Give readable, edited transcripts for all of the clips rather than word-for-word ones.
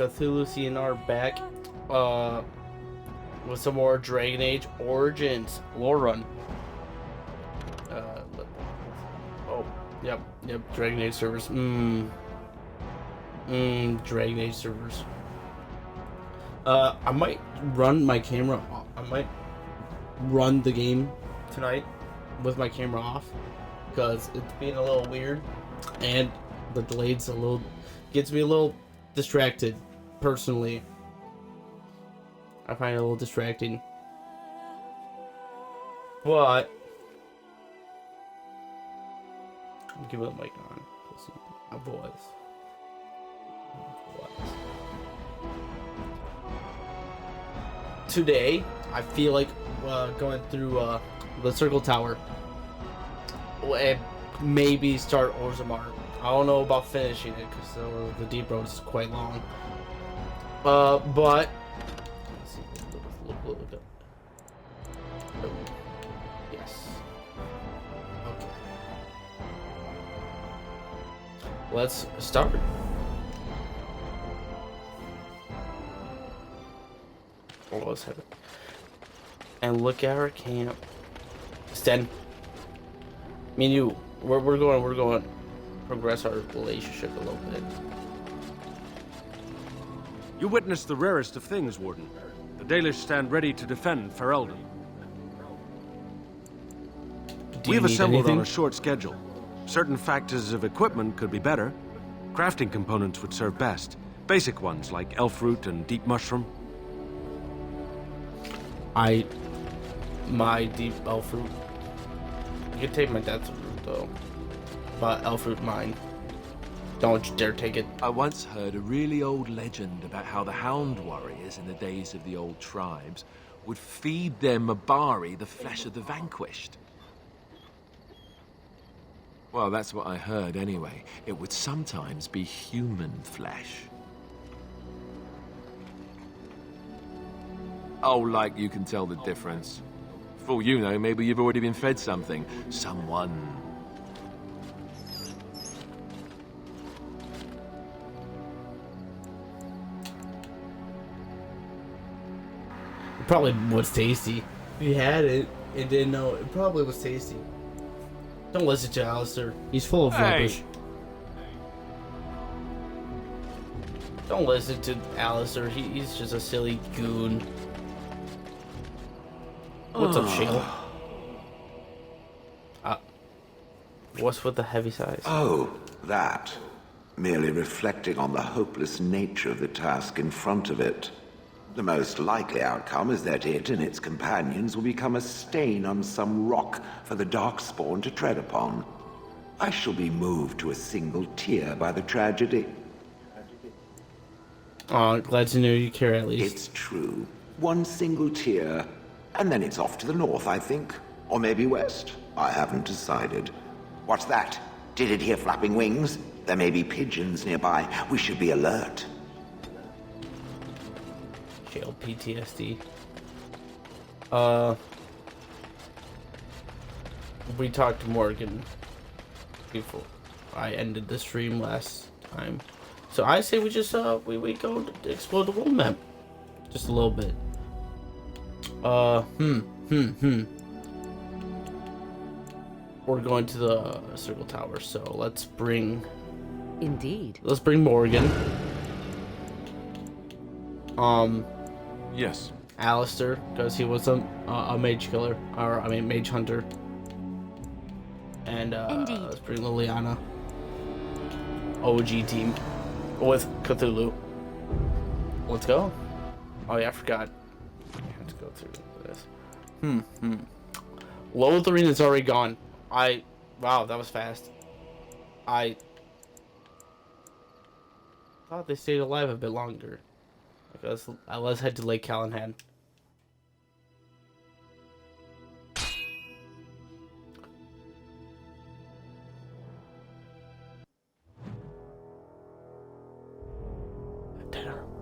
Cthulhu CNR back with some more Dragon Age Origins lore run. Yep, Dragon Age servers. Dragon Age servers. I might run my camera. I might run the game tonight with my camera off because it's being a little weird, and the delay's gets me a little distracted. Personally, I find it a little distracting, but I'll give it a mic on. My voice. Today, I feel like going through the Circle Tower and maybe start Ozammar. I don't know about finishing it because the deep road is quite long. But let's see. Look. Yes. Okay. Let's start. Let's have it. And look at our camp. Sten. Me and you, we're going to progress our relationship a little bit. You witnessed the rarest of things, Warden. The Dalish stand ready to defend Ferelden. We've assembled on a short schedule. Certain factors of equipment could be better. Crafting components would serve best. Basic ones like elf root and deep mushroom. My deep elf root. You can take my death root though, but elf root mine. Don't you dare take it. I once heard a really old legend about how the Hound warriors in the days of the old tribes would feed their Mabari the flesh of the vanquished. Well, that's what I heard anyway. It would sometimes be human flesh. Oh, like you can tell the difference. For all you know, maybe you've already been fed something. Someone. It probably was tasty. If you had it and didn't know, it probably was tasty. Don't listen to Alistair. He's full of rubbish. Don't listen to Alistair. He's just a silly goon. What's up, Shale? What's with the heavy sighs? Oh, that. Merely reflecting on the hopeless nature of the task in front of it. The most likely outcome is that it and its companions will become a stain on some rock for the Darkspawn to tread upon. I shall be moved to a single tear by the tragedy. Oh, glad to know you care at least. It's true. One single tear, and then it's off to the north, I think. Or maybe west. I haven't decided. What's that? Did it hear flapping wings? There may be pigeons nearby. We should be alert. Jail PTSD. We talked to Morgan before I ended the stream last time. So I say we just we go explore the world map just a little bit. We're going to the Circle Tower, so let's bring Morgan. Yes. Alistair, because he was a mage killer, mage hunter. And let's bring Liliana. OG team with Cthulhu. Let's go. Oh yeah, I forgot. I have to go through this. Lotharian is already gone. Wow, that was fast. I thought they stayed alive a bit longer. Because let's head to Lake Callahan.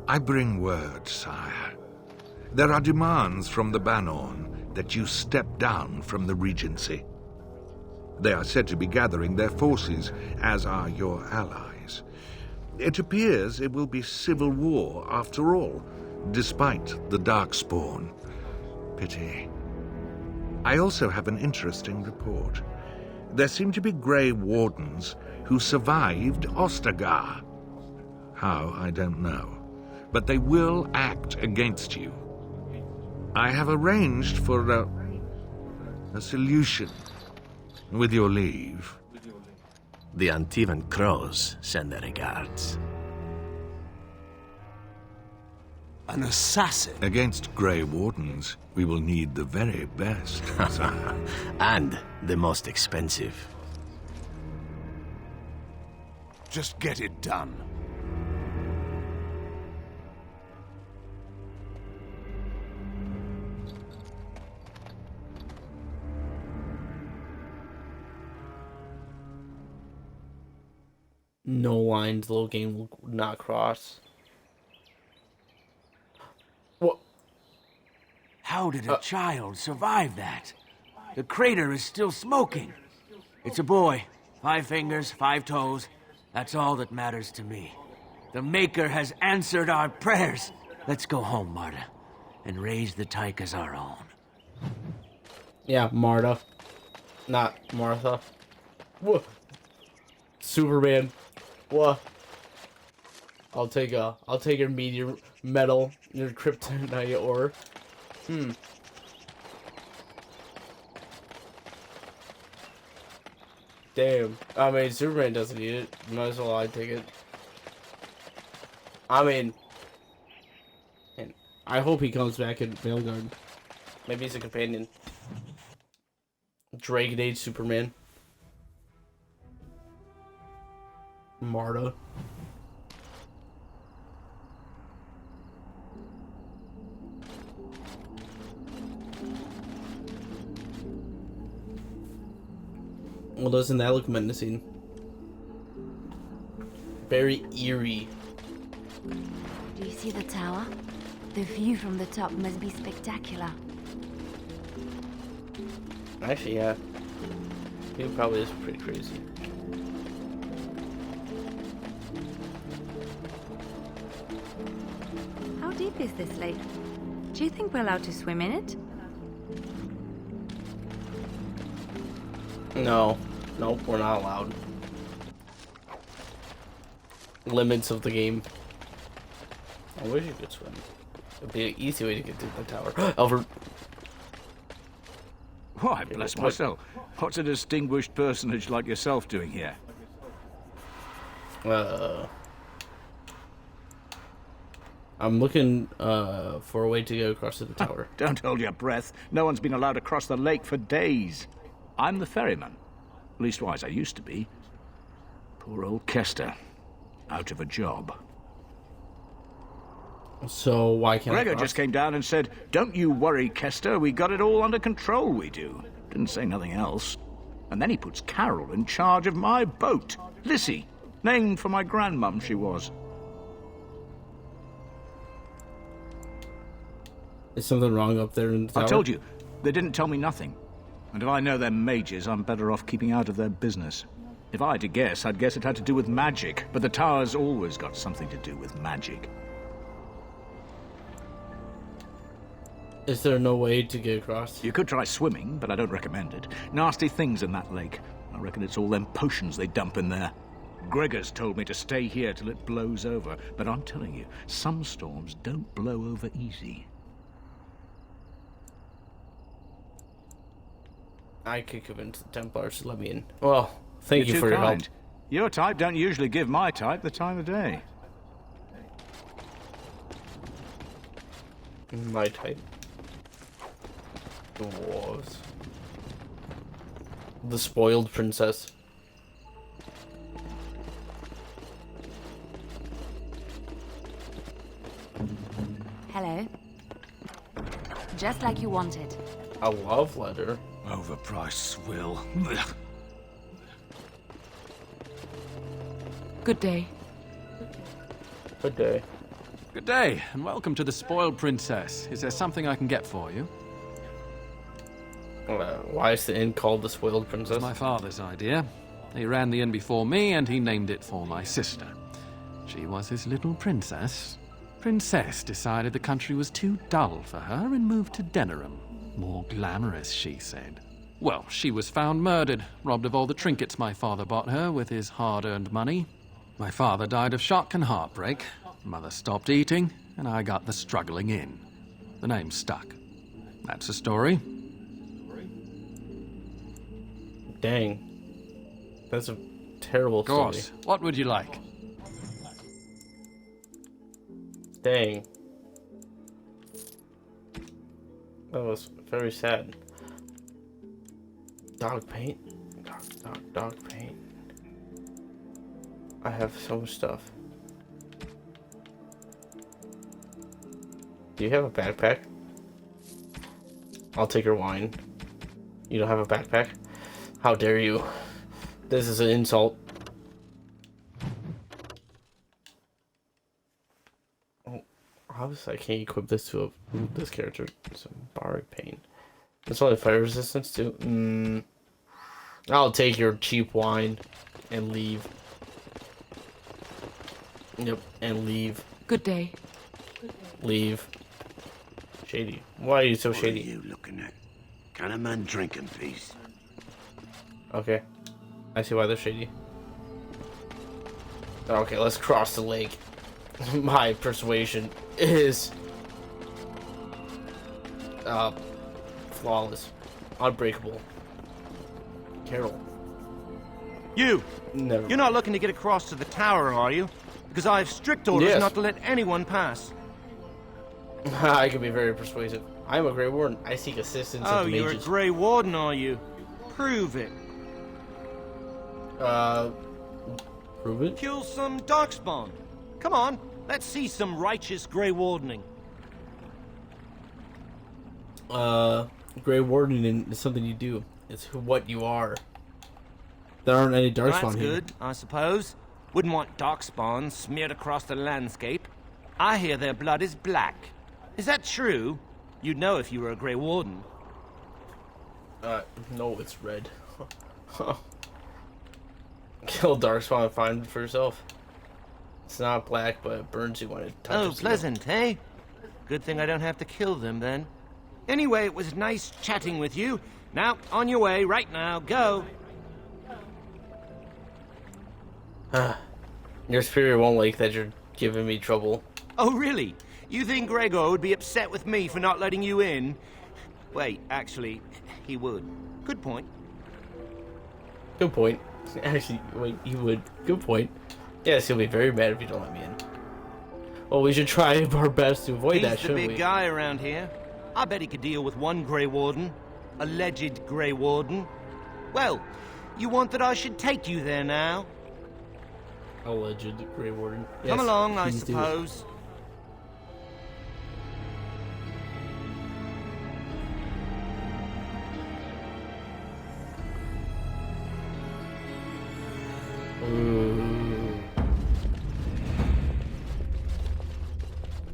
I bring word, sire. There are demands from the Banorn that you step down from the Regency. They are said to be gathering their forces, as are your allies. It appears it will be civil war after all, despite the Darkspawn. Pity. I also have an interesting report. There seem to be Gray Wardens who survived Ostagar. How, I don't know. But they will act against you. I have arranged for a solution, with your leave. The Antivan Crows send their regards. An assassin? Against Grey Wardens, we will need the very best, sire. And the most expensive. Just get it done. No lines, little game will not cross. What? How did a child survive that? The crater is still smoking. It's a boy. 5 fingers, 5 toes. That's all that matters to me. The Maker has answered our prayers. Let's go home, Marta, and raise the tyke as our own. Yeah, Marta. Not Martha. Whoa. Superman. What? I'll take your meteor metal, your kryptonite ore. Damn. I mean, Superman doesn't need it. Might as well I take it. I mean, and I hope he comes back in Veilguard. Maybe he's a companion. Dragon Age Superman. Marta. Well, doesn't that look menacing? Very eerie. Do you see the tower? The view from the top must be spectacular. Actually, yeah. It probably is pretty crazy. How deep is this lake? Do you think we're allowed to swim in it? No. Nope, we're not allowed. Limits of the game. I wish you could swim. It'd be an easy way to get to the tower. Albert. Why, bless myself. What's a distinguished personage like yourself doing here? I'm looking for a way to go across to the tower. Don't hold your breath. No one's been allowed to cross the lake for days. I'm the ferryman. Leastwise, I used to be. Poor old Kester. Out of a job. So why can't Gregor just came down and said, "Don't you worry, Kester. We got it all under control, we do." Didn't say nothing else. And then he puts Carol in charge of my boat. Lissy. Named for my grandmum she was. Is something wrong up there in the tower? I told you, they didn't tell me nothing. And if I know they're mages, I'm better off keeping out of their business. If I had to guess, I'd guess it had to do with magic. But the tower's always got something to do with magic. Is there no way to get across? You could try swimming, but I don't recommend it. Nasty things in that lake. I reckon it's all them potions they dump in there. Gregor's told me to stay here till it blows over. But I'm telling you, some storms don't blow over easy. I could convince the Templars to let me in. Well, thank you for your help. Your type don't usually give my type the time of day. My type. Dwarves. The spoiled princess. Hello. Just like you wanted. A love letter. Overpriced swill. Good day. Good day. Good day, and welcome to the Spoiled Princess. Is there something I can get for you? Why is the inn called the Spoiled It Princess? was my father's idea. He ran the inn before me, and he named it for my sister. She was his little princess. Princess decided the country was too dull for her and moved to Denerim. More glamorous, she said. Well, she was found murdered, robbed of all the trinkets my father bought her with his hard-earned money. My father died of shock and heartbreak. Mother stopped eating, and I got the struggling in. The name stuck. That's the story. Dang. That's a terrible story. Of course. What would you like? Dang. That was very sad. Dog paint? Dog paint. I have so much stuff. Do you have a backpack? I'll take your wine. You don't have a backpack? How dare you? This is an insult. Oh, obviously I can't equip this to this character. Some barbaric pain. It's only fire resistance too. I'll take your cheap wine and leave. Yep, and leave. Good day. Leave. Shady. Why are you so shady? What are you looking at? Can a man drink in peace? Okay. I see why they're shady. Okay, let's cross the lake. My persuasion is flawless. Unbreakable. Carol. You! Never. You're not looking to get across to the tower, are you? Because I have strict orders not to let anyone pass. I can be very persuasive. I'm a Gray Warden. I seek assistance of the mages. Oh, you're a Gray Warden, are you? Prove it. Prove it? Kill some darkspawn. Come on, let's see some righteous Gray Wardening. Gray Wardening is something you do. It's what you are. There aren't any darkspawn here. That's good, I suppose. Wouldn't want darkspawn smeared across the landscape. I hear their blood is black. Is that true? You'd know if you were a Gray Warden. No, it's red. Kill darkspawn and find it for yourself. It's not black, but it burns you when it touches you. Oh, pleasant, eh? Good thing I don't have to kill them, then. Anyway, it was nice chatting with you. Now, on your way, right now, go. Your spirit won't like that you're giving me trouble. Oh, really? You think Gregor would be upset with me for not letting you in? Wait, actually, he would. Good point. Good point. Actually, wait, he would. Good point. Yes, he'll be very mad if you don't let me in. Well, we should try our best to avoid that, shouldn't we? He's the big guy around here. I bet he could deal with one Gray Warden. Alleged Gray Warden. Well, you want that I should take you there now? Alleged Gray Warden. Yes, come along, I please do. suppose.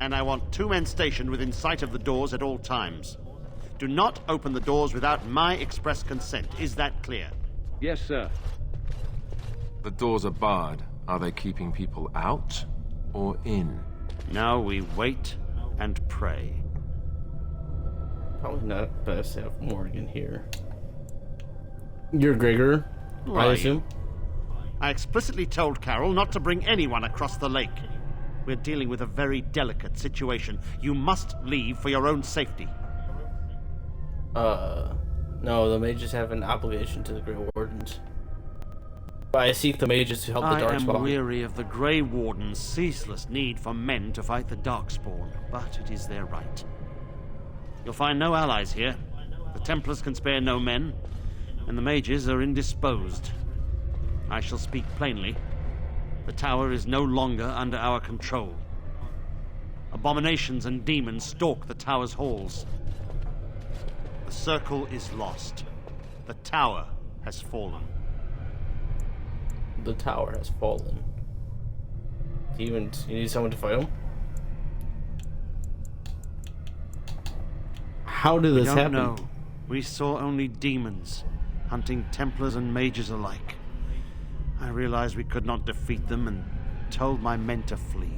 And I want 2 men stationed within sight of the doors at all times. Do not open the doors without my express consent. Is that clear? Yes, sir. The doors are barred. Are they keeping people out or in? Now we wait and pray. Probably not best to have Morgan here. You're Gregor, Who I are assume? you? I explicitly told Carol not to bring anyone across the lake. We're dealing with a very delicate situation. You must leave for your own safety. No, the mages have an obligation to the Grey Wardens. But I seek the mages to help the Darkspawn. I am weary of the Grey Warden's ceaseless need for men to fight the Darkspawn, but it is their right. You'll find no allies here. The Templars can spare no men, and the mages are indisposed. I shall speak plainly. The tower is no longer under our control. Abominations and demons stalk the tower's halls. The circle is lost. The tower has fallen. The tower has fallen. You need someone to fight him? How did this happen? No, we saw only demons, hunting Templars and mages alike. I realized we could not defeat them and told my men to flee.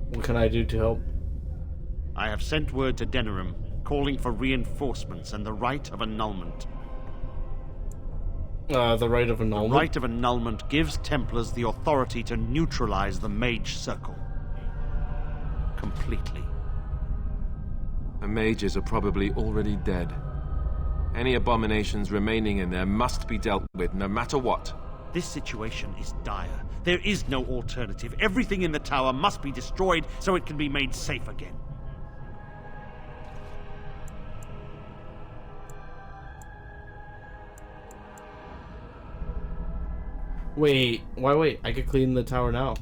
What can I do to help? I have sent word to Denerim, calling for reinforcements and the right of annulment. The right of annulment? The right of annulment gives Templars the authority to neutralize the mage circle. Completely. The mages are probably already dead. Any abominations remaining in there must be dealt with, no matter what. This situation is dire. There is no alternative. Everything in the tower must be destroyed so it can be made safe again. Wait, why wait? I could clean the tower now.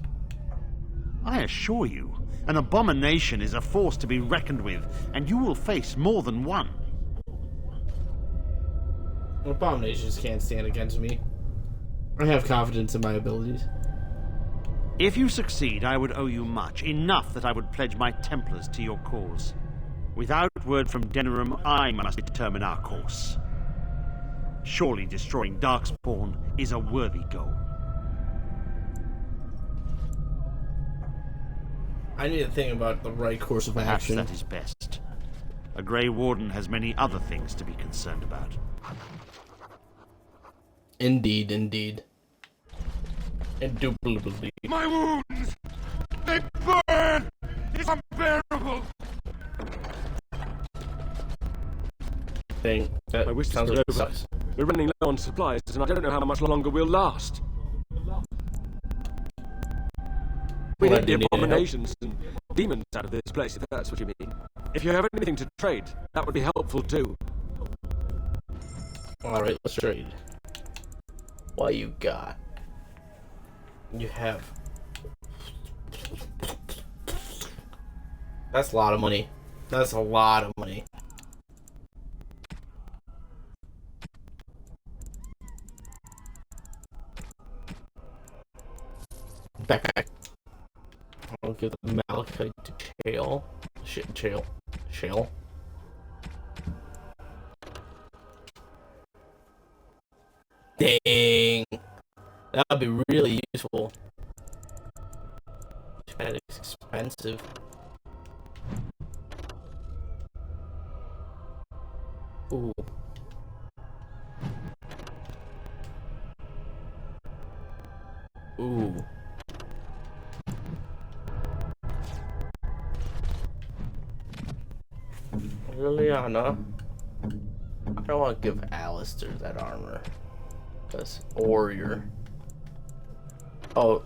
I assure you, an abomination is a force to be reckoned with, and you will face more than one. Abominations can't stand against me. I have confidence in my abilities. If you succeed, I would owe you much, enough that I would pledge my Templars to your cause. Without word from Denerim, I must determine our course. Surely destroying Darkspawn is a worthy goal. I need to think about the right course of Perhaps action. that is best. A Grey Warden has many other things to be concerned about. Indeed, indeed. Indubitably. My wounds! They burn! It's unbearable! Thing. That My wish is sounds over. like it sucks. We're running low on supplies, and I don't know how much longer we'll last. We Well, need the I do need abominations and demons out of this place, if that's what you mean. If you have anything to trade, that would be helpful too. Alright, let's trade. What you got? You have... That's a lot of money. That's a lot of money. Backpack. I'll give the Malachite to Chael. Shit, Chael. Chael. Dang. That would be really useful. That is expensive. Ooh. Ooh. Liliana. I don't want to give Alistair that armor. That's warrior. Oh.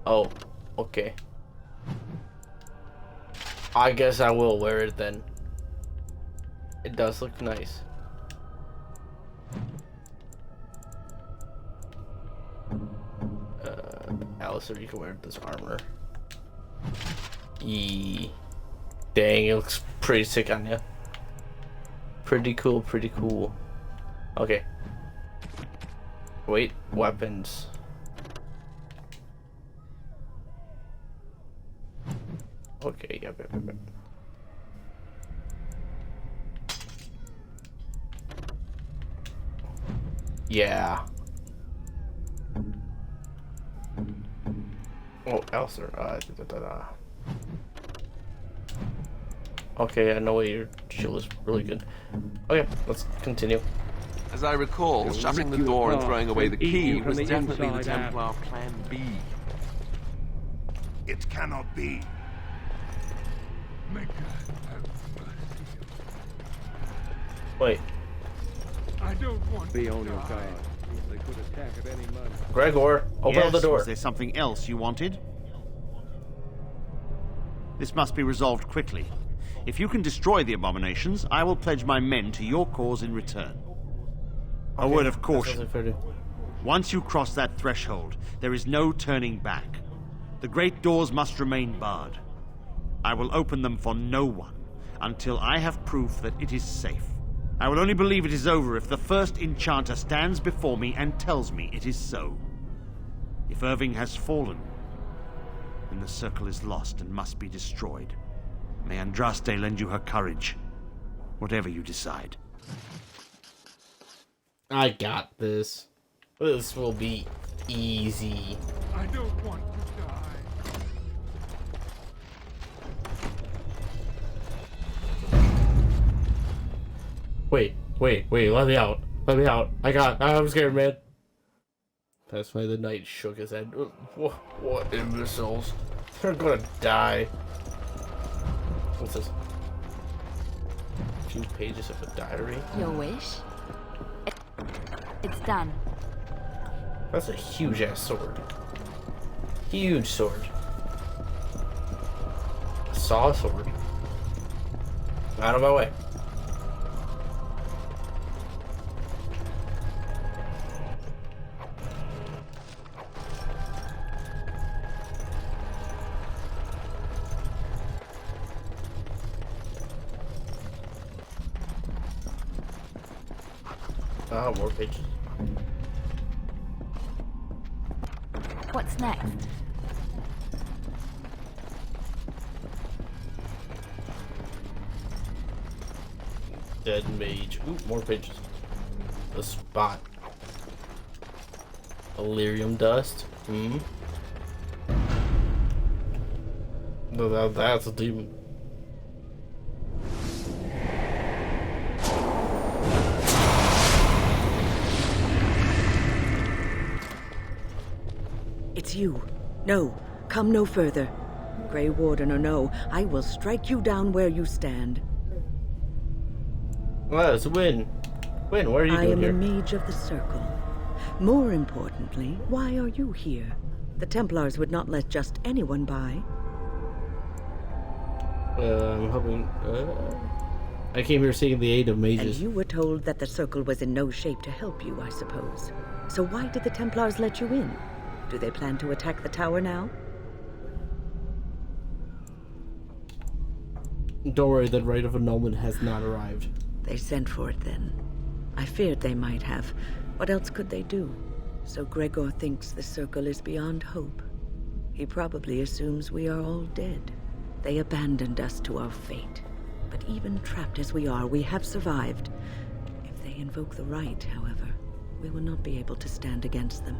Oh. Okay. I guess I will wear it then. It does look nice. Alistair, you can wear this armor. Yee. Dang, it looks pretty sick on you. Pretty cool, pretty cool. Okay. Wait, weapons. Okay, yep. Yeah. Oh, Alistair. Okay, I know your shield is really good. Okay, let's continue. As I recall, shutting the door and throwing away the key was definitely the Templar Plan B. It cannot be. Wait. I don't want be on your guard. They could attack at any moment. Gregor, open up the door. Was there something else you wanted? This must be resolved quickly. If you can destroy the abominations, I will pledge my men to your cause in return. A word of caution. Once you cross that threshold, there is no turning back. The great doors must remain barred. I will open them for no one until I have proof that it is safe. I will only believe it is over if the first enchanter stands before me and tells me it is so. If Irving has fallen, then the circle is lost and must be destroyed. May Andraste lend you her courage, whatever you decide. I got this. This will be easy. I don't want to die. Wait, let me out. Let me out. I'm scared, man. That's why the knight shook his head. What imbeciles? They're gonna die. What's this? A few pages of a diary. Your wish? It's done. That's a huge ass sword. Huge sword. I saw a sword. Out of my way. Ah, more pages. What's next? Dead mage. Ooh, more pages. The spot. Illyrium dust. Hmm. No, that's a demon. It's you. No, come no further. Gray Warden or no, I will strike you down where you stand. Well, it's a win. Win, what are you doing here? I am a mage of the Circle. More importantly, why are you here? The Templars would not let just anyone by. I'm hoping... I came here seeking the aid of mages. And you were told that the Circle was in no shape to help you, I suppose. So why did the Templars let you in? Do they plan to attack the tower now? Don't worry, the right of annulment has not arrived. They sent for it then. I feared they might have. What else could they do? So Gregor thinks the Circle is beyond hope. He probably assumes we are all dead. They abandoned us to our fate. But even trapped as we are, we have survived. If they invoke the right, however, we will not be able to stand against them.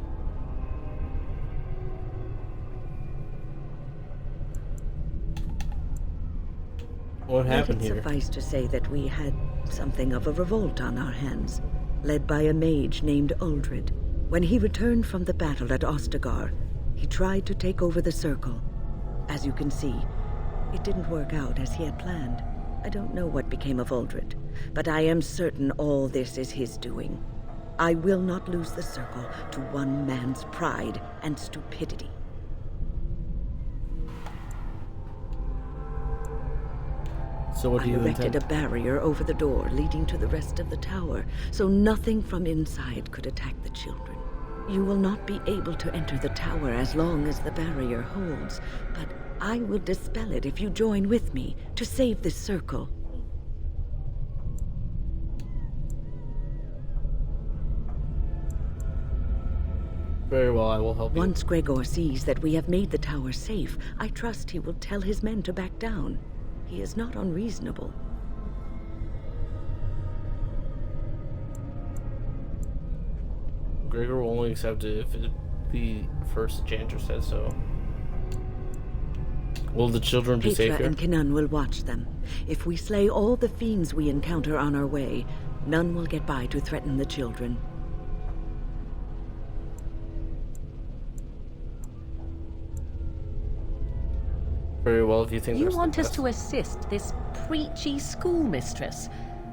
What happened here? Let it suffice to say that we had something of a revolt on our hands, led by a mage named Uldred. When he returned from the battle at Ostagar, he tried to take over the Circle. As you can see, it didn't work out as he had planned. I don't know what became of Uldred, but I am certain all this is his doing. I will not lose the Circle to one man's pride and stupidity. So what do you intend? I erected a barrier over the door leading to the rest of the tower, so nothing from inside could attack the children. You will not be able to enter the tower as long as the barrier holds, but I will dispel it if you join with me to save this Circle. Very well, I will help you. Once Gregor sees that we have made the tower safe, I trust he will tell his men to back down. He is not unreasonable. Gregor will only accept it if the first chanter says so. Will the children be safe Petra here? and Kinan will watch them. If we slay all the fiends we encounter on our way, none will get by to threaten the children. Very well, if you think You that's want the us best. to assist this preachy schoolmistress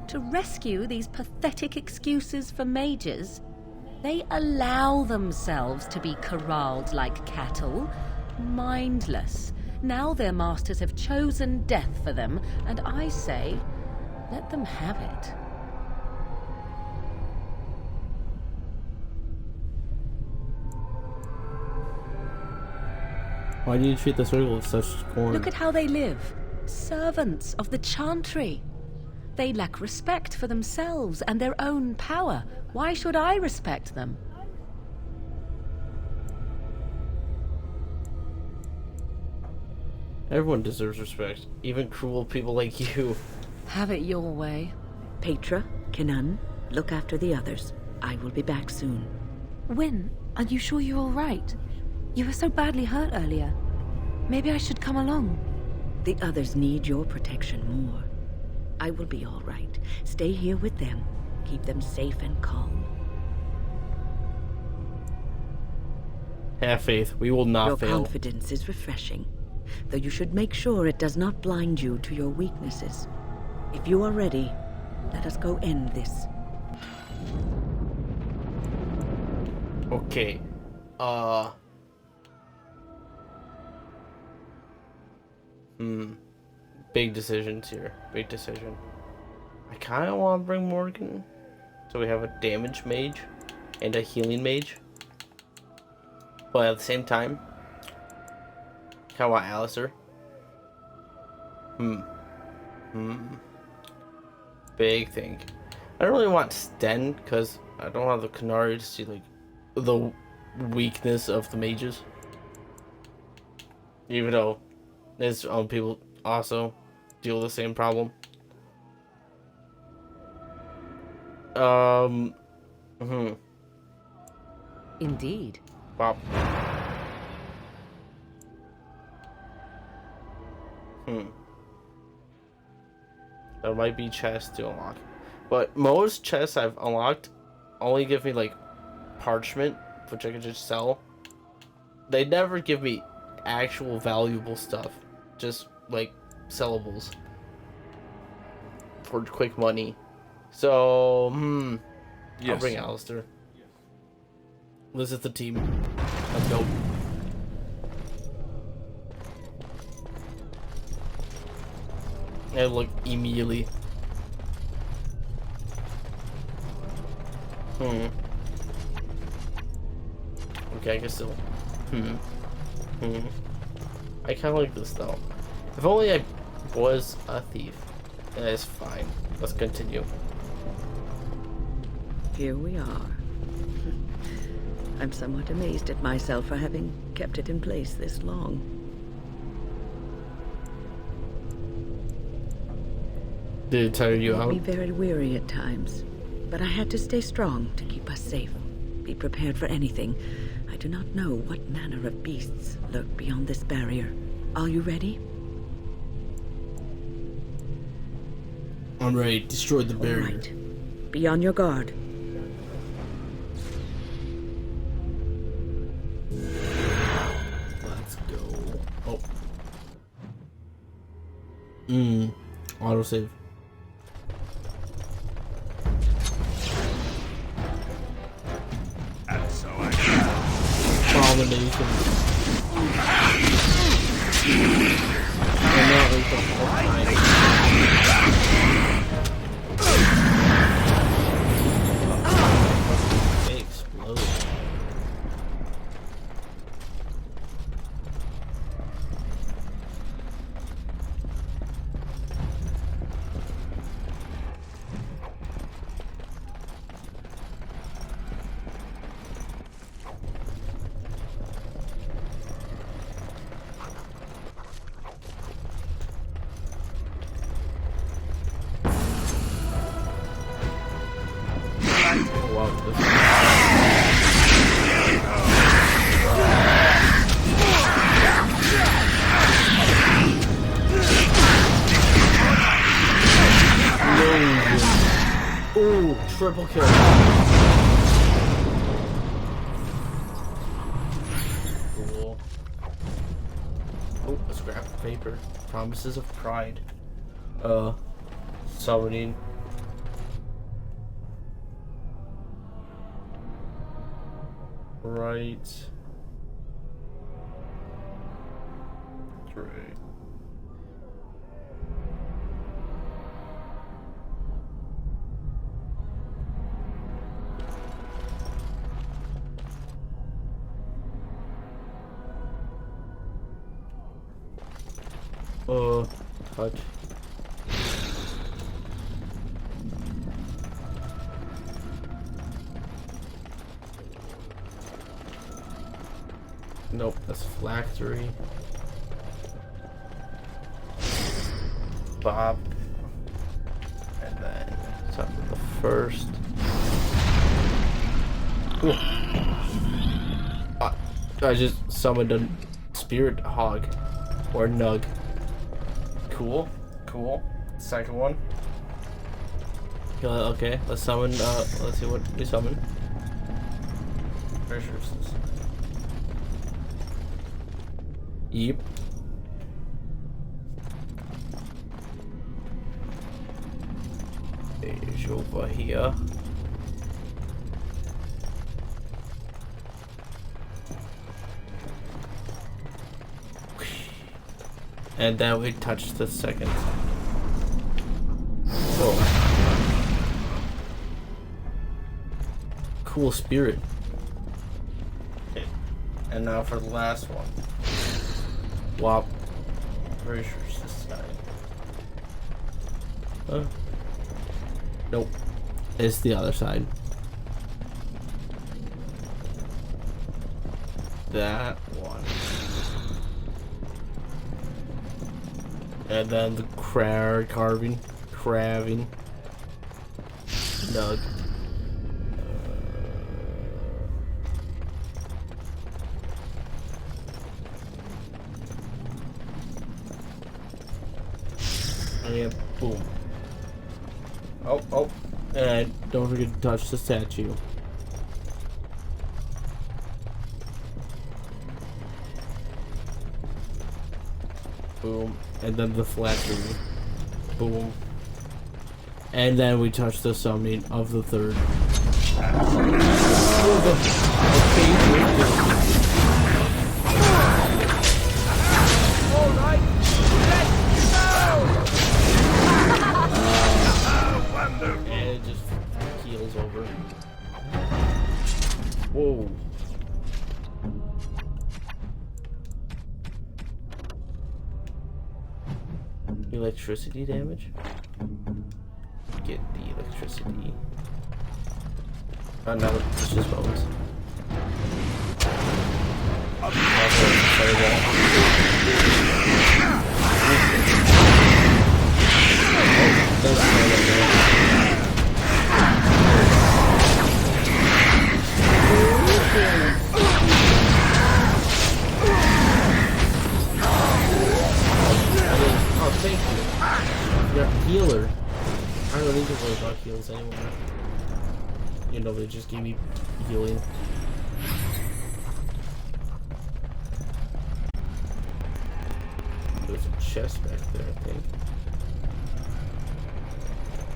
to rescue these pathetic excuses for mages? They allow themselves to be corralled like cattle, mindless. Now their masters have chosen death for them, and I say, let them have it. Why do you treat the Circle with such scorn? Look at how they live. Servants of the Chantry. They lack respect for themselves and their own power. Why should I respect them? Everyone deserves respect, even cruel people like you. Have it your way. Petra, Kinan, look after the others. I will be back soon. Wynne, are you sure you're all right? You were so badly hurt earlier. Maybe I should come along. The others need your protection more. I will be all right. Stay here with them. Keep them safe and calm. Have faith. We will not fail. Your confidence is refreshing, though you should make sure it does not blind you to your weaknesses. If you are ready, let us go end this. Okay. Big decisions here. Big decision. I kind of want to bring Morgan. So we have a damage mage and a healing mage. But at the same time, kind of want Alistair. Big thing. I don't really want Sten because I don't have the Canary to see like the weakness of the mages. Even though there's people also deal with the same problem. Indeed. Wow. There might be chests to unlock. But most chests I've unlocked only give me like parchment, which I can just sell. They never give me actual valuable stuff. Just like sellables. For quick money. So, Yes. I'll bring Alistair. This is the team. Let's go. And look immediately. Okay, I can still. I kind of like this though. If only I was a thief. That is fine. Let's continue. Here we are. I'm somewhat amazed at myself for having kept it in place this long. Did it tire you It out? made me very weary at times, but I had to stay strong to keep us safe. Be prepared for anything. I do not know what manner of beasts lurk beyond this barrier. Are you ready? I'm ready. Destroy the barrier. All right. Be on your guard. Let's go. Oh. Autosave. And so Abomination. I'm not like the They explode. Ooh, triple kill. Cool. Oh, a scrap of paper. Promises of pride. Summoning. Right. That's right. Touch. Nope, that's phylactery. Bob. And then something the first. Cool. I just summoned a spirit hog. Or nug. Cool. Cool. Second one. Okay, let's summon, let's see what we summon. Treasures. Yep. Mage over here. And then we touch the second. Oh. Cool spirit. Okay. And now for the last one. Wop. Pretty sure it's this side. Huh? Nope. It's the other side. That one. And then the craving. Nug. And boom. Oh. And don't forget to touch the statue. Boom. And then the flat tree. Boom. And then we touch the summoning of the third. Alright, let's go! And it just keels over. Whoa. Electricity damage? Get the electricity. Oh no, it's just bones. Oh, thank you. You're a healer. I don't need to worry about heals anymore. You know, they just gave me healing. There's a chest back there, I think.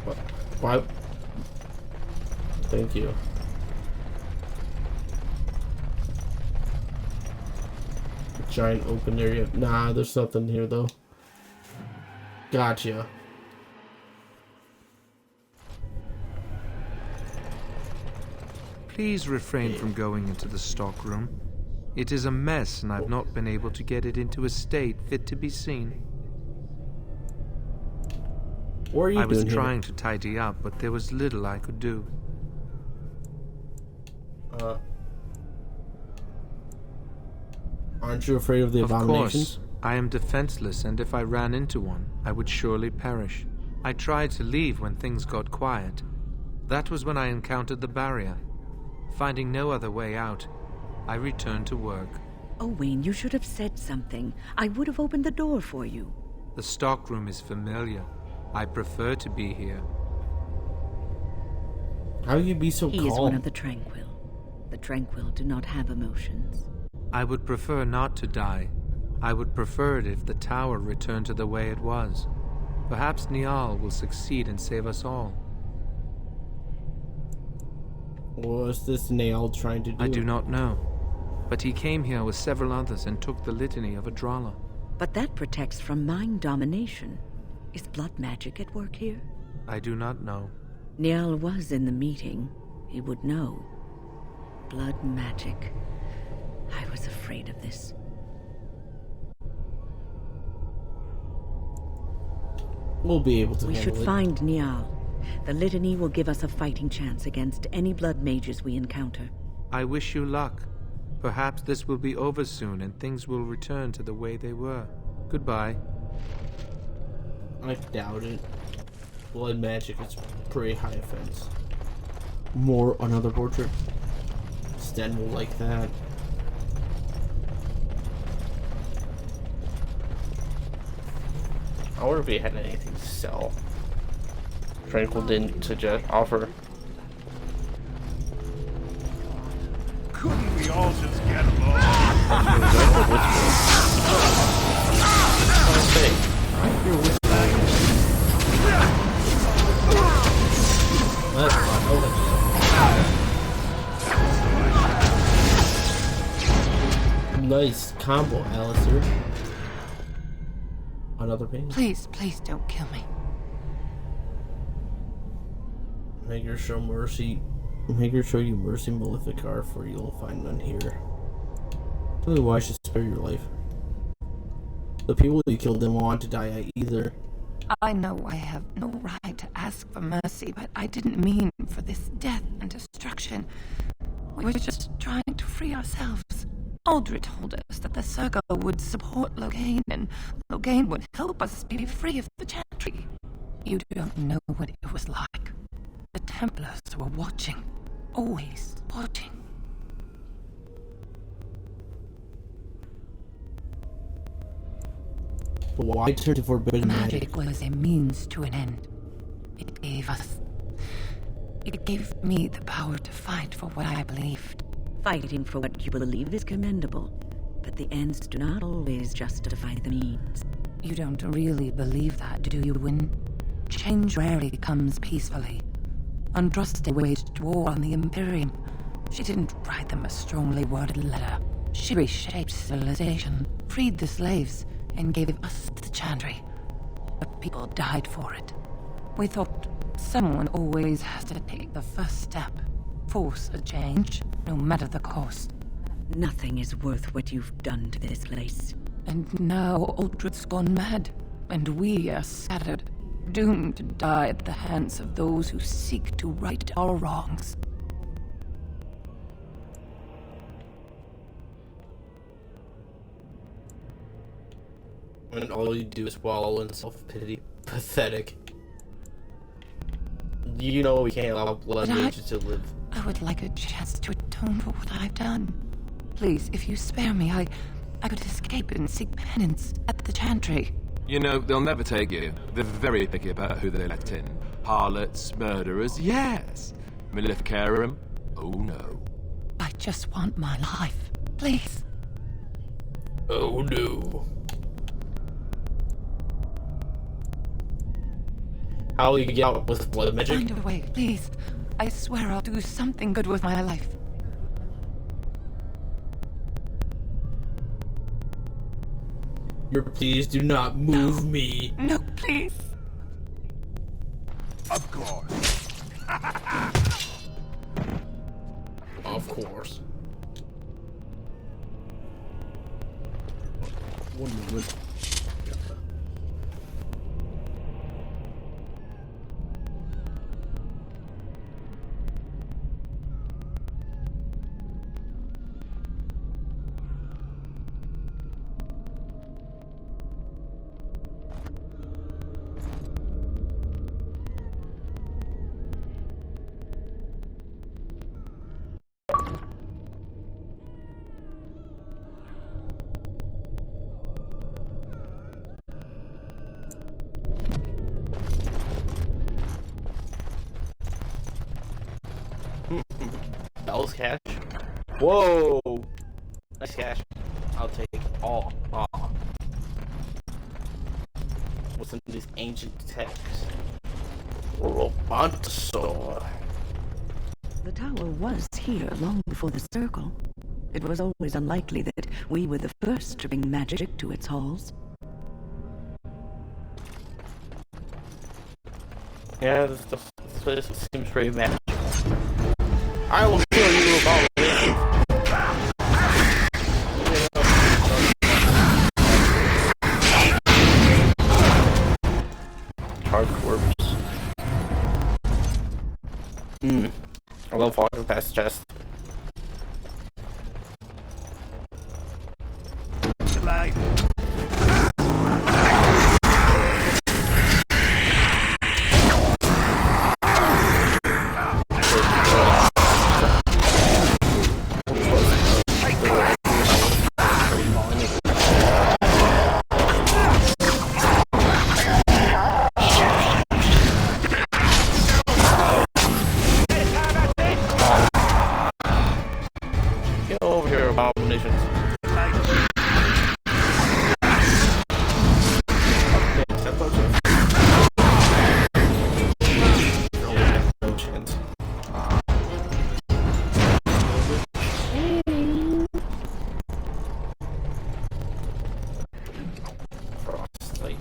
What? Why? Thank you. A giant open area. Nah, there's nothing here though. Gotcha. Please refrain from going into the stockroom. It is a mess, and I've not been able to get it into a state fit to be seen. What are you I was doing trying to tidy up, but there was little I could do. Aren't you afraid of the abominations? Of course, I am defenseless, and if I ran into one, I would surely perish. I tried to leave when things got quiet. That was when I encountered the barrier. Finding no other way out, I returned to work. Owain, you should have said something. I would have opened the door for you. The stockroom is familiar. I prefer to be here. How you be so calm? He is one of the tranquil. The tranquil do not have emotions. I would prefer not to die. I would prefer it if the tower returned to the way it was. Perhaps Niall will succeed and save us all. What was this nail trying to do? I do not know. But he came here with several others and took the litany of Adralla. But that protects from mind domination. Is blood magic at work here? I do not know. Niall was in the meeting. He would know. Blood magic. I was afraid of this. We'll be able to We handle should find Niall. The litany will give us a fighting chance against any blood mages we encounter. I wish you luck. Perhaps this will be over soon and things will return to the way they were. Goodbye. I doubt it. Blood magic is pretty high offense. More another portrait. den will like that. I wonder if he had anything to sell. Tranquil didn't suggest offer. Couldn't we all just get along? Nice combo, Alistair. Another pain. Please, please don't kill me. Make her show you mercy, Maleficar, for you'll find none here. Tell me why I should spare your life. The people you killed didn't want to die either. I know I have no right to ask for mercy, but I didn't mean for this death and destruction. We were just trying to free ourselves. Aldred told us that the Circle would support Loghain, and Loghain would help us be free of the Chantry. You don't know what it was like. The Templars were watching. Always watching. But why turn to forbidden magic? Was a means to an end. It gave me the power to fight for what I believed. Fighting for what you believe is commendable, but the ends do not always justify the means. You don't really believe that, do you, Wynne? Change rarely comes peacefully. Andraste waged war on the Imperium. She didn't write them a strongly worded letter. She reshaped civilization, freed the slaves, and gave us the Chantry. The people died for it. We thought someone always has to take the first step. Force a change, no matter the cost. Nothing is worth what you've done to this place. And now Aldred's gone mad, and we are scattered, doomed to die at the hands of those who seek to right our wrongs. And all you do is wallow in self-pity. Pathetic. You know we can't allow blood mages to live. I would like a chance to atone for what I've done. Please, if you spare me, I could escape and seek penance at the Chantry. You know, they'll never take you. They're very picky about who they let in. Harlots, murderers, yes. Maleficarum, oh no. I just want my life, please. Oh no. How will you get out with blood magic? Find a way, please. I swear I'll do something good with my life. Your please do not move me. No, please. Of course. Of course. 1 moment. That was cash. Whoa! Nice cash. I'll take all. What's in these ancient texts? Robontosaur. The tower was here long before the Circle. It was always unlikely that we were the first to bring magic to its halls. Yeah, this place seems pretty magical. I will kill you with all of this. Hard corpse. I love walking past chest.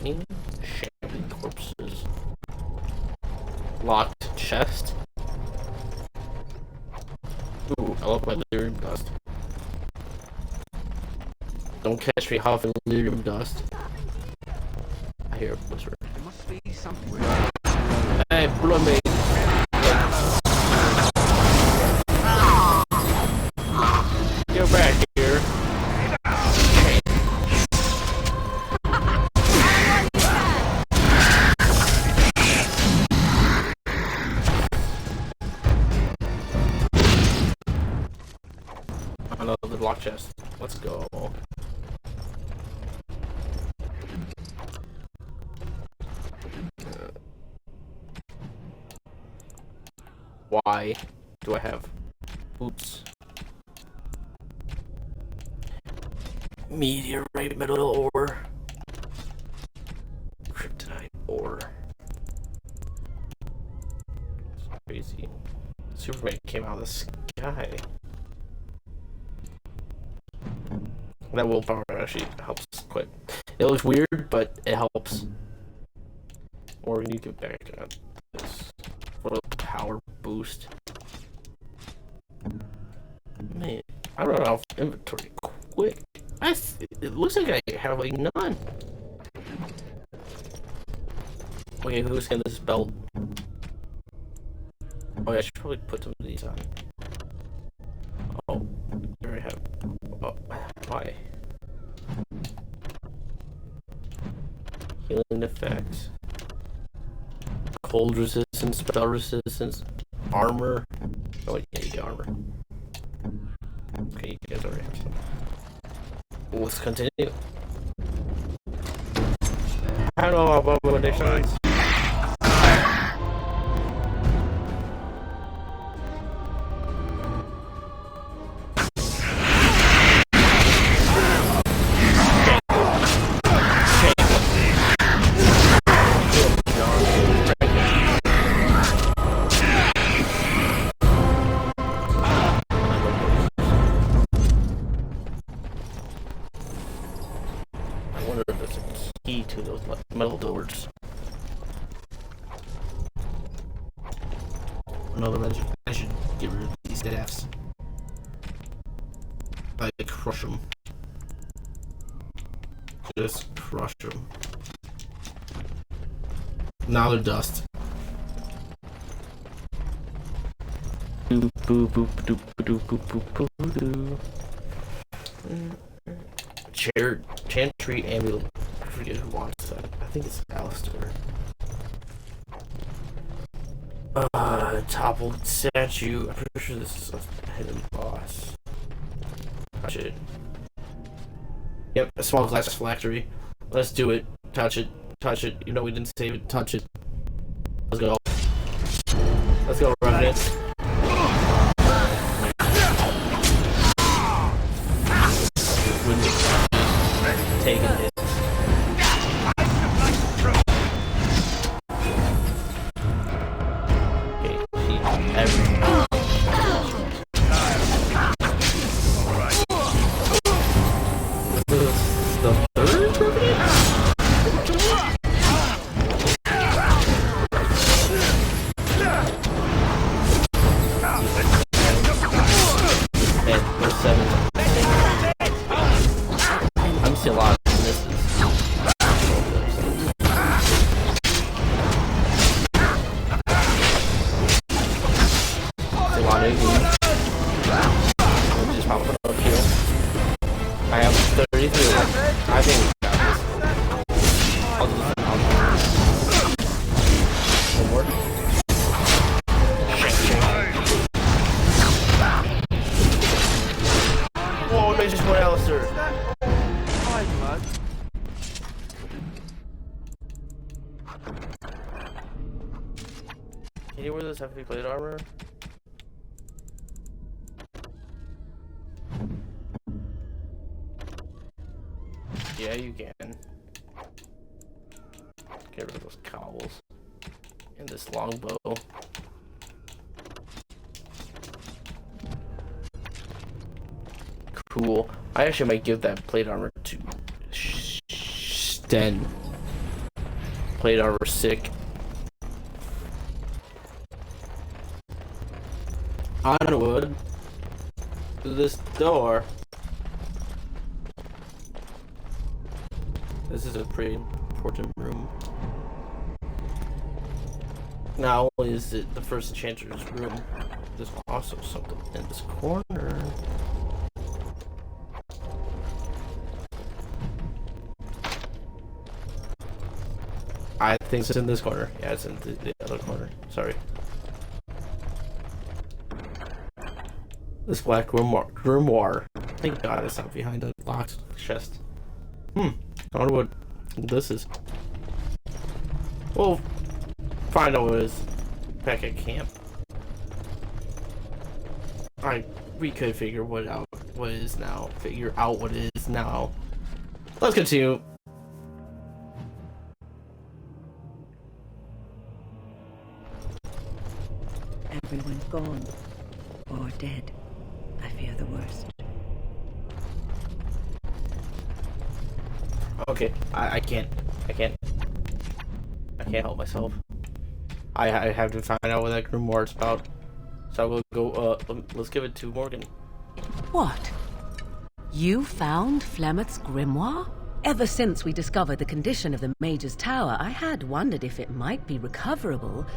Distain. Shabby corpses. Locked chest. Ooh, I love my lyrium dust. Don't catch me huffing lyrium dust. I hear a whisper. There must be somewhere. Hey, blood mage. Get back here. Another block chest. Let's go. Why do I have oops meteorite metal ore, kryptonite ore? It's crazy. Superman came out of the sky. That willpower actually helps quite. It looks weird, but it helps. Or we need to get back on this for a power boost. Man, I run off inventory quick. It looks like I have like none. Okay, who's getting this belt? Oh yeah, I should probably put some of these on. Oh, I already have. Oh, why? Healing effects. Cold resistance, spell resistance, armor. Oh yeah, you get armor. Okay, you guys already have some. Let's continue. I don't know about recommendations. To those metal doors. Another legend. I should get rid of these staffs. I crush them. Just crush them. Now they're dust. Boop boop boop boop boop boop boop boop. Chantry amulet. I forget who wants that. I think it's Alistair. Toppled statue. I'm pretty sure this is a hidden boss. Touch it. Yep, a small glass phylactery. Let's do it. Touch it. Touch it. You know we didn't save it. Touch it. Let's go. Let's go, Revenant. Taking it. Heavy plate armor. Yeah, you can. Get rid of those cowls. And this longbow. Cool. I actually might give that plate armor to Sten. Plate armor, sick. Onward to this door. This is a pretty important room. Not only is it the first enchanter's room, there's also something in this corner. I think it's in this corner. Yeah, it's in the other corner. Sorry. This black grimoire. Thank God it's not behind a locked chest. I wonder what this is. We'll find out what it is back at camp. We could figure what out what it is now. Figure out what it is now. Let's continue. Everyone's gone. Or dead. I fear the worst. Okay, I can't help myself. I have to find out what that grimoire is about. So I will go, let's give it to Morgan. What? You found Flemeth's grimoire? Ever since we discovered the condition of the Mage's Tower, I had wondered if it might be recoverable,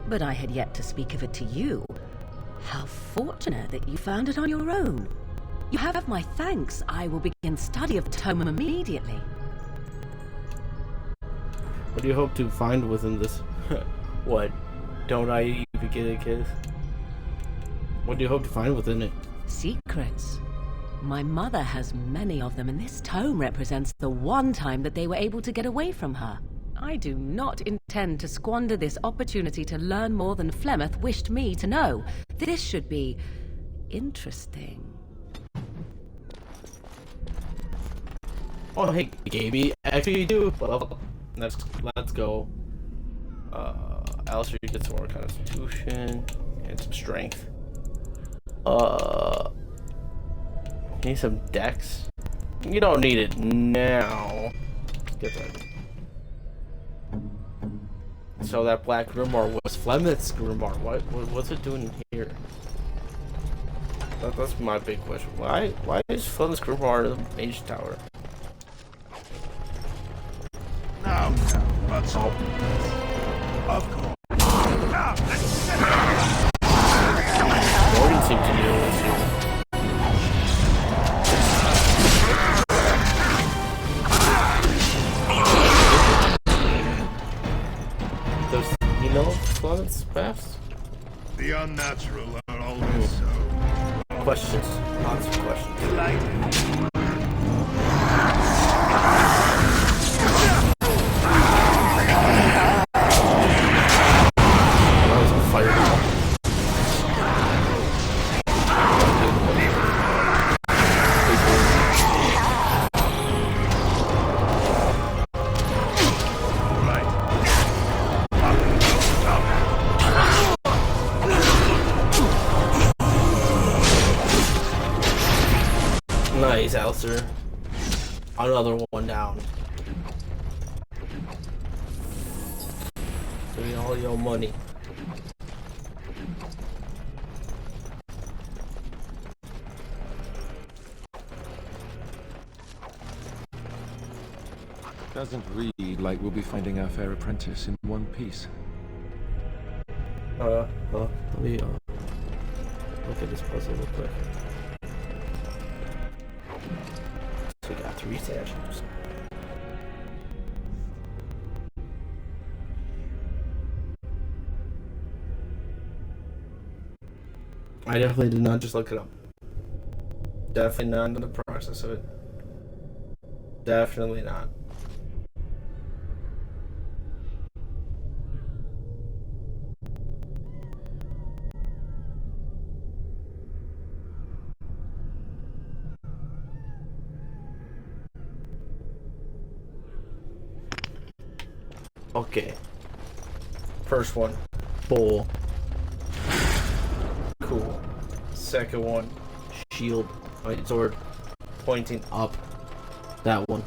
but I had yet to speak of it to you. How fortunate that you found it on your own. You have my thanks. I will begin study of the tome immediately. What do you hope to find within this? What? Don't I even get a kiss? What do you hope to find within it? Secrets. My mother has many of them, and this tome represents the one time that they were able to get away from her. I do not intend to squander this opportunity to learn more than Flemeth wished me to know. This should be interesting. Oh, hey, Gaby. Actually, you do. Well, let's go. Alistair, you get some more constitution and some strength. Need some dex. You don't need it now. Get that. So that black grimoire was Flemeth's grimoire. What's it doing here? That's my big question. Why is Flemeth's grimoire the Mage Tower? Now, let's hope. Of course. Warden seemed to deal with you. You know Flemeth's paths? The unnatural are always so. Questions. Lots of questions. That was a fireball. Nice, Alistair. Another one down. Give me all your money. Doesn't read like we'll be finding our fair apprentice in one piece. Let me look at this puzzle real quick. So we got 3 statues. I definitely did not just look it up. Definitely not in the process of it. Definitely not. Okay. First one, bowl. Cool. Second one, shield. Right, sword pointing up. That one.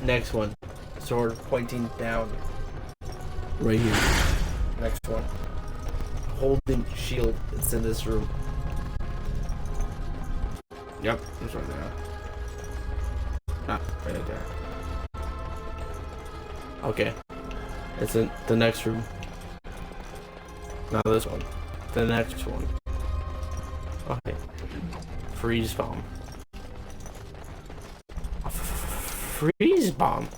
Next one. Sword pointing down. Right here. Next one. Holding shield. It's in this room. Yep, it's right there. Ah, right there. Okay. It's in the next room. Not this one. The next one. Okay. Freeze bomb. Freeze bomb.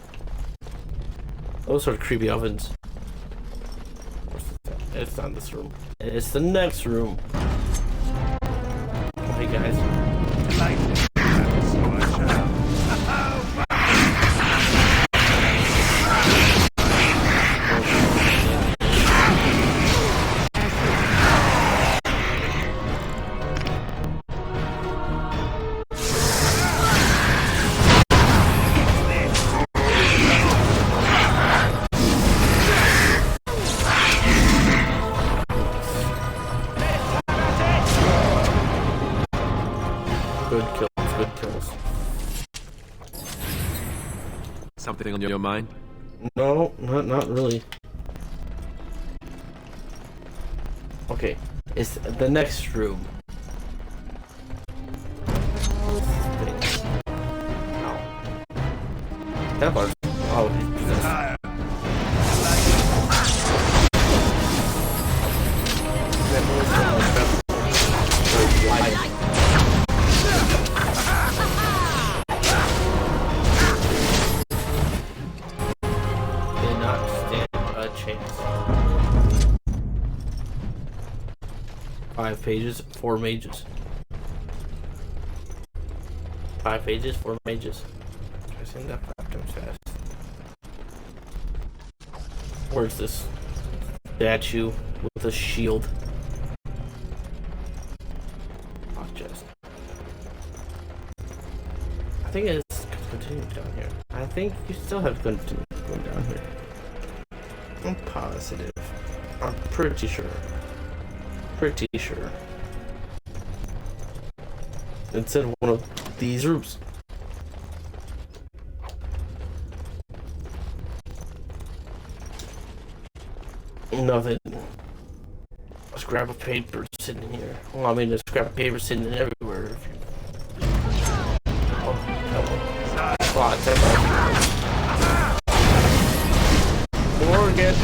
Those are creepy ovens. It's not this room. It's the next room. Okay, guys. Good kills. Something on your mind? No, not really. Okay, it's the next room. Ow. That part. Oh, he's possessed. Did not stand a chance. 5 pages, 4 mages. 5 pages, 4 mages. I think that 5 times fast. Where's this statue with a shield? Oh, chest. I think it's continuing down here. I think you still have to continue going down here. I'm positive. I'm pretty sure. Pretty sure. It's in one of these rooms. Nothing. A scrap of paper sitting here. Well, I mean, a scrap of paper sitting everywhere. If you... Oh, hello. Morgan.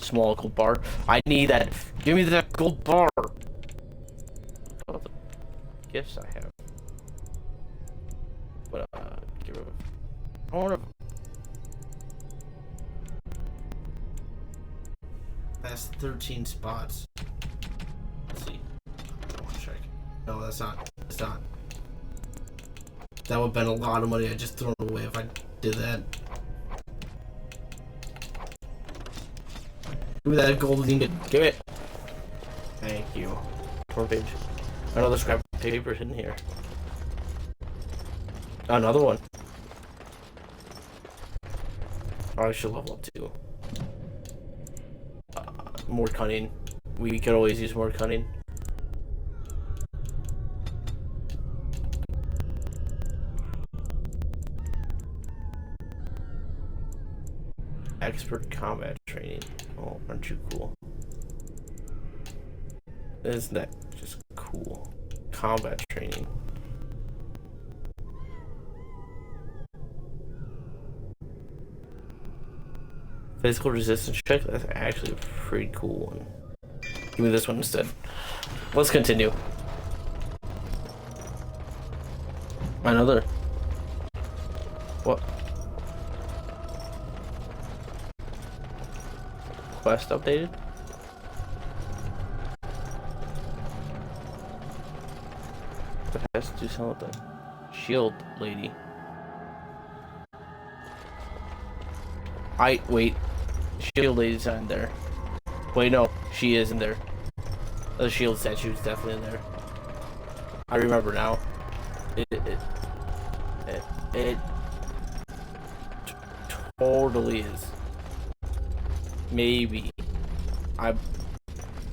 Small gold bar. I need that. Give me that gold bar. Oh, the gifts I have. But get rid of. I want to. That's 13 spots. Let's see. I want to check. No, that's not. It's not. That would have been a lot of money I just thrown away if I did that. Give me that gold ingot. Give it. Thank you. Poor page. Another scrap of paper in here. Another one. Oh, I should level up too. More cunning. We could always use more cunning. Expert combat training. Oh, aren't you cool? Isn't that just cool? Combat training. Physical resistance check? That's actually a pretty cool one. Give me this one instead. Let's continue. Another. What? quest updated? It has to do something with the shield lady. Wait. Shield lady's not in there. Wait, no, she is in there. The shield statue's definitely in there. I remember now. It totally is. Maybe. I'm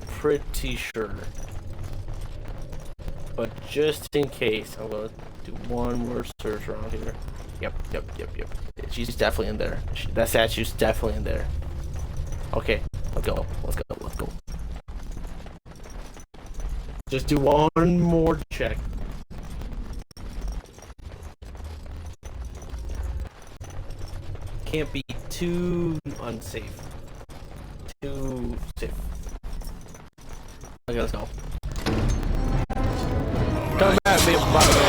pretty sure. But just in case, I'm gonna do one more search around here. Yep. She's definitely in there. That statue's definitely in there. Okay, let's go. Just do one more check. Can't be too unsafe. Too safe. Okay, let's go. Come back, me, by the way.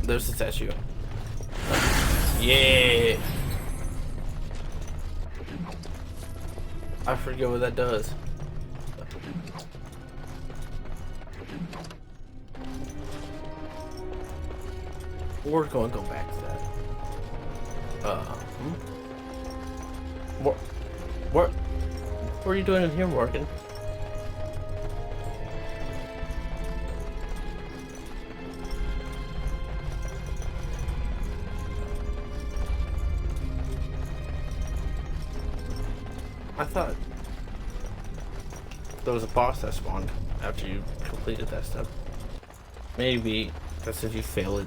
There's the statue. Yeah. I forget what that does. We're going to go back to that. What are you doing in here, Morgan? I thought there was a boss that spawned after you completed that step. Maybe that's if you fail it.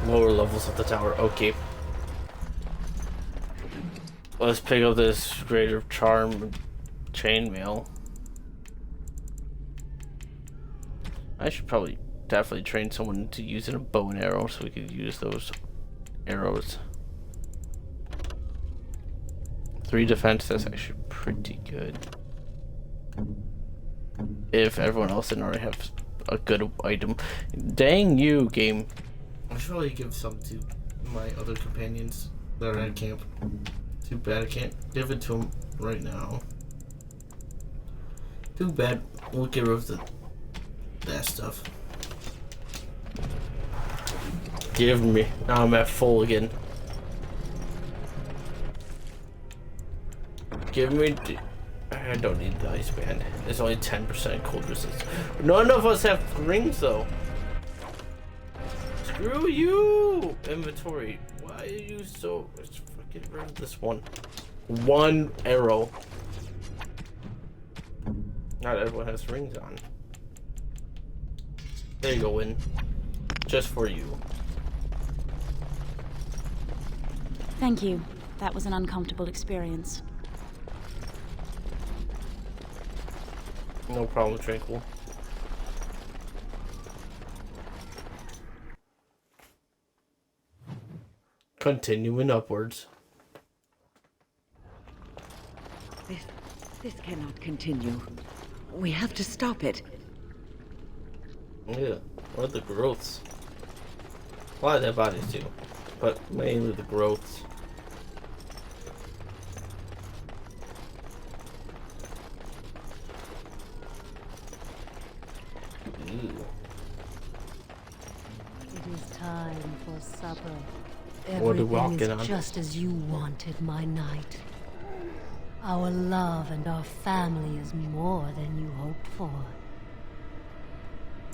Lower levels of the tower. Okay. Let's pick up this greater charm chainmail. I should probably definitely train someone to using a bow and arrow so we could use those arrows. 3 defense, that's actually pretty good. If everyone else didn't already have a good item. Dang you, game. I should probably give some to my other companions that are at camp. Too bad I can't give it to them right now. Too bad. We'll get rid of that stuff. Give me. Now I'm at full again. Give me. I don't need the ice band. It's only 10% cold resistance. None of us have rings though. Screw you! Inventory. Why are you so. Let's fucking rid of this one. One arrow. Not everyone has rings on. There you go, Win. Just for you. Thank you. That was an uncomfortable experience. No problem, Tranquil. Continuing upwards. This cannot continue. We have to stop it. Yeah, or the growths. A lot of dead bodies too, but mainly the growths. Ooh. It is time for supper. What are we walking Everything on? is just as you wanted, my knight. Our love and our family is more than you hoped for.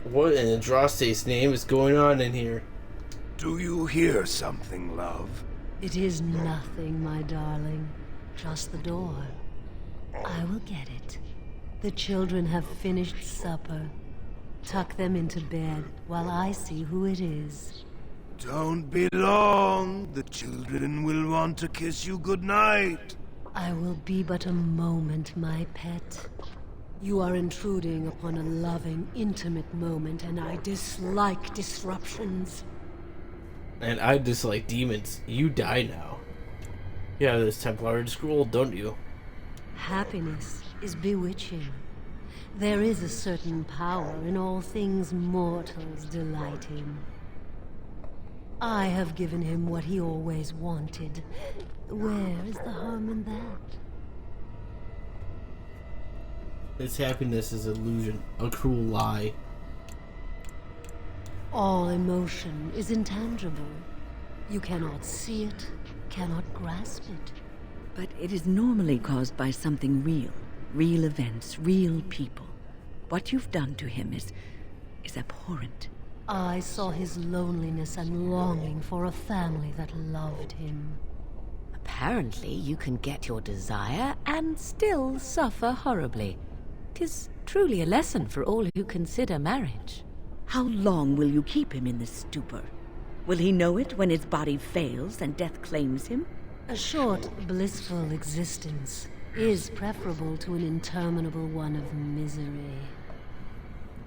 What in Andraste's name is going on in here? Do you hear something, love? It is nothing, my darling. Just the door. I will get it. The children have finished supper. Tuck them into bed while I see who it is. Don't be long. The children will want to kiss you goodnight. I will be but a moment, my pet. You are intruding upon a loving, intimate moment, and I dislike disruptions. And I dislike demons. You die now. You have this Templar scroll, don't you? Happiness is bewitching. There is a certain power in all things mortals delight in. I have given him what he always wanted. Where is the harm in that? This happiness is illusion, a cruel lie. All emotion is intangible. You cannot see it, cannot grasp it. But it is normally caused by something real. Real events, real people. What you've done to him is abhorrent. I saw his loneliness and longing for a family that loved him. Apparently you can get your desire and still suffer horribly. 'Tis truly a lesson for all who consider marriage. How long will you keep him in this stupor? Will he know it when his body fails and death claims him? A short, blissful existence is preferable to an interminable one of misery.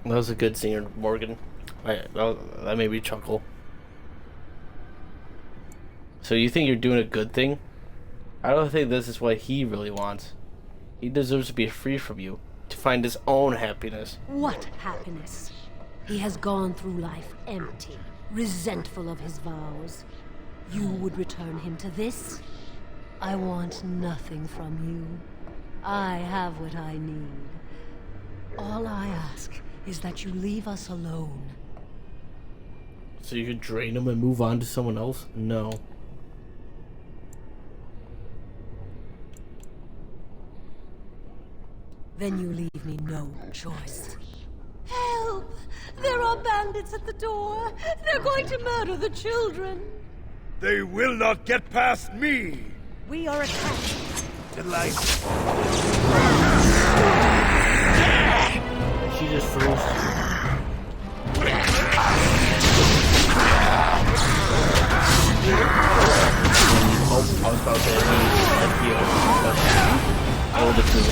That was a good singer, Morgan. That made me chuckle. So you think you're doing a good thing? I don't think this is what he really wants. He deserves to be free from you, to find his own happiness. What happiness? He has gone through life empty, resentful of his vows. You would return him to this? I want nothing from you. I have what I need. All I ask is that you leave us alone. So you could drain him and move on to someone else? No. Then you leave me no choice. Help! There are bandits at the door! They're going to murder the children! They will not get past me! We are attacked! Delightful. She just froze. Oh, I was about to say I heal, but I will just put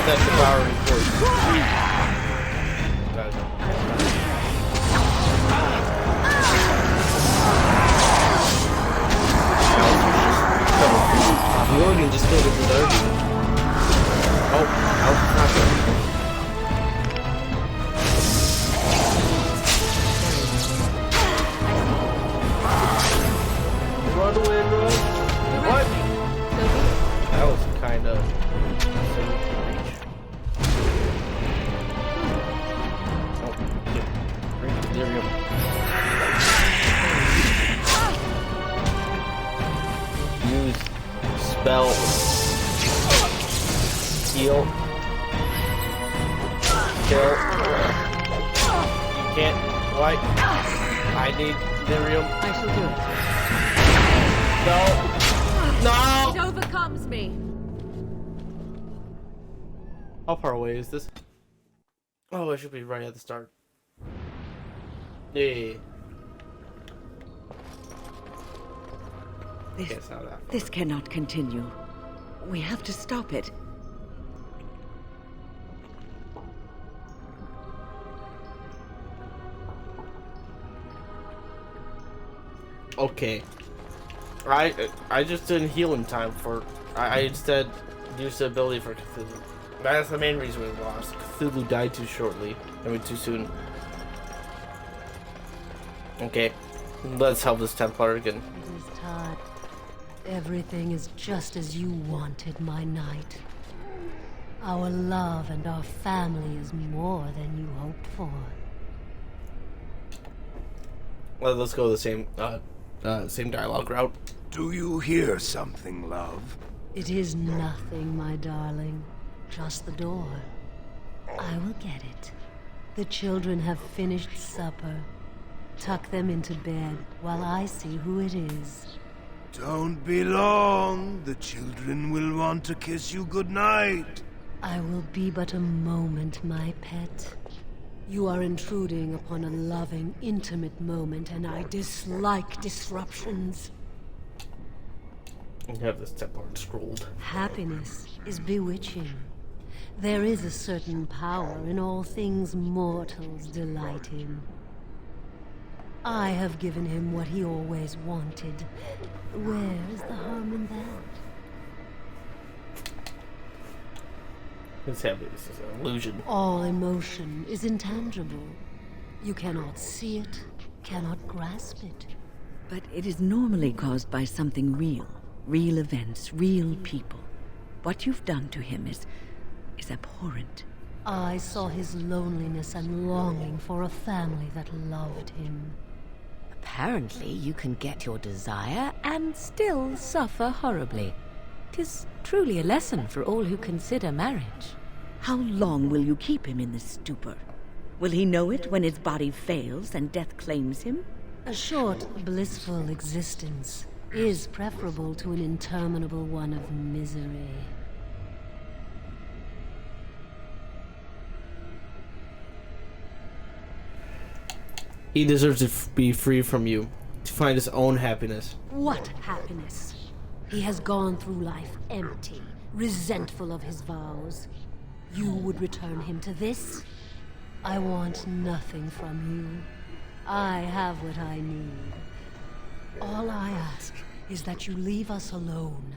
that devouring force. Morgan just killed it with Irving. Oh, no, not good. Run away, run. What? That was kind of reach. Oh, there we go. Use spell. Heal. Kill. You can't. Why? I need delirium. I shall do it. No! No! It overcomes me. How far away is this? Oh, it should be right at the start. Yeah. This cannot continue. We have to stop it. Okay. I just didn't heal in time for... I instead used the ability for Cthulhu. That's the main reason we lost. Cthulhu died too shortly. I mean, too soon. Okay, let's help this Templar again. It is time. Everything is just as you wanted, my knight. Our love and our family is more than you hoped for. Well, let's go the same dialogue route. Do you hear something, love? It is nothing, my darling. Just the door. I will get it. The children have finished supper. Tuck them into bed while I see who it is. Don't be long. The children will want to kiss you goodnight. I will be but a moment, my pet. You are intruding upon a loving, intimate moment, and I dislike disruptions. You have this Templar scrolled. Happiness is bewitching. There is a certain power in all things mortals delight in. I have given him what he always wanted. Where is the harm in that? His happiness is an illusion. All emotion is intangible. You cannot see it, cannot grasp it. But it is normally caused by something real. Real events, real people. What you've done to him is abhorrent. I saw his loneliness and longing for a family that loved him. Apparently, you can get your desire and still suffer horribly. 'Tis truly a lesson for all who consider marriage. How long will you keep him in this stupor? Will he know it when his body fails and death claims him? A short, blissful existence is preferable to an interminable one of misery. He deserves to be free from you, to find his own happiness. What happiness? He has gone through life empty, resentful of his vows. You would return him to this? I want nothing from you. I have what I need. All I ask is that you leave us alone.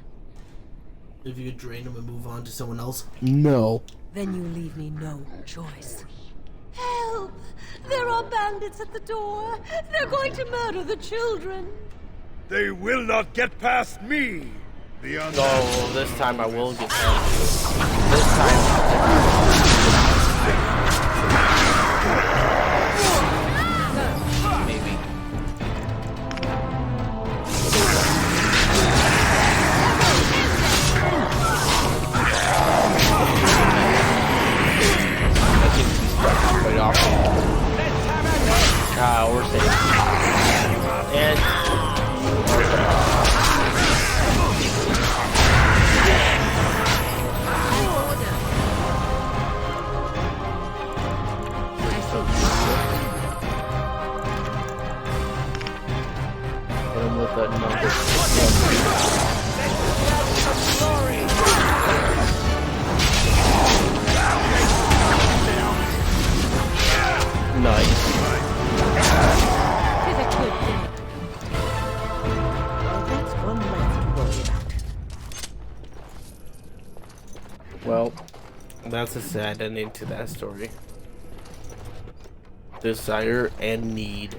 If you could drain him and move on to someone else? No. Then you leave me no choice. Help! There are bandits at the door. They're going to murder the children. They will not get past me. No, this time I will get past. This time. Maybe. I think he's quite often. We're safe. And that number. Nice. That's one less to worry about. Well, that's a sad ending to that story. Desire and need.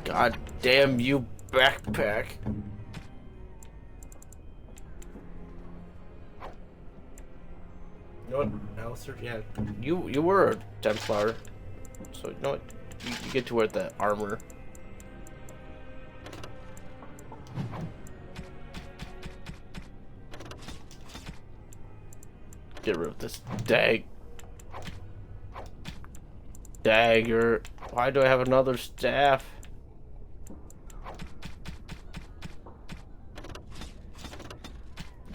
God damn you, backpack. You know what, Alistair? Yeah, you were a Templar, so you know what? You get to wear the armor. Get rid of this dagger. Why do I have another staff?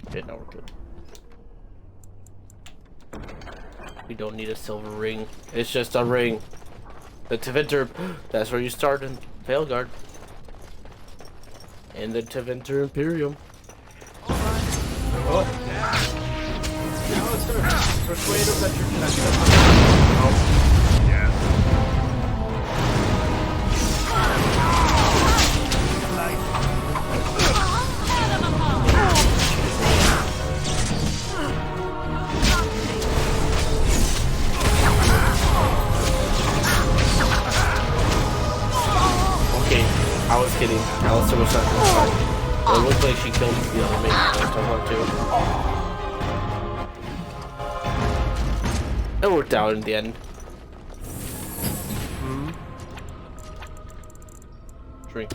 Okay, now we're good. We don't need a silver ring. It's just a ring. The Tevinter, that's where you start in Veilguard. And the Tevinter Imperium. Oh. Alistair, persuade us that you're connected. Oh. Yes. kidding. Alistair was not going to fight. It looked like she killed the other mage last time too. It worked out in the end. Drink.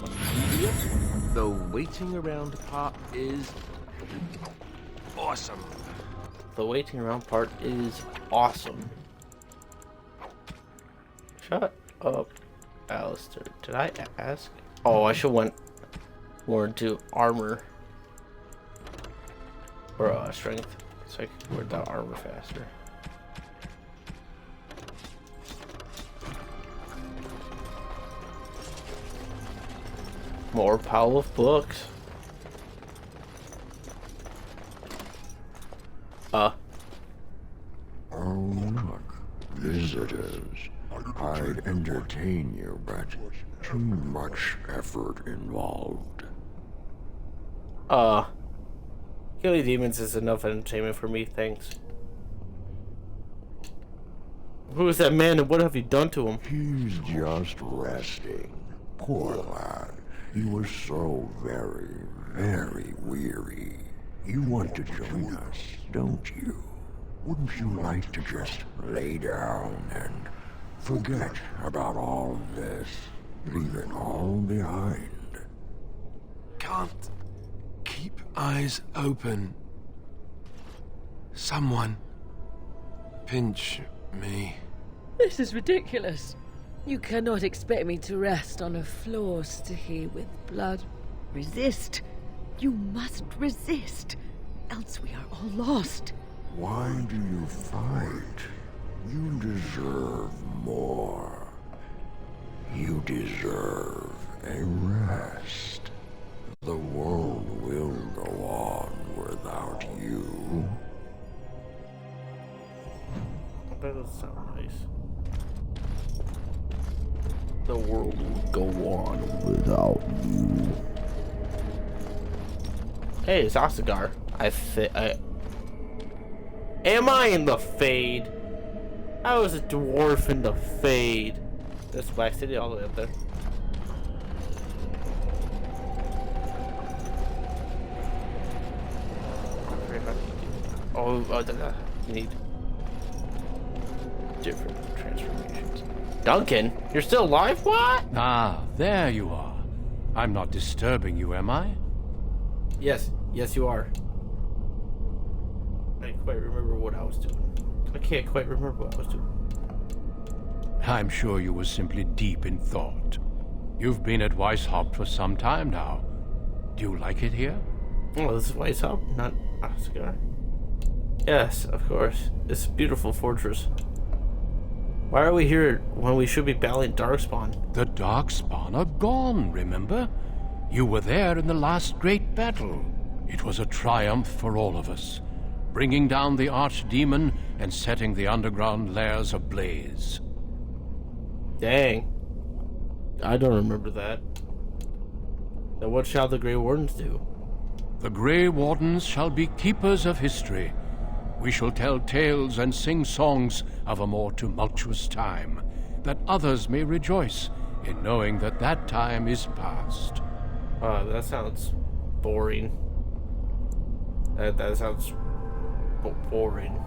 The waiting around part is awesome. The waiting around part is awesome. Shut up, Alistair. Did I ask? Oh, I should went more into armor or strength, so I could wear that armor faster. More pile of books. Oh look, visitors. I'd entertain you, but too much effort involved. Killing demons is enough entertainment for me, thanks. Who is that man and what have you done to him? He's just resting. Poor lad. He was so very, very weary. You want to join us, don't you? Wouldn't you like to just lay down and forget about all of this? Leave it all behind. Can't keep eyes open. Someone pinch me. This is ridiculous. You cannot expect me to rest on a floor sticky with blood. Resist. You must resist. Else we are all lost. Why do you fight? You deserve more. You deserve a rest. The world will go on without you. That doesn't sound nice. The world will go on without you. Hey, it's Ozammar. Am I in the Fade? I was a dwarf in the Fade. That's Black City all the way up there. You need different transformations. Duncan, you're still alive? What? Ah, there you are. I'm not disturbing you, am I? Yes, you are. I can't quite remember what I was doing. I'm sure you were simply deep in thought. You've been at Weishaupt for some time now. Do you like it here? Oh, this is Weishaupt, not Ozammar. Yes, of course. It's a beautiful fortress. Why are we here when we should be battling Darkspawn? The Darkspawn are gone, remember? You were there in the last great battle. It was a triumph for all of us, bringing down the archdemon and setting the underground lairs ablaze. Dang. I don't remember that. Then what shall the Gray Wardens do? The Gray Wardens shall be keepers of history. We shall tell tales and sing songs of a more tumultuous time, that others may rejoice in knowing that that time is past. That sounds boring. That sounds boring.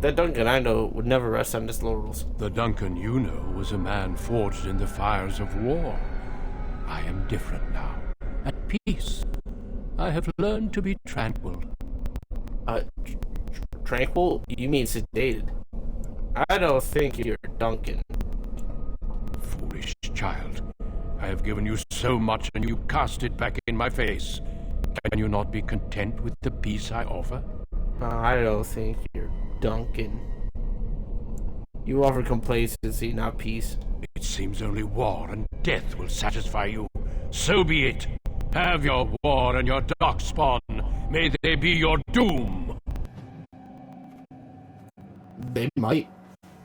That Duncan I know would never rest on his laurels. The Duncan you know was a man forged in the fires of war. I am different now, at peace. I have learned to be tranquil. Tranquil? You mean sedated? I don't think you're Duncan. Foolish child. I have given you so much and you cast it back in my face. Can you not be content with the peace I offer? I don't think you're Duncan. You offer complacency, not peace. It seems only war and death will satisfy you. So be it. Have your war and your darkspawn. May they be your doom. They might.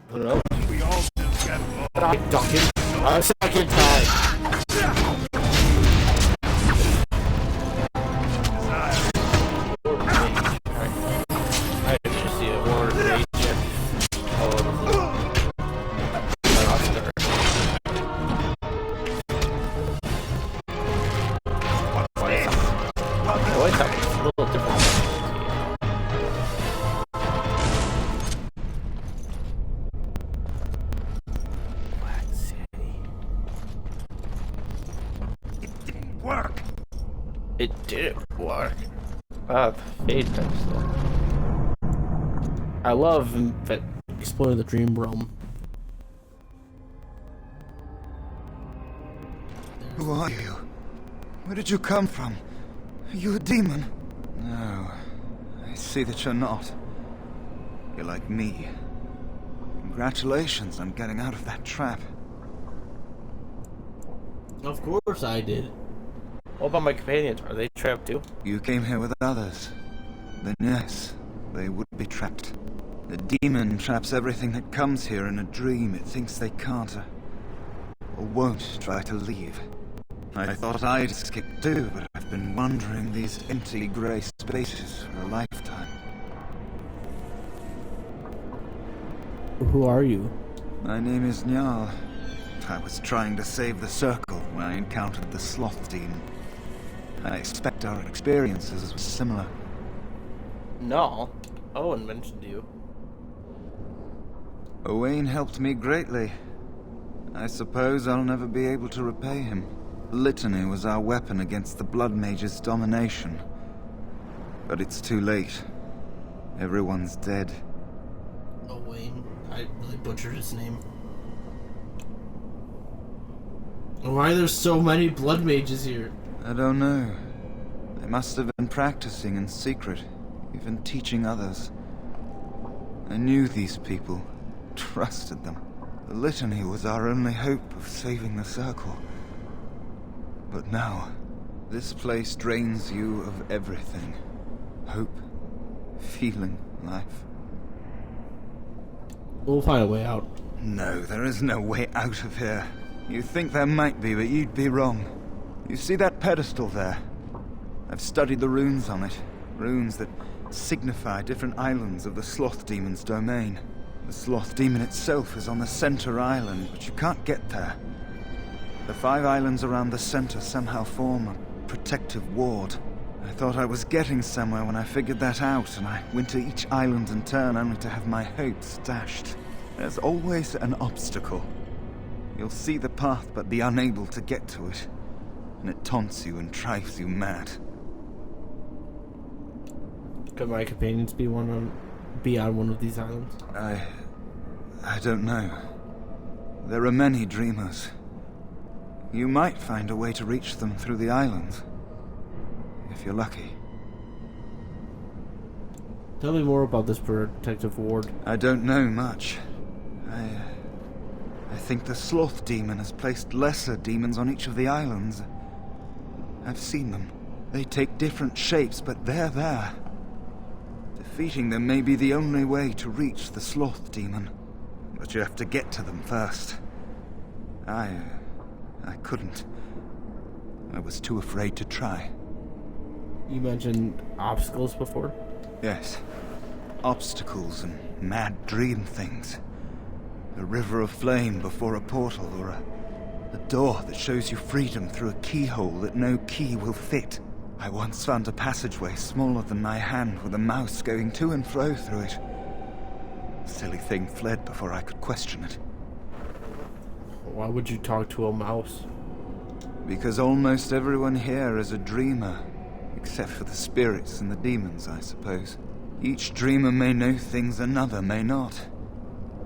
Who knows? We all still get along. Duncan. A second time. I just see a war rage. Ah, the Fade Pedestal. I love exploring the Dream Realm. Who are you? Where did you come from? Are you a demon? No, I see that you're not. You're like me. Congratulations on getting out of that trap. Of course I did. What about my companions? Are they trapped too? You came here with others. Then yes, they would be trapped. The demon traps everything that comes here in a dream it thinks they can't or won't try to leave. I thought I'd escape too, but I've been wandering these empty grey spaces for a lifetime. Who are you? My name is Njal. I was trying to save the circle when I encountered the sloth demon. I expect our experiences were similar. No. Owen mentioned you. Owain helped me greatly. I suppose I'll never be able to repay him. Litany was our weapon against the Blood Mage's domination. But it's too late. Everyone's dead. Owain. I really butchered his name. Why are there so many Blood Mages here? I don't know. They must have been practicing in secret, even teaching others. I knew these people, trusted them. The Litany was our only hope of saving the circle. But now, this place drains you of everything. Hope, feeling, life. We'll find a way out. No, there is no way out of here. You think there might be, but you'd be wrong. You see that pedestal there? I've studied the runes on it. Runes that signify different islands of the Sloth Demon's domain. The Sloth Demon itself is on the center island, but you can't get there. The 5 islands around the center somehow form a protective ward. I thought I was getting somewhere when I figured that out, and I went to each island in turn only to have my hopes dashed. There's always an obstacle. You'll see the path but be unable to get to it, and it taunts you and drives you mad. Could my companions be on one of these islands? I don't know. There are many dreamers. You might find a way to reach them through the islands, if you're lucky. Tell me more about this protective ward. I don't know much. I think the Sloth Demon has placed lesser demons on each of the islands. I've seen them. They take different shapes, but they're there. Defeating them may be the only way to reach the Sloth Demon. But you have to get to them first. I couldn't. I was too afraid to try. You mentioned obstacles before? Yes. Obstacles and mad dream things. A river of flame before a portal, or a door that shows you freedom through a keyhole that no key will fit. I once found a passageway smaller than my hand with a mouse going to and fro through it. The silly thing fled before I could question it. Why would you talk to a mouse? Because almost everyone here is a dreamer, except for the spirits and the demons, I suppose. Each dreamer may know things another may not.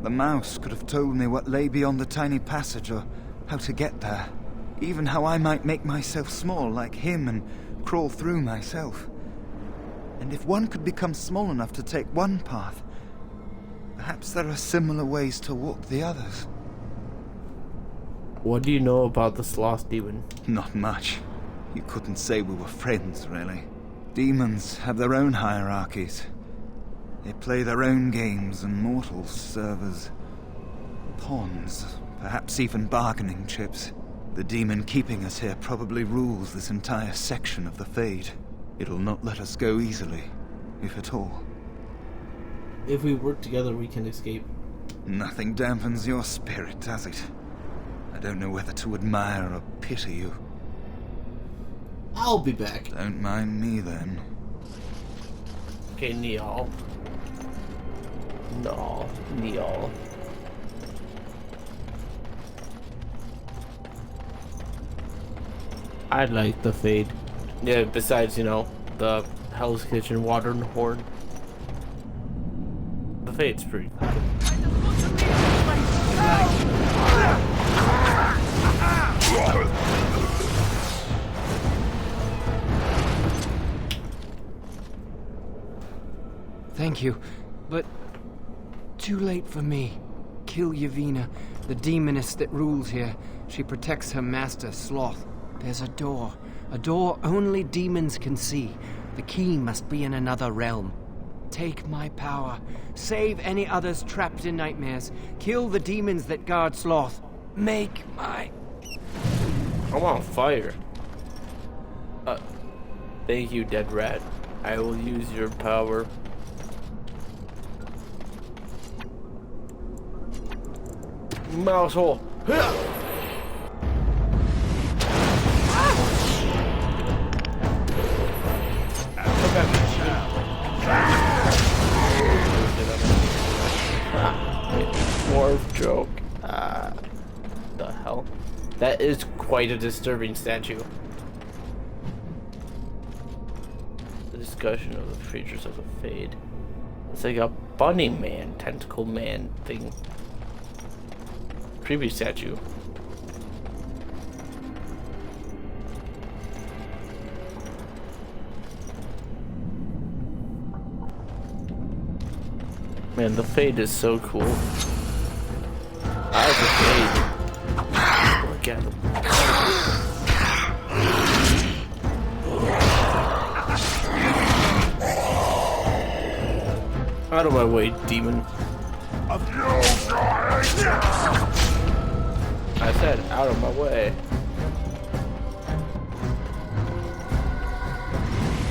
The mouse could have told me what lay beyond the tiny passage, or how to get there. Even how I might make myself small like him and crawl through myself. And if one could become small enough to take one path, perhaps there are similar ways to walk the others. What do you know about the Sloth Demon? Not much. You couldn't say we were friends, really. Demons have their own hierarchies. They play their own games, and mortals serve as pawns, perhaps even bargaining chips. The demon keeping us here probably rules this entire section of the Fade. It'll not let us go easily, if at all. If we work together, we can escape. Nothing dampens your spirit, does it? I don't know whether to admire or pity you. I'll be back. Don't mind me, then. Okay, Njal. No, Njal. I like the Fade. Yeah, besides, the Hell's Kitchen, Water and Horn. The Fate's pretty cool. Thank you, but too late for me. Kill Yavina, the demoness that rules here. She protects her master, Sloth. There's a door only demons can see. The key must be in another realm. Take my power. Save any others trapped in nightmares. Kill the demons that guard Sloth. Make my... I'm on fire. Thank you, dead rat. I will use your power. Mouse hole. Dwarf joke. The hell? That is quite a disturbing statue. The discussion of the features of the Fade. It's like a bunny man, tentacle man thing. Previous statue. Man, the Fade is so cool. I like the Fade. Look at him. Out of my way, demon. I said, out of my way.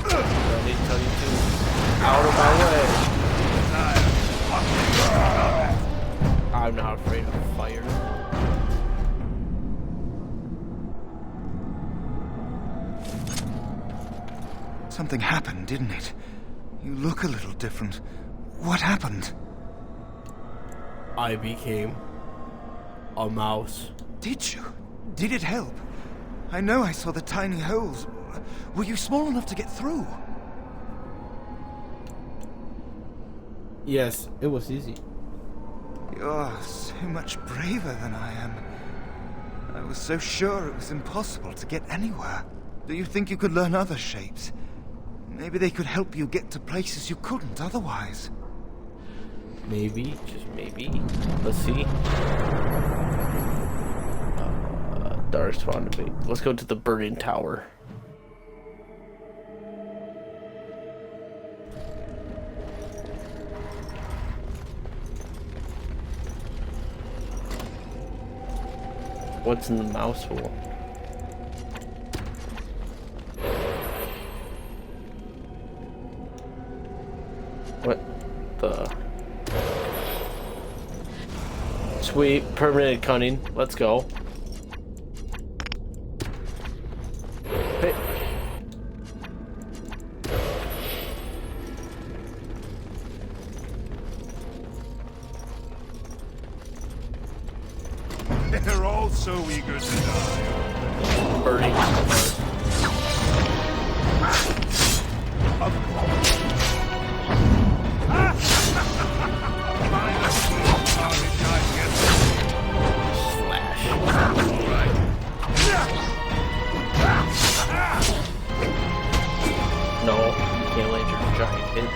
I need to tell you too. Out of my way. I'm not afraid of fire. Something happened, didn't it? You look a little different. What happened? I became a mouse. Did you? Did it help? I know I saw the tiny holes. Were you small enough to get through? Yes, it was easy. You're so much braver than I am. I was so sure it was impossible to get anywhere. Do you think you could learn other shapes? Maybe they could help you get to places you couldn't otherwise. Maybe, just maybe. Let's see. Dark spawn debate. Let's go to the burning tower. What's in the mouse hole? What the? Sweet, permanent cunning. Let's go. Hey. They're all so eager to die. Burning. No, you can't land your giant hit.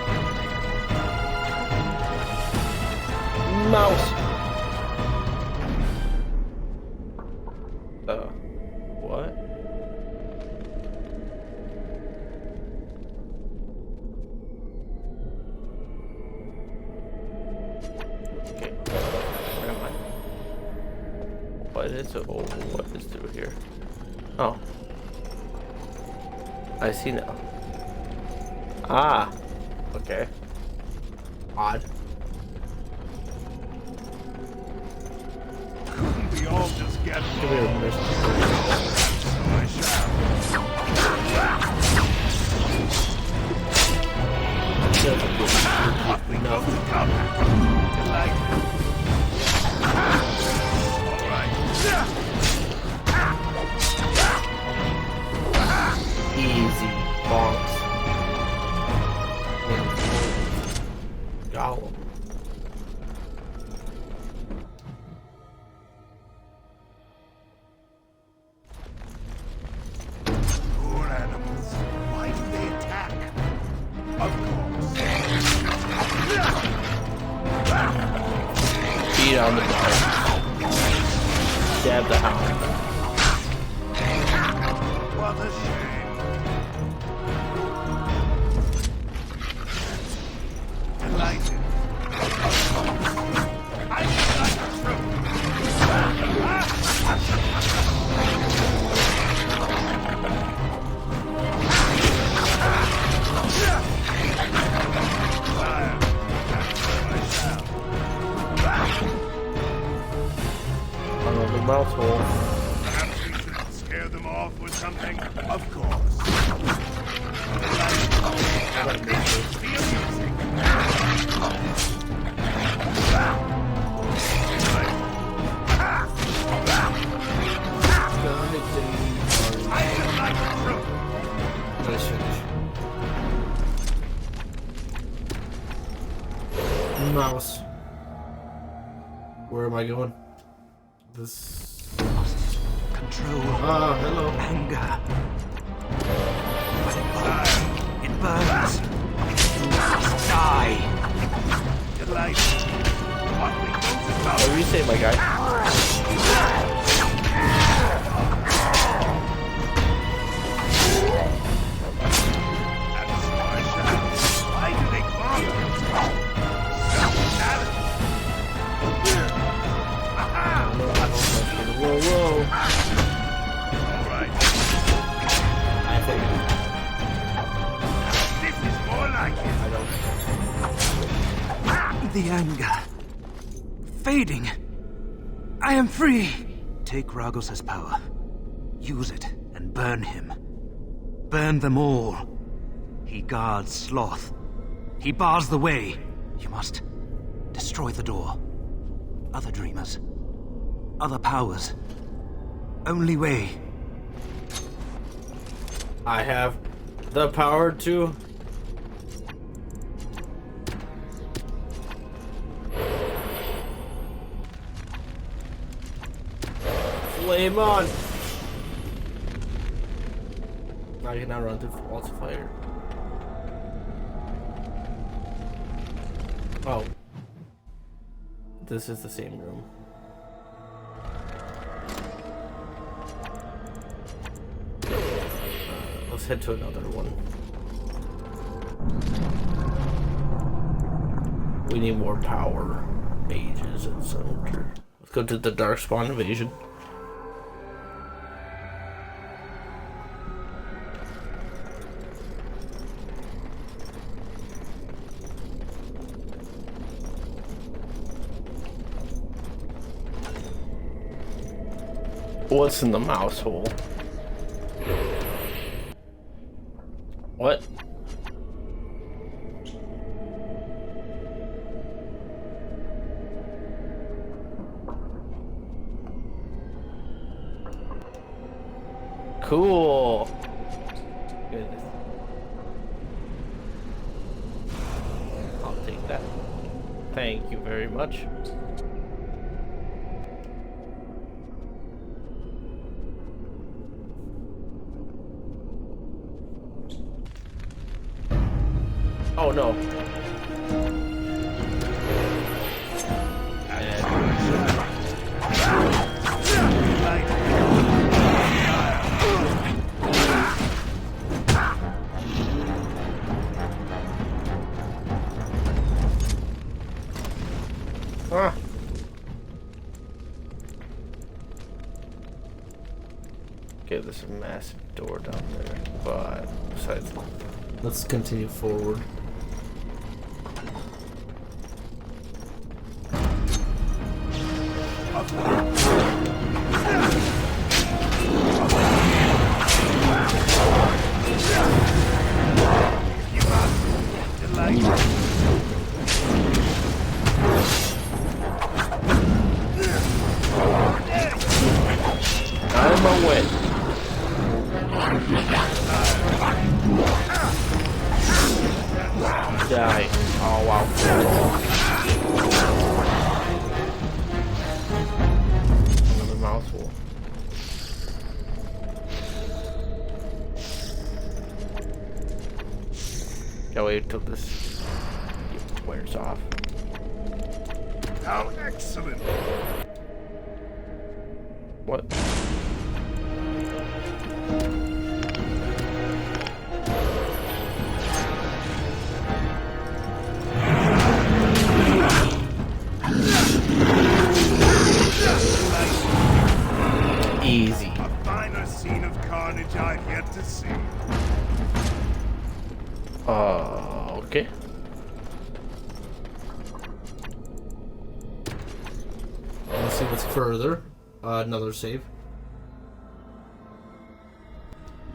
Mouse! What? Okay, where am I? What is through here? Oh. I see now. Ah, okay. Odd. Couldn't we all just get Come here, mister. I shall. We go to combat. You like it? All right. Easy bonks. golem. Poor animals. Why do they attack? Of course. Beat on the dog. Stab the hound. What a shame. Delighted. I like a fruit. The mouth hole. Perhaps we should scare them off with something. Of course. Nice finish. Mouse. Where am I going? This control. Ah, hello. Anger. It burns. You must die. Delighted. What do you say, my guy? Why do they bother? Self-challenge. Whoa, whoa. All right. I figured. This is more like it. I don't. The anger. Fading. I am free. Take Ragos' power. Use it and burn him. Burn them all. He guards Sloth. He bars the way. You must destroy the door. Other dreamers. Other powers. Only way. I have the power to. Flame on! I can now run through walls of fire. Oh. This is the same room. Let's head to another one. We need more power. Mages and center. Let's go to the Darkspawn invasion. What's in the mouse hole? What? Cool. Goodness. I'll take that. Thank you very much. Oh no. Okay, there's a massive door down there, but besides, let's continue forward. I'm a win. Another mouthful. Gotta wait until this wears off. How excellent! What? Easy. A finer scene of carnage I've yet to see. Okay. Let's see what's further. Another save.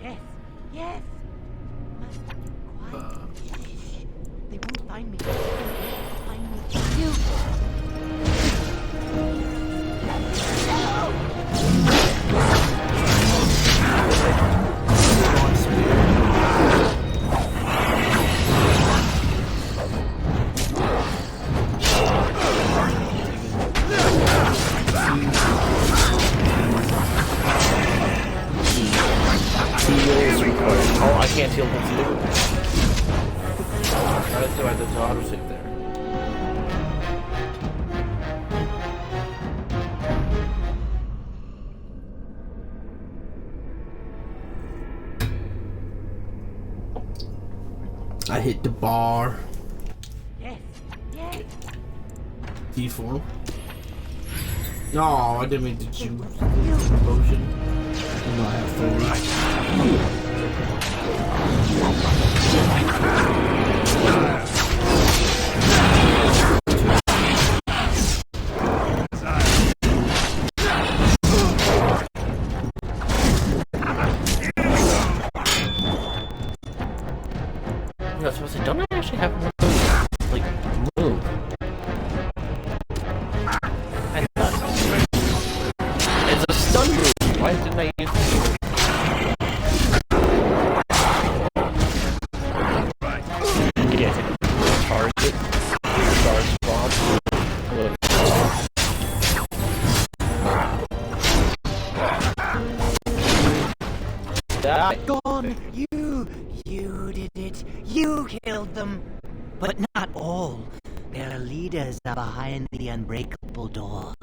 Yes, yes. Quiet. They won't find me. They won't find me. You. Oh, I can't heal with you. Alright, so I did the auto save there. I hit the bar. Yes, yes. D4. No, I didn't mean to choose the potion. No, I have 30. No, so I don't actually have enough to, like, move. I thought it's a stun move. Why didn't I use it? Yeah, target, star spawn. Die. Gone. You did it. You killed them. But not all. Their leaders are behind the unbreakable door.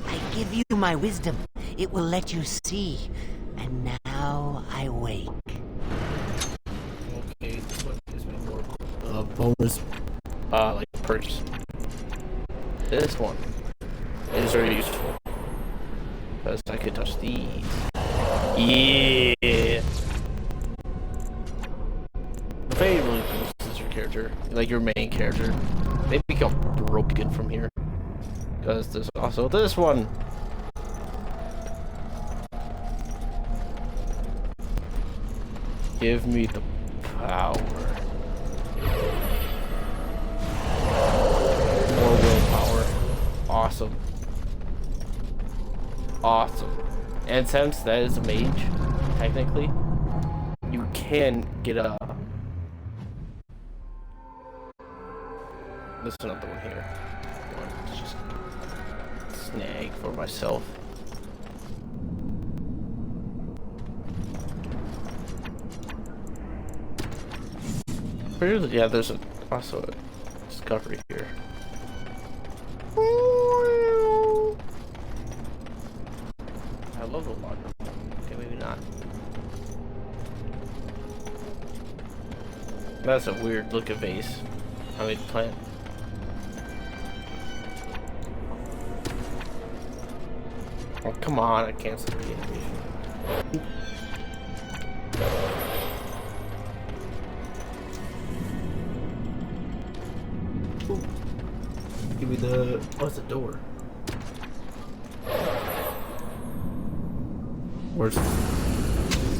I give you my wisdom. It will let you see. And now I wake. Okay, what gives me more bonus like perks? This one is very useful because I could touch these. Yeah. The fade really boosts your character, like your main character. They become broken from here because there's also this one. Give me the power. More willpower. Awesome. Awesome. And since that is a mage, technically, you can get a... This is another one here. Let's just snag for myself. Yeah, there's also a discovery here. I love the logger. Okay, maybe not. That's a weird looking vase. I mean, plant. Oh, come on, I canceled the animation. Give me the... What's the door? Where's...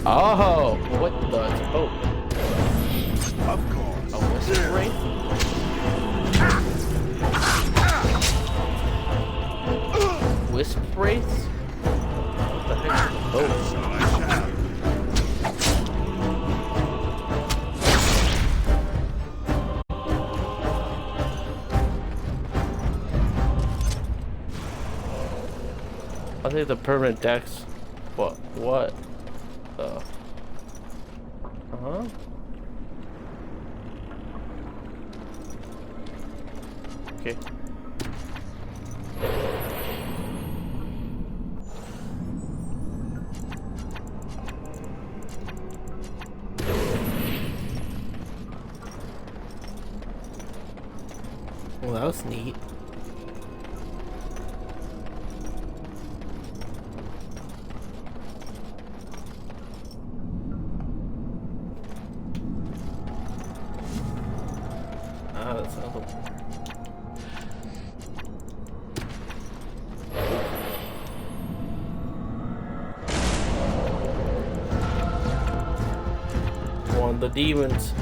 Oh! What the... Oh! Of course. A whistle ring? Wisp wraiths? What the heck? Oh. I think the permanent dex. What? What? Huh? Okay. Well, that was neat. Ah, that's another one. One of the demons.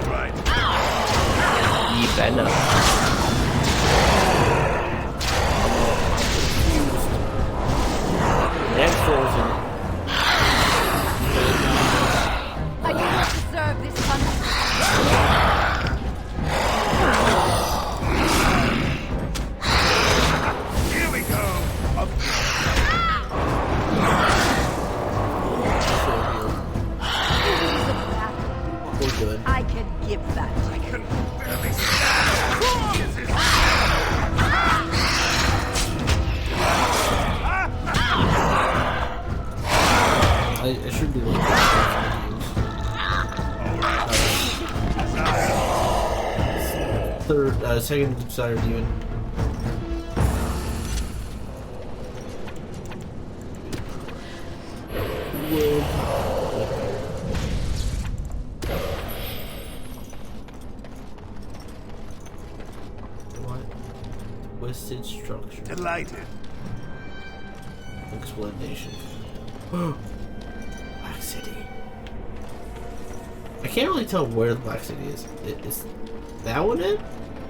Right. Venom. Next frozen. I do not deserve this punishment. Here we go. Good. I can give that to you. I should be like second Desire Demon. Twisted structure. Delighted. Explanation. Black City. I can't really tell where the Black City is. Is that one it?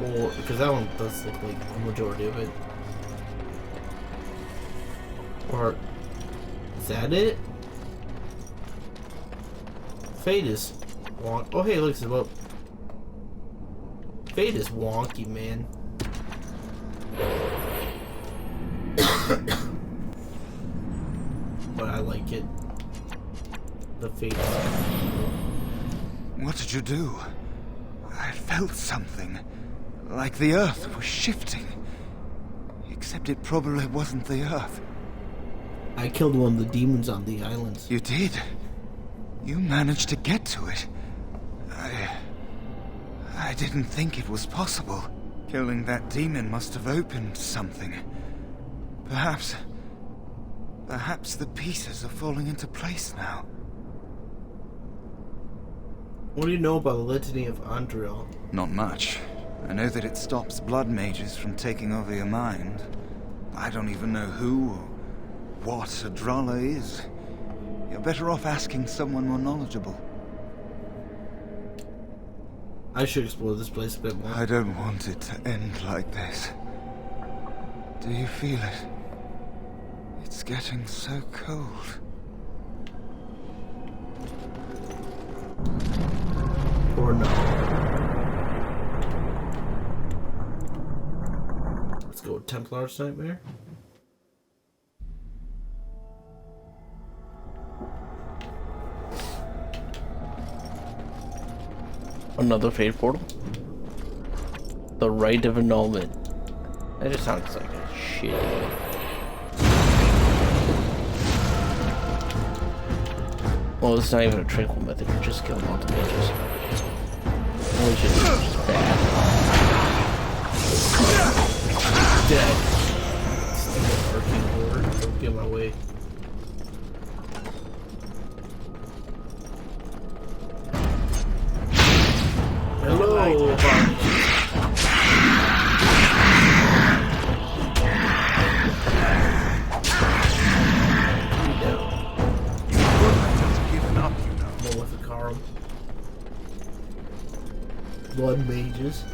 Or because that one does look like the majority of it. Or is that it? Fate is wonk. Oh hey, look, it's about. Fate is wonky, man. But I like it. The Fate. What did you do? I felt something. Like the earth was shifting. Except it probably wasn't the earth. I killed one of the demons on the islands. You did? You managed to get to it. I didn't think it was possible. Killing that demon must have opened something. Perhaps the pieces are falling into place now. What do you know about the Litany of Andriel? Not much. I know that it stops blood mages from taking over your mind. I don't even know who or what a Drala is. You're better off asking someone more knowledgeable. I should explore this place a bit more. I don't want it to end like this. Do you feel it? It's getting so cold. Or no. Let's go with Templar's Nightmare. Another Fate Portal. The Rite of Annulment. That just sounds like a shit. Well, it's not even a tranquil method, you're just killing all the mages. Holy shit, this is just bad. Dead. Stupid arcane horde. Don't get in my way. Hello, Blood mages.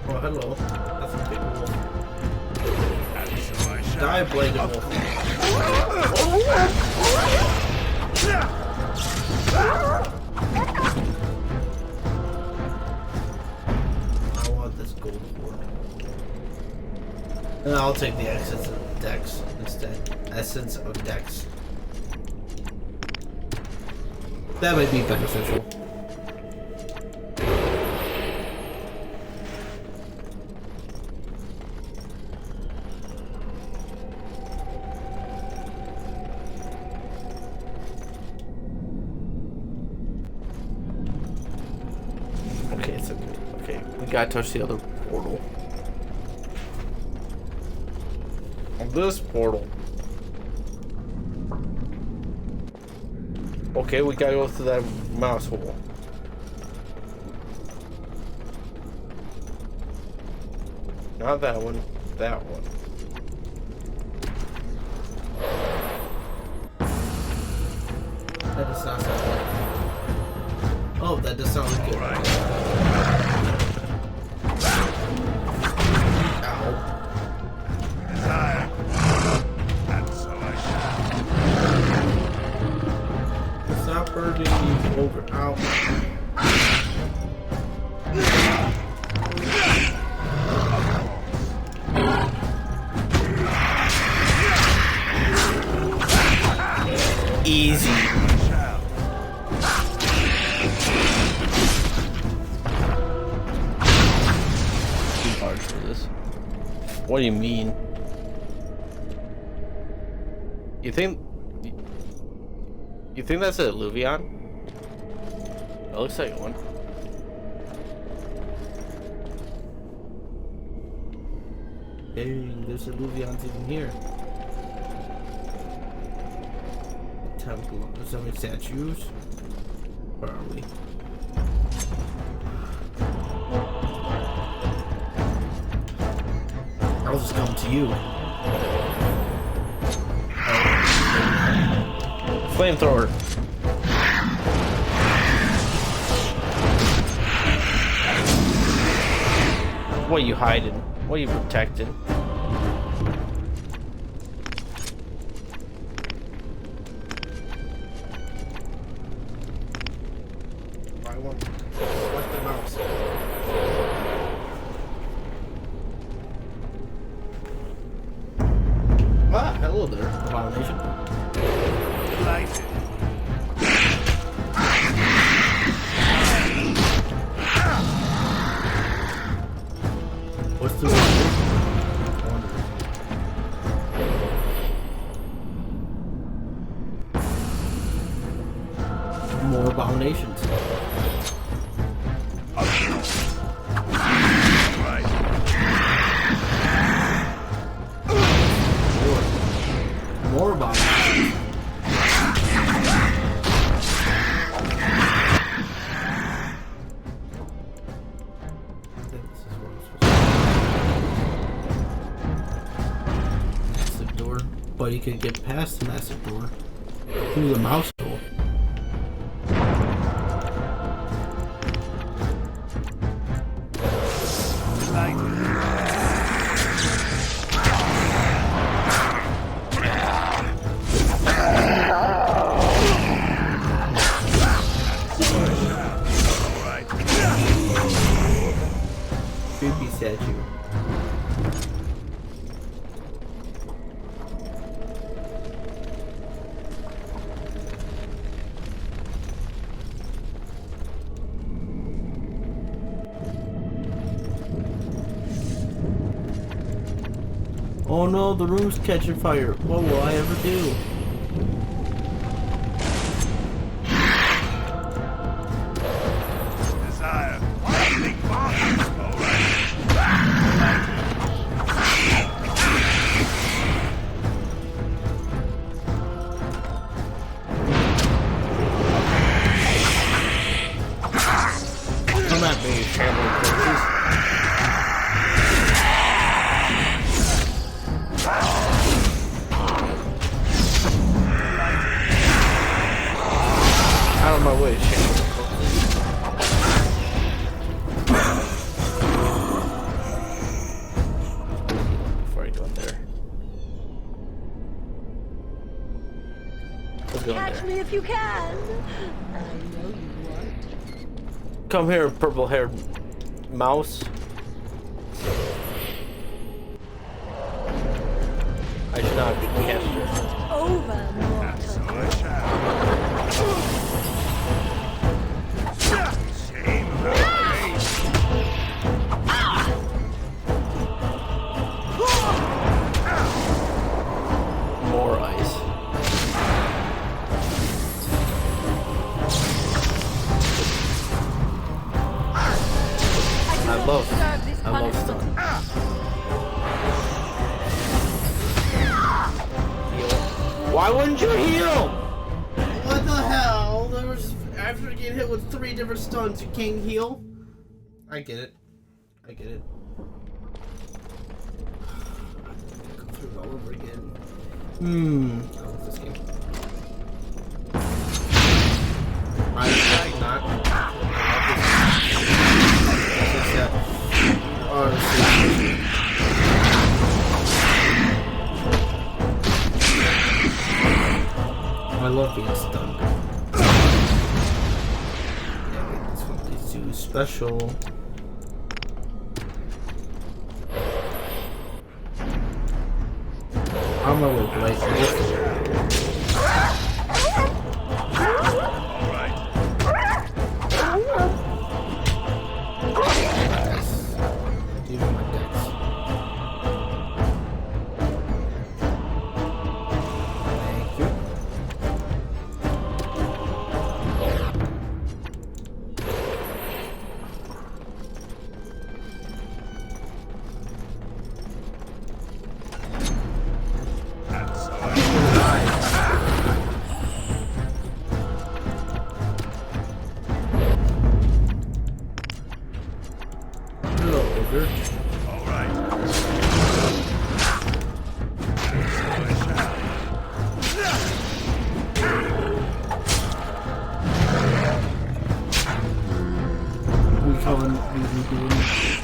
Oh, hello. That's a big wolf. Die, blade wolf. I want this gold cord. And I'll take the essence of Dex instead. Essence of Dex. That might be beneficial. Okay, we gotta touch the other portal. This portal. Okay, we gotta go through that mouse hole. Not that one, that one. That does not sound good. Oh, that does sound good. Ow. Stop hurting me over. Ow. Easy. Too hard for this. What do you mean? You think that's a Luvion? It looks like one. Hey, there's a Luvions even here. Temple. There's so many statues. Where are we? I'll just come to you. Flamethrower. What are you hiding? What are you protecting? I want to select the mouse. Ah, hello there, abomination. Light. What's the more abominations. More abominations. Massive door, but he could get past the massive door through the mouse door. Creepy statue. Oh no, the room's catching fire. What will I ever do? Come at me, family coaches. doing Catch there? me if you can. I know you won't. Come here, purple-haired mouse. I should not be captured. Over, More ice. I love stun. Heal. Why wouldn't you heal? What the hell? There was, after getting hit with 3 different stuns, you can't heal? I get it. I get it. Go through it all over again. I love this game. I not. I love being stunned. Yeah, this one is too special. I'm gonna look like this.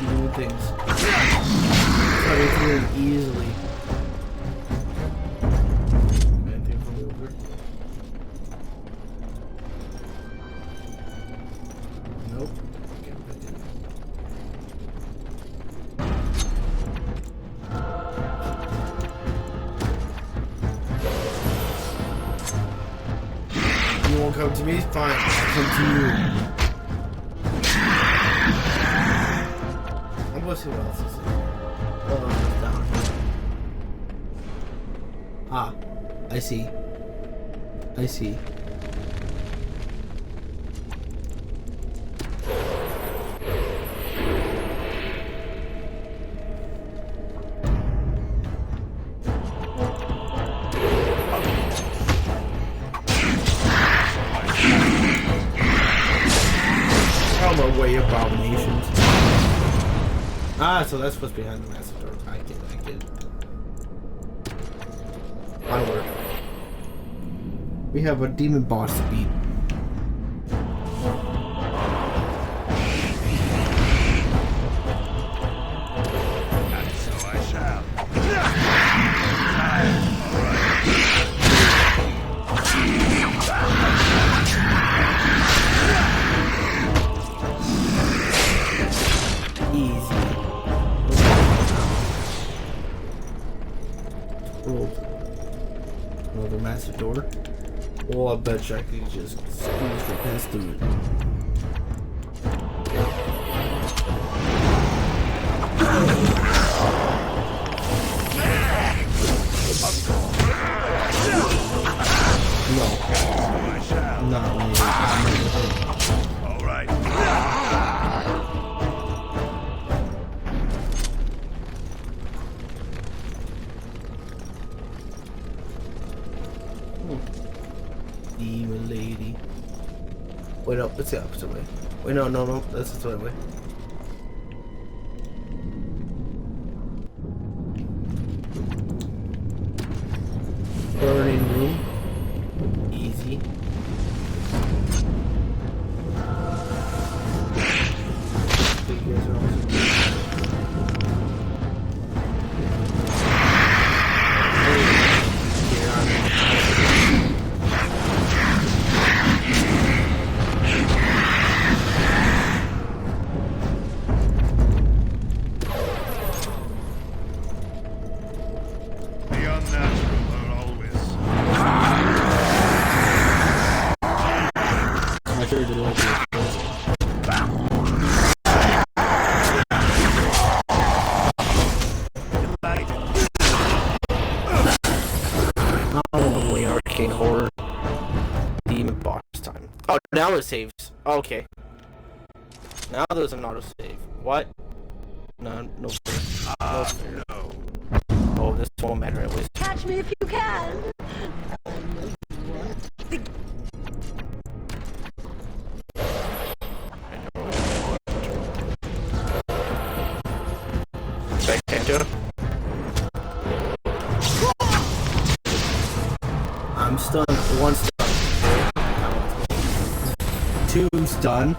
doing things. Everything easily. Anything from over? Nope. Can't put it. You won't come to me? Fine, I'll come to you. Let's see what else is here. Oh, it's down. Ah, I see. I see. Come away, abominations. Ah, so that's what's behind the massive door. I get it. Onward. We have a demon boss to beat. And so I shall. Easy. Oh. Another massive door. Oh, I bet you I could just squeeze right past through it. No. Not really. All right. Demon lady. Wait, no, it's the opposite way. Wait, no, that's the right way. Burning room. Easy. Figures are also sure do like this. Oh, way arcane horror. Demon boss time. Oh, now it saves. Okay. Now there's an auto save. What? No, no fair. No fair. Oh, this won't matter anyways. Catch me if you can! I'm stunned. One stun. 2 stun.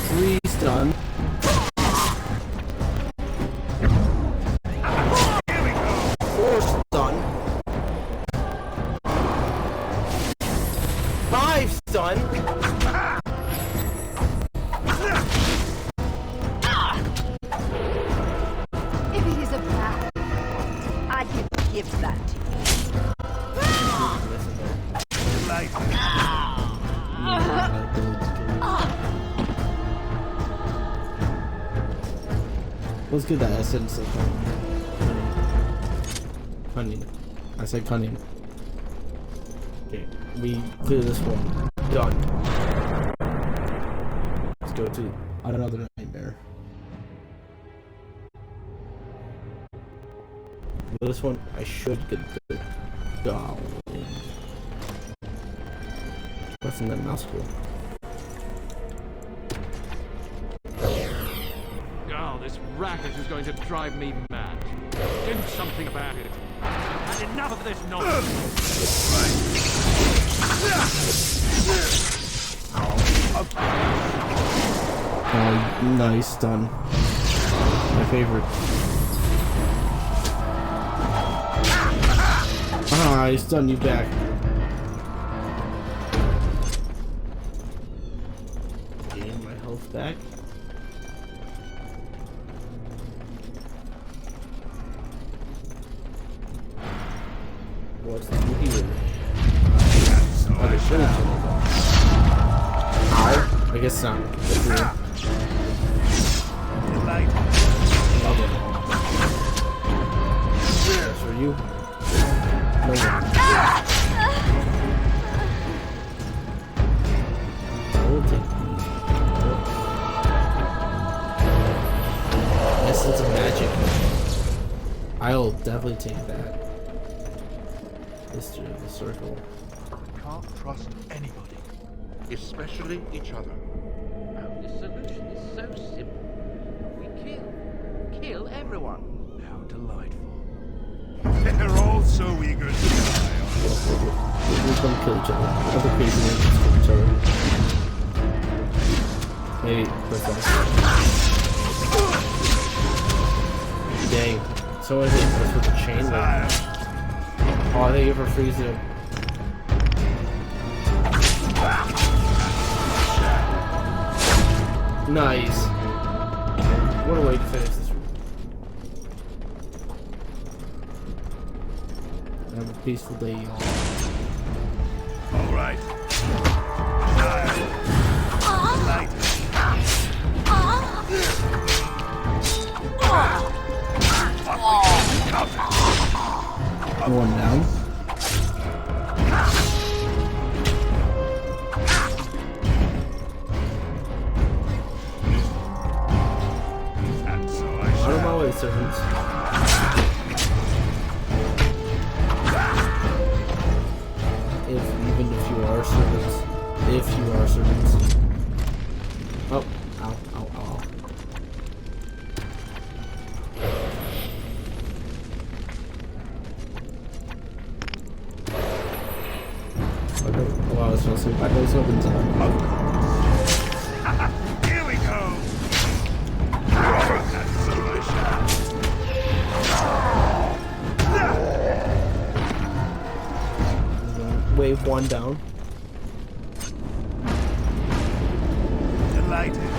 Three stun. 4 stun. 5 stun. If it is a battle, I can give that to you. Let's get that essence of cunning. I said cunning. Okay, we clear this one. Done. Let's go to another nightmare. This one, I should get the goblin. What's in that mouse hole? Oh, this racket is going to drive me mad. Do something about it. I've had enough of this Oh, nice stun. My favorite. Ah, I stunned you back. Gain my health back. What's new here? Oh, they should have turned it off. Ow. I guess not. That's for you. No one. I will take these. Essence of magic. I'll definitely take that. History of the circle. Can't trust anybody, especially each other. The solution is so simple. We kill everyone. How delightful. They're all so eager to die. We're gonna kill each other. Other crazy ninjas kill each other. Maybe that's Dang. Someone hit us with a chain link. Oh, thank you for freezing. Nice. What a way to finish this room. Have a peaceful day, y'all. Alright. One down. Out of my way, servants. Even if you are servants. If you are servants. Oh, ow, ow, ow. Wow, it's not so bad. Those opens up. Here we go. Wave one down. Delighted.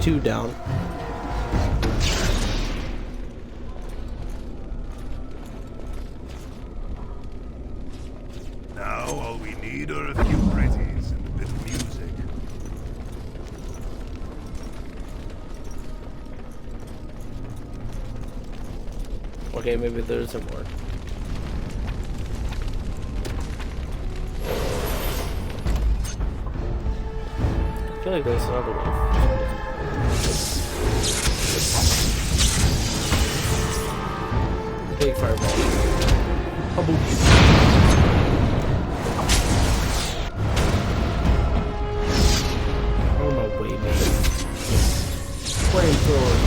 2 down. Now all we need are a few pretties and a bit of music. Okay, maybe there isn't more. I feel like there's another one. Big fireball. Oh my way, man. Flamethrower.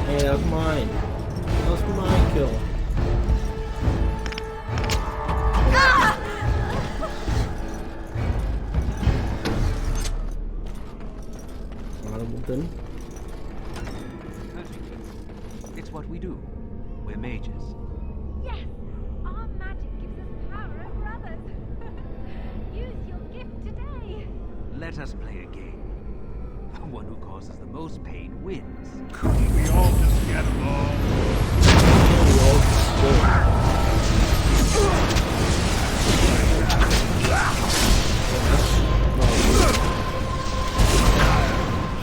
Hey, that was mine. That was my kill. Then. It's what we do. We're mages. Yes! Our magic gives us power over others. Use your gift today. Let us play a game. The one who causes the most pain wins. Couldn't we all just get along?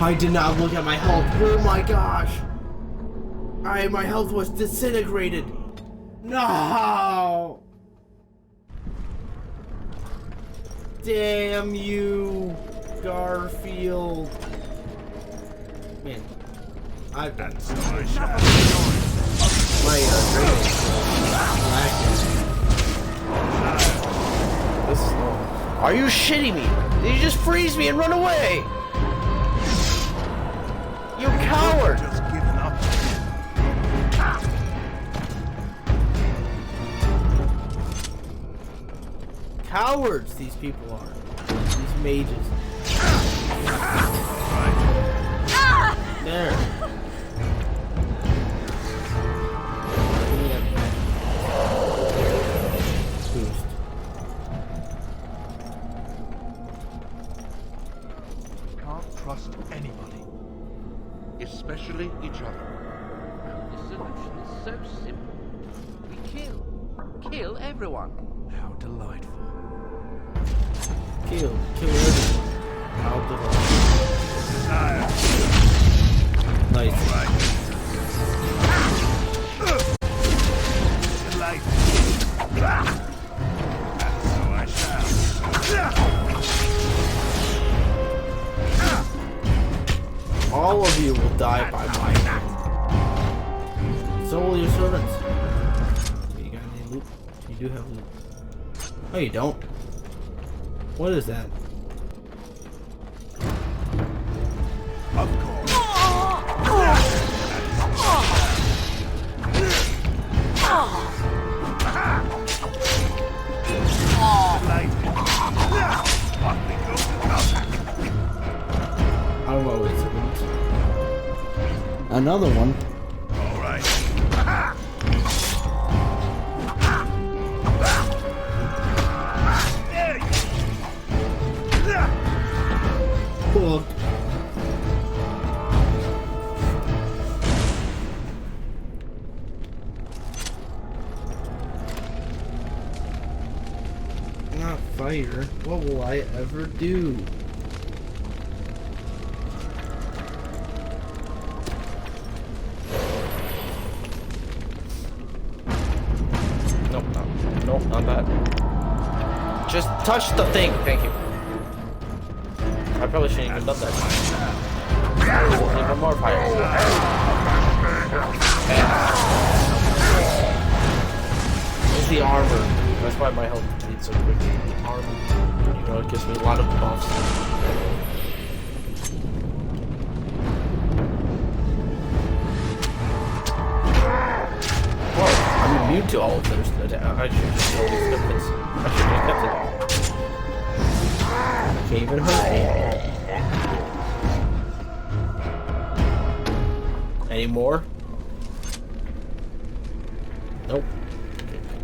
I did not look at my health. Oh my gosh. My health was disintegrated. No. Damn you, Garfield. Man, I've done so much. My this is normal. Are you shitting me? Did you just freeze me and run away? You coward! Just giving up. Cowards, these people are. These mages. There. Boost. Can't trust anybody. Especially each other. The solution is so simple. We kill everyone. How delightful. Kill everyone. How delightful. Nice. Right. Light. And so I shall. All of you will die by my hand. So will your servants. You got any loot? You do have loot. Oh, you don't? What is that? Of course. I don't know what it's about. Another one. All right. Cool. Not fire. What will I ever do? Nope, not that. Just touch the thing, thank you. I probably shouldn't even done that. Even more fire. It's the armor. That's why my health is upgrade so quickly in the army. You know, it gives me a lot of buffs. Well, I'm immune to all of those. I should just always kept this. I should have kept it. Can't even hurt me. Any more? Nope.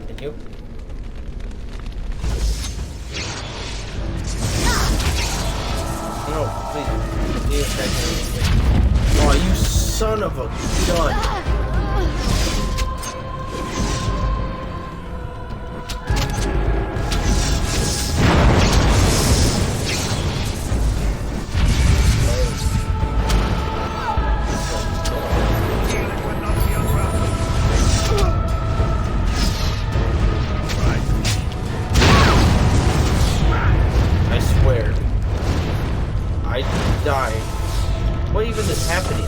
Continue. No, please. Oh, you son of a gun. What even is happening?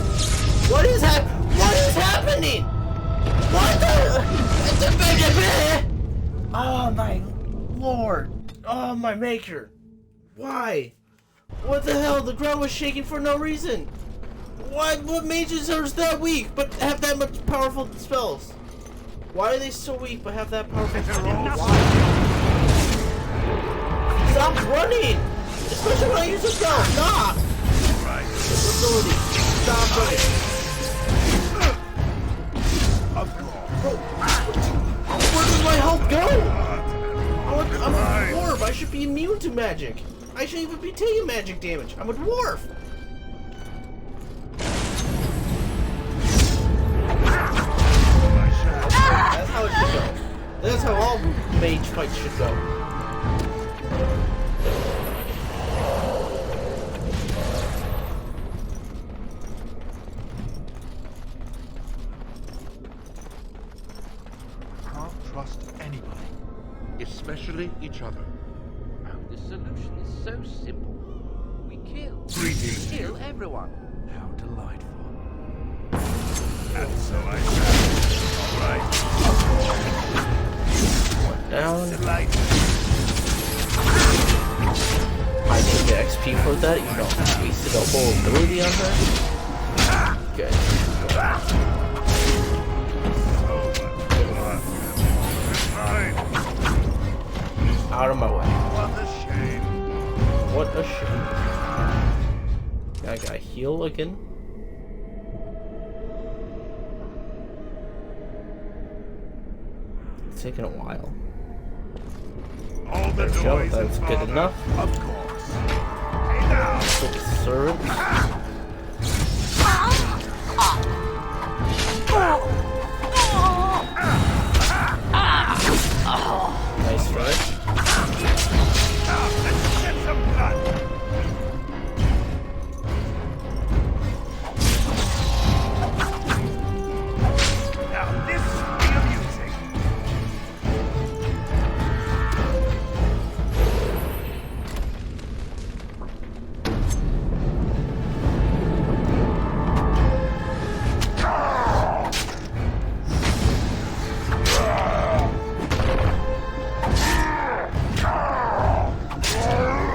What is happening? What the? Oh my lord! Oh my maker! Why? What the hell? The ground was shaking for no reason. What mages are that weak but have that much powerful spells? Why are they so weak but have that powerful spells? Stop running! Especially when I use a spell. Stop! Facility. Stop running. Where does my health go? I'm a dwarf. I should be immune to magic. I shouldn't even be taking magic damage. I'm a dwarf. That's how it should go. That's how all mage fights should go. Especially each other. The solution is so simple. We kill. Greetings. Kill everyone. How delightful. And so I shall. Alright. Down. I need the XP for that. You don't wasted a whole ability on her. Good. Out of my way. What a shame. What a shame. I gotta heal again. It's taking a while. All the There we go. noise That's and good bother, enough. Of course. Hey now. Serve. Nice rush. Let's get some blood. Now this will be amusing.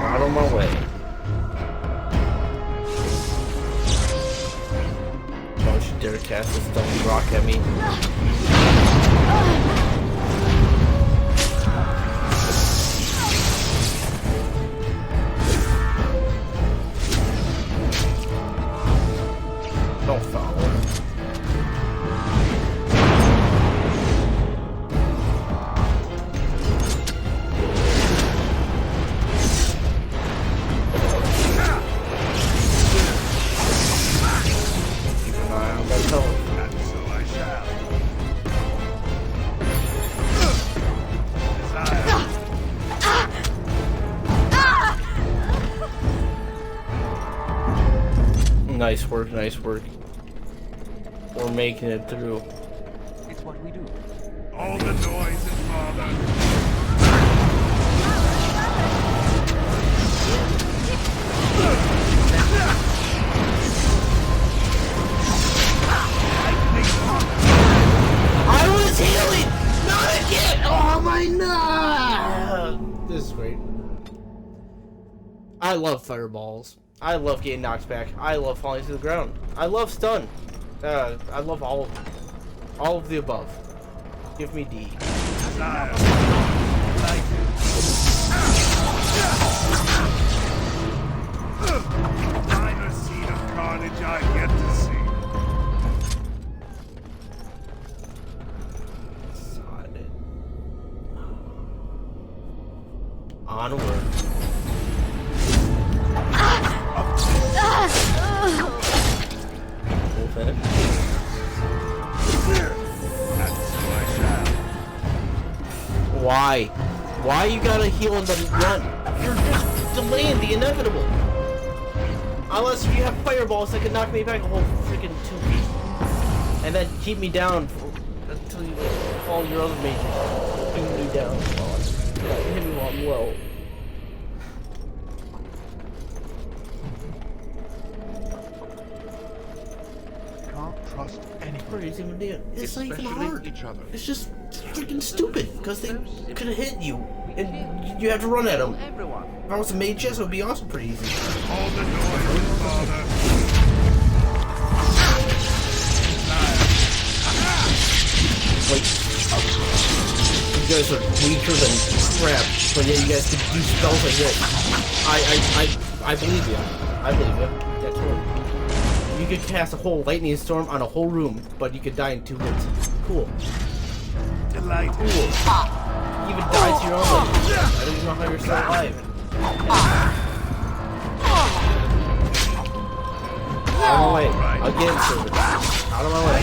Out of my way. Don't you dare cast a stone rock at me. Don't follow. Nice work, nice work. We're making it through. It's what we do. All the noise and bother. I was healing! Not again! Oh my god! I love fireballs. I love getting knocked back. I love falling to the ground. I love stun. I love all of them. All of the above. Give me D. Final scene of carnage I get to see. Onward. Full finish. Why? Why you gotta heal and then run? You're just delaying the inevitable. Unless you have fireballs that can knock me back a whole freaking 2 feet. And then keep me down until you fall your other mages. Keep me down. Hit me while I'm low. Can't trust anyone. It's not even hard. It's just freaking stupid because they could have hit you and you have to run at them. If I was a mage, yes, it would be also pretty easy. All the noise, father. Wait. You guys are weaker than crap, but yet you guys can do spells like this. I believe you. I believe you. That's cool. You could cast a whole lightning storm on a whole room, but you could die in 2 hits. Cool. Delight. Cool. You even die to your own lightning. I don't even know how you're still alive. Out of my way. Again, servant. Out of my way.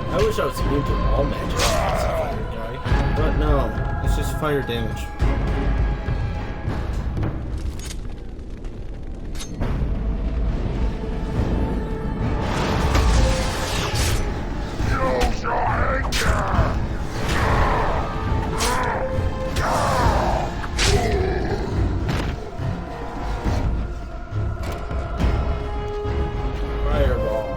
I wish I was immune to all magic guy, but no, it's just fire damage. Use your anger! Fireball.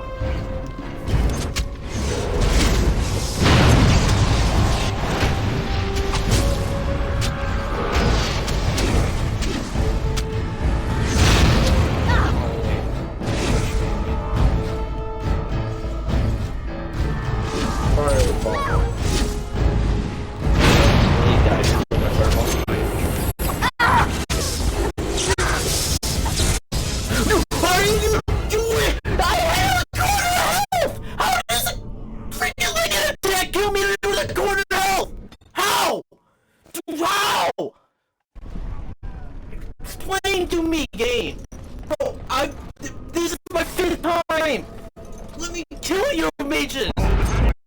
Explain to me, game. Bro, this is my 5th time. Let me kill your mages. Kill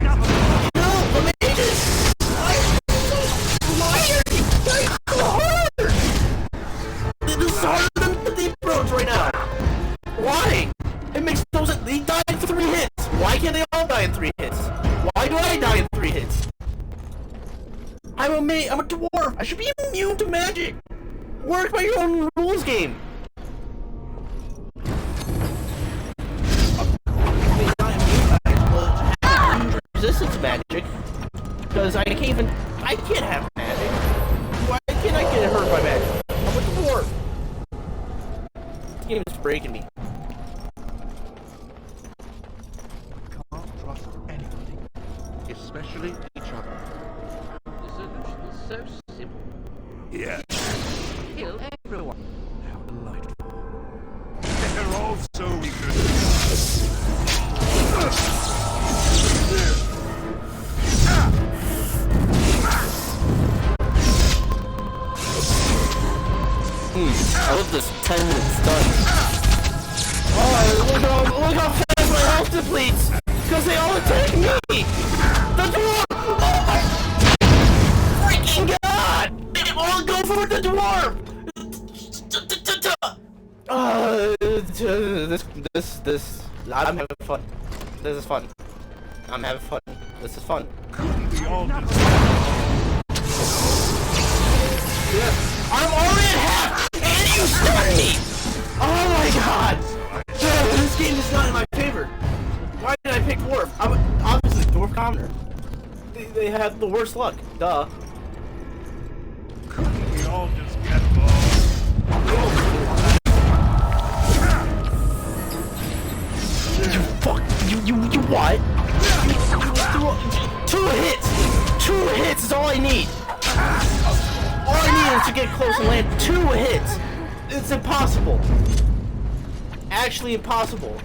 the mages. Why are you trying so hard? This is harder than the approach right now. Why? It makes no sense. He died in 3 hits. Why can't they all die in 3 hits? Why do I die in 3 hits? I'm a dwarf. I should be immune to magic. Work by your own rules, game. Resistance magic, because I can't have magic. Why can't I get hurt by magic? I'm a dwarf. This game is breaking me. Can't trust anybody, especially each other. The solution is so simple. Yeah. Kill everyone. How delightful. They're all so eager. I love this 10-minute stun. Oh, look how fast my health depletes! Because they all attack me! The dwarf! Oh my freaking god! They all go for the dwarf! This. I'm having fun. This is fun. I'm having fun. This is fun. I'm already at half, and you stunned me! Oh my god! This game is not in my favor. Why did I pick dwarf? I'm obviously dwarf commoner. They have the worst luck. Duh. Couldn't we all just get lost? You fuck. You what? Two hits! 2 hits is all I need! All I need is to get close and land 2 hits! It's impossible! Actually impossible.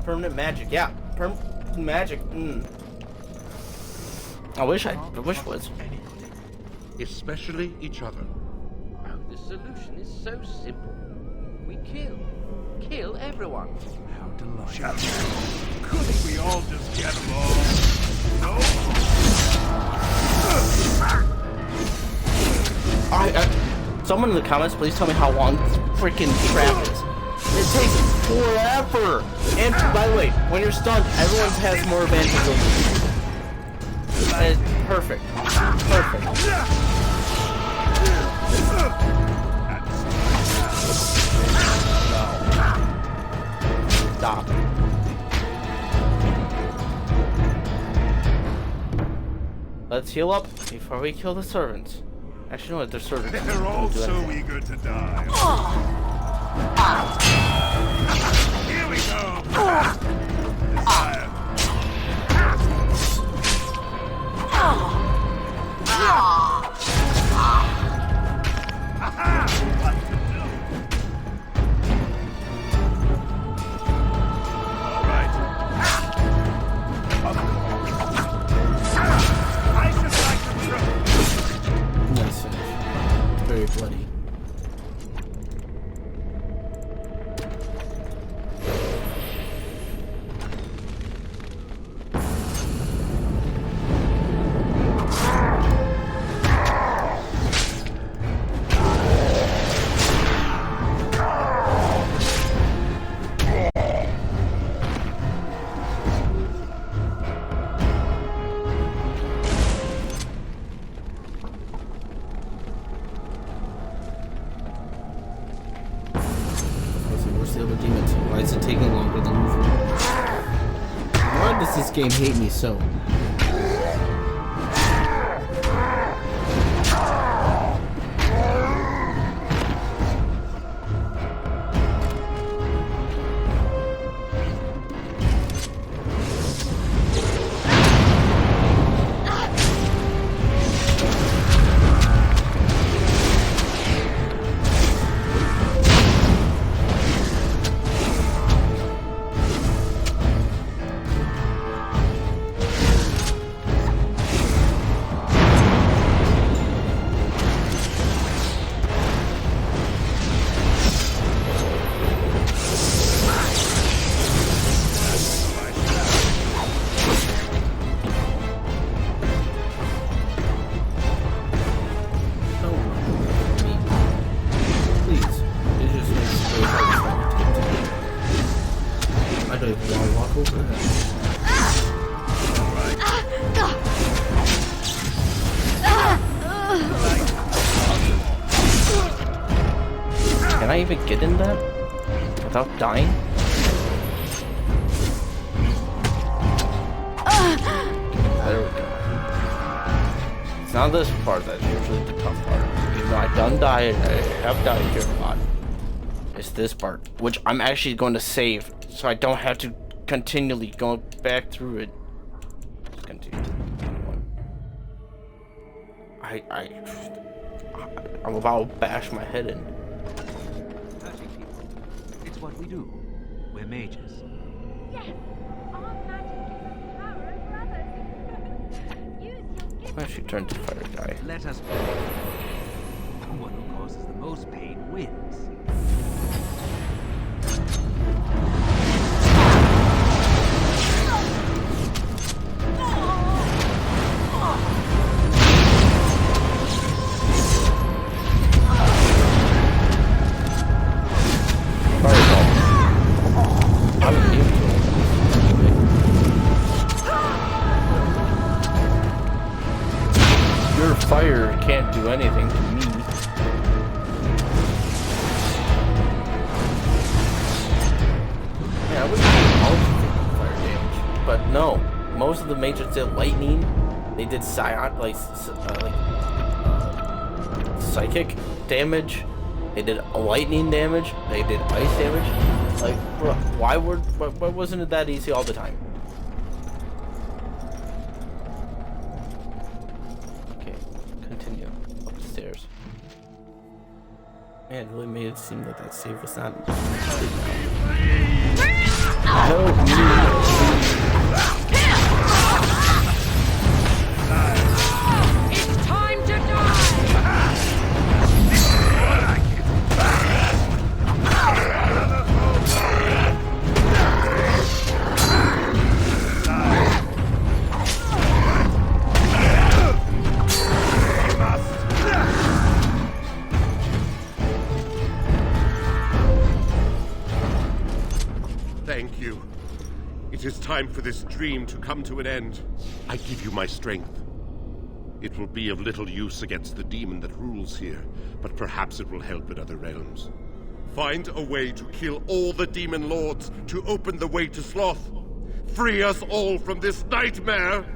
Permanent magic, yeah. Permanent magic, I wish it was. Especially each other. Oh, the solution is so simple. We kill everyone. How delightful. Couldn't we all just get along? No? Someone in the comments, please tell me how long this freaking trap is. It takes forever. And by the way, when you're stunned, everyone has more advantage over you. It's perfect. Perfect. Stop. Let's heal up before we kill the servants. Actually, no, they're servants. They're all so eager to die. Here we go. Very bloody. Why does this game hate me so? Can I even get in that without dying? There we go. It's not this part that's usually the tough part. Even though I done died, I have died here a lot. It's this part, which I'm actually going to save, so I don't have to continually go back through it. Just continue. I'm about to bash my head in. It's what we do. We're mages. Yes! Our magic gives us power over others. Use your gift. Why she turned to fire guy? Let us play. The one who causes the most pain wins. Your fire can't do anything to me. Yeah, I would do fire damage, but no. Most of the mages did lightning. They did psychic damage. They did lightning damage. They did ice damage. Like, bro, why wasn't it that easy all the time? Okay, continue upstairs. Man, it really made it seem like that save was not. Help me! It's time to die! Thank you. It is time for this dream to come to an end. I give you my strength. It will be of little use against the demon that rules here, but perhaps it will help in other realms. Find a way to kill all the demon lords to open the way to Sloth. Free us all from this nightmare!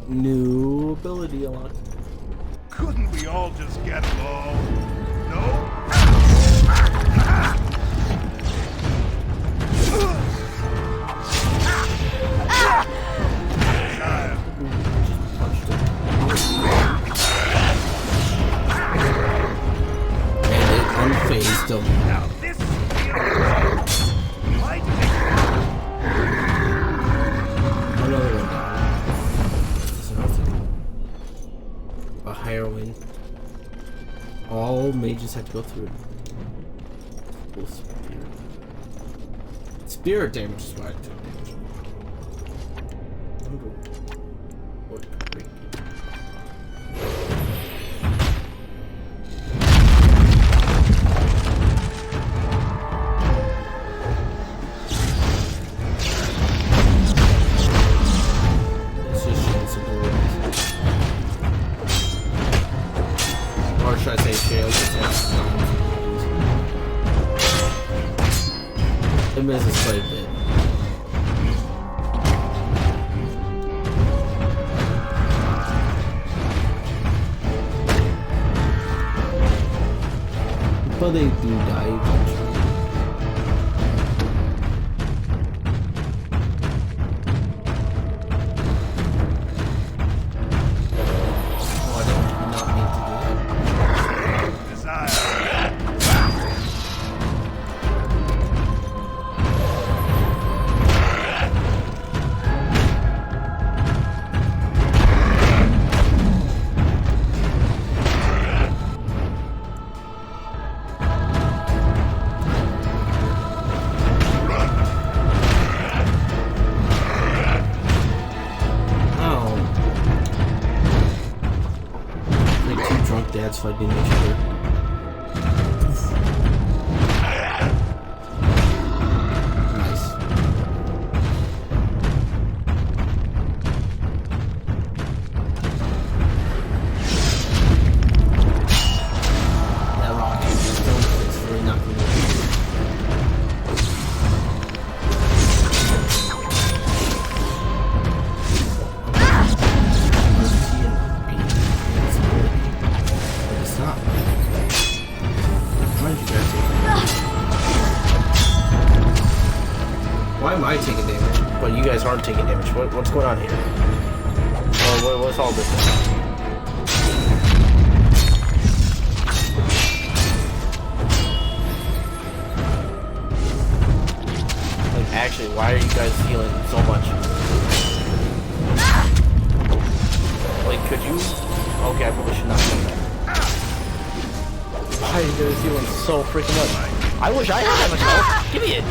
New ability unlocked. Couldn't we all just get along? No? And it unfazed him. Now this Another one down. A heroine. All mages have to go through it. Cool spear. Spirit damage is why I took damage. What great. Let's just show some rules. Or should I say shield? It misses quite a bit. But they do die eventually. Fighting each other. Nice. That rock is really not good. Why am I taking damage? But you guys aren't taking damage. What's going on here? Oh, what's all this? Like, actually, why are you guys healing so much? Like, could you? Okay, I probably should not do that. Why are you guys healing so freaking much? I wish I had that much health. Give me it.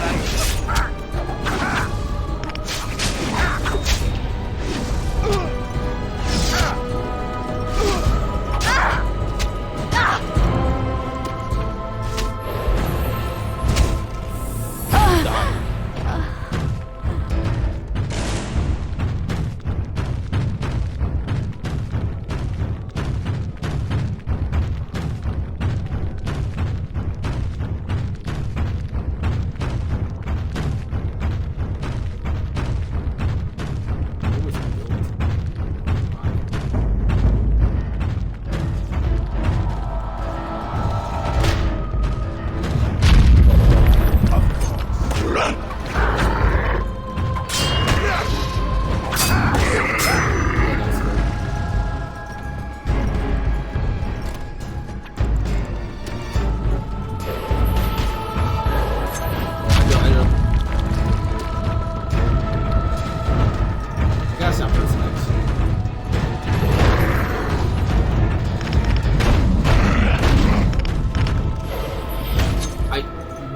Stop pressing X.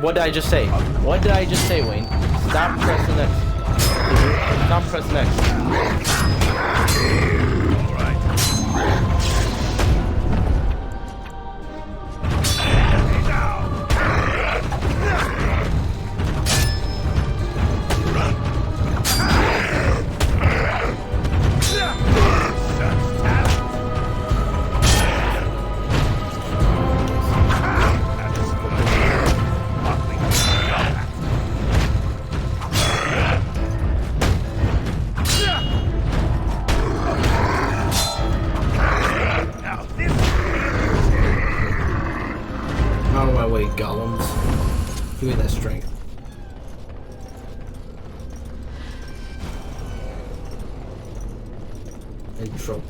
What did I just say? What did I just say, Wayne? Stop pressing X. Stop pressing X. Alright. Out of my way, golems. Give me that strength. Entropy.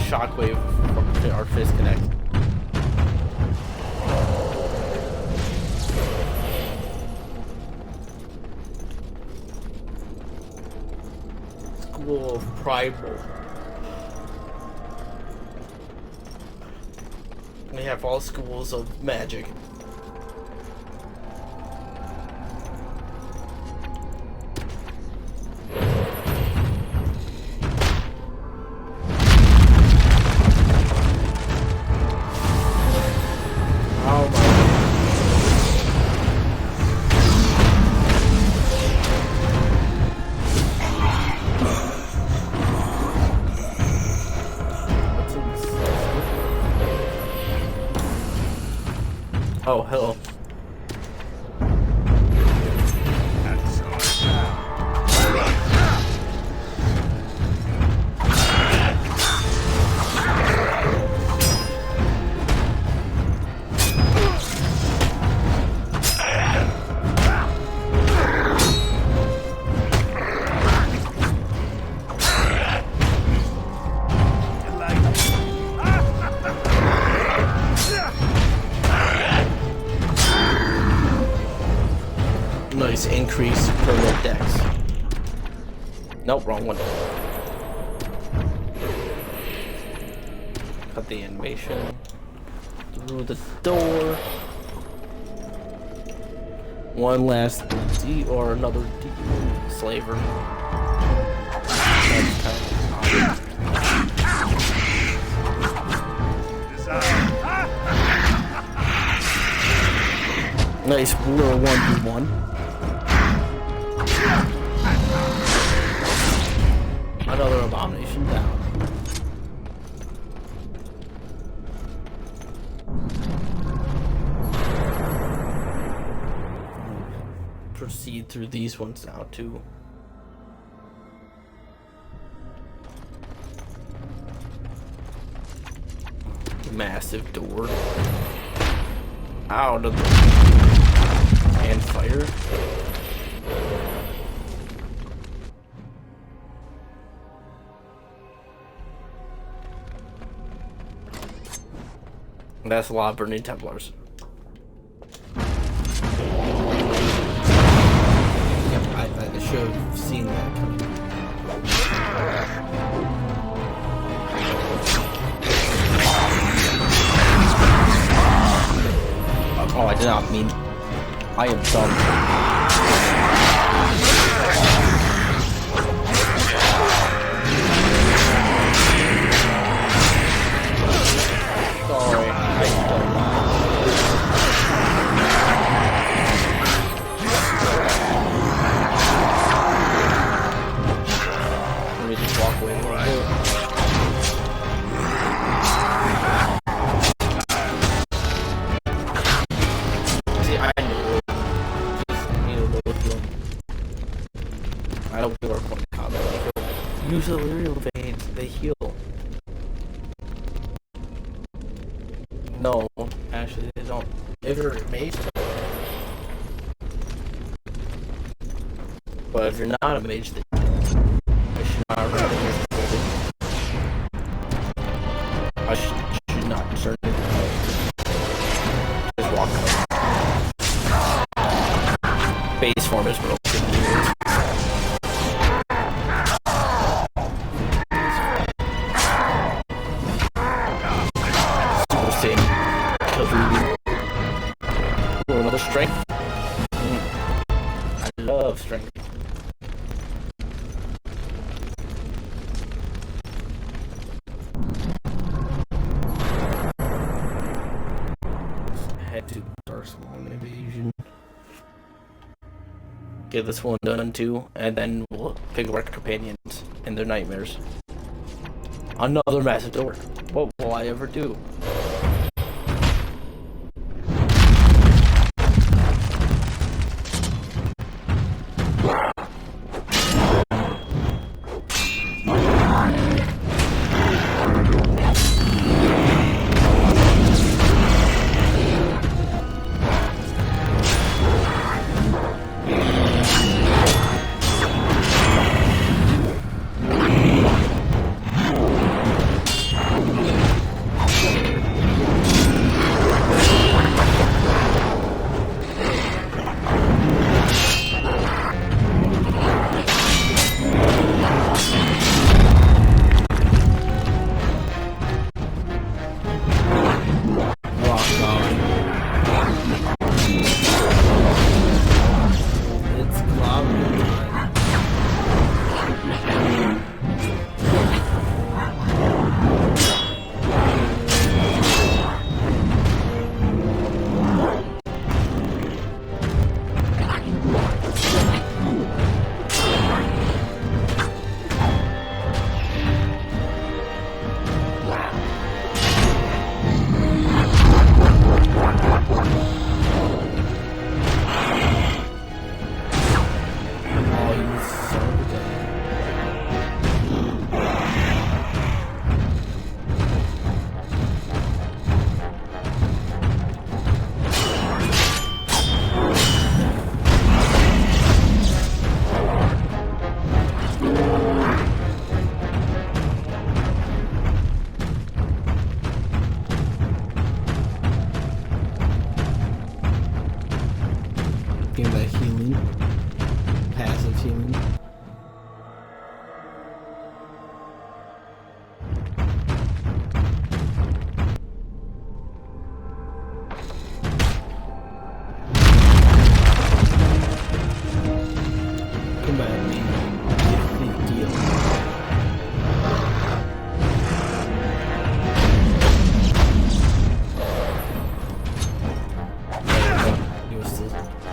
Shockwave from our fist connect. School of Primal. We have all schools of magic. Oh, hello. Nice increase permanent dex. Nope, wrong one. Cut the animation through the door. One last D or another demon slaver. Nice little 1v1. Another abomination down. Proceed through these ones now too. Massive door. Out of the and fire. That's a lot of burning Templars. Yep, I should have seen that coming. did not mean. I am dumb. Sorry, I don't know. Let me just walk away a little bit. I don't do our point combat. Use the Lyrial Veins, they heal. No, actually they don't. If you're a mage, but if you're not a mage, then I should not run against it. I should not turn it. Just walk up. Base form is broken. Another strength. I love strength. Head to Darkspawn Invasion. Get this one done too, and then we'll pick up our companions and their nightmares. Another massive door. What will I ever do?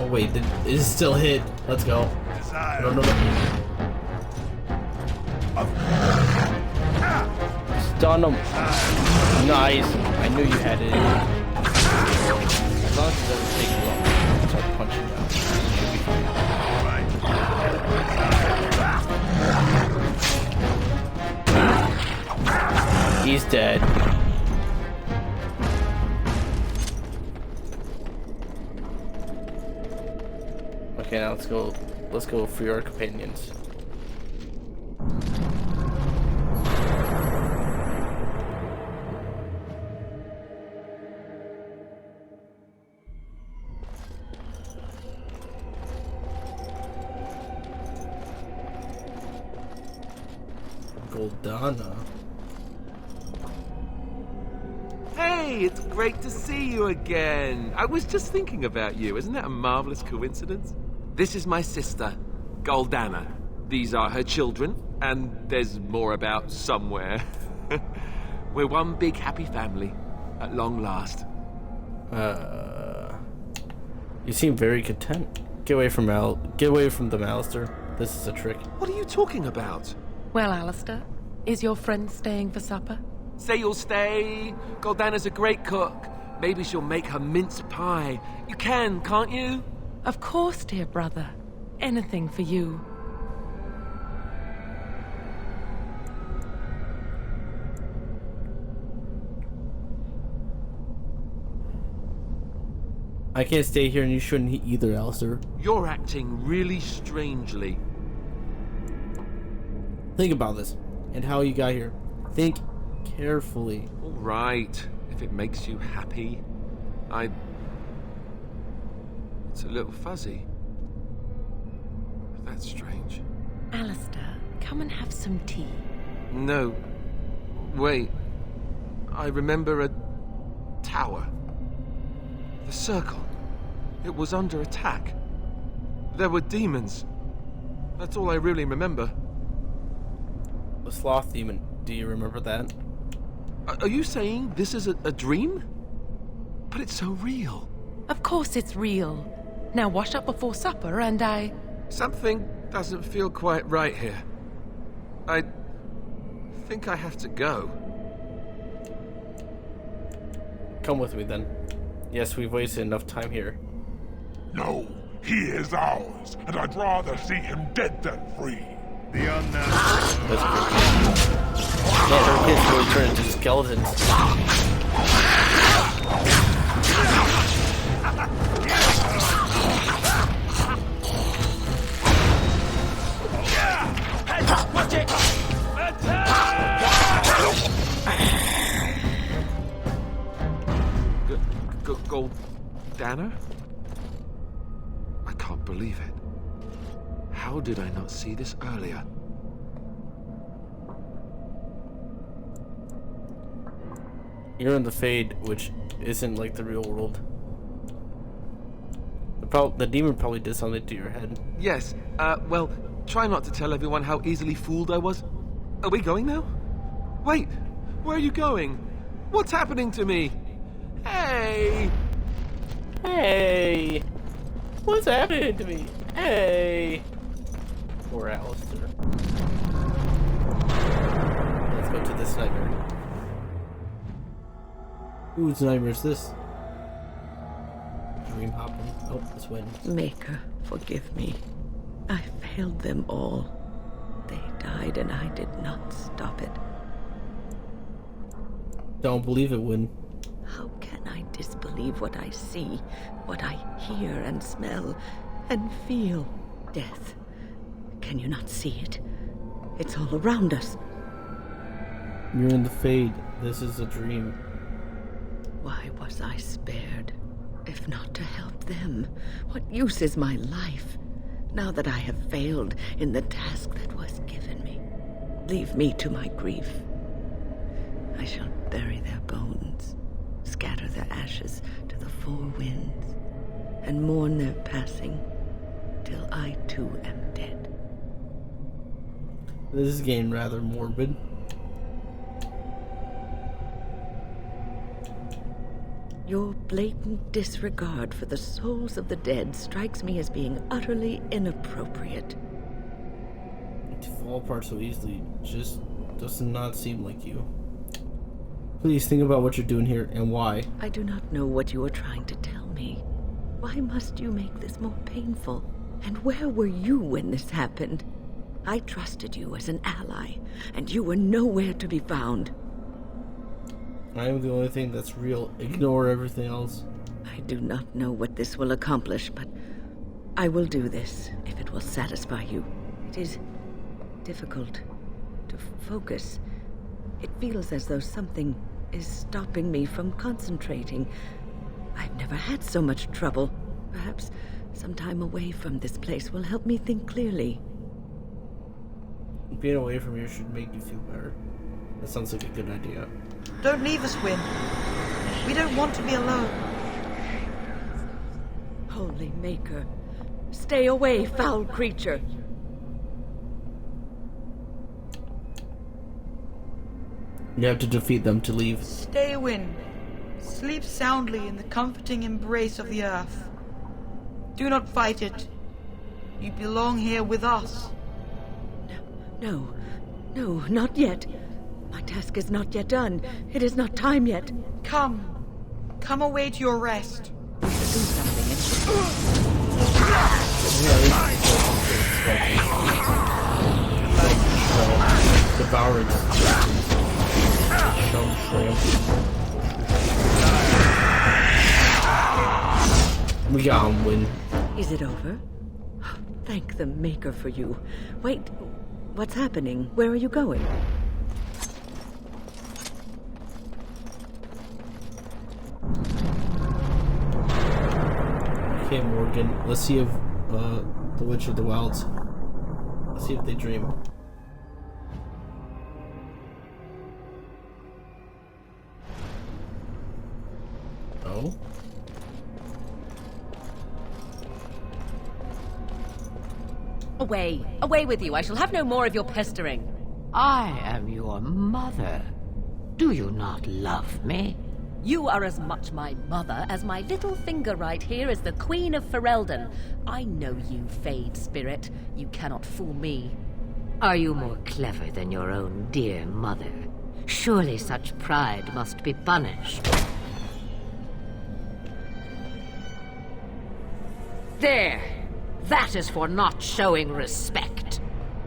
Wait, it is still hit. Let's go. No. Stun him. Nice. I knew you had it in. As long as it doesn't take long. Start punching down. Should be fine. He's dead. Okay, now let's go free our companions. Goldana. Hey, it's great to see you again. I was just thinking about you. Isn't that a marvelous coincidence? This is my sister, Goldana. These are her children, and there's more about somewhere. We're one big happy family, at long last. You seem very content. Get away from them, Alistair. This is a trick. What are you talking about? Well, Alistair, is your friend staying for supper? Say you'll stay. Goldana's a great cook. Maybe she'll make her mince pie. You can, can't you? Of course, dear brother. Anything for you. I can't stay here and you shouldn't either, Alistair. You're acting really strangely. Think about this and how you got here. Think carefully. All right, if it makes you happy. It's a little fuzzy. That's strange. Alistair, come and have some tea. No. Wait. I remember a tower. The circle. It was under attack. There were demons. That's all I really remember. The sloth demon. Do you remember that? Are you saying this is a dream? But it's so real. Of course it's real. Now wash up before supper and Something doesn't feel quite right here. I think I have to go. Come with me then. Yes, we've wasted enough time here. No, he is ours, and I'd rather see him dead than free. The unnatural. That's great. Man, her kids really turn into skeletons. Watch it! Goldana? I can't believe it. How did I not see this earlier? You're in the Fade, which isn't like the real world. The demon probably did something to your head. Yes, well, try not to tell everyone how easily fooled I was. Are we going now? Wait, where are you going? What's happening to me? Hey! Hey! What's happening to me? Hey! Poor Alistair. Let's go to this nightmare. Whose nightmare is this? Dream hopping. Oh, this wind. Maker, forgive me. I failed them all. They died and I did not stop it. Don't believe it, Win. How can I disbelieve what I see, what I hear and smell and feel? Death. Can you not see it? It's all around us. You're in the Fade. This is a dream. Why was I spared? If not to help them, what use is my life, now that I have failed in the task that was given me? Leave me to my grief. I shall bury their bones, scatter their ashes to the four winds, and mourn their passing, till I too am dead. This is getting rather morbid. Your blatant disregard for the souls of the dead strikes me as being utterly inappropriate. To fall apart so easily just does not seem like you. Please think about what you're doing here and why. I do not know what you are trying to tell me. Why must you make this more painful? And where were you when this happened? I trusted you as an ally, and you were nowhere to be found. I am the only thing that's real. Ignore everything else. I do not know what this will accomplish, but I will do this if it will satisfy you. It is difficult to focus. It feels as though something is stopping me from concentrating. I've never had so much trouble. Perhaps some time away from this place will help me think clearly. Being away from here should make you feel better. That sounds like a good idea. Don't leave us, Wynne. We don't want to be alone. Holy Maker, stay away, foul creature. You have to defeat them to leave. Stay, wind. Sleep soundly in the comforting embrace of the earth. Do not fight it. You belong here with us. No, not yet. My task is not yet done. It is not time yet. Come away to your rest. We should do something. Devouring. We got him, win. Is it over? Thank the Maker for you. Wait, what's happening? Where are you going? Okay, Morgan. Let's see if the Witch of the Wilds. Let's see if they dream. Oh. Away with you. I shall have no more of your pestering. I am your mother. Do you not love me? You are as much my mother as my little finger right here is the Queen of Ferelden. I know you, Fade Spirit. You cannot fool me. Are you more clever than your own dear mother? Surely such pride must be punished. There! That is for not showing respect.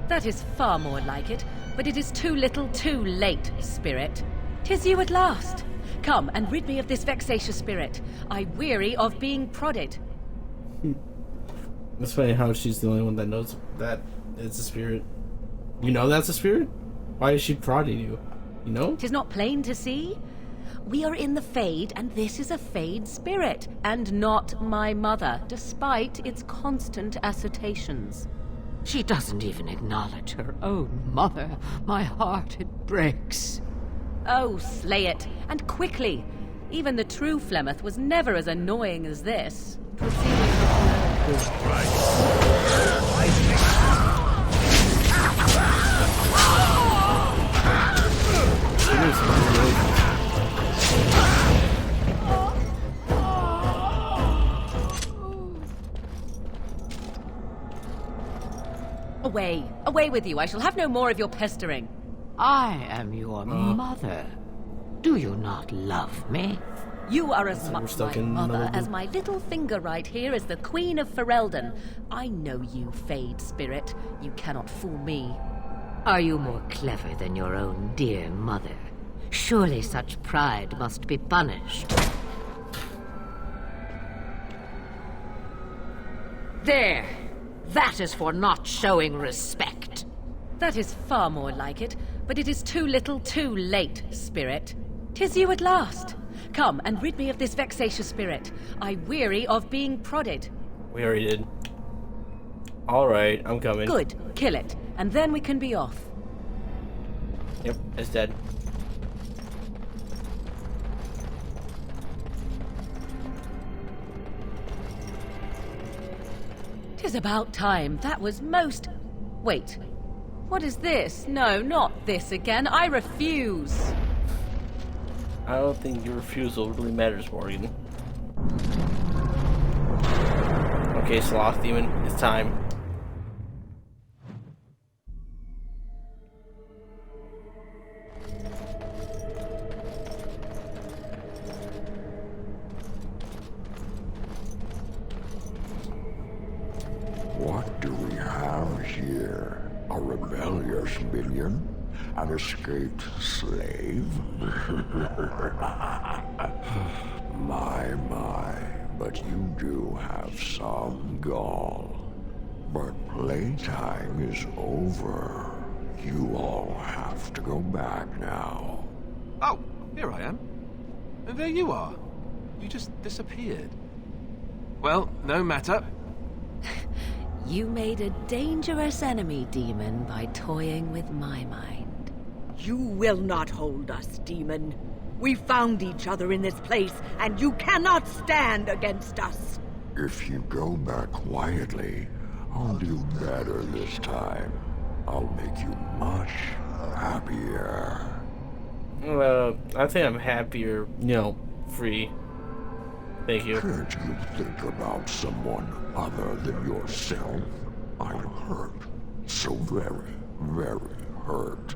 That is far more like it, but it is too little too late, Spirit. 'Tis you at last. Come and rid me of this vexatious spirit. I weary of being prodded. It's funny how she's the only one that knows that it's a spirit. You know that's a spirit? Why is she prodding you? You know? 'Tis not plain to see? We are in the Fade, and this is a Fade spirit, and not my mother, despite its constant assertions. She doesn't even acknowledge her own mother. My heart, it breaks. Oh, slay it, and quickly. Even the true Flemeth was never as annoying as this. 'Twas Away with you. I shall have no more of your pestering. I am your mother. Do you not love me? You are as much my mother as my little finger right here is the Queen of Ferelden. I know you, Fade Spirit. You cannot fool me. Are you more clever than your own dear mother? Surely such pride must be punished. There! That is for not showing respect. That is far more like it, but it is too little too late, Spirit. 'Tis you at last. Come and rid me of this vexatious spirit. I weary of being prodded. We already did. Alright, I'm coming. Good. Kill it, and then we can be off. Yep, it's dead. 'Tis about time. That was most... Wait. What is this? No, not this again. I refuse. I don't think your refusal really matters, Morgan. Okay, Sloth Demon, it's time. What do we have here? A rebellious minion? An escaped slave? My, but you do have some gall. But playtime is over. You all have to go back now. Oh, here I am. And there you are. You just disappeared. Well, no matter. You made a dangerous enemy, demon, by toying with my mind. You will not hold us, demon. We found each other in this place, and you cannot stand against us. If you go back quietly, I'll do better this time. I'll make you much happier. I think I'm happier, free. Thank you. Can't you think about someone other than yourself? I'm hurt. So very, very hurt.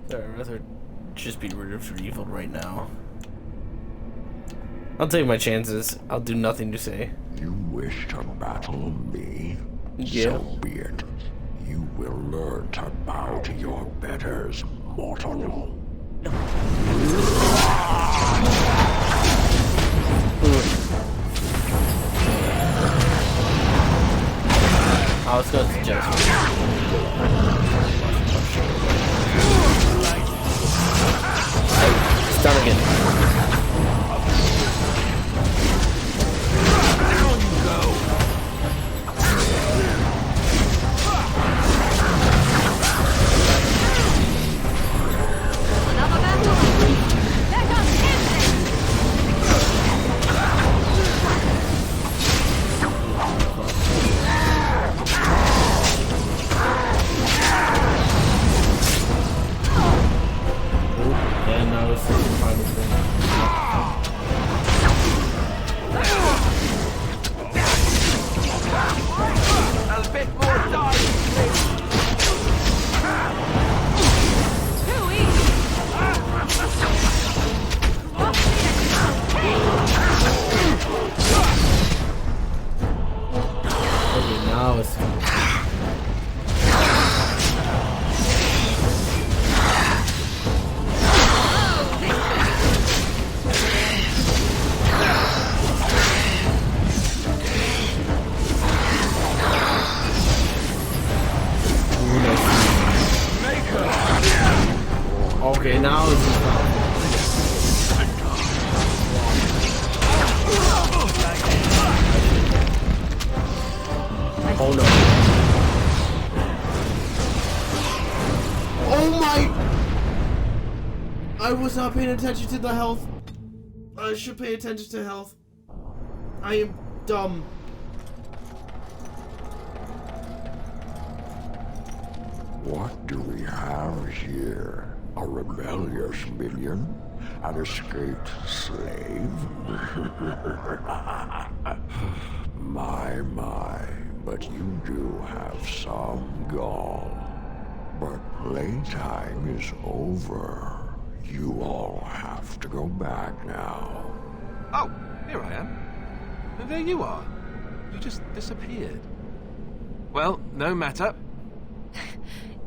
I'd rather just be rid of evil right now. I'll take my chances. I'll do nothing to say. You wish to battle me? Yeah. So be it. You will learn to bow to your betters, mortal. Let's go to Jackson. It's done again. Down you go. Another battle. Let us end this. And now it's the final thing. A bit more dying, please. Too easy. Okay, now it's okay, now it's oh no. Oh my! I was not paying attention to the health. I should pay attention to health. I am dumb. What do we have here? A rebellious minion? An escaped slave? My, but you do have some gall. But playtime is over. You all have to go back now. Oh, here I am. And there you are. You just disappeared. Well, no matter.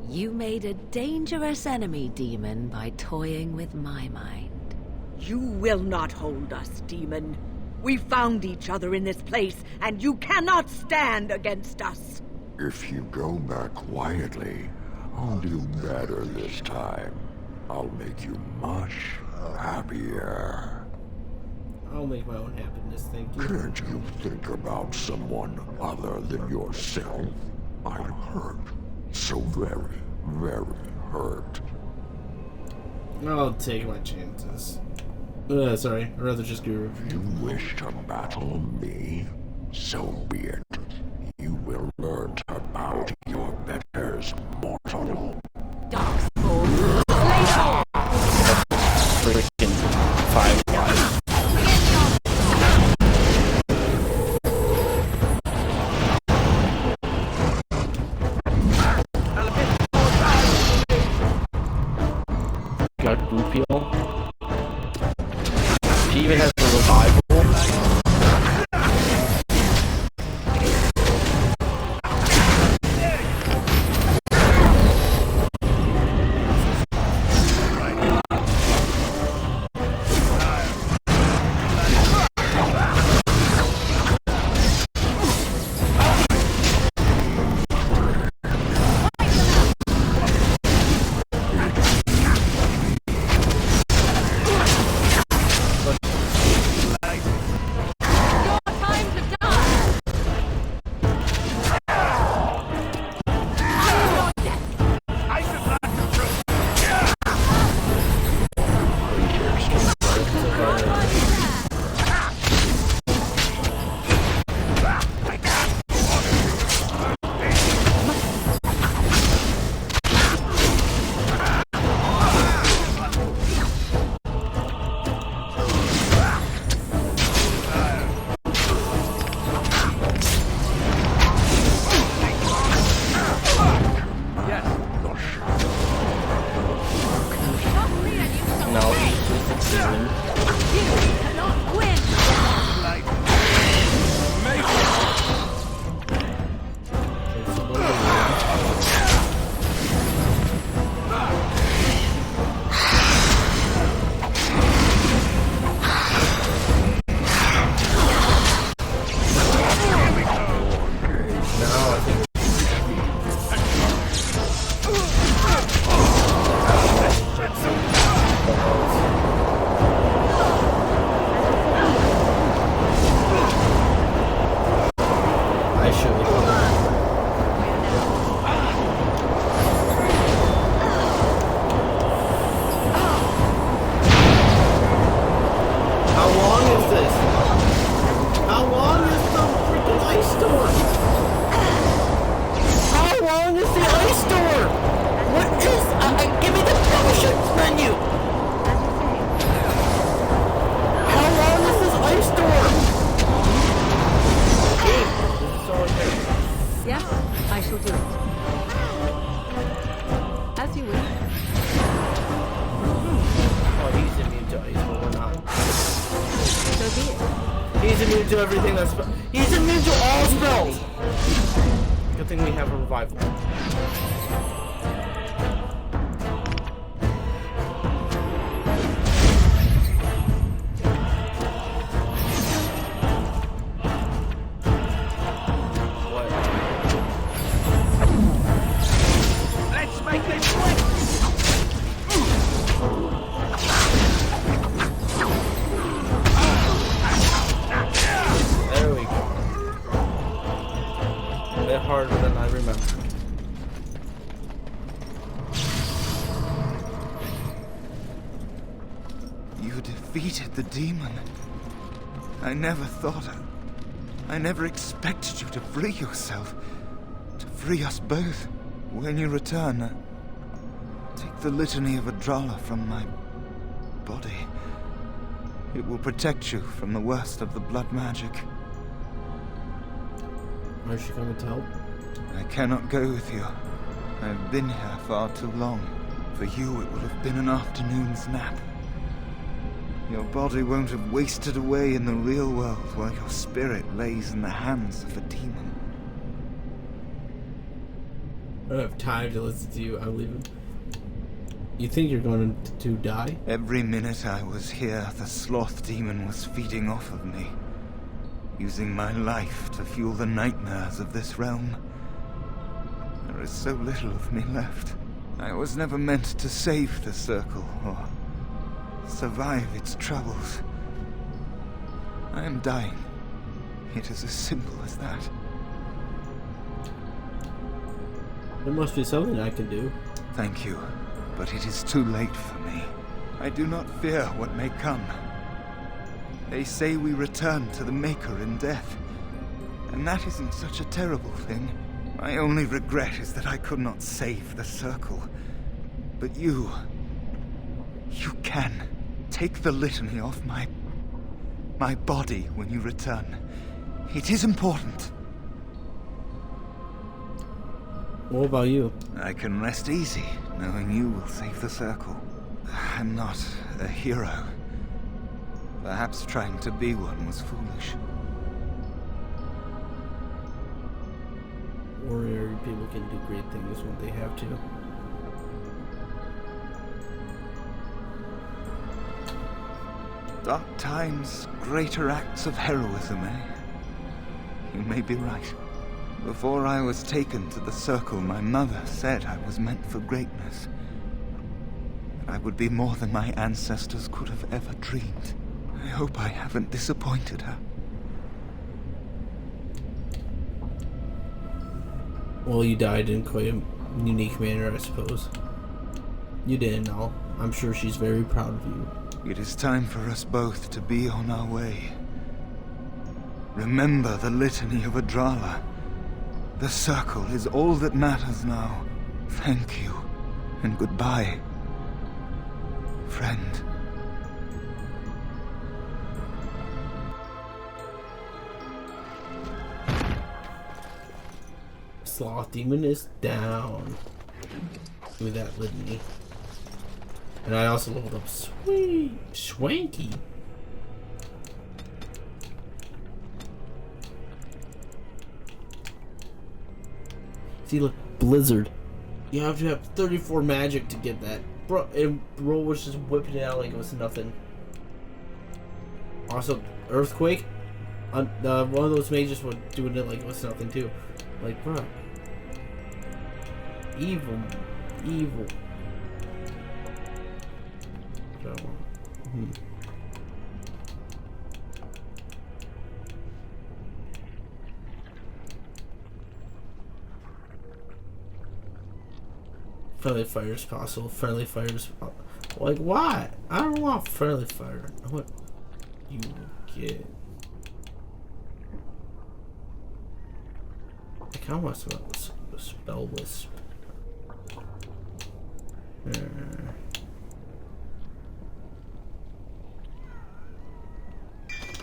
You made a dangerous enemy, demon, by toying with my mind. You will not hold us, demon. We found each other in this place, and you cannot stand against us. If you go back quietly, I'll do better this time. I'll make you much happier. I'll make my own happiness, thank you. Can't you think about someone other than yourself? I'm hurt. So very, very hurt. I'll take my chances. Sorry, I'd rather just go. You wish to battle me? So be it. You will learn to bow to your betters, mortal. Darkspawn. Freaking 5 lives. Got Goopio. She even has a revival. cannot win! He's immune to everything that's... He's immune to all spells! Good thing we have a revival. Let's make this quick! There we go. A bit harder than I remember. You defeated the demon. I never expected you to free yourself. To free us both. When you return, take the litany of Adrala from my body. It will protect you from the worst of the blood magic. Is she coming to help? I cannot go with you. I've been here far too long. For you, it will have been an afternoon's nap. Your body won't have wasted away in the real world while your spirit lays in the hands of a demon. I don't have time to listen to you. I'm leaving. You think you're going to die? Every minute I was here, the sloth demon was feeding off of me, using my life to fuel the nightmares of this realm. There is so little of me left. I was never meant to save the circle, or survive its troubles. I am dying. It is as simple as that. There must be something I can do. Thank you, but it is too late for me. I do not fear what may come. They say we return to the Maker in death, and that isn't such a terrible thing. My only regret is that I could not save the circle. But you can. Take the litany off my body when you return. It is important. What about you? I can rest easy, knowing you will save the circle. I'm not a hero. Perhaps trying to be one was foolish. Warrior people can do great things when they have to. Dark times, greater acts of heroism, eh? You may be right. Before I was taken to the circle, my mother said I was meant for greatness. I would be more than my ancestors could have ever dreamed. I hope I haven't disappointed her. Well, you died in quite a unique manner, I suppose. You didn't know. I'm sure she's very proud of you. It is time for us both to be on our way. Remember the litany of Adrala. The circle is all that matters now. Thank you, and goodbye, friend. Sloth demon is down. Give me that litany. And I also leveled up sweet swanky. See, look, Blizzard. You have to have 34 magic to get that. Bro, and bro was just whipping it out like it was nothing. Also, Earthquake. One of those mages was doing it like it was nothing too. Like, bro. Evil. Evil. So, Friendly fire is possible. Friendly fire is like why? I don't want friendly fire. I want you get. I kind of want to spell wisp.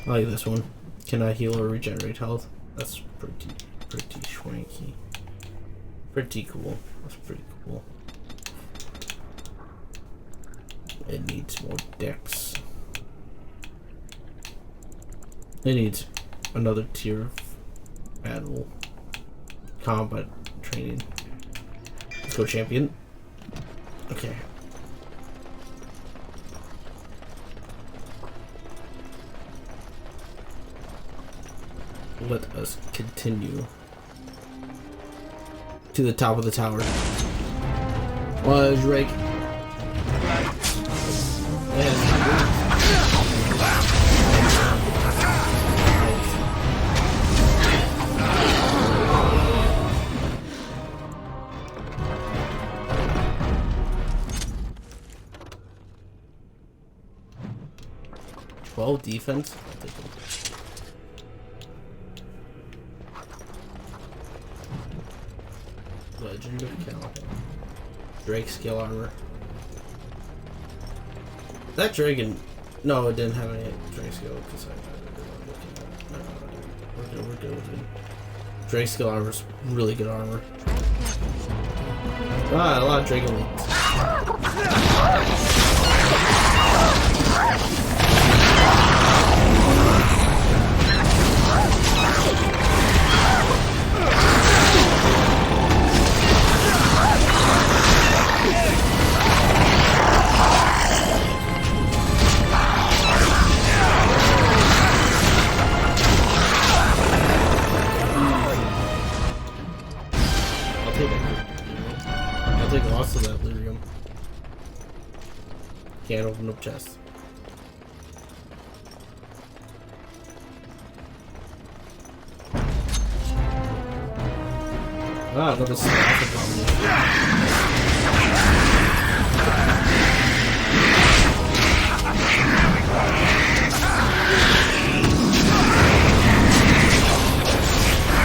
I like this one. Can I heal or regenerate health? That's pretty swanky. Pretty cool. That's pretty cool. It needs more dex. It needs another tier of battle combat training. Let's go, champion. Okay. Let us continue to the top of the tower. Drake. Defense. Legend of Cal. Drake skill armor. That dragon. No, it didn't have any Drake skill because we're good. Drake skill armor is really good armor. A lot of dragon leads. I'll take lots of that lyrium. Can't open up chests. Another staff abomination.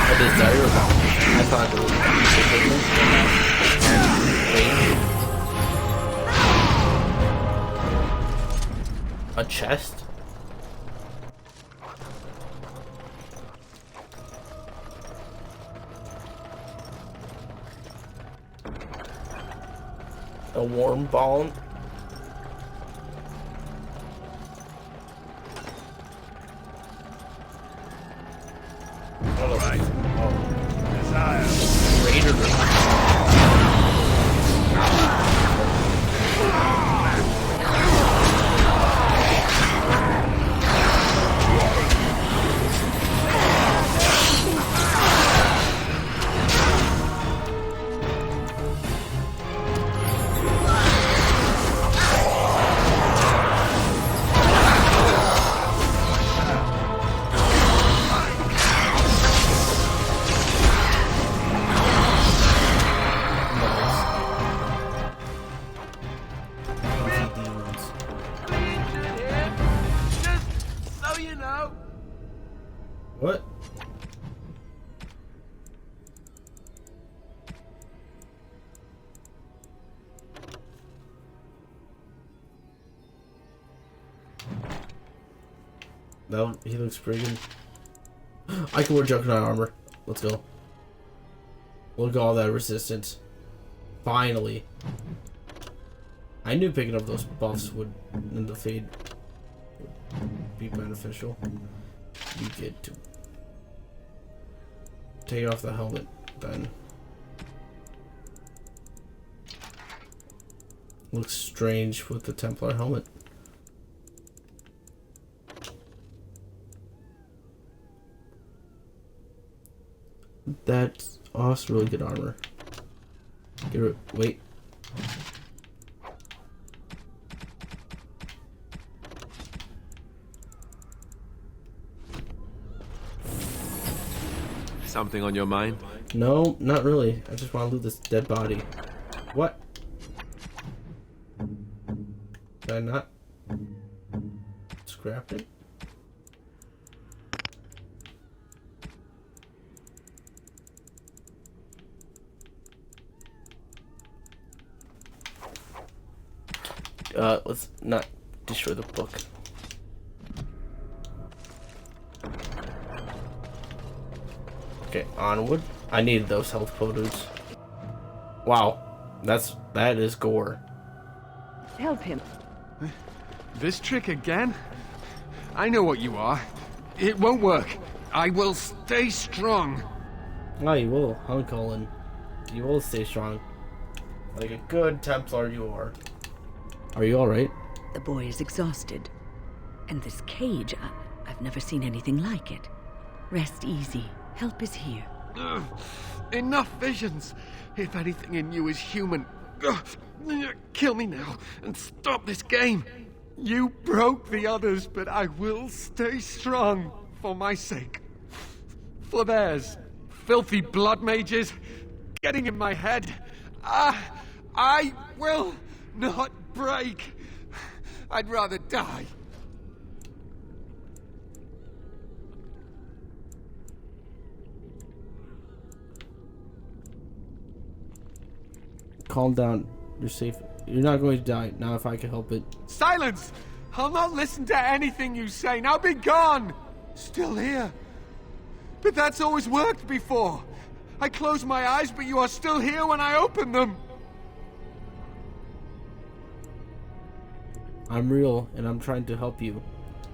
A desire abomination. I thought it was a chest. A warm ball. Right. Desire. What? No, he looks pretty good. I can wear Juggernaut armor. Let's go. Look at all that resistance. Finally. I I knew picking up those buffs would, in the fade, would be beneficial. You get to take off the helmet, then. Looks strange with the Templar helmet. That's awesome, really good armor. Get it, wait. Something on your mind? No, not really. I just want to loot this dead body. What? Did I not scrap it? Let's not destroy the book. Okay, onward. I needed those health potions. Wow, that is gore. Help him. This trick again? I know what you are. It won't work. I will stay strong. Oh, you will, huh, Colin? You will stay strong. Like a good Templar you are. Are you alright? The boy is exhausted. And this cage, I've never seen anything like it. Rest easy. Help is here. Ugh, enough visions. If anything in you is human, kill me now and stop this game. You broke the others, but I will stay strong for my sake. For theirs. Filthy blood mages getting in my head. I will not break. I'd rather die. Calm down. You're safe. You're not going to die. Not if I can help it. Silence! I'll not listen to anything you say. Now be gone! Still here. But that's always worked before. I close my eyes, but you are still here when I open them. I'm real, and I'm trying to help you.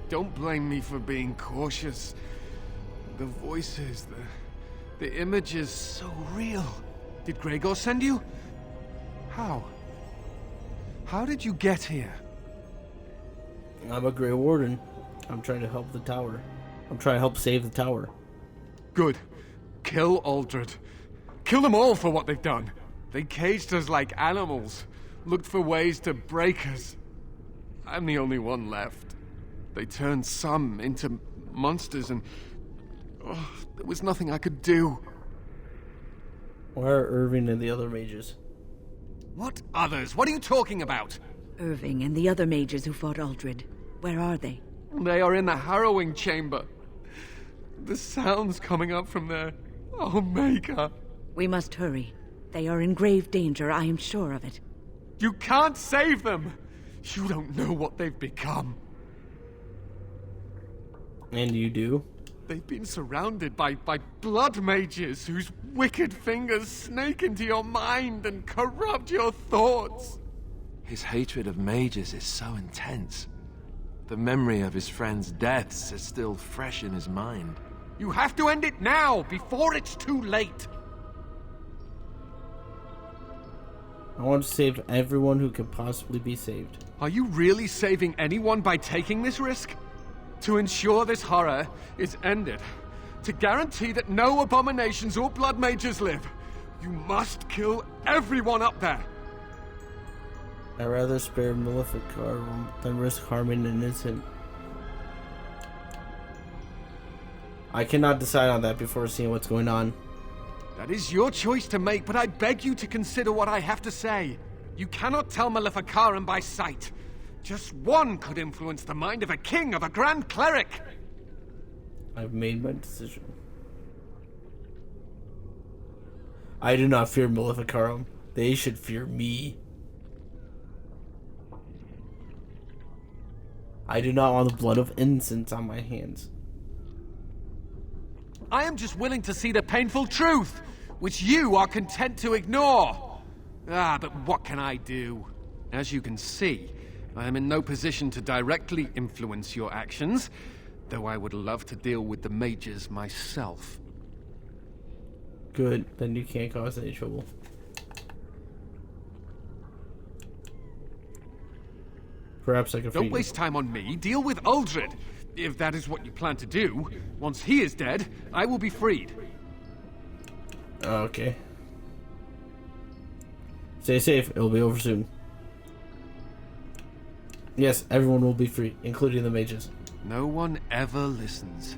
Don't blame me for being cautious. The voices, the images, so real. Did Gregor send you? How? How did you get here? I'm a Gray Warden. I'm trying to help the tower. I'm trying to help save the tower. Good. Kill Aldred. Kill them all for what they've done. They caged us like animals. Looked for ways to break us. I'm the only one left. They turned some into monsters and... there was nothing I could do. Where are Irving and the other mages? What others? What are you talking about? Irving and the other mages who fought Aldred. Where are they? They are in the harrowing chamber. The sounds coming up from there. Oh, Maker. We must hurry. They are in grave danger, I am sure of it. You can't save them! You don't know what they've become. And you do? They've been surrounded by blood mages whose wicked fingers snake into your mind and corrupt your thoughts. His hatred of mages is so intense. The memory of his friends' deaths is still fresh in his mind. You have to end it now, before it's too late! I want to save everyone who can possibly be saved. Are you really saving anyone by taking this risk? To ensure this horror is ended. To guarantee that no abominations or blood mages live. You must kill everyone up there. I'd rather spare Maleficar than risk harming an innocent. I cannot decide on that before seeing what's going on. That is your choice to make, but I beg you to consider what I have to say. You cannot tell Maleficarum by sight. Just one could influence the mind of a king, of a grand cleric. I've made my decision. I do not fear Maleficarum. They should fear me. I do not want the blood of innocents on my hands. I am just willing to see the painful truth, which you are content to ignore. But what can I do? As you can see, I am in no position to directly influence your actions, though I would love to deal with the mages myself. Good, then you can't cause any trouble. Perhaps I can free Don't waste time on me. Deal with Uldred. If that is what you plan to do, once he is dead, I will be freed. Okay. Stay safe. It'll be over soon. Yes, everyone will be free, including the mages. No one ever listens.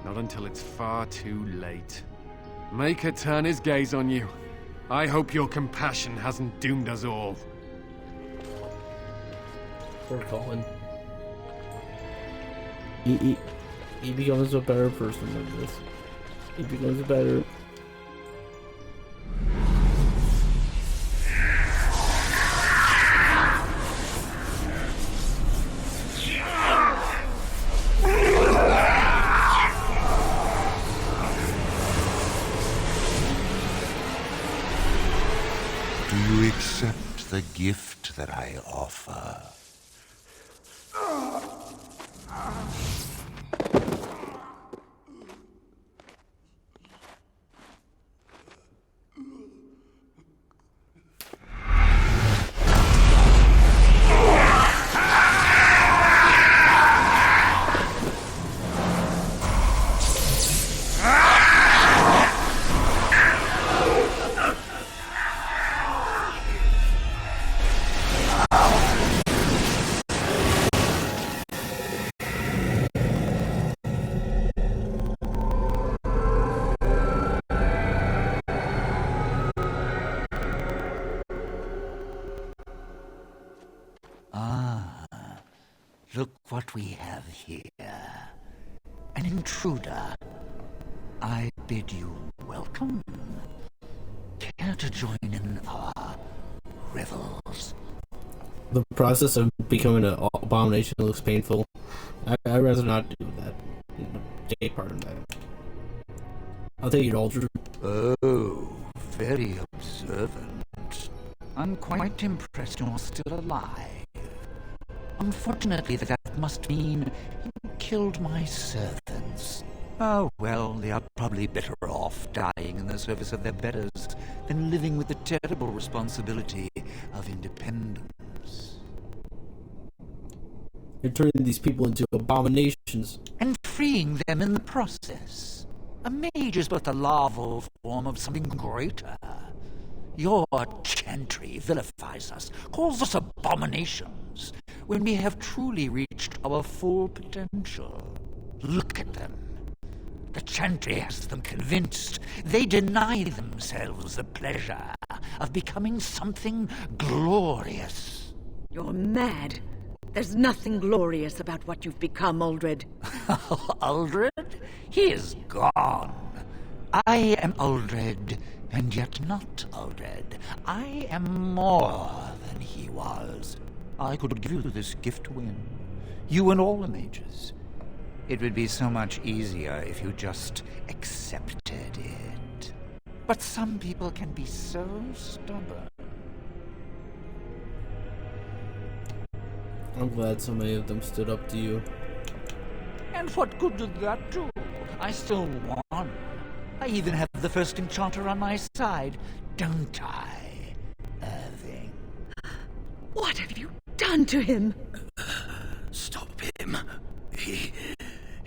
Not until it's far too late. Maker turn his gaze on you. I hope your compassion hasn't doomed us all. Poor Colin. He becomes a better person than this. He becomes better. Do you accept the gift that I offer? Look what we have here. An intruder. I bid you welcome. Care to join in our revels? The process of becoming an abomination looks painful. I'd rather not do that. Take part in that. I'll take it, Aldred. Oh, very observant. I'm quite impressed you're still alive. Unfortunately, that must mean you killed my servants. Oh, well, they are probably better off dying in the service of their betters than living with the terrible responsibility of independence. You're turning these people into abominations. And freeing them in the process. A mage is but the larval form of something greater. Your chantry vilifies us, calls us abominations, when we have truly reached our full potential. Look at them. The chantry has them convinced. They deny themselves the pleasure of becoming something glorious. You're mad. There's nothing glorious about what you've become, Uldred. Uldred? He is gone. I am Uldred, and yet not Uldred. I am more than he was. I could give you this gift to win. You and all the mages. It would be so much easier if you just accepted it. But some people can be so stubborn. I'm glad so many of them stood up to you. And what good did that do? I still won. I even have the first enchanter on my side, don't I, Irving? What have you done to him? Stop him. He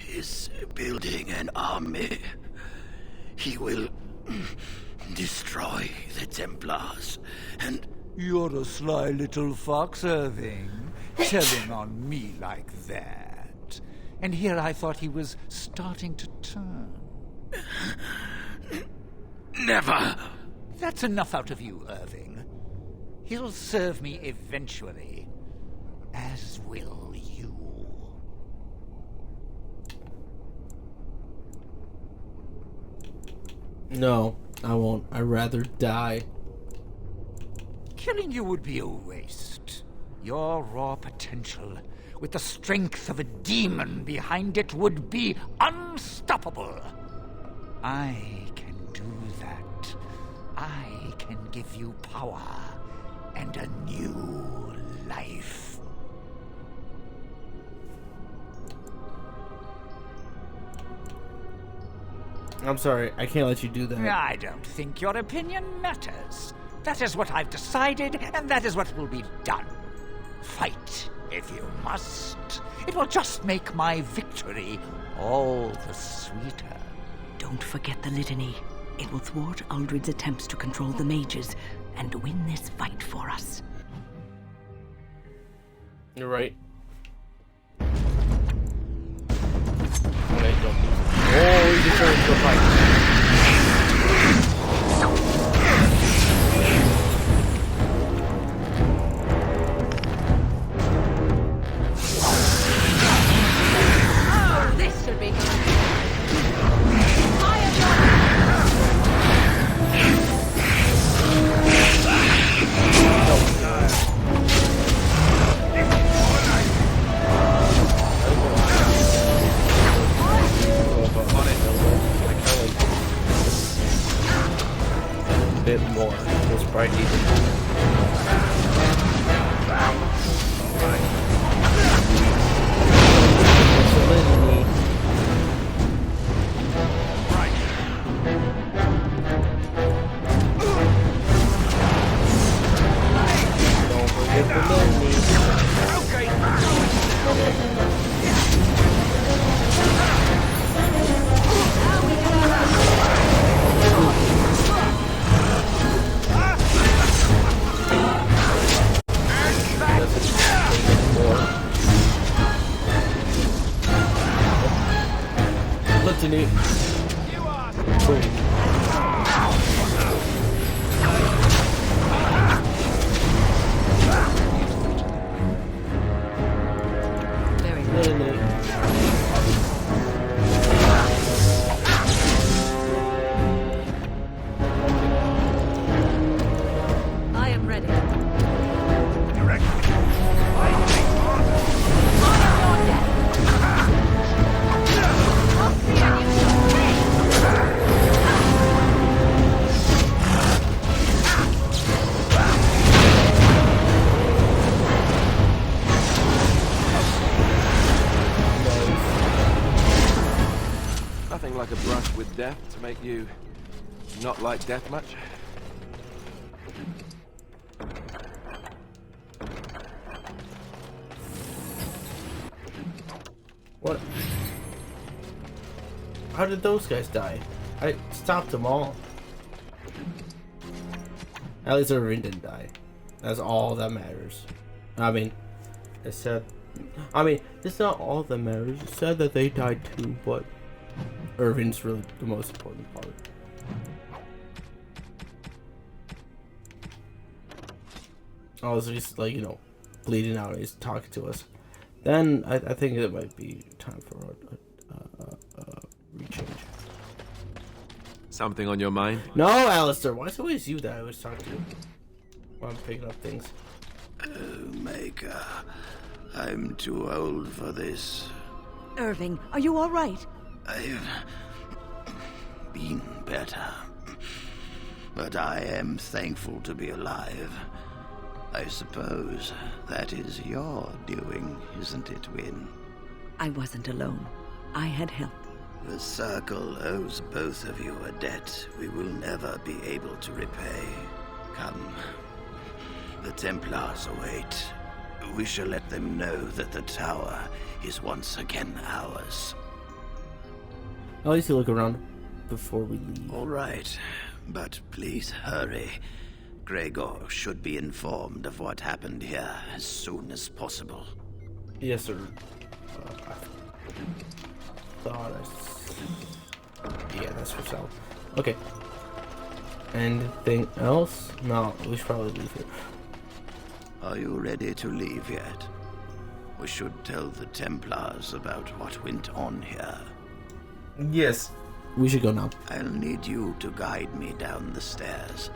is building an army. He will destroy the Templars, and... You're a sly little fox, Irving. Telling on me like that. And here I thought he was starting to turn. Never! That's enough out of you, Irving. He'll serve me eventually. As will you. No, I won't. I'd rather die. Killing you would be a waste. Your raw potential, with the strength of a demon behind it, would be unstoppable. I can do that. I can give you power. and a new life. I'm sorry, I can't let you do that. I don't think your opinion matters. That is what I've decided, and that is what will be done. Fight, if you must. It will just make my victory all the sweeter. Don't forget the litany. It will thwart Uldred's attempts to control the mages and win this fight for us. You're right. Okay, go. Oh, you can turn into a fight. This should be A bit more. This bright even. Litany. I am ready. Nothing like a brush with death to make you not like death much. What? How did those guys die? I stopped them all. At least Irving didn't die. That's all that matters. I mean, it said... it's not all that matters. It said that they died too, but... Irving's really the most important part. Oh, so he's like, bleeding out and he's talking to us. Then I think it might be time for a rechange. Something on your mind? No, Alistair. Why is it always you that I always talk to when I'm picking up things? Oh, Maker. I'm too old for this. Irving, are you all right? I've been better. But I am thankful to be alive. I suppose that is your doing, isn't it, Wynne? I wasn't alone. I had help. The Circle owes both of you a debt we will never be able to repay. Come. The Templars await. We shall let them know that the tower is once again ours. At least you look around before we leave. All right, but please hurry. Gregor should be informed of what happened here as soon as possible. Yes, sir. Yeah, that's for sale. Okay. Anything else? No, we should probably leave here. Are you ready to leave yet? We should tell the Templars about what went on here. Yes. We should go now. I'll need you to guide me down the stairs.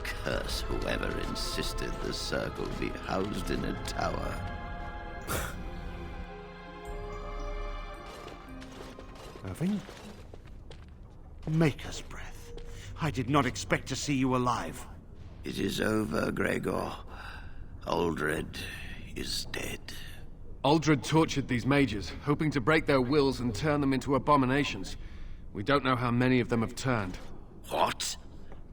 Curse whoever insisted the Circle be housed in a tower. Irving? Maker's breath. I did not expect to see you alive. It is over, Gregor. Uldred is dead. Uldred tortured these mages, hoping to break their wills and turn them into abominations. We don't know how many of them have turned. What?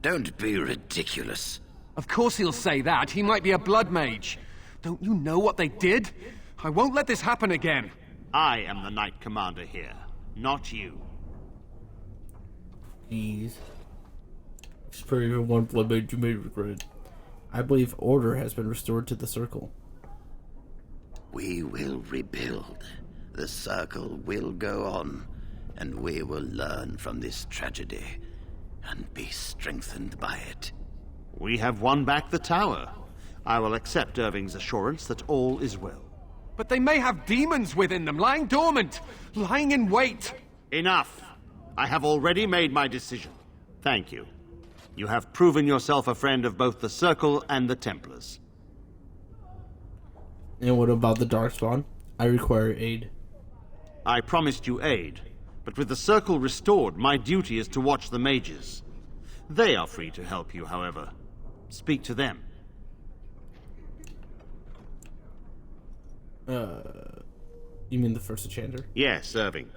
Don't be ridiculous. Of course he'll say that. He might be a blood mage. Don't you know what they did? I won't let this happen again. I am the Knight Commander here, not you. Jeez. Spare even one blood mage you may regret. I believe order has been restored to the circle. We will rebuild. The circle will go on, and we will learn from this tragedy and be strengthened by it. We have won back the tower. I will accept Irving's assurance that all is well. But they may have demons within them, lying dormant, lying in wait. Enough. I have already made my decision. Thank you. You have proven yourself a friend of both the Circle and the Templars. And what about the Darkspawn? I require aid. I promised you aid, but with the Circle restored, my duty is to watch the mages. They are free to help you, however. Speak to them. You mean the first enchanter? Yes, Irving.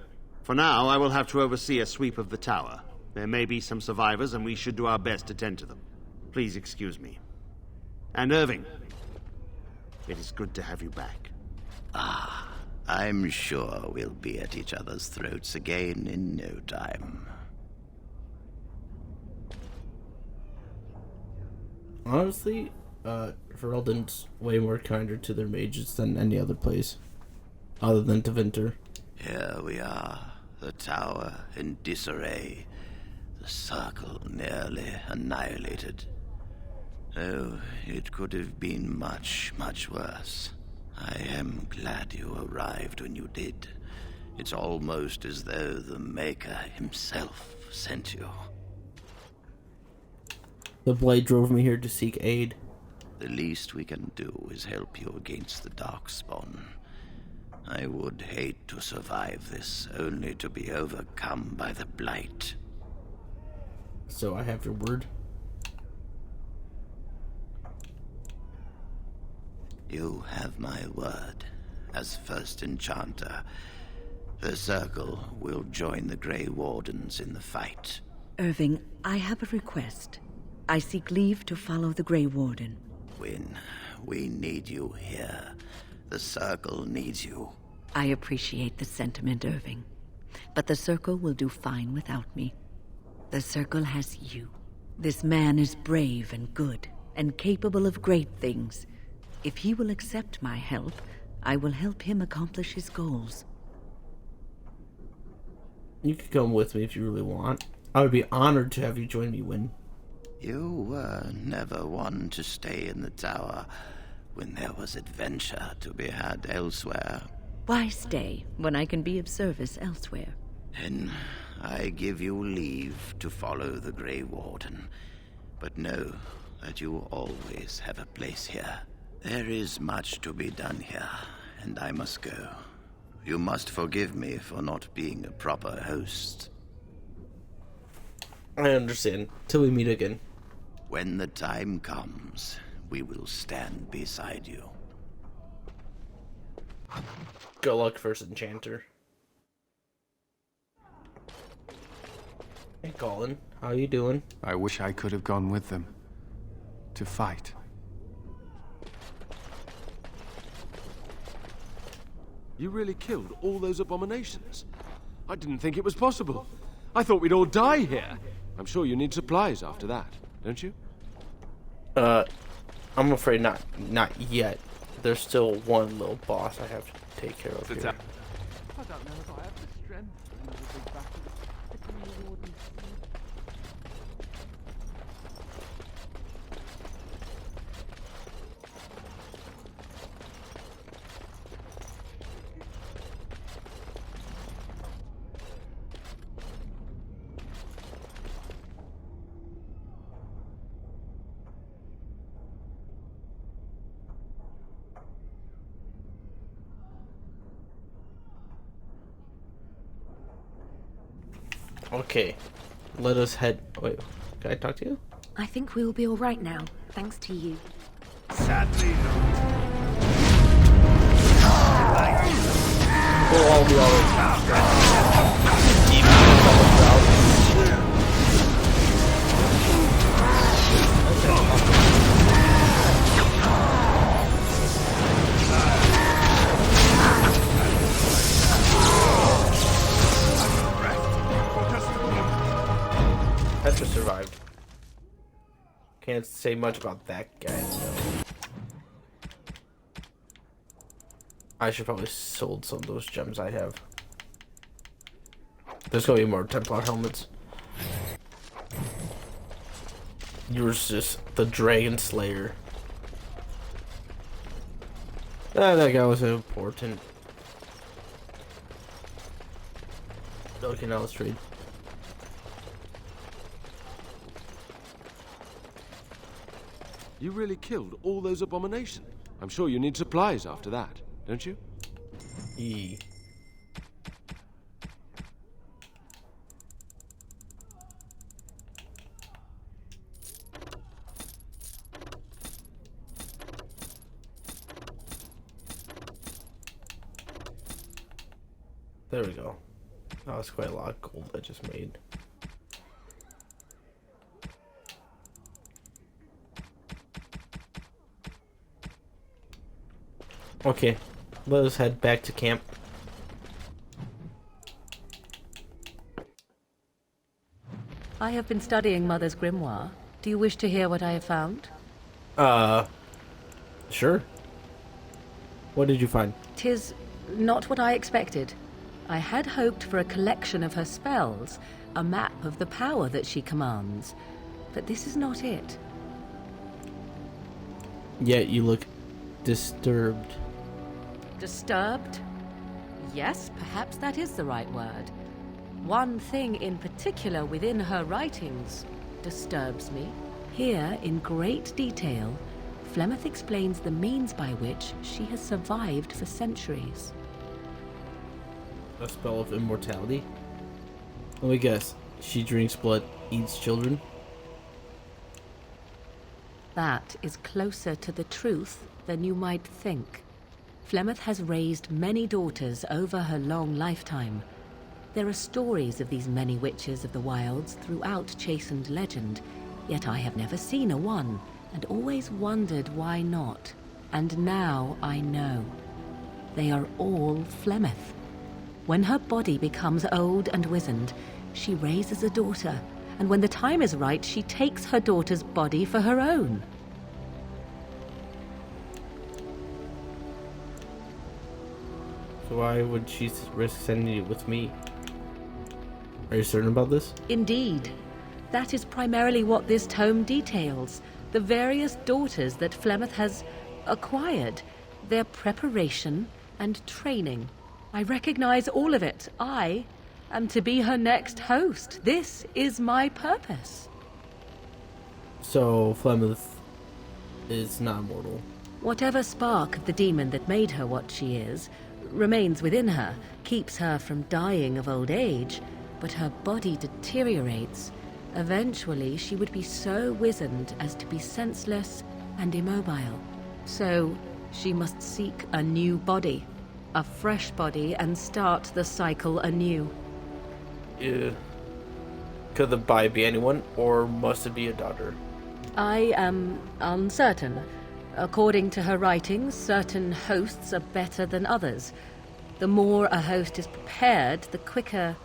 For now, I will have to oversee a sweep of the tower. There may be some survivors, and we should do our best to tend to them. Please excuse me. And Irving, it is good to have you back. Ah, I'm sure we'll be at each other's throats again in no time. Honestly, Ferelden's way more kinder to their mages than any other place, other than Tevinter. Here we are, the tower in disarray, the circle nearly annihilated. Oh, it could have been much, much worse. I am glad you arrived when you did. It's almost as though the Maker himself sent you. The blade drove me here to seek aid. The least we can do is help you against the Darkspawn. I would hate to survive this, only to be overcome by the Blight. So I have your word? You have my word. As first enchanter, the Circle will join the Gray Wardens in the fight. Irving, I have a request. I seek leave to follow the Gray Warden. Wynne, we need you here. The Circle needs you. I appreciate the sentiment, Irving. But the Circle will do fine without me. The Circle has you. This man is brave and good, and capable of great things. If he will accept my help, I will help him accomplish his goals. You could come with me if you really want. I would be honored to have you join me, Wynne. You were never one to stay in the tower when there was adventure to be had elsewhere. Why stay when I can be of service elsewhere? Then I give you leave to follow the Grey Warden. But know that you always have a place here. There is much to be done here, and I must go. You must forgive me for not being a proper host. I understand. Till we meet again. When the time comes, we will stand beside you. Good luck, first enchanter. Hey, Colin. How you doing? I wish I could have gone with them. To fight. You really killed all those abominations? I didn't think it was possible. I thought we'd all die here. I'm sure you need supplies after that, don't you? I'm afraid not yet. There's still one little boss I have to take care of here. I don't know if I have the strength for another big battle. The Gray Warden. Okay, let us head. Wait, can I talk to you? I think we will be all right now. Thanks to you. Sadly, We'll all be Petra survived. Can't say much about that guy. No. I should probably sold some of those gems I have. There's gonna be more Templar helmets. Yours just the Dragon Slayer. Ah, that guy was important. Okay, now let's trade. You really killed all those abominations? I'm sure you need supplies after that, don't you? There we go. That was quite a lot of gold I just made. Okay, let us head back to camp. I have been studying Mother's grimoire. Do you wish to hear what I have found? Sure. What did you find? 'Tis not what I expected. I had hoped for a collection of her spells, a map of the power that she commands. But this is not it. Yet you look disturbed. Disturbed? Yes, perhaps that is the right word. One thing in particular within her writings disturbs me. Here, in great detail, Flemeth explains the means by which she has survived for centuries. A spell of immortality? Let me guess. She drinks blood, eats children? That is closer to the truth than you might think. Flemeth has raised many daughters over her long lifetime. There are stories of these many witches of the wilds throughout chastened legend, yet I have never seen a one, and always wondered why not. And now I know. They are all Flemeth. When her body becomes old and wizened, she raises a daughter, and when the time is right, she takes her daughter's body for her own. So why would she risk sending you with me? Are you certain about this? Indeed. That is primarily what this tome details. The various daughters that Flemeth has acquired, their preparation and training. I recognize all of it. I am to be her next host. This is my purpose. So Flemeth is not mortal. Whatever spark of the demon that made her what she is remains within her, keeps her from dying of old age, but her body deteriorates. Eventually, she would be so wizened as to be senseless and immobile. So, she must seek a new body, a fresh body, and start the cycle anew. Could the body be anyone, or must it be a daughter? I am uncertain. According to her writings, certain hosts are better than others. The more a host is prepared, the quicker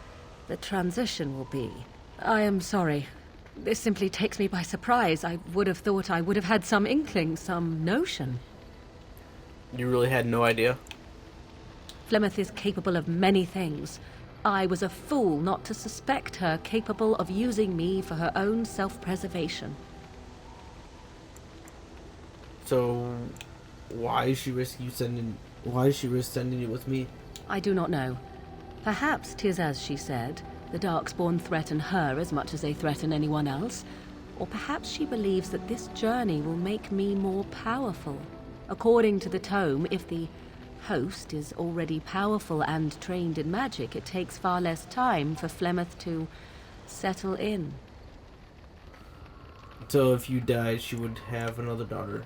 the transition will be. I am sorry. This simply takes me by surprise. I would have thought I would have had some inkling, some notion. You really had no idea? Flemeth is capable of many things. I was a fool not to suspect her capable of using me for her own self-preservation. So, why is she risk sending you with me? I do not know. Perhaps 'tis as she said. The Darkspawn threaten her as much as they threaten anyone else. Or perhaps she believes that this journey will make me more powerful. According to the tome, if the host is already powerful and trained in magic, it takes far less time for Flemeth to settle in. So if you died, she would have another daughter.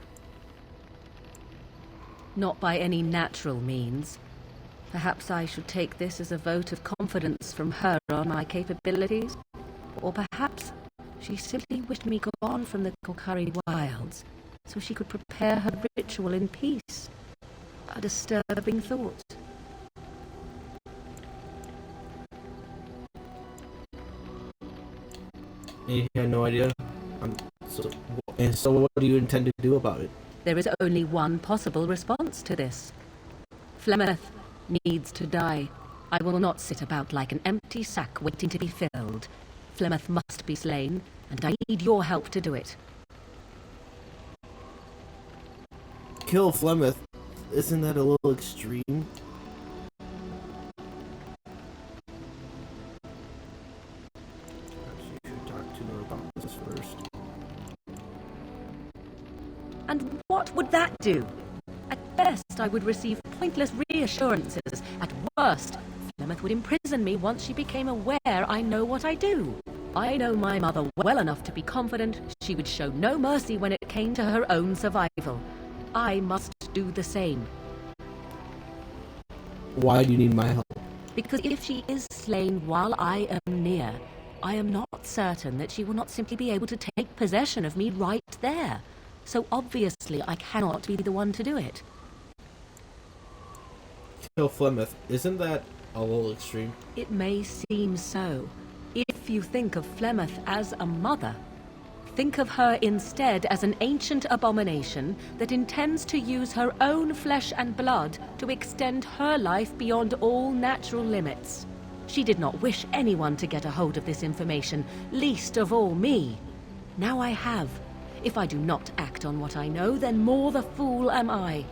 Not by any natural means. Perhaps I should take this as a vote of confidence from her on my capabilities. Or perhaps she simply wished me gone from the Kokari wilds, so she could prepare her ritual in peace. A disturbing thought. You had no idea? So what do you intend to do about it? There is only one possible response to this. Flemeth needs to die. I will not sit about like an empty sack waiting to be filled. Flemeth must be slain, and I need your help to do it. Kill Flemeth? Isn't that a little extreme? You should talk to her about this first. And what would that do? At best, I would receive pointless reassurances. At worst, Flemeth would imprison me once she became aware I know what I do. I know my mother well enough to be confident she would show no mercy when it came to her own survival. I must do the same. Why do you need my help? Because if she is slain while I am near, I am not certain that she will not simply be able to take possession of me right there. So obviously I cannot be the one to do it. Kill Flemeth. Isn't that a little extreme? It may seem so. If you think of Flemeth as a mother, think of her instead as an ancient abomination that intends to use her own flesh and blood to extend her life beyond all natural limits. She did not wish anyone to get a hold of this information, least of all me. Now I have. If I do not act on what I know, then more the fool am I.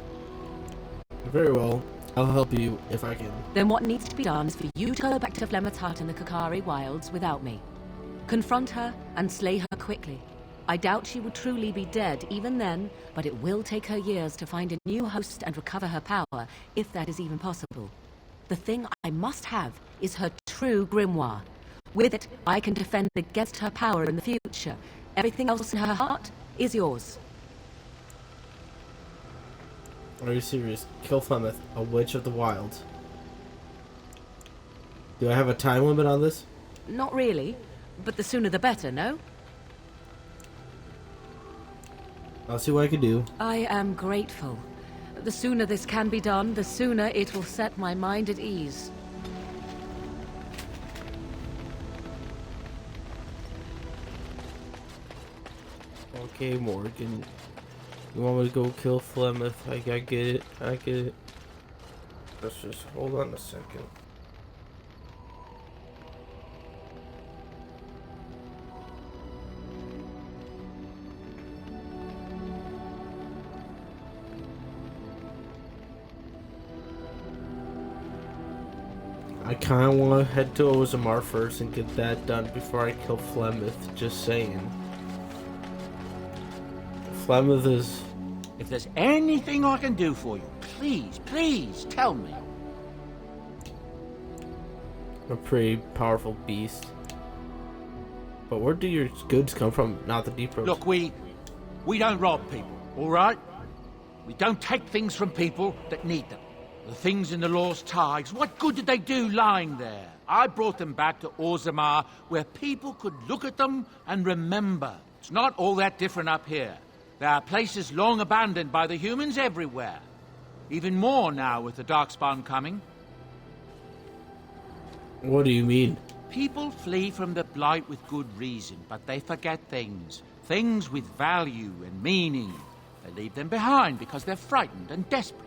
Very well. I'll help you if I can. Then what needs to be done is for you to go back to Flemeth's hut in the Kokari wilds without me. Confront her and slay her quickly. I doubt she would truly be dead even then, but it will take her years to find a new host and recover her power, if that is even possible. The thing I must have is her true grimoire. With it, I can defend against her power in the future. Everything else in her heart is yours. Are you serious? Kill Flemeth, a witch of the wilds. Do I have a time limit on this? Not really, but the sooner the better, no? I'll see what I can do. I am grateful. The sooner this can be done, the sooner it will set my mind at ease. Okay, Morgan. You want me to go kill Flemeth? I get it. I get it. Let's just hold on a second. I kind of want to head to Ozammar first and get that done before I kill Flemeth. Just saying. Flemeth is... If there's anything I can do for you, please tell me. a pretty powerful beast. But where do your goods come from, not the deep roads? Look, we don't rob people, all right? We don't take things from people that need them. The things in the lost tides, what good did they do lying there? I brought them back to Ozammar, where people could look at them and remember. It's not all that different up here. There are places long abandoned by the humans everywhere. Even more now with the Darkspawn coming. What do you mean? People flee from the Blight with good reason, but they forget things. Things with value and meaning. They leave them behind because they're frightened and desperate.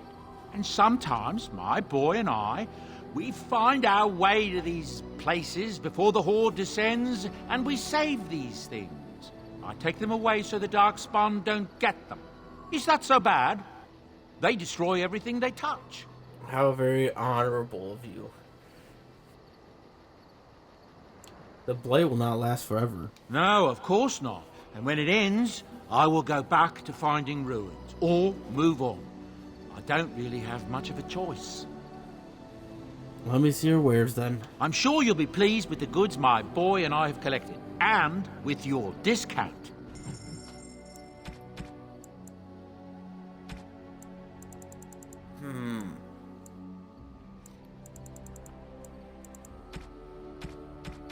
And sometimes, my boy and I, we find our way to these places before the Horde descends, and we save these things. I take them away so the Darkspawn don't get them. Is that so bad? They destroy everything they touch. How very honorable of you. The Blight will not last forever. No, of course not. And when it ends, I will go back to finding ruins, or move on. I don't really have much of a choice. Let me see your wares then. I'm sure you'll be pleased with the goods my boy and I have collected, and with your discount.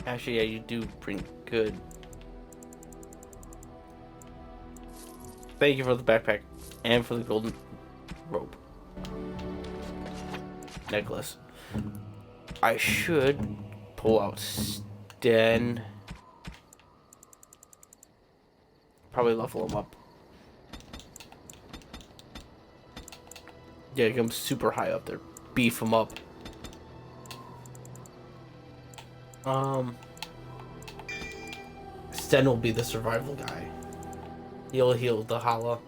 Actually, yeah, you do bring good. Thank you for the backpack and for the golden rope. Necklace. I should pull out Sten. Probably level him up. Yeah, get him super high up there. Beef him up. Sten will be the survival guy. He'll heal the Hala.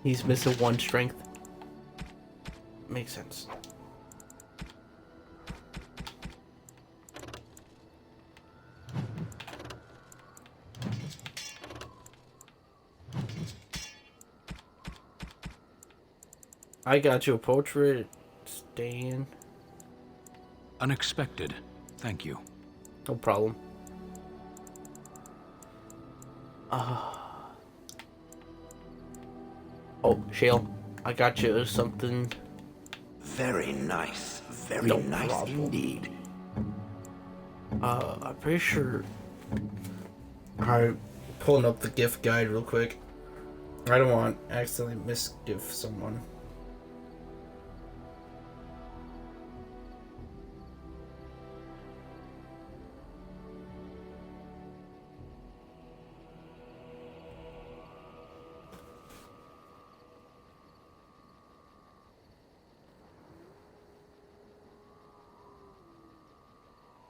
He's missing 1 strength. Makes sense. I got you a portrait, Stan. Unexpected. Thank you. No problem. Oh, Shale, I got you something. Very nice. Very No nice problem. indeed. I'm pretty sure. I'm pulling up the gift guide real quick. I don't want to accidentally misgive someone.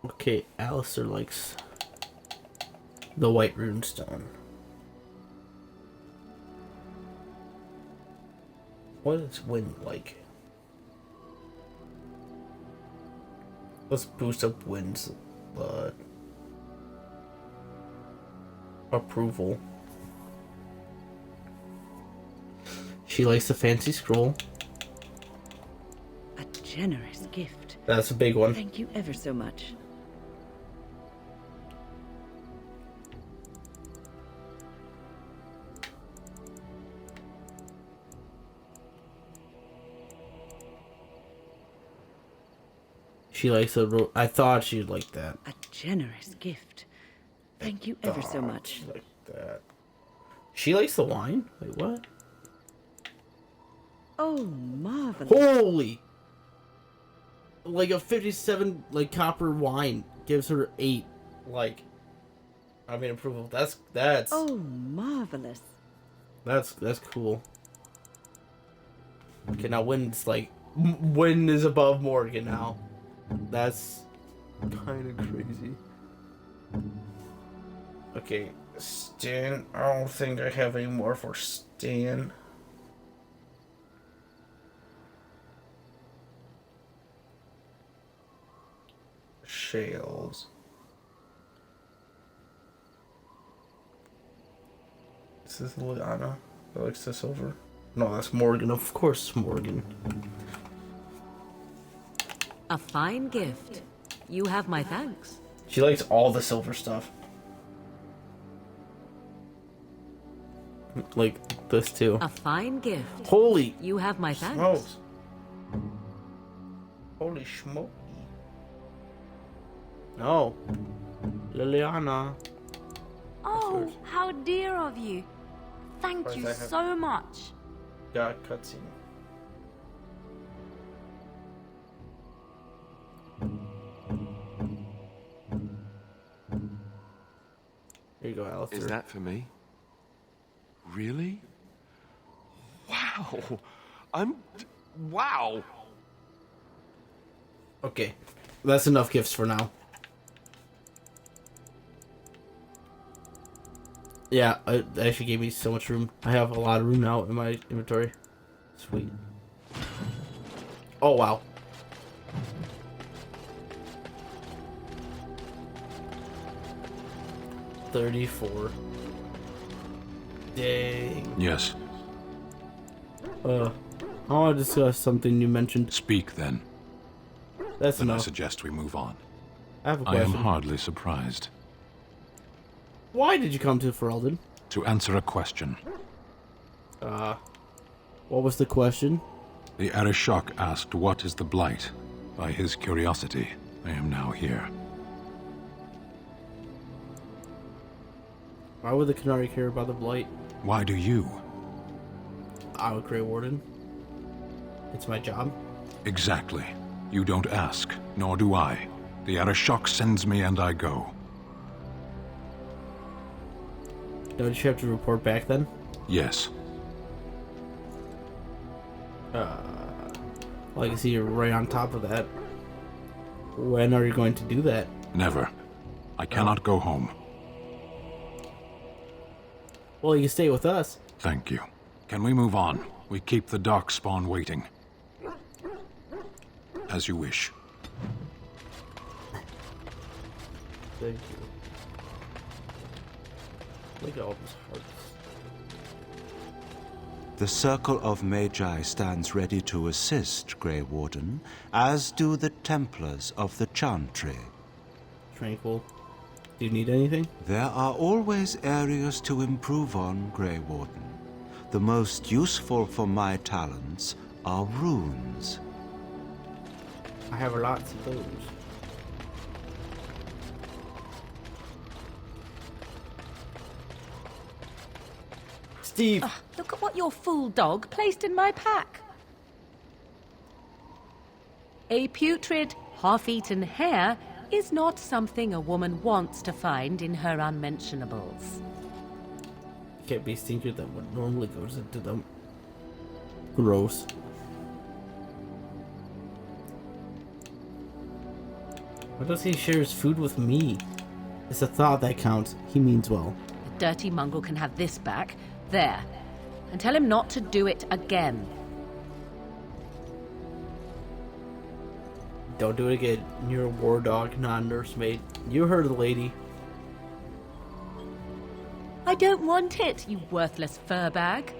Okay, Alistair likes the white runestone. What is wind like? Let's boost up winds, but approval. She likes the fancy scroll. A generous gift. That's a big one. Thank you ever so much. She likes the. I thought she'd like that. A generous gift. Thank you ever so much. Like that. She likes the wine? Wait, what? Oh, marvelous. Holy! Like a 57 like copper wine gives her 8 like. I mean approval. That's. Oh, marvelous. That's cool. Okay, now Wynn's like. Wynn is above Morgan now. That's kind of crazy. Okay, Stan. I don't think I have any more for Stan. Shales. This is Liana. That likes the silver. No, that's Morgan. Of course, Morgan. A fine gift. You have my thanks. She likes all the silver stuff. Like this too. A fine gift. Holy! You have my thanks. Smokes. Holy smoke. No. Liliana. Oh, how dear of you. Thank Surprised you I have- so much. Got cutscene. Here you go, Alistair. Is that for me? Really? Wow. Wow. Okay. That's enough gifts for now. Yeah, it actually gave me so much room. I have a lot of room now in my inventory. Sweet. Oh, wow. $34. Dang. Yes. I want to discuss something you mentioned. Speak then. That's then enough. I suggest we move on. I have a I am question. hardly surprised. Why did you come to Ferelden? To answer a question. What was the question? The Arishok asked what is the Blight. By his curiosity, I am now here. Why would the Canary care about the Blight? Why do you? I'm a Gray Warden. It's my job. Exactly. You don't ask, nor do I. The Arishok sends me and I go. Don't you have to report back then? Yes. Well, I can see you're right on top of that. When are you going to do that? Never. I cannot go home. Well, you can stay with us. Thank you. Can we move on? We keep the dark spawn waiting. As you wish. Thank you. Look at all these hearts. The Circle of Magi stands ready to assist, Grey Warden, as do the Templars of the Chantry. Tranquil. Do you need anything? There are always areas to improve on, Grey Warden. The most useful for my talents are runes. I have lots of those. Steve! Look at what your fool dog placed in my pack. A putrid, half-eaten hare is not something a woman wants to find in her unmentionables. Can't be stinkier than what normally goes into them. Gross. Why does he share his food with me? It's a thought that counts. He means well. The dirty mongrel can have this back. There. And tell him not to do it again. Don't do it again. You're a war dog, not a nursemaid. You heard the lady. I don't want it, you worthless fur bag.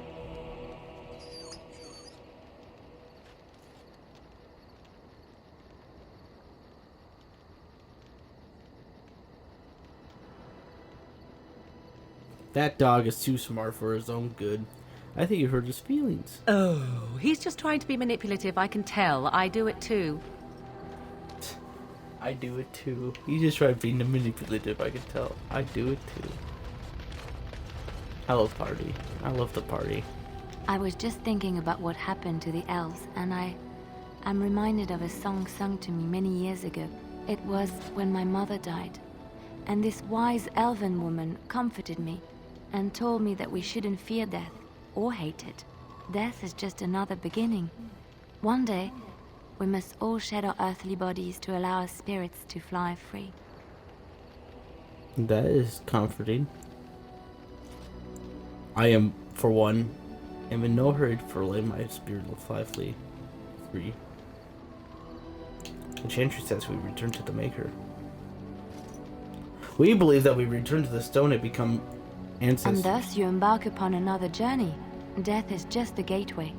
That dog is too smart for his own good. I think you hurt his feelings. Oh, he's just trying to be manipulative, I can tell. I do it too. I do it too. He's just trying to be manipulative, I can tell. I do it too. I love party. I love the party. I was just thinking about what happened to the elves, and I'm reminded of a song sung to me many years ago. It was when my mother died, and this wise elven woman comforted me and told me that we shouldn't fear death or hate it. Death is just another beginning. One day, we must all shed our earthly bodies to allow our spirits to fly free. That is comforting. I am, for one, am in no hurry for letting my spirit will fly free. The Chantry says we return to the Maker. We believe that we return to the stone and become ancestors. And thus you embark upon another journey. Death is just the gateway.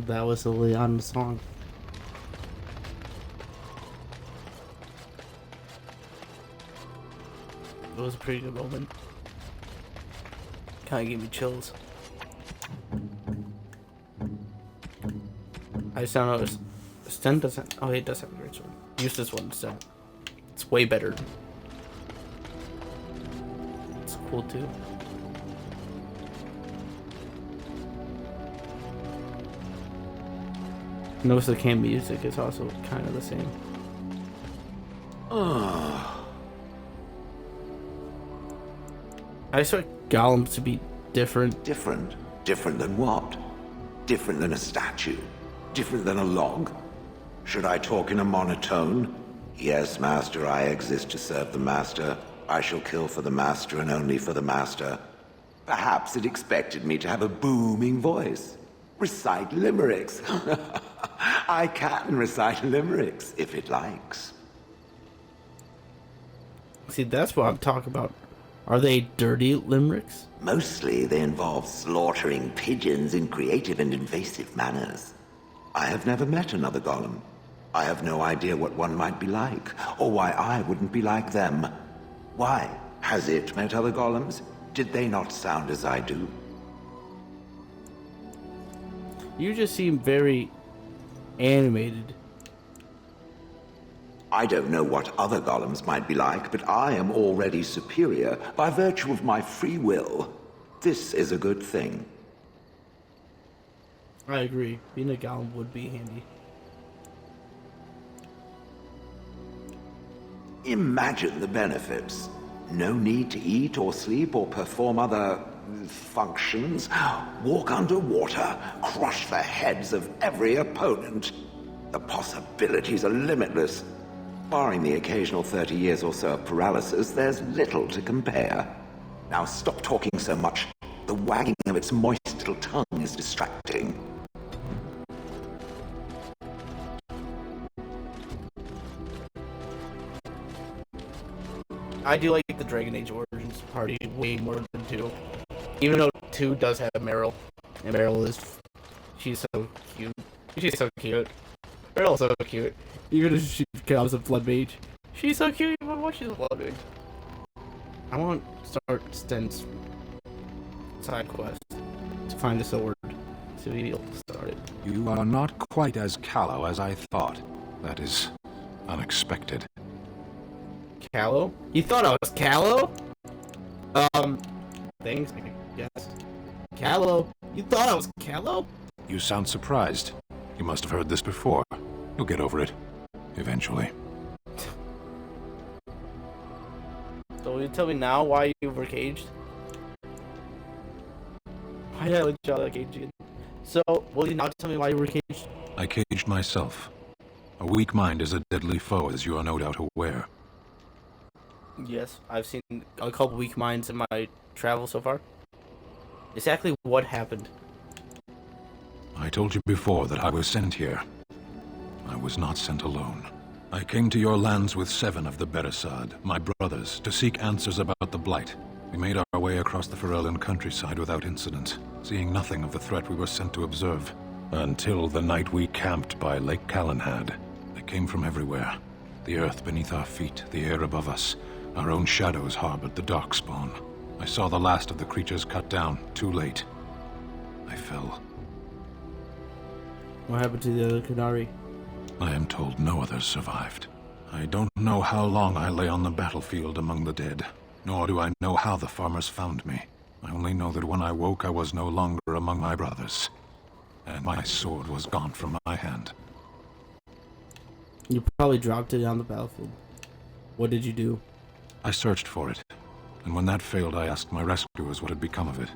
That was the Leon song. It was a pretty good moment. Kind of gave me chills. I just don't know. Sten doesn't. Oh, he does have a great sword. Use this one instead. It's way better. It's cool too. Notice the camp music is also kind of the same. I expect golems to be different. Different? Different than what? Different than a statue? Different than a log? Should I talk in a monotone? Yes, Master, I exist to serve the Master. I shall kill for the Master and only for the Master. Perhaps it expected me to have a booming voice. Recite limericks. I can recite limericks, if it likes. See, that's what I'm talking about. Are they dirty limericks? Mostly they involve slaughtering pigeons in creative and invasive manners. I have never met another golem. I have no idea what one might be like, or why I wouldn't be like them. Why? Has it met other golems? Did they not sound as I do? You just seem very animated. I don't know what other golems might be like, but I am already superior by virtue of my free will. This is a good thing. I agree. Being a golem would be handy. Imagine the benefits. No need to eat or sleep or perform other functions. Walk underwater, crush the heads of every opponent. The possibilities are limitless. Barring the occasional 30 years or so of paralysis, there's little to compare. Now stop talking so much. The wagging of its moist little tongue is distracting. I do like the Dragon Age Origins party way more than 2. Even though 2 does have Meryl. And Meryl is... she's so cute. She's so cute. Meryl's so cute. Even if she becomes a blood mage. She's so cute even when she's a blood mage. I want to start Sten's side quest to find the sword. So he'll start it. You are not quite as callow as I thought. That is unexpected. Callow? You thought I was callow? Thanks, I guess. Callow? You thought I was callow? You sound surprised. You must have heard this before. You'll get over it. Eventually. So will you tell me now why you were caged? Why did I let you out of the cage again? So, will you now tell me why you were caged? I caged myself. A weak mind is a deadly foe, as you are no doubt aware. Yes, I've seen a couple weak minds in my travel so far. Exactly what happened? I told you before that I was sent here. I was not sent alone. I came to your lands with 7 of the Beresad, my brothers, to seek answers about the Blight. We made our way across the Ferellan countryside without incident, seeing nothing of the threat we were sent to observe. Until the night we camped by Lake Calenhad. They came from everywhere. The earth beneath our feet, the air above us. Our own shadows harbored the darkspawn. I saw the last of the creatures cut down, too late. I fell. What happened to the other Qunari? I am told no others survived. I don't know how long I lay on the battlefield among the dead, nor do I know how the farmers found me. I only know that when I woke I was no longer among my brothers, and my sword was gone from my hand. You probably dropped it on the battlefield. What did you do? I searched for it, and when that failed I asked my rescuers what had become of it.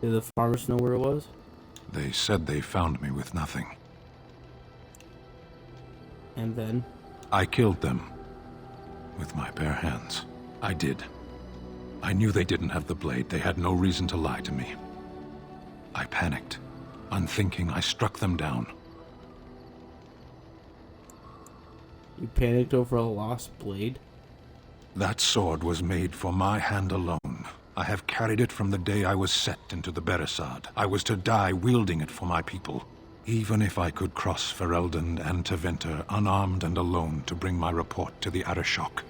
Did the farmers know where it was? They said they found me with nothing. And then? I killed them. With my bare hands. I did. I knew they didn't have the blade. They had no reason to lie to me. I panicked. Unthinking, I struck them down. You panicked over a lost blade? That sword was made for my hand alone. I have carried it from the day I was set into the Beresad. I was to die wielding it for my people. Even if I could cross Ferelden and Tevinter unarmed and alone to bring my report to the Arishok,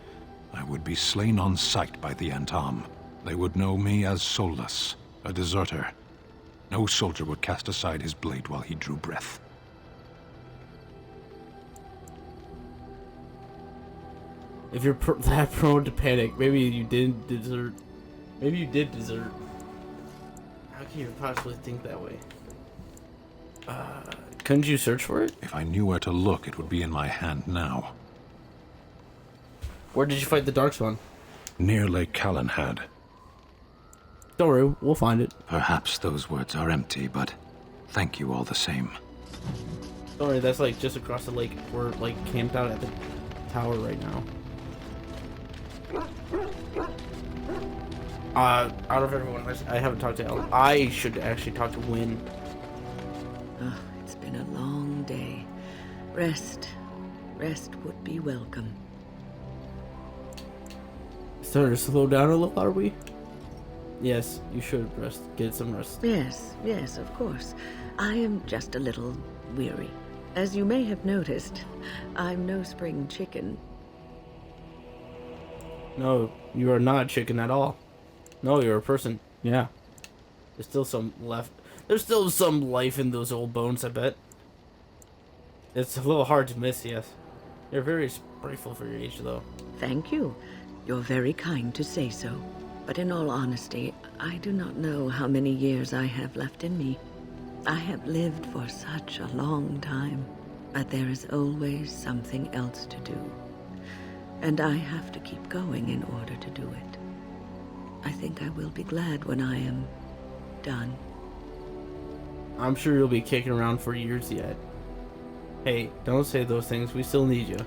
I would be slain on sight by the Antam. They would know me as soulless, a deserter. No soldier would cast aside his blade while he drew breath. If you're that prone to panic, maybe you didn't desert. Maybe you did desert. How can you possibly think that way? Couldn't you search for it? If I knew where to look, it would be in my hand now. Where did you fight the Darkspawn? Near Lake Callanhad. Don't worry, we'll find it. Perhaps those words are empty, but thank you all the same. Don't worry, that's like just across the lake. We're like camped out at the tower right now. Out of everyone, I haven't talked to Ellen. I should actually talk to Wynn. Oh, it's been a long day. Rest would be welcome. Starting to slow down a little, are we? Yes, you should rest. Get some rest. Yes, of course. I am just a little weary. As you may have noticed, I'm no spring chicken. No, you are not a chicken at all. No, you're a person. Yeah. There's still some left. There's still some life in those old bones, I bet. It's a little hard to miss, yes. You're very sprightful for your age, though. Thank you. You're very kind to say so. But in all honesty, I do not know how many years I have left in me. I have lived for such a long time, but there is always something else to do. And I have to keep going in order to do it. I think I will be glad when I am done. I'm sure you'll be kicking around for years yet. Hey, don't say those things. We still need you.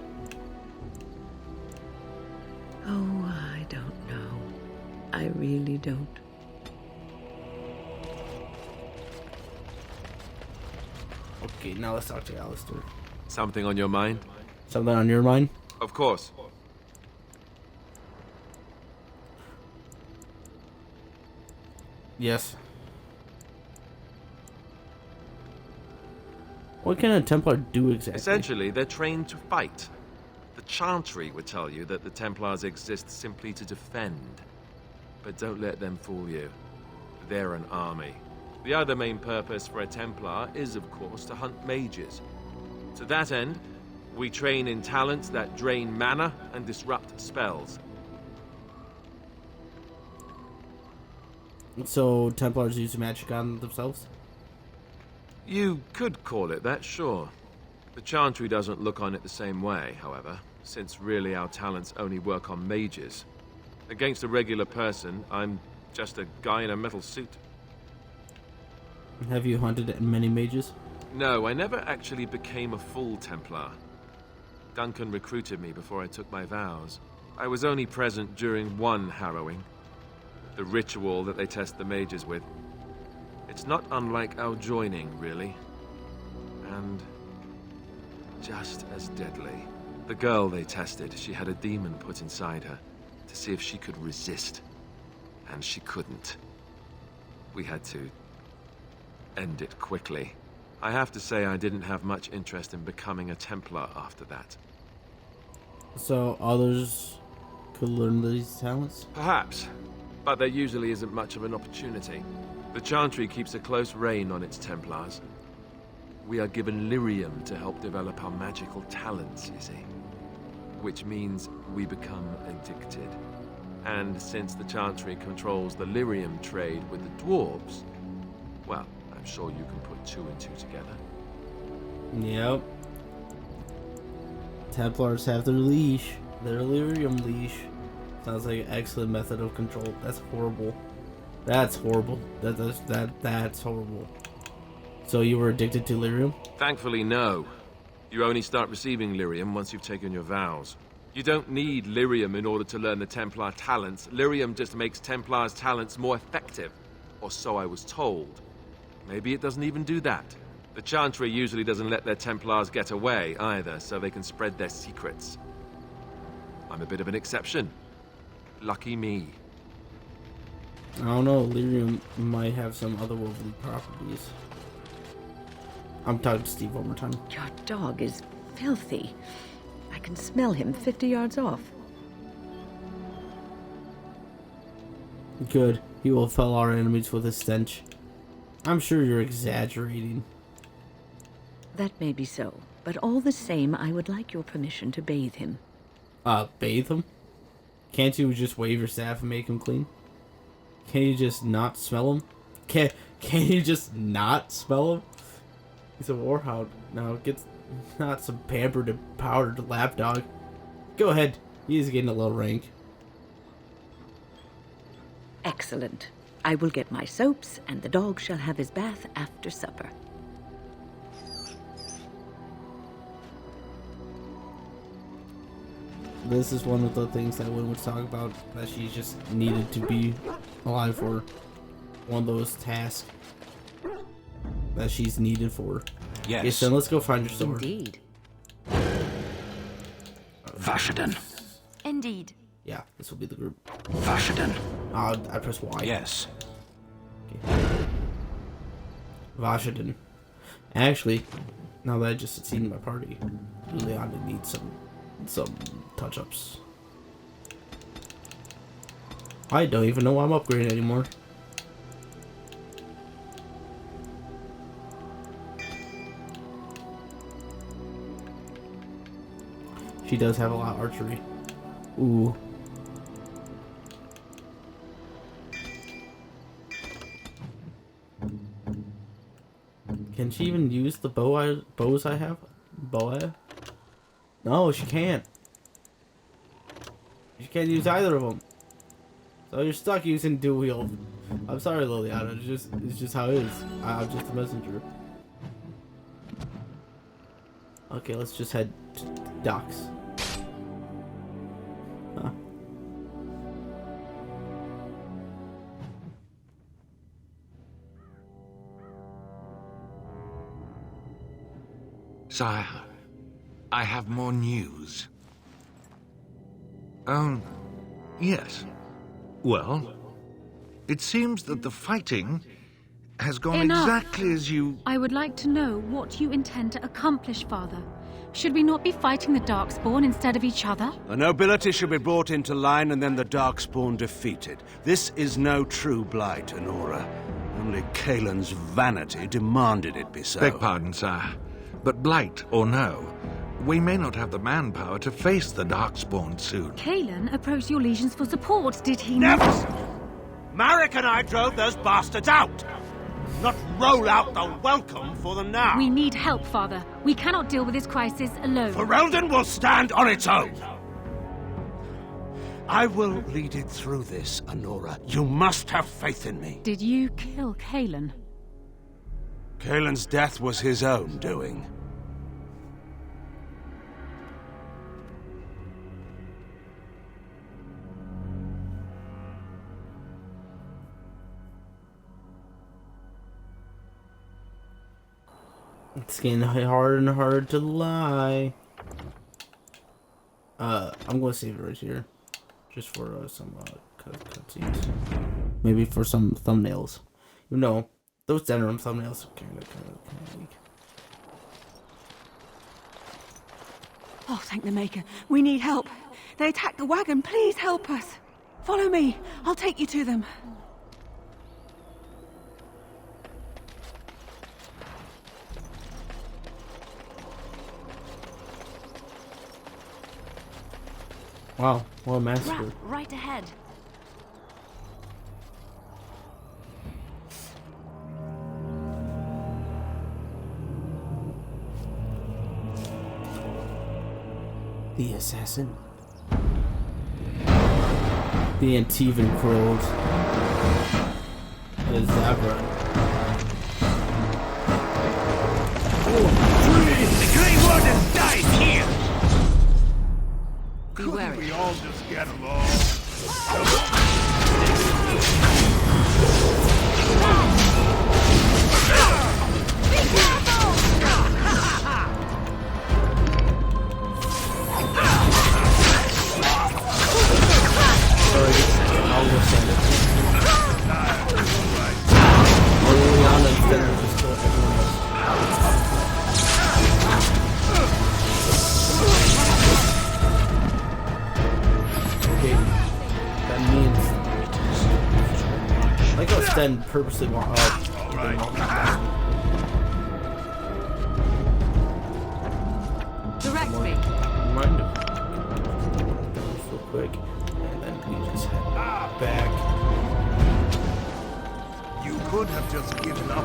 Oh, I don't know. I really don't. Okay, now let's talk to Alistair. Something on your mind? Something on your mind? Of course. Yes. What can a Templar do exactly? Essentially, they're trained to fight. The Chantry would tell you that the Templars exist simply to defend. But don't let them fool you. They're an army. The other main purpose for a Templar is, of course, to hunt mages. To that end, we train in talents that drain mana and disrupt spells. So, Templars use magic on themselves? You could call it that, sure. The Chantry doesn't look on it the same way, however, since really our talents only work on mages. Against a regular person, I'm just a guy in a metal suit. Have you hunted many mages? No, I never actually became a full Templar. Duncan recruited me before I took my vows. I was only present during one harrowing. The ritual that they test the mages with. It's not unlike our joining, really. And just as deadly. The girl they tested, she had a demon put inside her to see if she could resist. And she couldn't. We had to end it quickly. I have to say I didn't have much interest in becoming a Templar after that. So others could learn these talents? Perhaps, but there usually isn't much of an opportunity. The Chantry keeps a close rein on its Templars. We are given lyrium to help develop our magical talents, you see. Which means we become addicted. And since the Chantry controls the lyrium trade with the Dwarves, well, I'm sure you can put two and two together. Yep. Templars have their leash. Their lyrium leash. Sounds like an excellent method of control. That's horrible. That's horrible. That's horrible. So you were addicted to lyrium? Thankfully, no. You only start receiving lyrium once you've taken your vows. You don't need lyrium in order to learn the Templar talents. Lyrium just makes Templars' talents more effective. Or so I was told. Maybe it doesn't even do that. The Chantry usually doesn't let their Templars get away either, so they can spread their secrets. I'm a bit of an exception. Lucky me. I don't know, lyrium might have some otherworldly properties. I'm talking to Steve one more time. Your dog is filthy. I can smell him 50 yards off. Good. He will fell our enemies with his stench. I'm sure you're exaggerating. That may be so, but all the same, I would like your permission to bathe him. Bathe him? Can't you just wave your staff and make him clean? Can you just not smell him? Can you just not smell him? He's a warhound. Now get not some pampered and powdered lapdog. Go ahead. He's getting a low rank. Excellent. I will get my soaps, and the dog shall have his bath after supper. This is one of the things that Wynn would talk about, that she just needed to be alive for. One of those tasks that she's needed for. Yes. Okay, so let's go find your sword. Indeed. Vashaden. Indeed. Yeah, this will be the group. Vashaden. I press Y. Yes. Okay. Vashaden. Actually, now that I just seen my party, Leon needs some touch-ups. I don't even know why I'm upgrading anymore. She does have a lot of archery. Ooh. Can she even use the bows I have? Bow? No, she can't. She can't use either of them. So you're stuck using dual wield. I'm sorry, Liliana. It's just how it is. I'm just a messenger. Okay, let's just head to docks. Huh. Sire, I have more news. Oh, yes. Well, it seems that the fighting has gone exactly as you... I would like to know what you intend to accomplish, Father. Should we not be fighting the Darkspawn instead of each other? The nobility should be brought into line and then the Darkspawn defeated. This is no true blight, Honora. Only Kaelin's vanity demanded it be so. Beg pardon, sire. But blight or no, we may not have the manpower to face the Darkspawn soon. Kaelin approached your legions for support, did he Never! not? Marek and I drove those bastards out! Not roll out the welcome for them now! We need help, Father. We cannot deal with this crisis alone. Ferelden will stand on its own! I will lead it through this, Honora. You must have faith in me. Did you kill Kaelin? Kaelin's death was his own doing. It's getting harder and harder to lie. I'm gonna save it right here, just for some cutscenes, maybe for some thumbnails. You know, those Denerim thumbnails are kind of weak. Oh, thank the Maker. We need help. They attacked the wagon. Please help us. Follow me. I'll take you to them. Wow, what a massacre. Right ahead. The assassin. The Antivan Crows. Ozammar. The Gray Warden dies here! Beware. We all just get along. Sten purposely walk up. Direct me. Mind him. Real quick. And then we just head back. You could have just given up.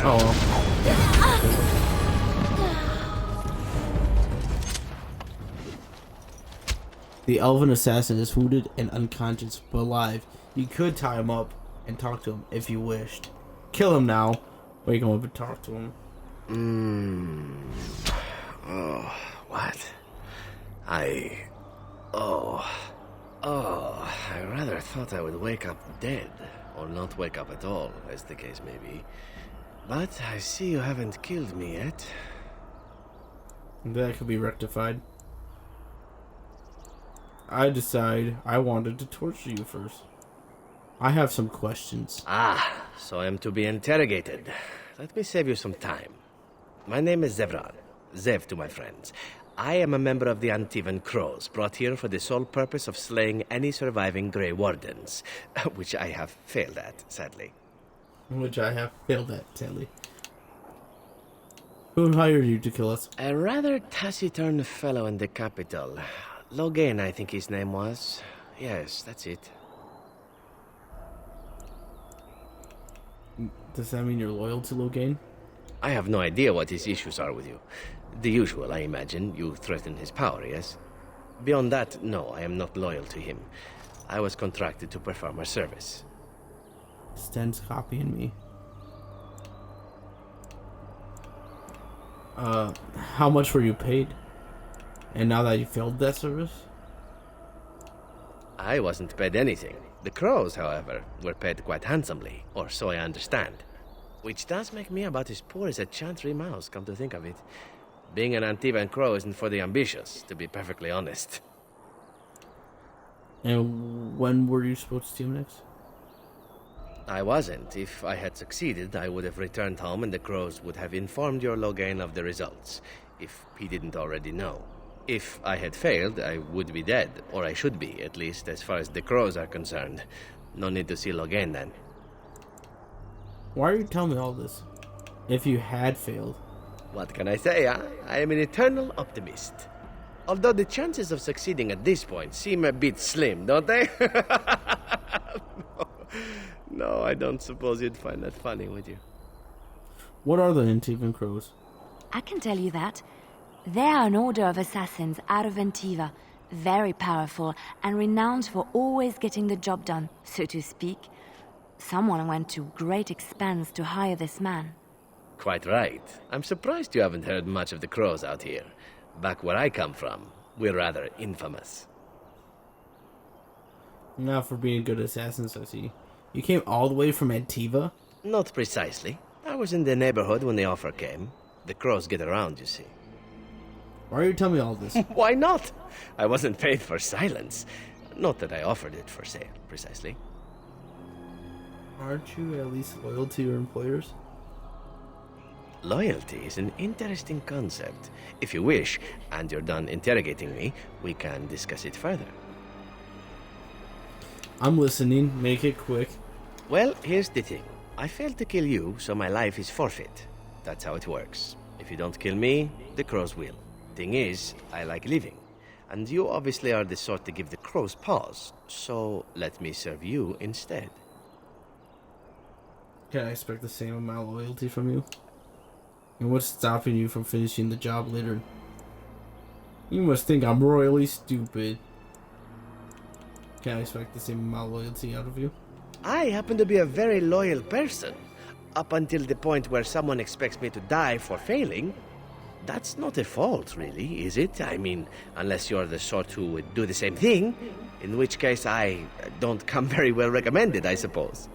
Oh well. The elven assassin is wounded and unconscious, but alive. You could tie him up and talk to him if you wished. Kill him now. Wake him up and talk to him. Oh, what? I rather thought I would wake up dead, or not wake up at all, as the case may be. But I see you haven't killed me yet. That could be rectified. I decide I wanted to torture you first. I have some questions. Ah, so I am to be interrogated. Let me save you some time. My name is Zevran. Zev to my friends. I am a member of the Antivan Crows, brought here for the sole purpose of slaying any surviving Gray Wardens, which I have failed at, sadly. Who hired you to kill us? A rather taciturn fellow in the capital. Logain, I think his name was. Yes, that's it. Does that mean you're loyal to Logain? I have no idea what his issues are with you. The usual, I imagine. You threaten his power, yes? Beyond that, no, I am not loyal to him. I was contracted to perform a service. Sten's copying me. How much were you paid? And now that you failed that service? I wasn't paid anything. The Crows, however, were paid quite handsomely, or so I understand. Which does make me about as poor as a chantry mouse, come to think of it. Being an Antivan Crow isn't for the ambitious, to be perfectly honest. And when were you supposed to see him next? I wasn't. If I had succeeded, I would have returned home and the Crows would have informed your Logain of the results, if he didn't already know. If I had failed, I would be dead, or I should be, at least as far as the Crows are concerned. No need to see Logain then. Why are you telling me all this? If you had failed. What can I say, huh? I am an eternal optimist. Although the chances of succeeding at this point seem a bit slim, don't they? No, I don't suppose you'd find that funny, would you? What are the Antivan Crows? I can tell you that. They are an order of assassins out of Antiva, very powerful and renowned for always getting the job done, so to speak. Someone went to great expense to hire this man. Quite right. I'm surprised you haven't heard much of the Crows out here. Back where I come from, we're rather infamous. Not for being good assassins, I see. You came all the way from Antiva? Not precisely. I was in the neighborhood when the offer came. The Crows get around, you see. Why are you telling me all this? Why not? I wasn't paid for silence. Not that I offered it for sale, precisely. Aren't you at least loyal to your employers? Loyalty is an interesting concept. If you wish, and you're done interrogating me, we can discuss it further. I'm listening. Make it quick. Well, here's the thing. I failed to kill you, so my life is forfeit. That's how it works. If you don't kill me, the Crows will. Thing is, I like living. And you obviously are the sort to give the Crows pause. So let me serve you instead. Can I expect the same amount of loyalty from you? And what's stopping you from finishing the job later? You must think I'm royally stupid. Can I expect the same amount of loyalty out of you? I happen to be a very loyal person. Up until the point where someone expects me to die for failing. That's not a fault, really, is it? I mean, unless you're the sort who would do the same thing, in which case I don't come very well recommended, I suppose.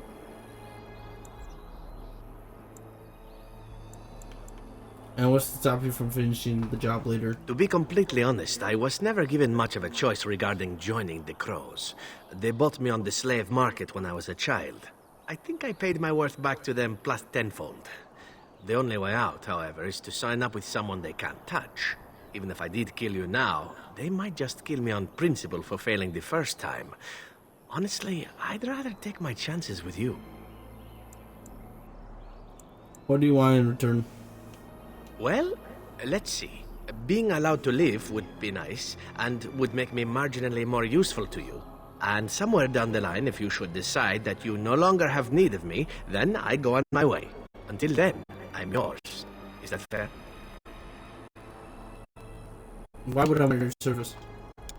And what's to stop you from finishing the job later? To be completely honest, I was never given much of a choice regarding joining the Crows. They bought me on the slave market when I was a child. I think I paid my worth back to them plus tenfold. The only way out, however, is to sign up with someone they can't touch. Even if I did kill you now, they might just kill me on principle for failing the first time. Honestly, I'd rather take my chances with you. What do you want in return? Well, let's see. Being allowed to live would be nice, and would make me marginally more useful to you. And somewhere down the line, if you should decide that you no longer have need of me, then I go on my way. Until then, I'm yours. Is that fair? Why would I want your service?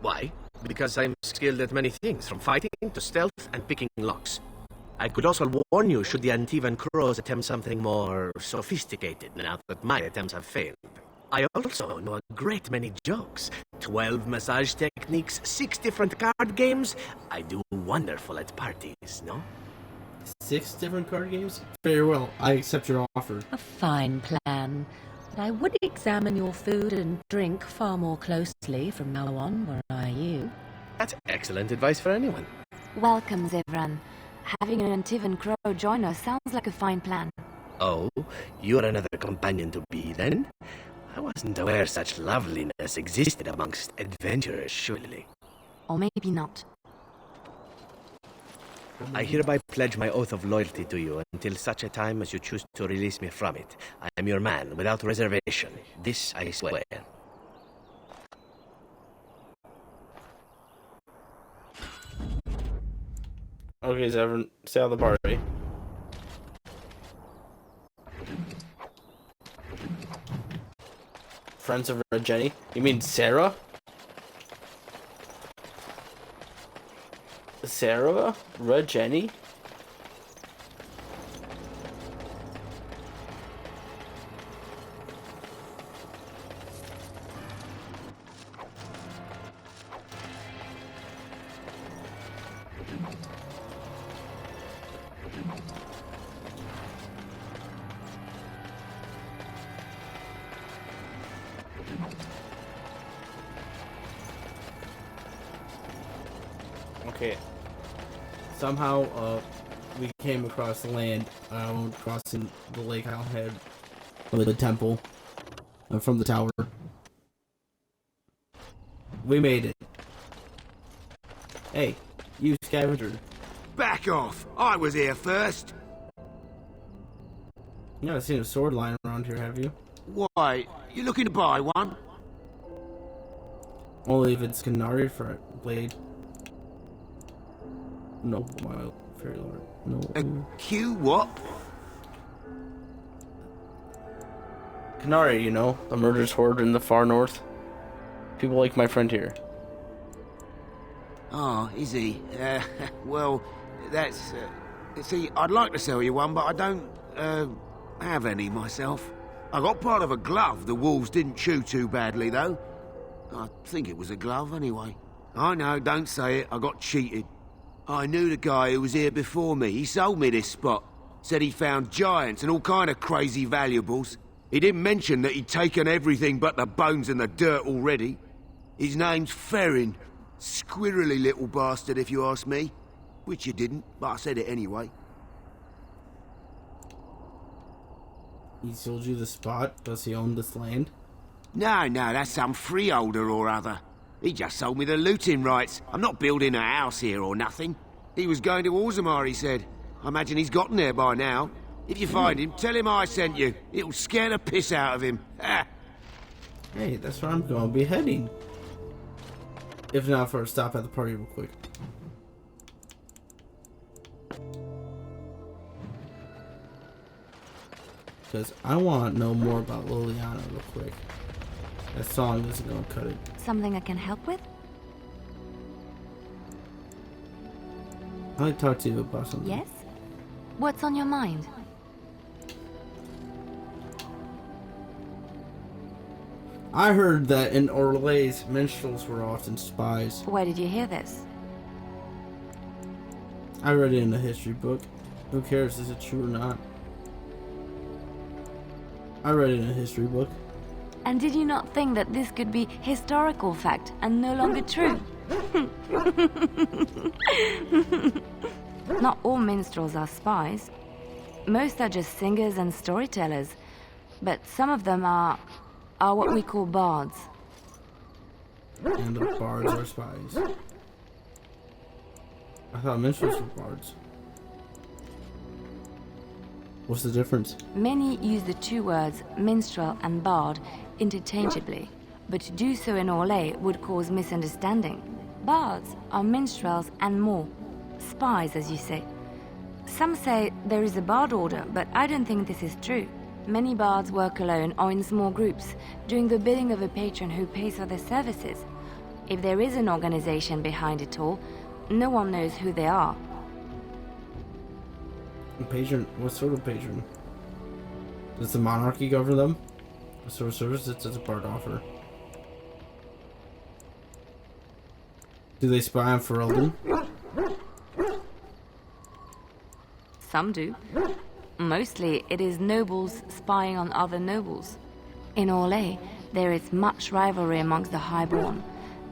Why? Because I'm skilled at many things, from fighting to stealth and picking locks. I could also warn you should the Antivan crows attempt something more sophisticated now that my attempts have failed. I also know a great many jokes. 12 massage techniques, 6 different card games. I do wonderful at parties, no? 6 different card games? Very well, I accept your offer. A fine plan. But I would examine your food and drink far more closely from now on, were I you. That's excellent advice for anyone. Welcome, Zevran. Having an Antivan crow join us sounds like a fine plan. Oh, you're another companion to be, then? I wasn't aware such loveliness existed amongst adventurers, surely. Or maybe not. I hereby pledge my oath of loyalty to you until such a time as you choose to release me from it. I am your man, without reservation. This I swear. Okay, Zevran, stay out of the party. Friends of Red Jenny? You mean Sarah? Sarah? Red Jenny? Okay. Somehow, we came across the land, crossing the lake I'll head from the temple, from the tower. We made it. Hey, you scavenger. Back off! I was here first! You haven't seen a sword lying around here, have you? Why? You looking to buy one? Only if it's Canary for a blade. No, wild fairy lord. No. A Q what? Canary, you know, the murderous horde in the far north. People like my friend here. Oh, is he? Well, that's... see, I'd like to sell you one, but I don't, have any myself. I got part of a glove the wolves didn't chew too badly, though. I think it was a glove, anyway. I know, don't say it. I got cheated. I knew the guy who was here before me. He sold me this spot. Said he found giants and all kind of crazy valuables. He didn't mention that he'd taken everything but the bones and the dirt already. His name's Ferrin. Squirrely little bastard, if you ask me. Which you didn't, but I said it anyway. He sold you the spot? Does he own this land? No, that's some freeholder or other. He just sold me the looting rights. I'm not building a house here or nothing. He was going to Ozammar, he said. I imagine he's gotten there by now. If you find him, tell him I sent you. It'll scare the piss out of him. Hey, that's where I'm going to be heading. If not for a stop at the party real quick. Because I want to know more about Liliana real quick. That song isn't going to cut it. Something I can help with? I'd like to talk to you about something. Yes? What's on your mind? I heard that in Orlais, minstrels were often spies. Where did you hear this? I read it in a history book. Who cares, is it true or not? I read it in a history book. And did you not think that this could be historical fact and no longer true? Not all minstrels are spies. Most are just singers and storytellers. But some of them are what we call bards. And the bards are spies. I thought minstrels were bards. What's the difference? Many use the two words minstrel and bard interchangeably, but to do so in Orlais would cause misunderstanding. Bards are minstrels and more. Spies, as you say. Some say there is a bard order, but I don't think this is true. Many bards work alone or in small groups, doing the bidding of a patron who pays for their services. If there is an organization behind it all, no one knows who they are. A patron? What sort of patron? Does the monarchy govern them? What sort of services does a bard offer? Do they spy on Ferelden? Some do. Mostly it is nobles spying on other nobles. In Orlais, there is much rivalry amongst the highborn.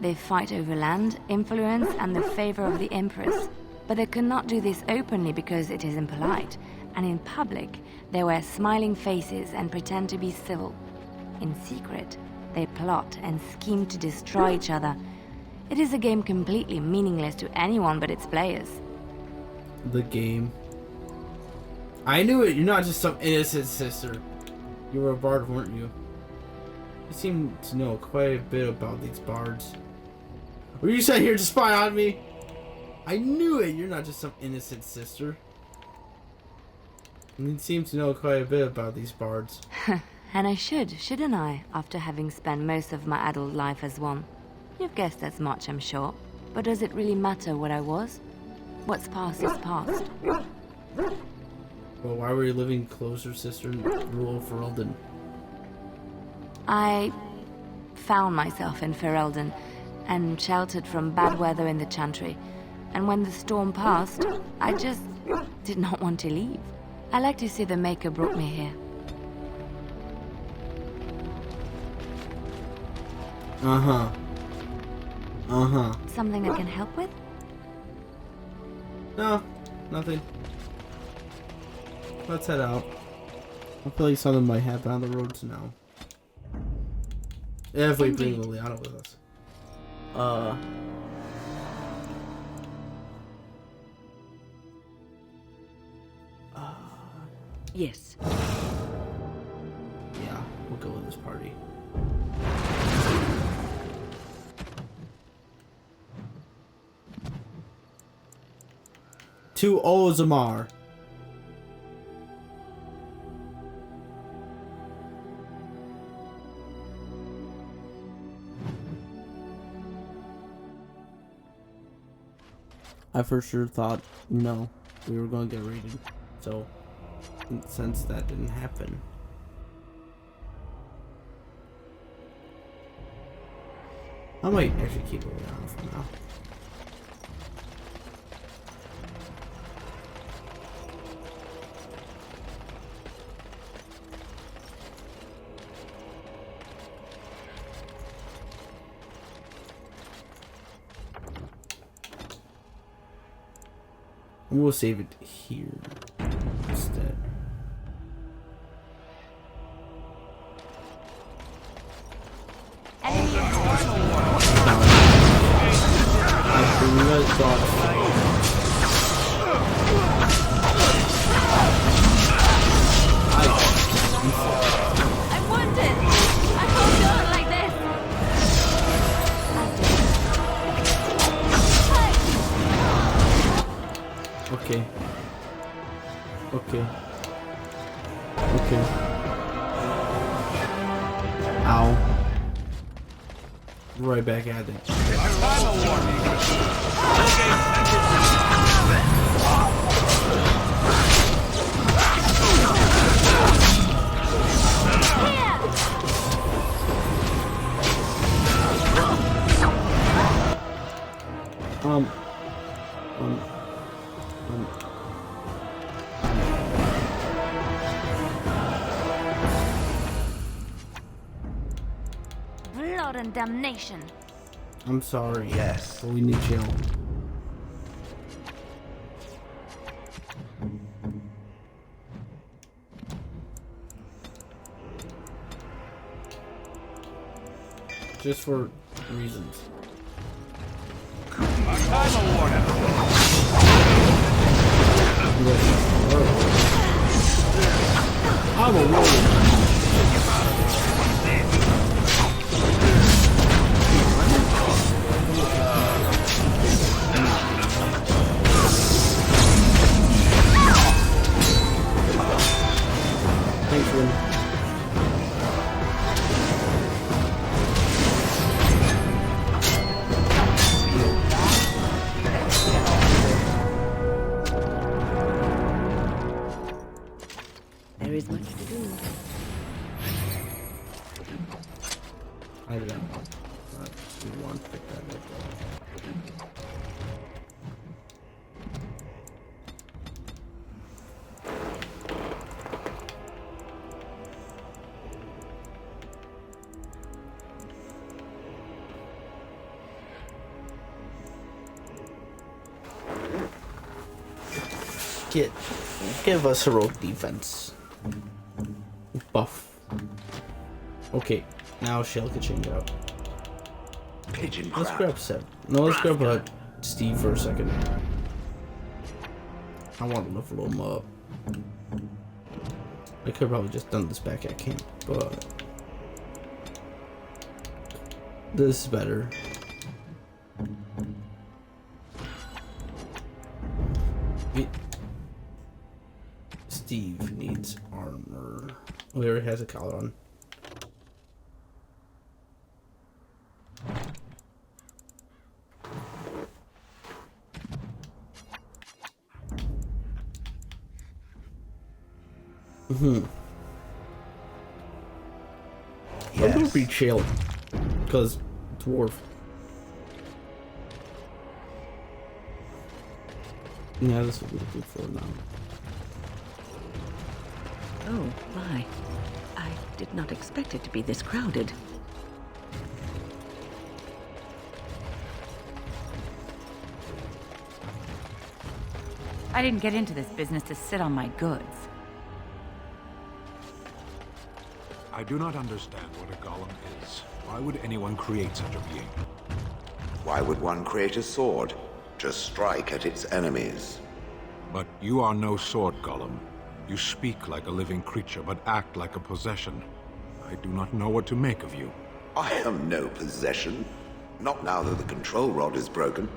They fight over land, influence, and the favor of the Empress. But they cannot do this openly because it is impolite, and in public, they wear smiling faces and pretend to be civil. In secret, they plot and scheme to destroy each other. It is a game completely meaningless to anyone but its players. The game. I knew it! You're not just some innocent sister. You were a bard, weren't you? You seem to know quite a bit about these bards. Were you sent here to spy on me? I knew it! You're not just some innocent sister. You seem to know quite a bit about these bards. And I shouldn't I, after having spent most of my adult life as one? You've guessed as much, I'm sure. But does it really matter what I was? What's past is past. Well, why were you living closer, sister, and rule of Ferelden? I found myself in Ferelden and sheltered from bad weather in the Chantry. And when the storm passed, I just did not want to leave. I like to see the Maker brought me here. Uh-huh. Uh-huh. Something I can help with? No, nothing. Let's head out. I feel like something might happen on the roads now. If we bring Liliana with us. Yes. Yeah, we'll go with this party. To Ozammar. I for sure thought, we were going to get raided. So, since that didn't happen. I might actually keep it around for now. We'll save it here instead. I'm wounded! I hold on like this! Okay. Okay. Okay. Ow. Right back at it. Blood and damnation. I'm sorry. Yes. But we need you. Just for reasons. Primal Warden. I'm a warrior. Thanks, Win. There is much to do. I don't know. We want to pick that up. Give us heroic defense. Buff. Okay, now Shell can change out. Pigeon Let's crap. grab Seb. No, let's grab Steve for a second. I want to level him up. I could have probably just done this back at camp, but this is better. Steve needs armor. Oh, he already has a collar on. I'm gonna be chill, because dwarf. Yeah, this is what we're looking for now. Oh, my. I did not expect it to be this crowded. I didn't get into this business to sit on my goods. I do not understand what a golem is. Why would anyone create such a being? Why would one create a sword? To strike at its enemies. But you are no sword golem. You speak like a living creature, but act like a possession. I do not know what to make of you. I am no possession. Not now that the control rod is broken.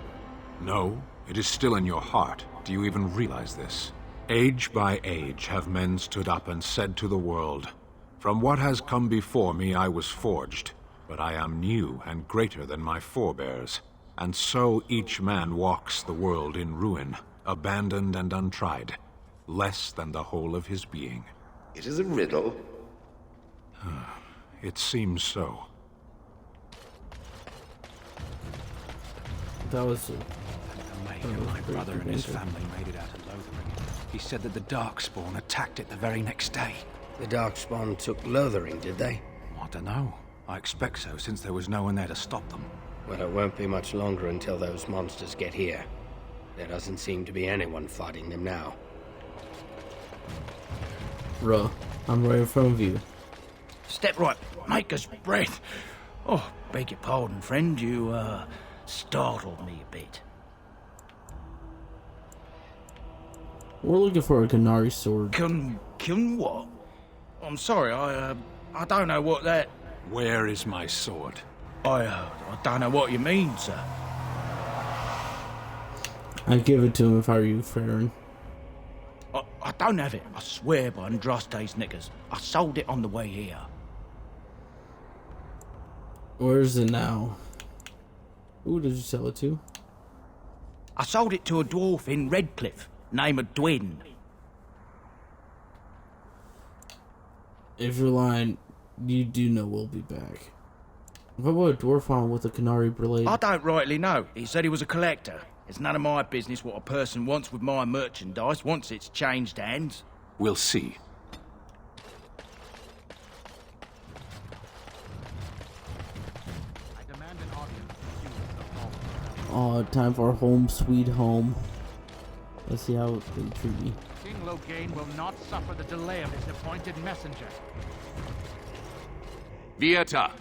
No, it is still in your heart. Do you even realize this? Age by age have men stood up and said to the world, "From what has come before me I was forged, but I am new and greater than my forebears." And so each man walks the world in ruin, abandoned and untried, less than the whole of his being. It is a riddle. It seems so. That was My brother and his family made it out of Lothering. He said that the Darkspawn attacked it the very next day. The Darkspawn took Lothering, did they? I don't know. I expect so, since there was no one there to stop them. Well, it won't be much longer until those monsters get here. There doesn't seem to be anyone fighting them now. Ruh, I'm right in front of you. Step right, maker's breath. Oh, beg your pardon, friend. You, startled me a bit. We're looking for a Canary sword. Can what? I'm sorry, I don't know what that... Where is my sword? I don't know what you mean, sir. I'd give it to him if I were you, Farron. I don't have it. I swear by Andraste's knickers. I sold it on the way here. Where is it now? Who did you sell it to? I sold it to a dwarf in Redcliffe, name of Dimond. If you're lying, you do know we'll be back. What about a dwarf on with a Canary blade? I don't rightly know. He said he was a collector. It's none of my business what a person wants with my merchandise once it's changed hands. We'll see. Oh, time for home sweet home. Let's see how they treat me. King Loghain will not suffer the delay of his appointed messenger. Vieta,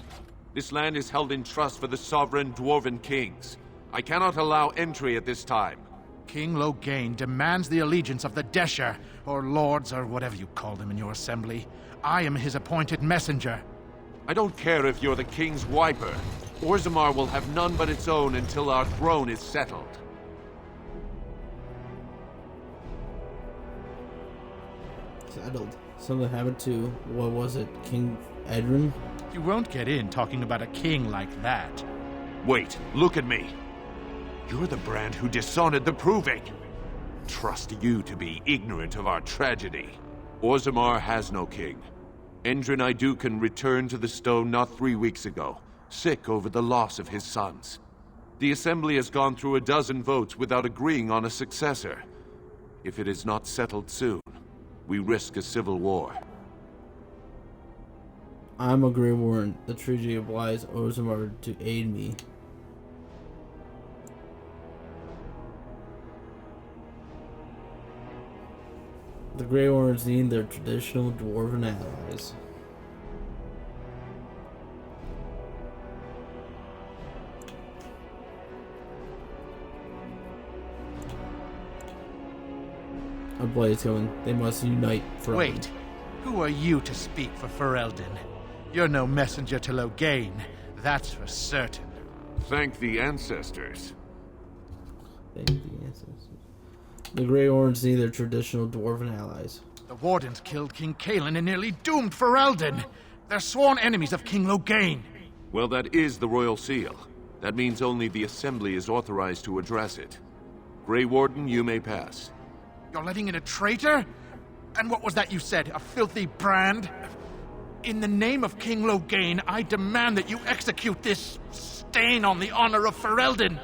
this land is held in trust for the sovereign dwarven kings. I cannot allow entry at this time. King Loghain demands the allegiance of the Desher, or lords, or whatever you call them in your assembly. I am his appointed messenger. I don't care if you're the king's wiper. Ozammar will have none but its own until our throne is settled. Settled. Something happened to, what was it, King Edrin? You won't get in talking about a king like that. Wait, look at me. You're the brand who dishonored the Proving. Trust you to be ignorant of our tragedy. Ozammar has no king. Endrin Idukan returned to the stone not 3 weeks ago, sick over the loss of his sons. The Assembly has gone through a dozen votes without agreeing on a successor. If it is not settled soon, we risk a civil war. I'm a Gray Warden. The treaty obliges Ozammar to aid me. The Grey Wardens need their traditional dwarven allies. A blaze coming. They must unite for. Wait, who are you to speak for Ferelden? You're no messenger to Loghain, that's for certain. Thank the ancestors. Thank the ancestors. The Grey Wardens need their traditional dwarven allies. The Wardens killed King Cailan and nearly doomed Ferelden. They're sworn enemies of King Loghain. Well, that is the royal seal. That means only the Assembly is authorized to address it. Grey Warden, you may pass. You're letting in a traitor? And what was that you said? A filthy brand? In the name of King Loghain, I demand that you execute this stain on the honor of Ferelden.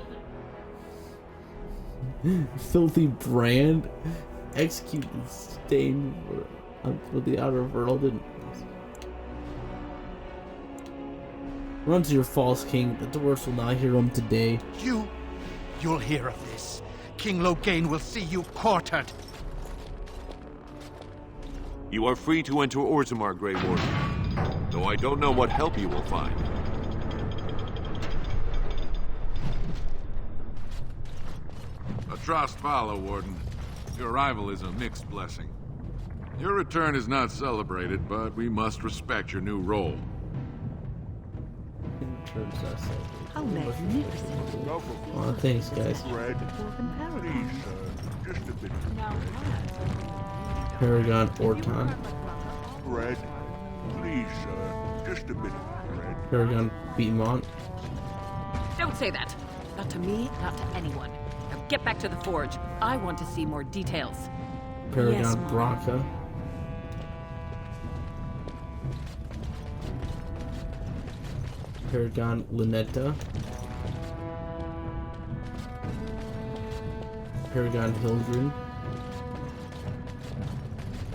Filthy brand? Execute the stain for the honor of Ferelden. Run to your false king. The dwarves will not hear him today. You'll hear of this. King Loghain will see you quartered. You are free to enter Ozammar, Grey Warden, though I don't know what help you will find. A trust follow, Warden. Your arrival is a mixed blessing. Your return is not celebrated, but we must respect your new role. How magnificent. Oh, thanks, guys. Paragon Orton. Bread. Please, sir. Just a bit of bread. Paragon Beatmont. Don't say that. Not to me, not to anyone. Now get back to the forge. I want to see more details. Paragon Brosca. Paragon Lunetta. Paragon Hildren.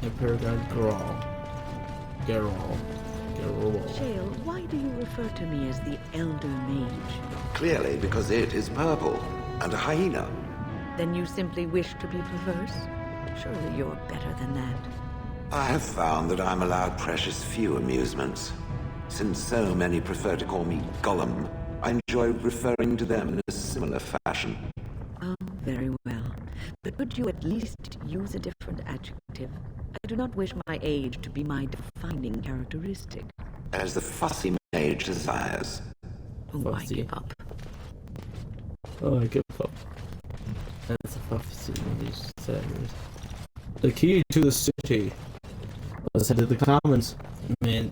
And Paragon Geralt. Shale, why do you refer to me as the Elder Mage? Clearly because it is purple and a hyena. Then you simply wish to be perverse? Surely you're better than that. I have found that I'm allowed precious few amusements. Since so many prefer to call me Gollum, I enjoy referring to them in a similar fashion. Oh, very well. But could you at least use a different adjective? I do not wish my age to be my defining characteristic. As the fussy mage desires. Oh, I give up. Oh, I give up. That's a fussy mage desires. The key to the city. Let's head to the commons. Man.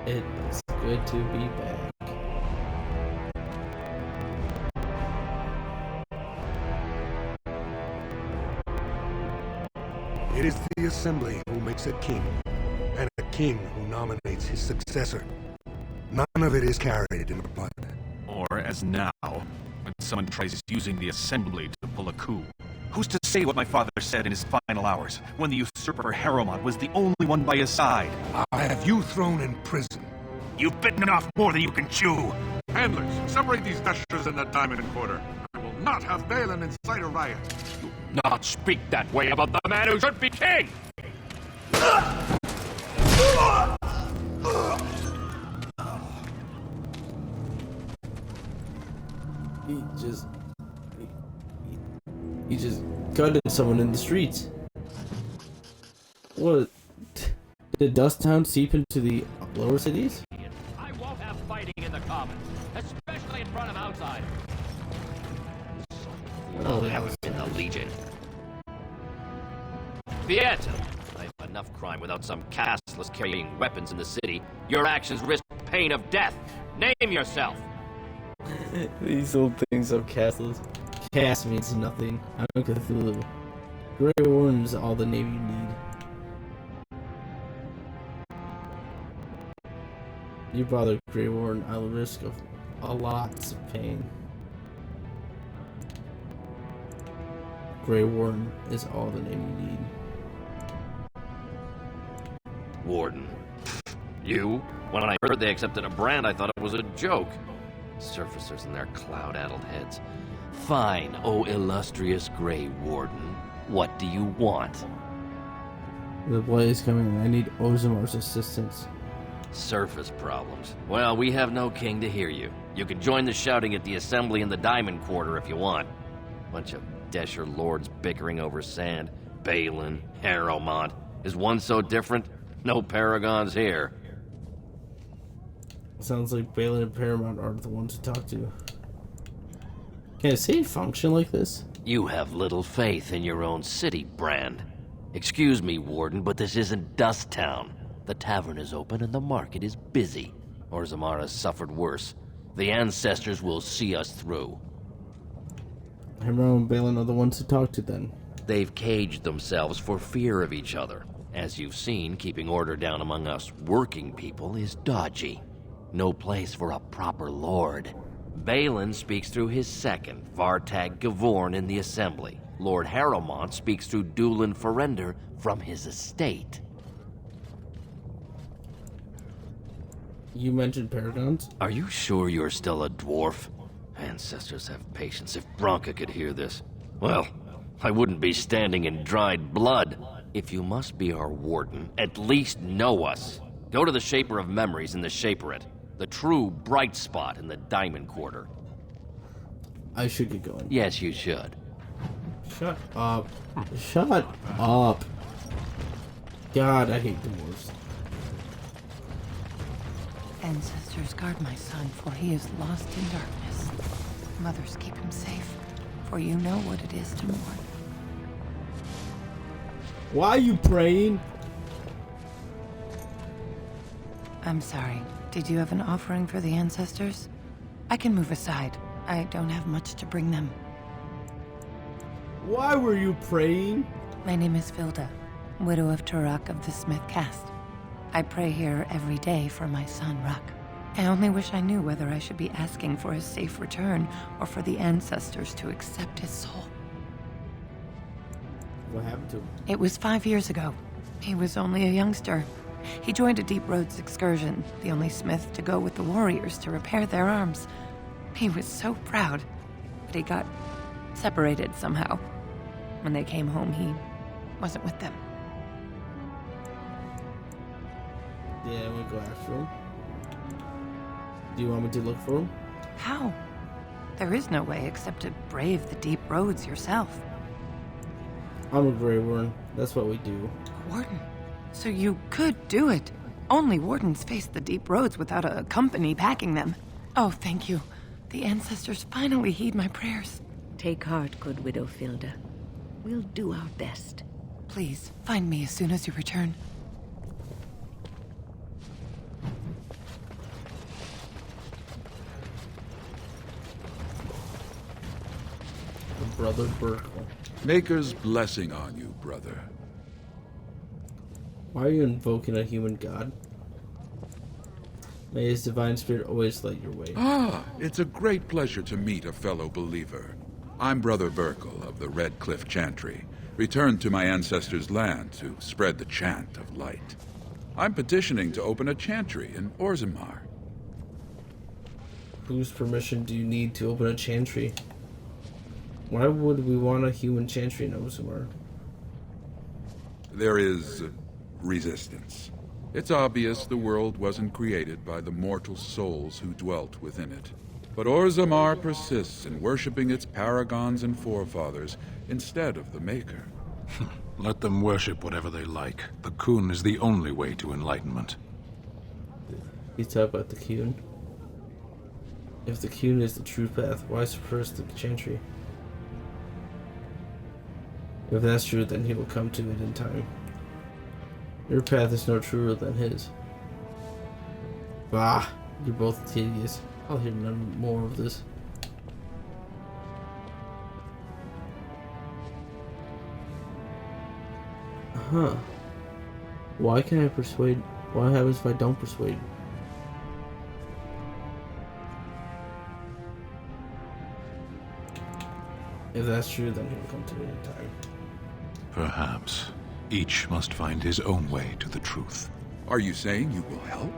It's good to be back. It is the Assembly who makes a king, and a king who nominates his successor. None of it is carried in blood. Or as now, when someone tries using the Assembly to pull a coup. Who's to say what my father said in his final hours, when the usurper Harrowmont was the only one by his side? I have you thrown in prison. You've bitten off more than you can chew! Handlers, separate these dashers in that diamond and quarter. I will not have Balin incite a riot. Do not speak that way about the man who should be king! He just gutted someone in the streets. What? Did Dust Town seep into the lower cities? I won't have fighting in the commons, especially in front of outsiders. I'll have him in the Legion. Fiat! I have enough crime without some Casteless carrying weapons in the city. Your actions risk pain of death. Name yourself! These old things of Casteless. Cast means nothing. I'm Cthulhu. Gray Warden is all the name you need. You bother Gray Warden, I'll risk of a lot of pain. Gray Warden is all the name you need. Warden. You? When I heard they accepted a brand, I thought it was a joke. Surfacers and their cloud-addled heads. Fine, oh illustrious Gray Warden. What do you want? The Blight is coming and I need Ozammar's assistance. Surface problems. Well, we have no king to hear you. You can join the shouting at the assembly in the Diamond Quarter if you want. Bunch of Desher lords bickering over sand. Balin, Harrowmont. Is one so different? No paragons here. Sounds like Balin and Paramount are the ones to talk to. Can a city function like this? You have little faith in your own city, Brand. Excuse me, Warden, but this isn't Dust Town. The tavern is open and the market is busy. Ozammar has suffered worse. The ancestors will see us through. Paramount and Balin are the ones to talk to then. They've caged themselves for fear of each other. As you've seen, keeping order down among us working people is dodgy. No place for a proper lord. Balin speaks through his second, Vartag Gavorn, in the assembly. Lord Harrowmont speaks through Dulin Ferender from his estate. You mentioned paragons? Are you sure you're still a dwarf? Ancestors have patience. If Brosca could hear this, well, I wouldn't be standing in dried blood. If you must be our warden, at least know us. Go to the Shaper of Memories in the Shaperate, the true bright spot in the Diamond Quarter. I should get going. Yes, you should. Shut up. Shut up. God, I hate dwarves. Ancestors, guard my son, for he is lost in darkness. Mothers, keep him safe, for you know what it is to mourn. Why are you praying? I'm sorry. Did you have an offering for the ancestors? I can move aside. I don't have much to bring them. Why were you praying? My name is Vilda, widow of Turok of the Smith Caste. I pray here every day for my son, Ruck. I only wish I knew whether I should be asking for his safe return or for the ancestors to accept his soul. What happened to him? It was 5 years ago. He was only a youngster. He joined a Deep Roads excursion, the only smith to go with the warriors to repair their arms. He was so proud, but he got separated somehow. When they came home, he wasn't with them. Yeah, we'll go after him. Do you want me to look for him? How? There is no way except to brave the Deep Roads yourself. I'm a Gray Warden. That's what we do. Warden? So you could do it. Only wardens face the Deep Roads without a company backing them. Oh, thank you. The ancestors finally heed my prayers. Take heart, good widow Vilda. We'll do our best. Please, find me as soon as you return. Brother Burkle. Maker's blessing on you, brother. Why are you invoking a human god? May his divine spirit always light your way. Ah, it's a great pleasure to meet a fellow believer. I'm Brother Burkle of the Red Cliff Chantry, returned to my ancestors' land to spread the chant of light. I'm petitioning to open a chantry in Ozammar. Whose permission do you need to open a chantry? Why would we want a human chantry in Ozammar? There is resistance. It's obvious the world wasn't created by the mortal souls who dwelt within it. But Ozammar persists in worshipping its paragons and forefathers instead of the Maker. Let them worship whatever they like. The Kun is the only way to enlightenment. You talk about the Kun. If the Kun is the true path, why suppress the Chantry? If that's true, then he will come to it in time. Your path is no truer than his. Bah, you're both tedious. I'll hear none more of this. Huh. Why can I persuade? What happens if I don't persuade? If that's true, then he will come to it in time. Perhaps. Each must find his own way to the truth. Are you saying you will help?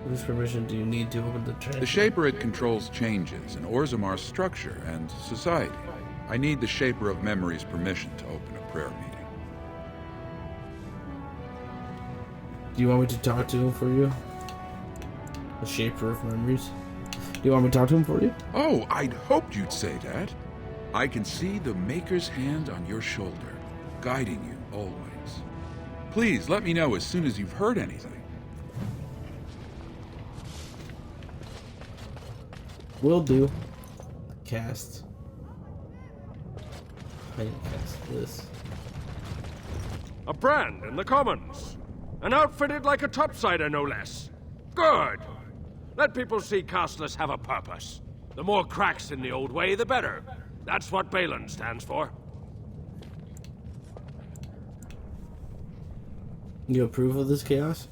Whose permission do you need to open the Chantry? The Shaperate controls changes in Ozammar's structure and society. I need the Shaper of Memory's permission to open a prayer meeting. Do you want me to talk to him for you? The Shaper of Memories? Do you want me to talk to him for you? Oh, I'd hoped you'd say that. I can see the Maker's hand on your shoulder, guiding you always. Please let me know as soon as you've heard anything. Will do. Cast. I need to cast this. A brand in the commons. And outfitted like a topsider, no less. Good! Let people see Casteless have a purpose. The more cracks in the old way, the better. That's what Balin stands for. You approve of this chaos?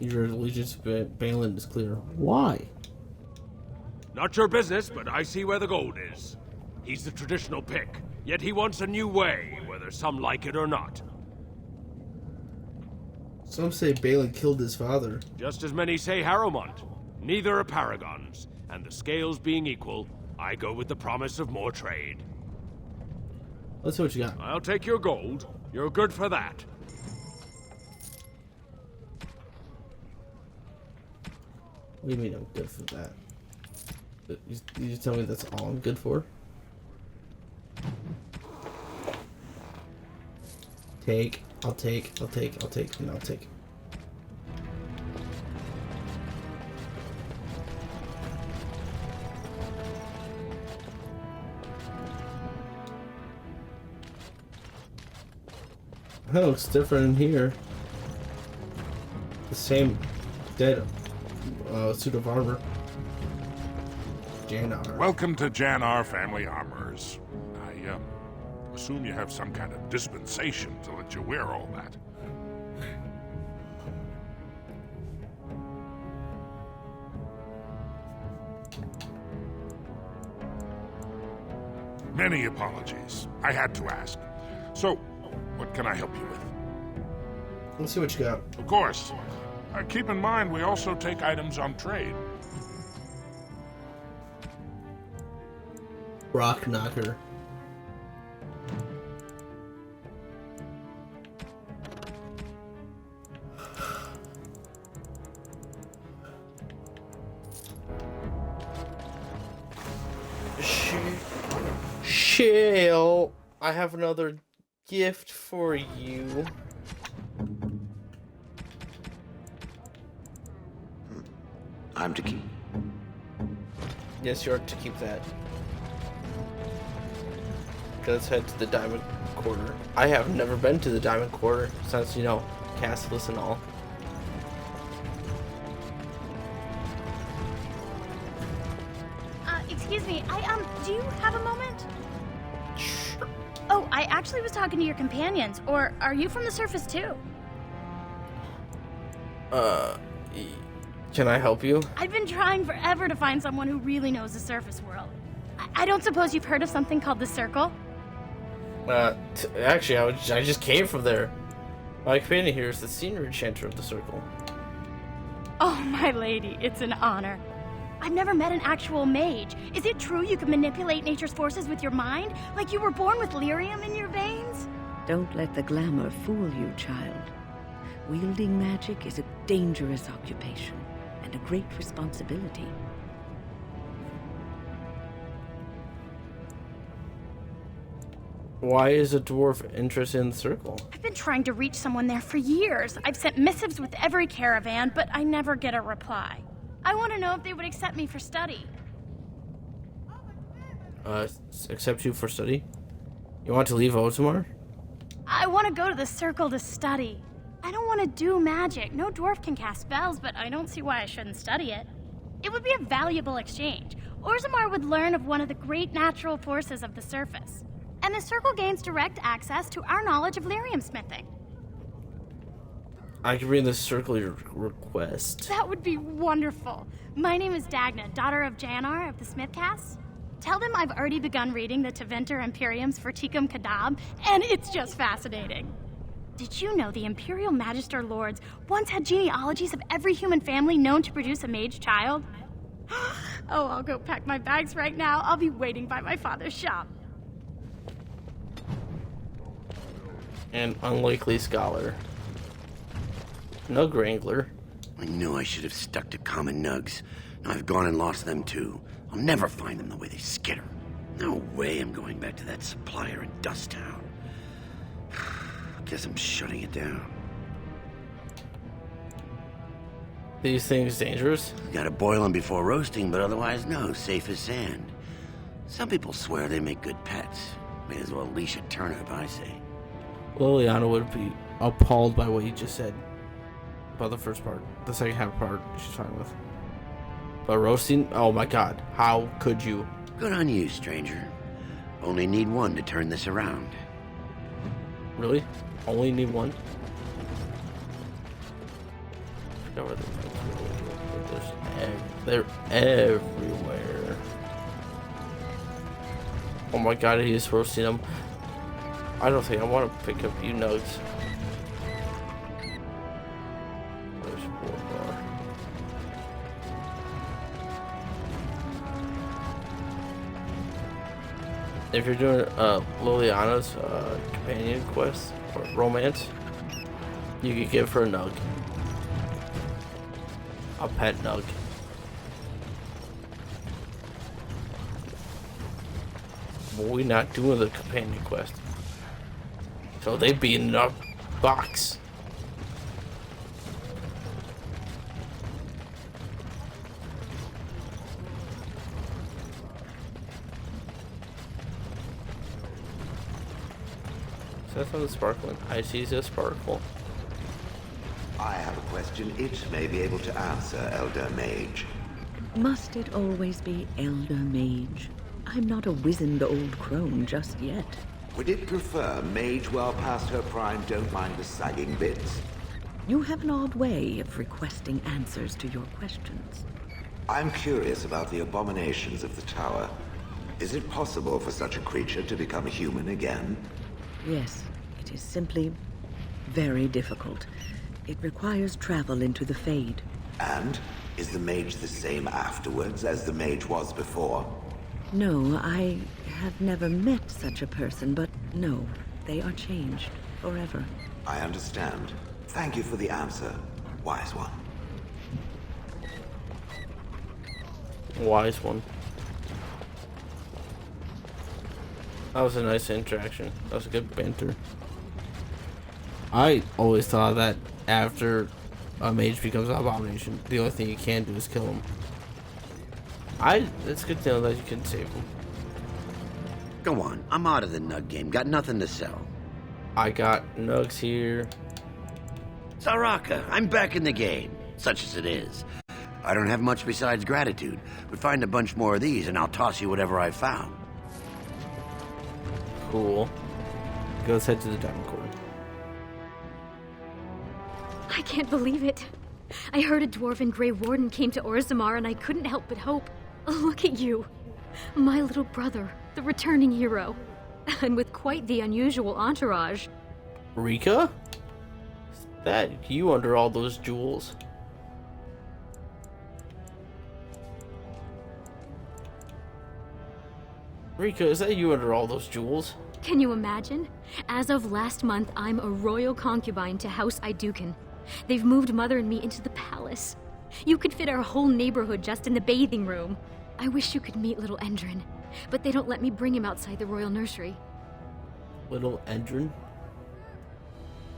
Your allegiance to Balin is clear. Why? Not your business, but I see where the gold is. He's the traditional pick, yet he wants a new way, whether some like it or not. Some say Balin killed his father. Just as many say Harrowmont. Neither are paragons, and the scales being equal, I go with the promise of more trade. Let's see what you got. I'll take your gold. You're good for that. What do you mean I'm good for that? You just tell me that's all I'm good for? I'll take, and I'll take. That looks different in here. The same dead suit of armor. Janar. Welcome to Janar Family Armorers. I assume you have some kind of dispensation to let you wear all that. Many apologies. I had to ask. So, what can I help you with? Let's see what you got. Of course. Keep in mind, we also take items on trade. Rock knocker. Shale, I have another gift for you. I'm to keep. Yes, you're to keep that. Let's head to the Diamond Quarter. I have never been to the Diamond Quarter since, you know, Casteless and all. Excuse me, do you have a moment? Sure. Oh, I actually was talking to your companions, or are you from the surface too? Can I help you? I've been trying forever to find someone who really knows the surface world. I don't suppose you've heard of something called the Circle? Actually, I just came from there. My companion here is the senior enchanter of the Circle. Oh, my lady, it's an honor. I've never met an actual mage. Is it true you can manipulate nature's forces with your mind? Like you were born with lyrium in your veins? Don't let the glamour fool you, child. Wielding magic is a dangerous occupation, and a great responsibility. Why is a dwarf interested in the circle? I've been trying to reach someone there for years. I've sent missives with every caravan, but I never get a reply. I want to know if they would accept me for study. Accept you for study? You want to leave Ozammar? I want to go to the circle to study. I don't want to do magic. No dwarf can cast spells, but I don't see why I shouldn't study it. It would be a valuable exchange. Ozammar would learn of one of the great natural forces of the surface. And the circle gains direct access to our knowledge of lyrium smithing. I can bring the circle your request. That would be wonderful. My name is Dagna, daughter of Janar of the Smithcasts. Tell them I've already begun reading the Tevinter Imperiums for Tikum Kadab, and it's just fascinating. Did you know the Imperial Magister Lords once had genealogies of every human family known to produce a mage child? Oh, I'll go pack my bags right now. I'll be waiting by my father's shop. An unlikely scholar. Nug Wrangler. I knew I should have stuck to common nugs. Now I've gone and lost them too. I'll never find them the way they skitter. No way I'm going back to that supplier in Dust Town. Guess I'm shutting it down. These things dangerous? Gotta boil them before roasting, but otherwise no, safe as sand. Some people swear they make good pets. May as well leash a turnip, I say. Liliana would be appalled by what you just said. About the first part. The second half part, she's fine with. But roasting? Oh my god. How could you? Good on you, stranger. Only need one to turn this around. Really? Only need one? They're everywhere. Oh my god, he's roasting them. I don't think I want to pick up you nugs. There's one more. If you're doing Liliana's companion quest or romance, you could give her a nug. A pet nug. But we're not doing the companion quest. So they'd be in our box. So that's on the sparkling. I see a sparkle. I have a question it may be able to answer, Elder Mage. Must it always be Elder Mage? I'm not a wizened old crone just yet. Would it prefer mage well past her prime don't mind the sagging bits? You have an odd way of requesting answers to your questions. I'm curious about the abominations of the tower. Is it possible for such a creature to become human again? Yes, it is simply very difficult. It requires travel into the Fade. And is the mage the same afterwards as the mage was before? No, I have never met such a person, but no, they are changed forever. I understand. Thank you for the answer, wise one. Wise one. That was a nice interaction. That was a good banter. I always thought that after a mage becomes an abomination, the only thing you can do is kill him. It's good to know that you can save him. Go on, I'm out of the nug game. Got nothing to sell. I got nugs here. Saraka, I'm back in the game, such as it is. I don't have much besides gratitude, but find a bunch more of these and I'll toss you whatever I found. Cool. Let's head to the diamond core. I can't believe it. I heard a dwarven Gray Warden came to Ozammar and I couldn't help but hope. Look at you. My little brother, the returning hero. And with quite the unusual entourage. Rika? Is that you under all those jewels? Rika, is that you under all those jewels? Can you imagine? As of last month, I'm a royal concubine to House Idukan. They've moved Mother and me into the palace. You could fit our whole neighborhood just in the bathing room. I wish you could meet little Endrin, but they don't let me bring him outside the royal nursery. Little Endrin?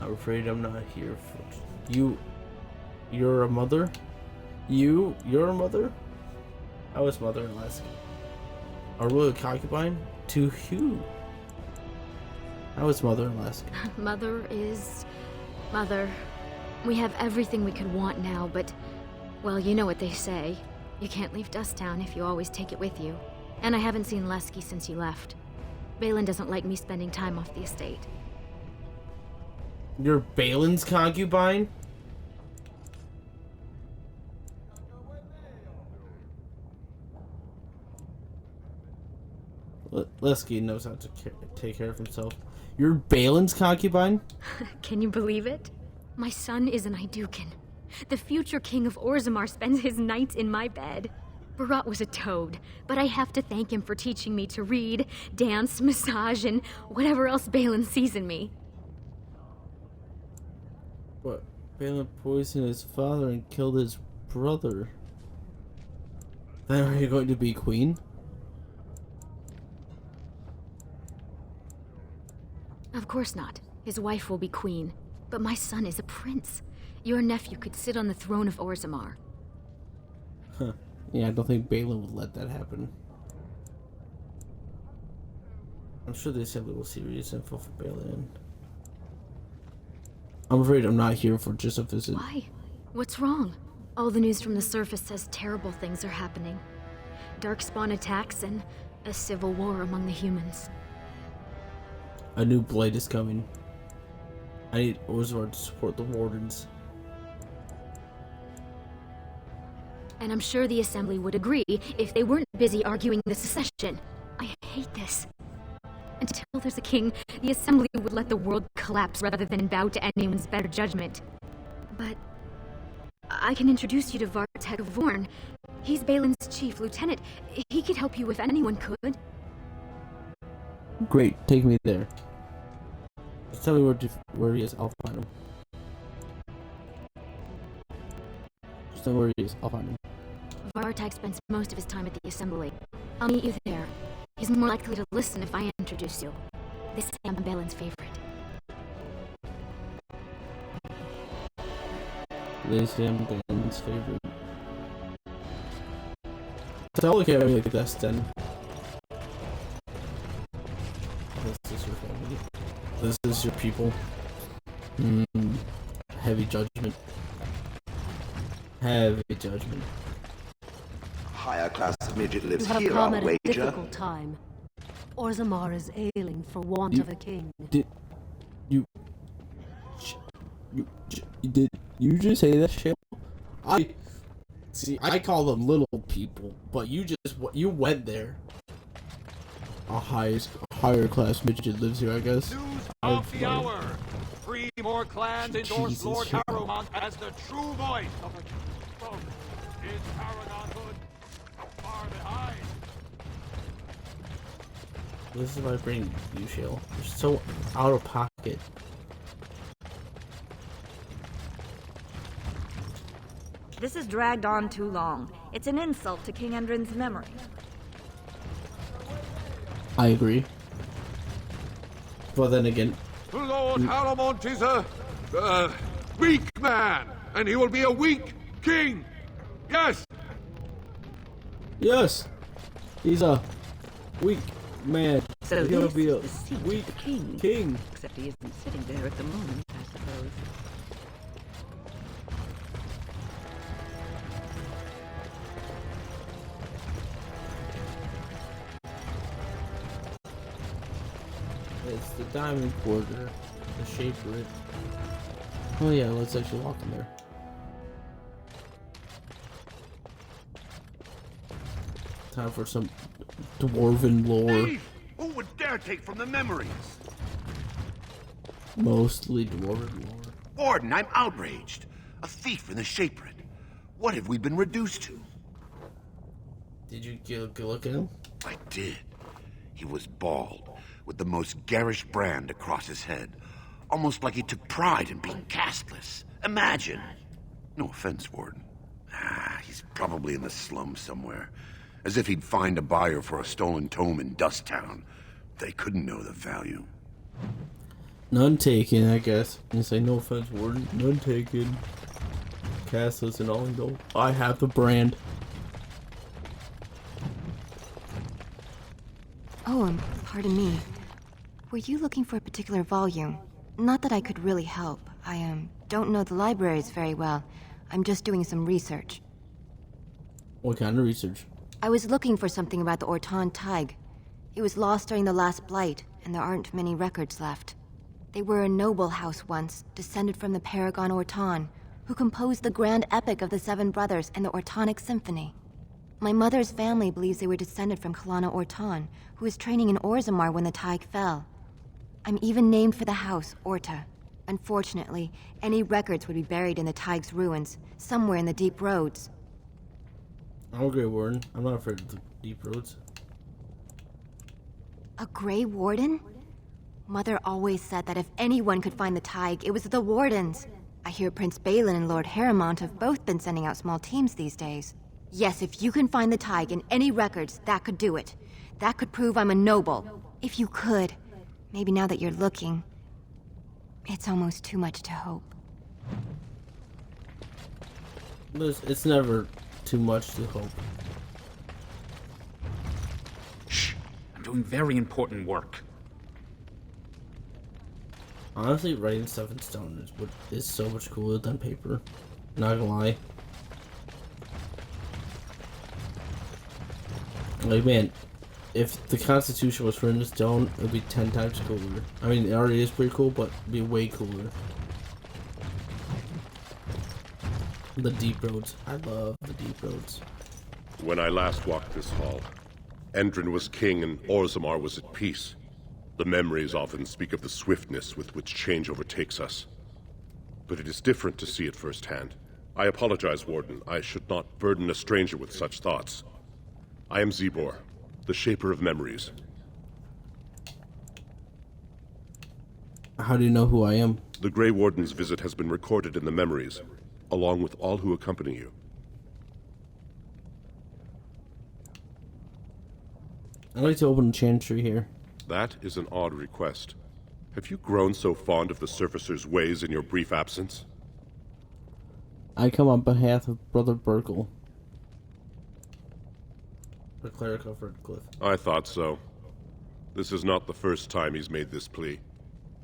I'm afraid I'm not here for you. You're a mother? You're a mother? I was mother in Alaska. A royal concubine? To who? I was mother in Alaska. Mother is... Mother. We have everything we could want now, but... Well, you know what they say. You can't leave Dusttown if you always take it with you. And I haven't seen Lesky since you left. Balin doesn't like me spending time off the estate. You're Balin's concubine? Lesky knows how to take care of himself. You're Balin's concubine? Can you believe it? My son is an Idukan. The future king of Ozammar spends his nights in my bed. Barat was a toad, but I have to thank him for teaching me to read, dance, massage, and whatever else Balin sees in me. What? Balin poisoned his father and killed his brother. Then are you going to be queen? Of course not. His wife will be queen. But my son is a prince. Your nephew could sit on the throne of Ozammar. Huh. Yeah, I don't think Balin would let that happen. I'm sure they sent a little serious info for Balin. I'm afraid I'm not here for just a visit. Why? What's wrong? All the news from the surface says terrible things are happening. Darkspawn attacks and a civil war among the humans. A new blight is coming. I need Ozammar to support the Wardens. And I'm sure the Assembly would agree if they weren't busy arguing the secession. I hate this. Until there's a king, the Assembly would let the world collapse rather than bow to anyone's better judgment. But I can introduce you to Vartek of Vorn. He's Balin's chief lieutenant. He could help you if anyone could. Great, take me there. Just tell me where he is, I'll find him. Just tell me where he is, I'll find him. Vartek spends most of his time at the Assembly. I'll meet you there. He's more likely to listen if I introduce you. This is Sam Balin's favorite. This is Sam Balin's favorite. So I'll look at me like this then. This is your family. This is your people. Heavy judgment. Heavy judgment. Higher class midget lives You have here, come I'll at a wager. difficult time. Ozammar is ailing for want of a king. Did you just say that shit? I call them little people, but you went there. A higher class midget lives here, I guess. News of the hour. 3 more clans endorse Lord Harrowmont as the true voice of a folk. Is Paragonhood far behind? This is why I bring you, Shale. You're so out of pocket. This has dragged on too long. It's an insult to King Endrin's memory. I agree. But then again... Lord Harrowmont is a weak man, and he will be a weak king. Yes! Yes! He's a weak man. So he's gonna this be a is the seat weak of the king. Except he isn't sitting there at the moment, I suppose. It's the Diamond Quarter, the Shaperate. Oh yeah, let's actually walk in there. Time for some dwarven lore. Who would dare take from the memories? Mostly dwarven lore. Warden, I'm outraged. A thief in the Shaperate. What have we been reduced to? Did you get a look at him? I did. He was bald, with the most garish brand across his head. Almost like he took pride in being casteless. Imagine. No offense, Warden. He's probably in the slums somewhere. As if he'd find a buyer for a stolen tome in Dust Town. They couldn't know the value. None taken, I guess. And say no offense, Warden. None taken. Casteless and all go. I have the brand. Oh, pardon me. Were you looking for a particular volume? Not that I could really help. I don't know the libraries very well. I'm just doing some research. What kind of research? I was looking for something about the Orton Tig. It was lost during the last blight, and there aren't many records left. They were a noble house once, descended from the Paragon Orton, who composed the grand epic of the Seven Brothers and the Ortonic Symphony. My mother's family believes they were descended from Kalana Orton, who was training in Ozammar when the Tig fell. I'm even named for the house, Orta. Unfortunately, any records would be buried in the Tig's ruins, somewhere in the deep roads. I'm a Gray Warden. I'm not afraid of the deep roads. A Gray Warden? Mother always said that if anyone could find the Tig, it was the Wardens. I hear Prince Balin and Lord Harrowmont have both been sending out small teams these days. Yes, if you can find the Tig in any records, that could do it. That could prove I'm a noble. If you could. Maybe now that you're looking. It's almost too much to hope. It's never too much to hope. Shh! I'm doing very important work. Honestly, writing stuff in stone is so much cooler than paper. Not gonna lie. Like, man, if the Constitution was written in stone, it would be 10 times cooler. I mean, it already is pretty cool, but it'd be way cooler. The deep roads. I love the deep roads. When I last walked this hall, Endrin was king and Ozammar was at peace. The memories often speak of the swiftness with which change overtakes us. But it is different to see it firsthand. I apologize, Warden. I should not burden a stranger with such thoughts. I am Zebor, the Shaper of Memories. How do you know who I am? The Gray Warden's visit has been recorded in the memories, along with all who accompany you. I'd like to open a chantry here. That is an odd request. Have you grown so fond of the Surfacer's ways in your brief absence? I come on behalf of Brother Burkle. The cleric of Redcliffe. I thought so. This is not the first time he's made this plea.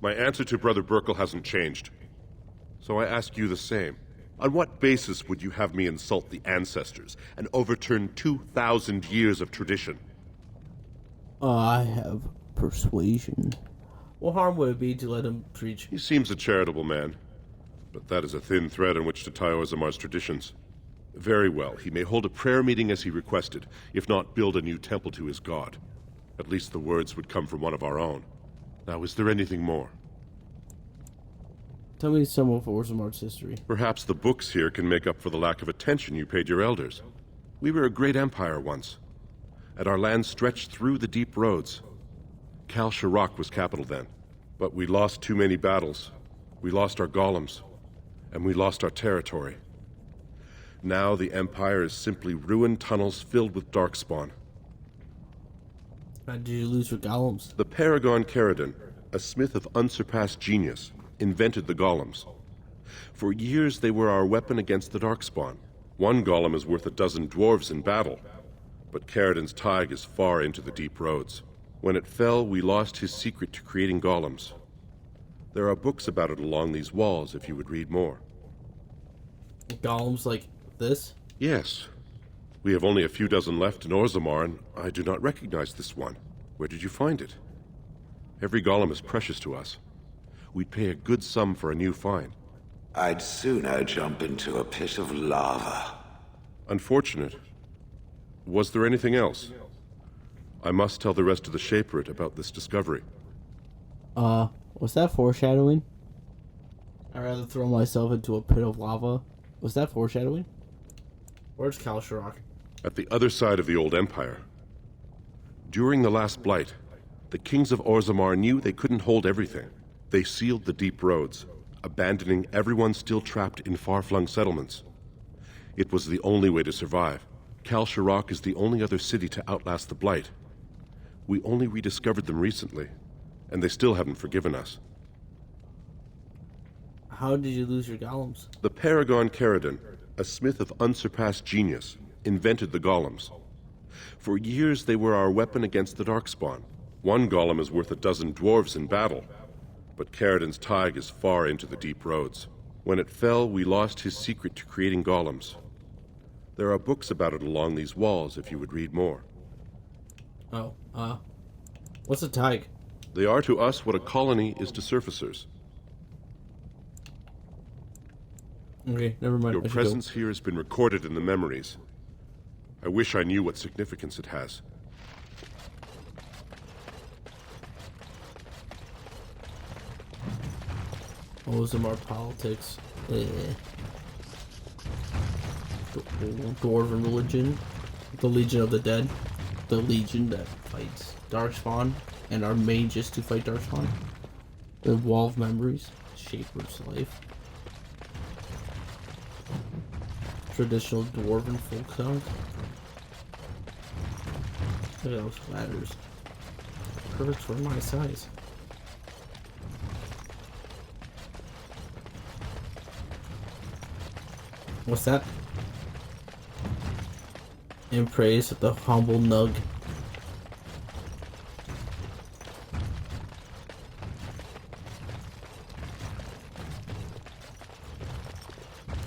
My answer to Brother Burkle hasn't changed. So I ask you the same. On what basis would you have me insult the ancestors and overturn 2,000 years of tradition? I have persuasion. What harm would it be to let him preach? He seems a charitable man, but that is a thin thread on which to tie Ozammar's traditions. Very well, he may hold a prayer meeting as he requested, if not build a new temple to his god. At least the words would come from one of our own. Now, is there anything more? Tell me some of Ozammar's history. Perhaps the books here can make up for the lack of attention you paid your elders. We were a great empire once, and our land stretched through the deep roads. Kal Sharok was capital then, but we lost too many battles. We lost our golems, and we lost our territory. Now the Empire is simply ruined tunnels filled with darkspawn. How did you lose your golems? The Paragon Caridon, a smith of unsurpassed genius, invented the golems. For years they were our weapon against the darkspawn. One golem is worth a dozen dwarves in battle, but Caridon's Tig is far into the deep roads. When it fell, we lost his secret to creating golems. There are books about it along these walls if you would read more. Golems like this? Yes. We have only a few dozen left in Ozammar, and I do not recognize this one. Where did you find it? Every golem is precious to us. We'd pay a good sum for a new find. I'd sooner jump into a pit of lava. Unfortunate. Was there anything else? I must tell the rest of the Shaperate about this discovery. Was that foreshadowing? I'd rather throw myself into a pit of lava. Was that foreshadowing? Where's Kal Sharok? At the other side of the old empire. During the last blight, the kings of Ozammar knew they couldn't hold everything. They sealed the deep roads, abandoning everyone still trapped in far-flung settlements. It was the only way to survive. Cal-Sharok is the only other city to outlast the Blight. We only rediscovered them recently, and they still haven't forgiven us. How did you lose your golems? The Paragon Caridon, a smith of unsurpassed genius, invented the golems. For years they were our weapon against the Darkspawn. One golem is worth a dozen dwarves in battle, but Caridon's Tig is far into the deep roads. When it fell, we lost his secret to creating golems. There are books about it along these walls if you would read more. Oh, what's a Tig? They are to us what a colony is to surfacers. Okay, never mind. Your presence here has been recorded in the memories. I wish I knew what significance it has. Ozammar politics. Dwarven religion. The Legion of the Dead. The Legion that fights Darkspawn. And our mages to fight Darkspawn. The Wall of Memories. Shaper's life. Traditional Dwarven folk song. Look at those ladders. Perfect for my size. What's that? In praise of the humble nug.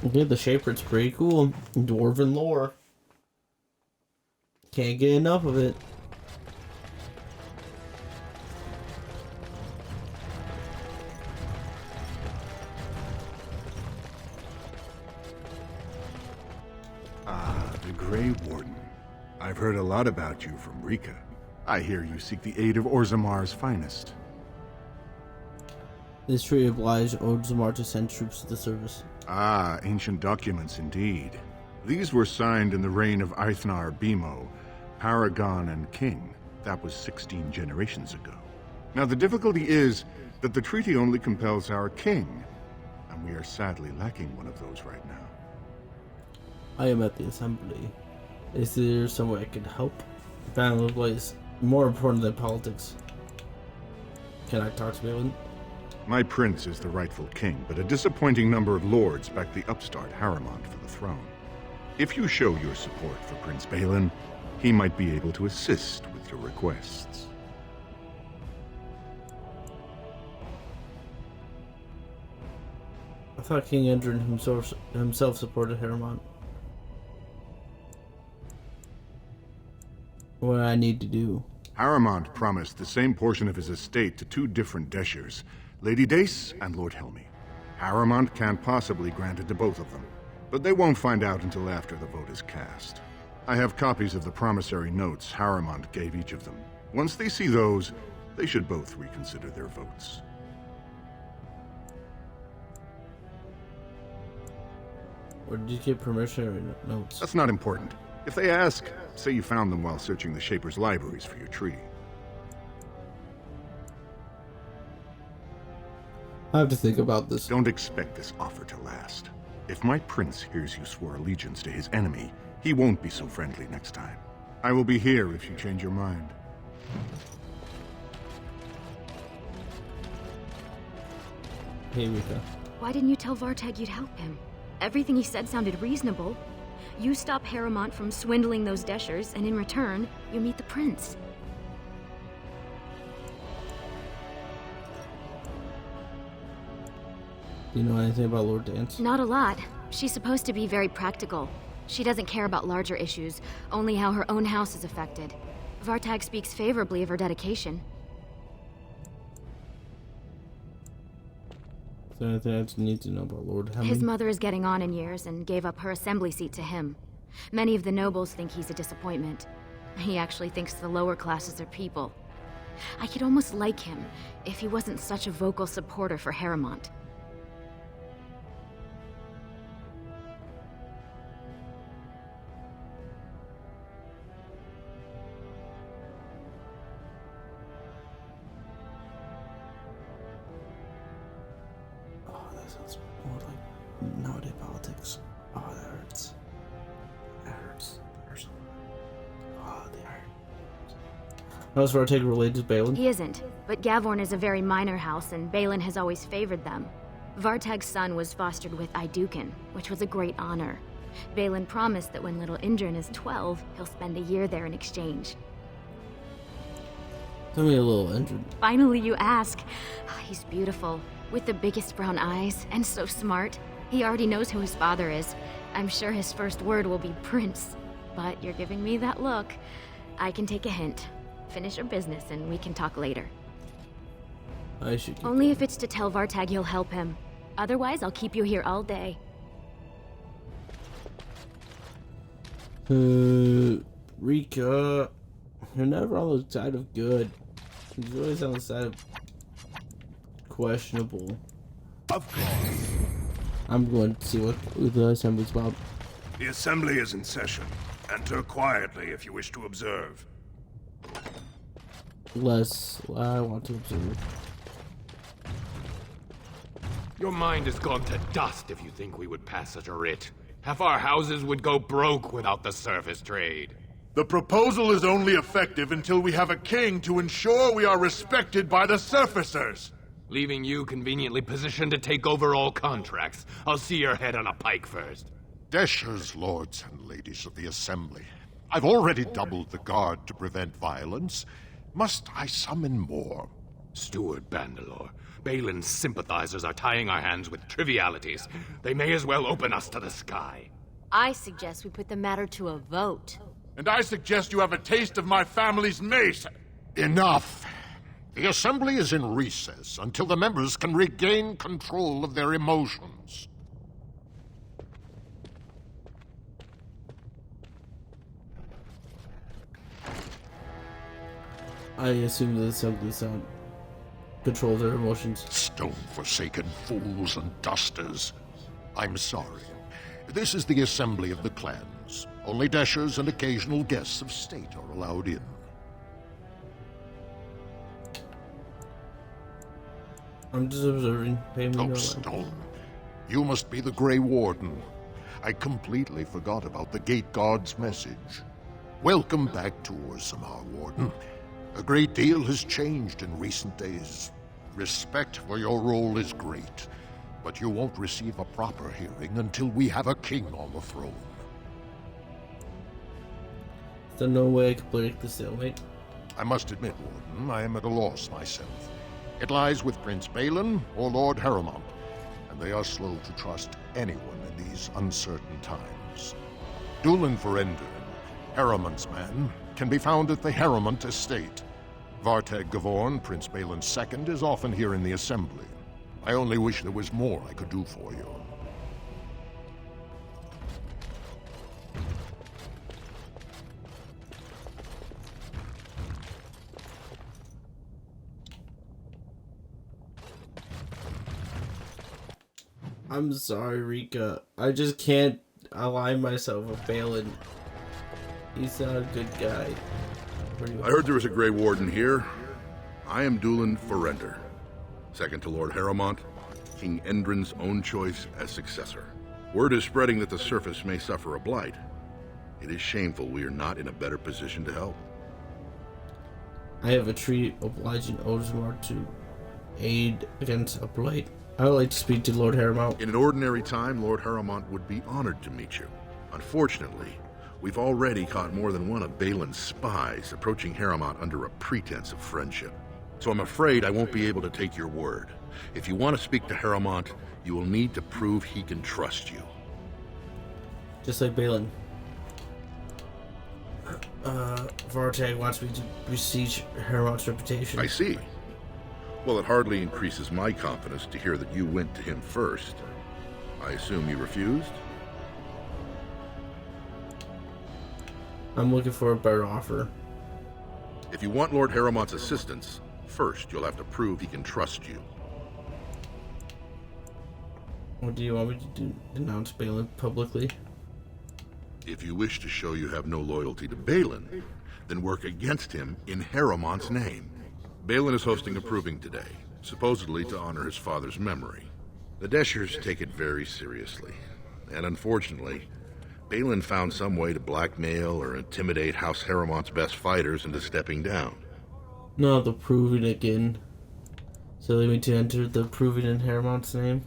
Okay, the Shaperate's pretty cool. Dwarven lore. Can't get enough of it. The Gray Warden. I've heard a lot about you from Rika. I hear you seek the aid of Ozammar's finest. This treaty obliged Ozammar to send troops to the service. Ah, ancient documents indeed. These were signed in the reign of Eithnar Bimo, Paragon and King. That was 16 generations ago. Now the difficulty is that the treaty only compels our king, and we are sadly lacking one of those right now. I am at the assembly. Is there some way I can help? Battle of Light is more important than politics. Can I talk to Balin? My prince is the rightful king, but a disappointing number of lords back the upstart Harrimont for the throne. If you show your support for Prince Balin, he might be able to assist with your requests. I thought King Endrin himself supported Harrimont. What I need to do? Harrimont promised the same portion of his estate to two different Deshers, Lady Dace and Lord Helmy. Harrimont can't possibly grant it to both of them, but they won't find out until after the vote is cast. I have copies of the promissory notes Harrimont gave each of them. Once they see those, they should both reconsider their votes. Or did you get promissory notes? That's not important. If they ask, say you found them while searching the Shaper's libraries for your treaty. I have to think about this. Don't expect this offer to last. If my prince hears you swore allegiance to his enemy, he won't be so friendly next time. I will be here if you change your mind. Hey, Rika. Why didn't you tell Vartag you'd help him? Everything he said sounded reasonable. You stop Harrimont from swindling those Deshers, and in return, you meet the prince. Do you know anything about Lord Dance? Not a lot. She's supposed to be very practical. She doesn't care about larger issues, only how her own house is affected. Vartag speaks favorably of her dedication. Is there anything I just need to know about Lord Helmy? His mother is getting on in years and gave up her assembly seat to him. Many of the nobles think he's a disappointment. He actually thinks the lower classes are people. I could almost like him if he wasn't such a vocal supporter for Harrimont. Oh, that sounds more like nowadays politics. Oh, that hurts. How's Vartag related to Balin? He isn't, but Gavorn is a very minor house, and Balin has always favored them. Vartag's son was fostered with Iduken, which was a great honor. Balin promised that when little Indrin is 12, he'll spend a year there in exchange. Tell me a little Indrin. Finally you ask. He's beautiful, with the biggest brown eyes, and so smart. He already knows who his father is. I'm sure his first word will be Prince. But you're giving me that look. I can take a hint. Finish your business and we can talk later. I should. Only if it's to tell Vartag you'll help him. Otherwise, I'll keep you here all day. Rika, you're never on the side of good. You're always on the side of questionable. Of course. I'm going to see what the assembly's about. The assembly is in session. Enter quietly if you wish to observe. I want to observe. Your mind has gone to dust if you think we would pass such a writ. Half our houses would go broke without the surface trade. The proposal is only effective until we have a king to ensure we are respected by the surfacers. Leaving you conveniently positioned to take over all contracts. I'll see your head on a pike first. Deshers, lords and ladies of the assembly. I've already doubled the guard to prevent violence. Must I summon more? Steward Bandalore, Balin's sympathizers are tying our hands with trivialities. They may as well open us to the sky. I suggest we put the matter to a vote. And I suggest you have a taste of my family's mace. Enough. The assembly is in recess until the members can regain control of their emotions. I assume the assembly sound controls their emotions. Stone-forsaken fools and dusters. I'm sorry. This is the assembly of the clans. Only Deshers and occasional guests of state are allowed in. I'm just observing. Oh, Stone. You must be the Gray Warden. I completely forgot about the Gate God's message. Welcome back to Ozammar, Warden. A great deal has changed in recent days. Respect for your role is great, but you won't receive a proper hearing until we have a king on the throne. Is there no way I could break the stalemate? I must admit, Warden, I am at a loss myself. It lies with Prince Balin or Lord Harrowmont, and they are slow to trust anyone in these uncertain times. Dulin Ferender, Harrowmont's man, can be found at the Harrowmont estate. Vartag Gavorn, Prince Balin's second, is often here in the assembly. I only wish there was more I could do for you. I'm sorry, Rika. I just can't align myself with Balin. He's not a good guy. I heard there was a Grey Warden here. I am Dulin Ferender, second to Lord Harrowmont, King Endrin's own choice as successor. Word is spreading that the surface may suffer a blight. It is shameful we are not in a better position to help. I have a treaty obliging Ozammar to aid against a blight. I would like to speak to Lord Harrowmont. In an ordinary time, Lord Harrowmont would be honored to meet you. Unfortunately, we've already caught more than one of Balin's spies approaching Harrowmont under a pretense of friendship. So I'm afraid I won't be able to take your word. If you want to speak to Harrowmont, you will need to prove he can trust you. Just like Balin. Vartag wants me to besiege Harrowmont's reputation. I see. Well, it hardly increases my confidence to hear that you went to him first. I assume you refused? I'm looking for a better offer. If you want Lord Harrowmont's assistance, first you'll have to prove he can trust you. What do you want me to do? Denounce Balin publicly? If you wish to show you have no loyalty to Balin, then work against him in Harrowmont's name. Balin is hosting a proving today, supposedly to honor his father's memory. The Deshers take it very seriously, and unfortunately, Balin found some way to blackmail or intimidate House Harrowmont's best fighters into stepping down. No, the proving again. So they need to enter the proving in Harrowmont's name.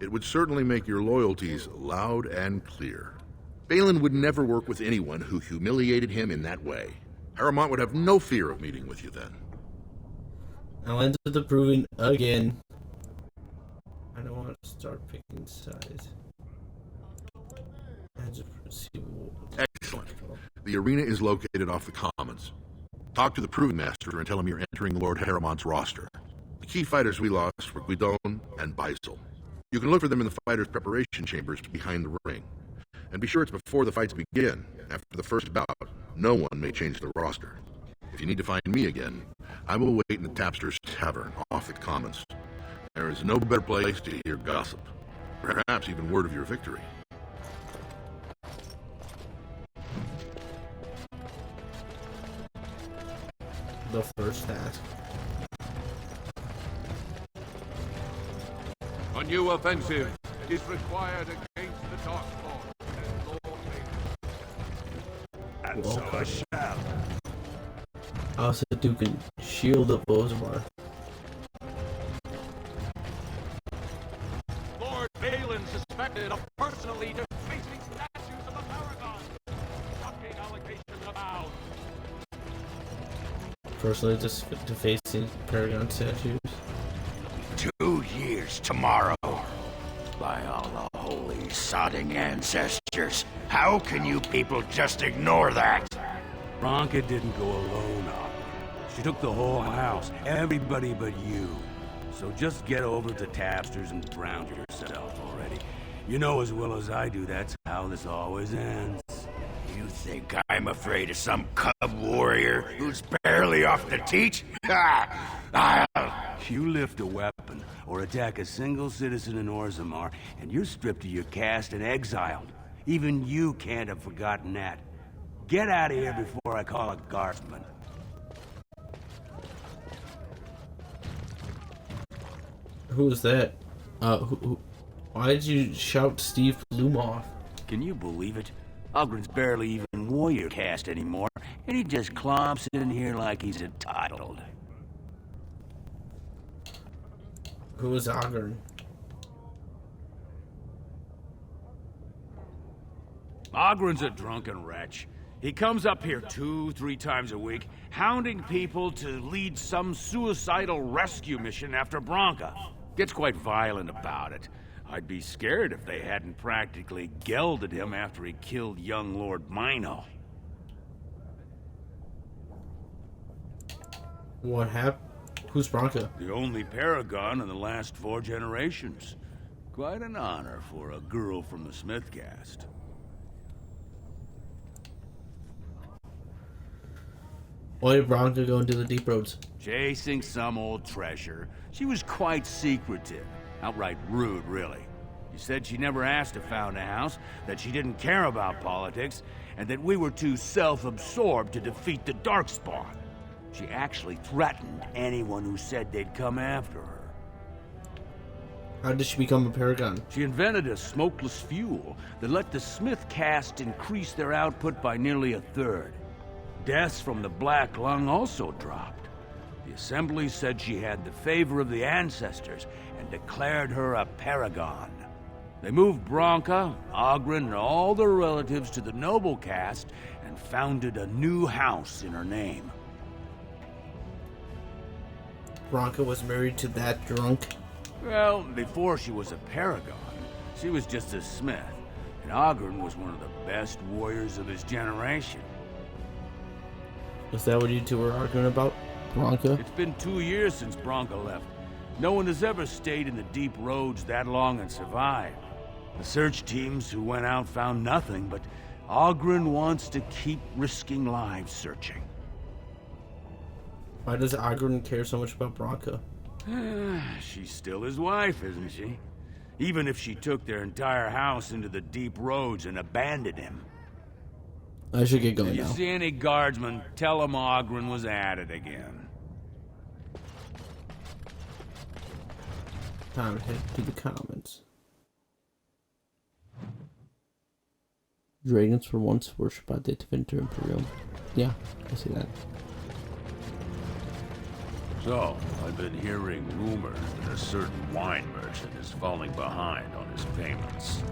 It would certainly make your loyalties loud and clear. Balin would never work with anyone who humiliated him in that way. Harrowmont would have no fear of meeting with you then. I'll enter the proving again. I don't want to start picking sides. Excellent. The arena is located off the Commons. Talk to the Proving Master and tell him you're entering Lord Harrowmont's roster. The key fighters we lost were Guidon and Beisel. You can look for them in the fighters' preparation chambers behind the ring. And be sure it's before the fights begin. After the first bout, no one may change the roster. If you need to find me again, I will wait in the Tapster's Tavern off the Commons. There is no better place to hear gossip. Perhaps even word of your victory. The first task. A new offensive is required against the Darkspawn. And so I shall. Also, Duke and Shield of Ozammar. Lord Balin suspected of personally defacing statues of the Paragon. Shocking allegations abound. Personally defacing Paragon statues. 2 years tomorrow. By all the holy sodding ancestors, how can you people just ignore that? Brosca didn't go alone, Ogden. She took the whole house, everybody but you. So just get over to Tapster's and drown yourself already. You know as well as I do that's how this always ends. You think I'm afraid of some cub warrior who's barely off the teat? You lift a weapon or attack a single citizen in Ozammar, and you're stripped of your caste and exiled. Even you can't have forgotten that. Get out of here before I call a guardsman. Who was that? Why did you shout Steve Bloom off? Can you believe it? Ogren's barely even warrior caste anymore, and he just clomps in here like he's entitled. Who was Ogren? Ogren's a drunken wretch. He comes up here 2-3 times a week, hounding people to lead some suicidal rescue mission after Brosca. Gets quite violent about it. I'd be scared if they hadn't practically gelded him after he killed young Lord Mino. What happened? Who's Brosca? The only paragon in the last 4 generations. Quite an honor for a girl from the Smith caste. Why did Brosca go into the deep roads? Chasing some old treasure. She was quite secretive. Outright rude, really. She said she never asked to found a house, that she didn't care about politics, and that we were too self-absorbed to defeat the Darkspawn. She actually threatened anyone who said they'd come after her. How did she become a paragon? She invented a smokeless fuel that let the Smith caste increase their output by nearly 1/3. Deaths from the Black Lung also dropped. The Assembly said she had the favor of the ancestors and declared her a paragon. They moved Brosca, Ogren, and all their relatives to the noble caste and founded a new house in her name. Brosca was married to that drunk? Well, before she was a paragon, she was just a smith, and Ogren was one of the best warriors of his generation. Is that what you two were arguing about, Brosca? It's been 2 years since Brosca left. No one has ever stayed in the deep roads that long and survived. The search teams who went out found nothing, but Ogren wants to keep risking lives searching. Why does Ogren care so much about Brosca? She's still his wife, isn't she? Even if she took their entire house into the deep roads and abandoned him. I should get going If you now. see any guardsmen, tell them Ogren was at it again. Time to head to the Commons. Dragons were once worshipped by the Tevinter Imperium. Yeah, I see that. So, I've been hearing rumors that a certain wine merchant is falling behind on his payments.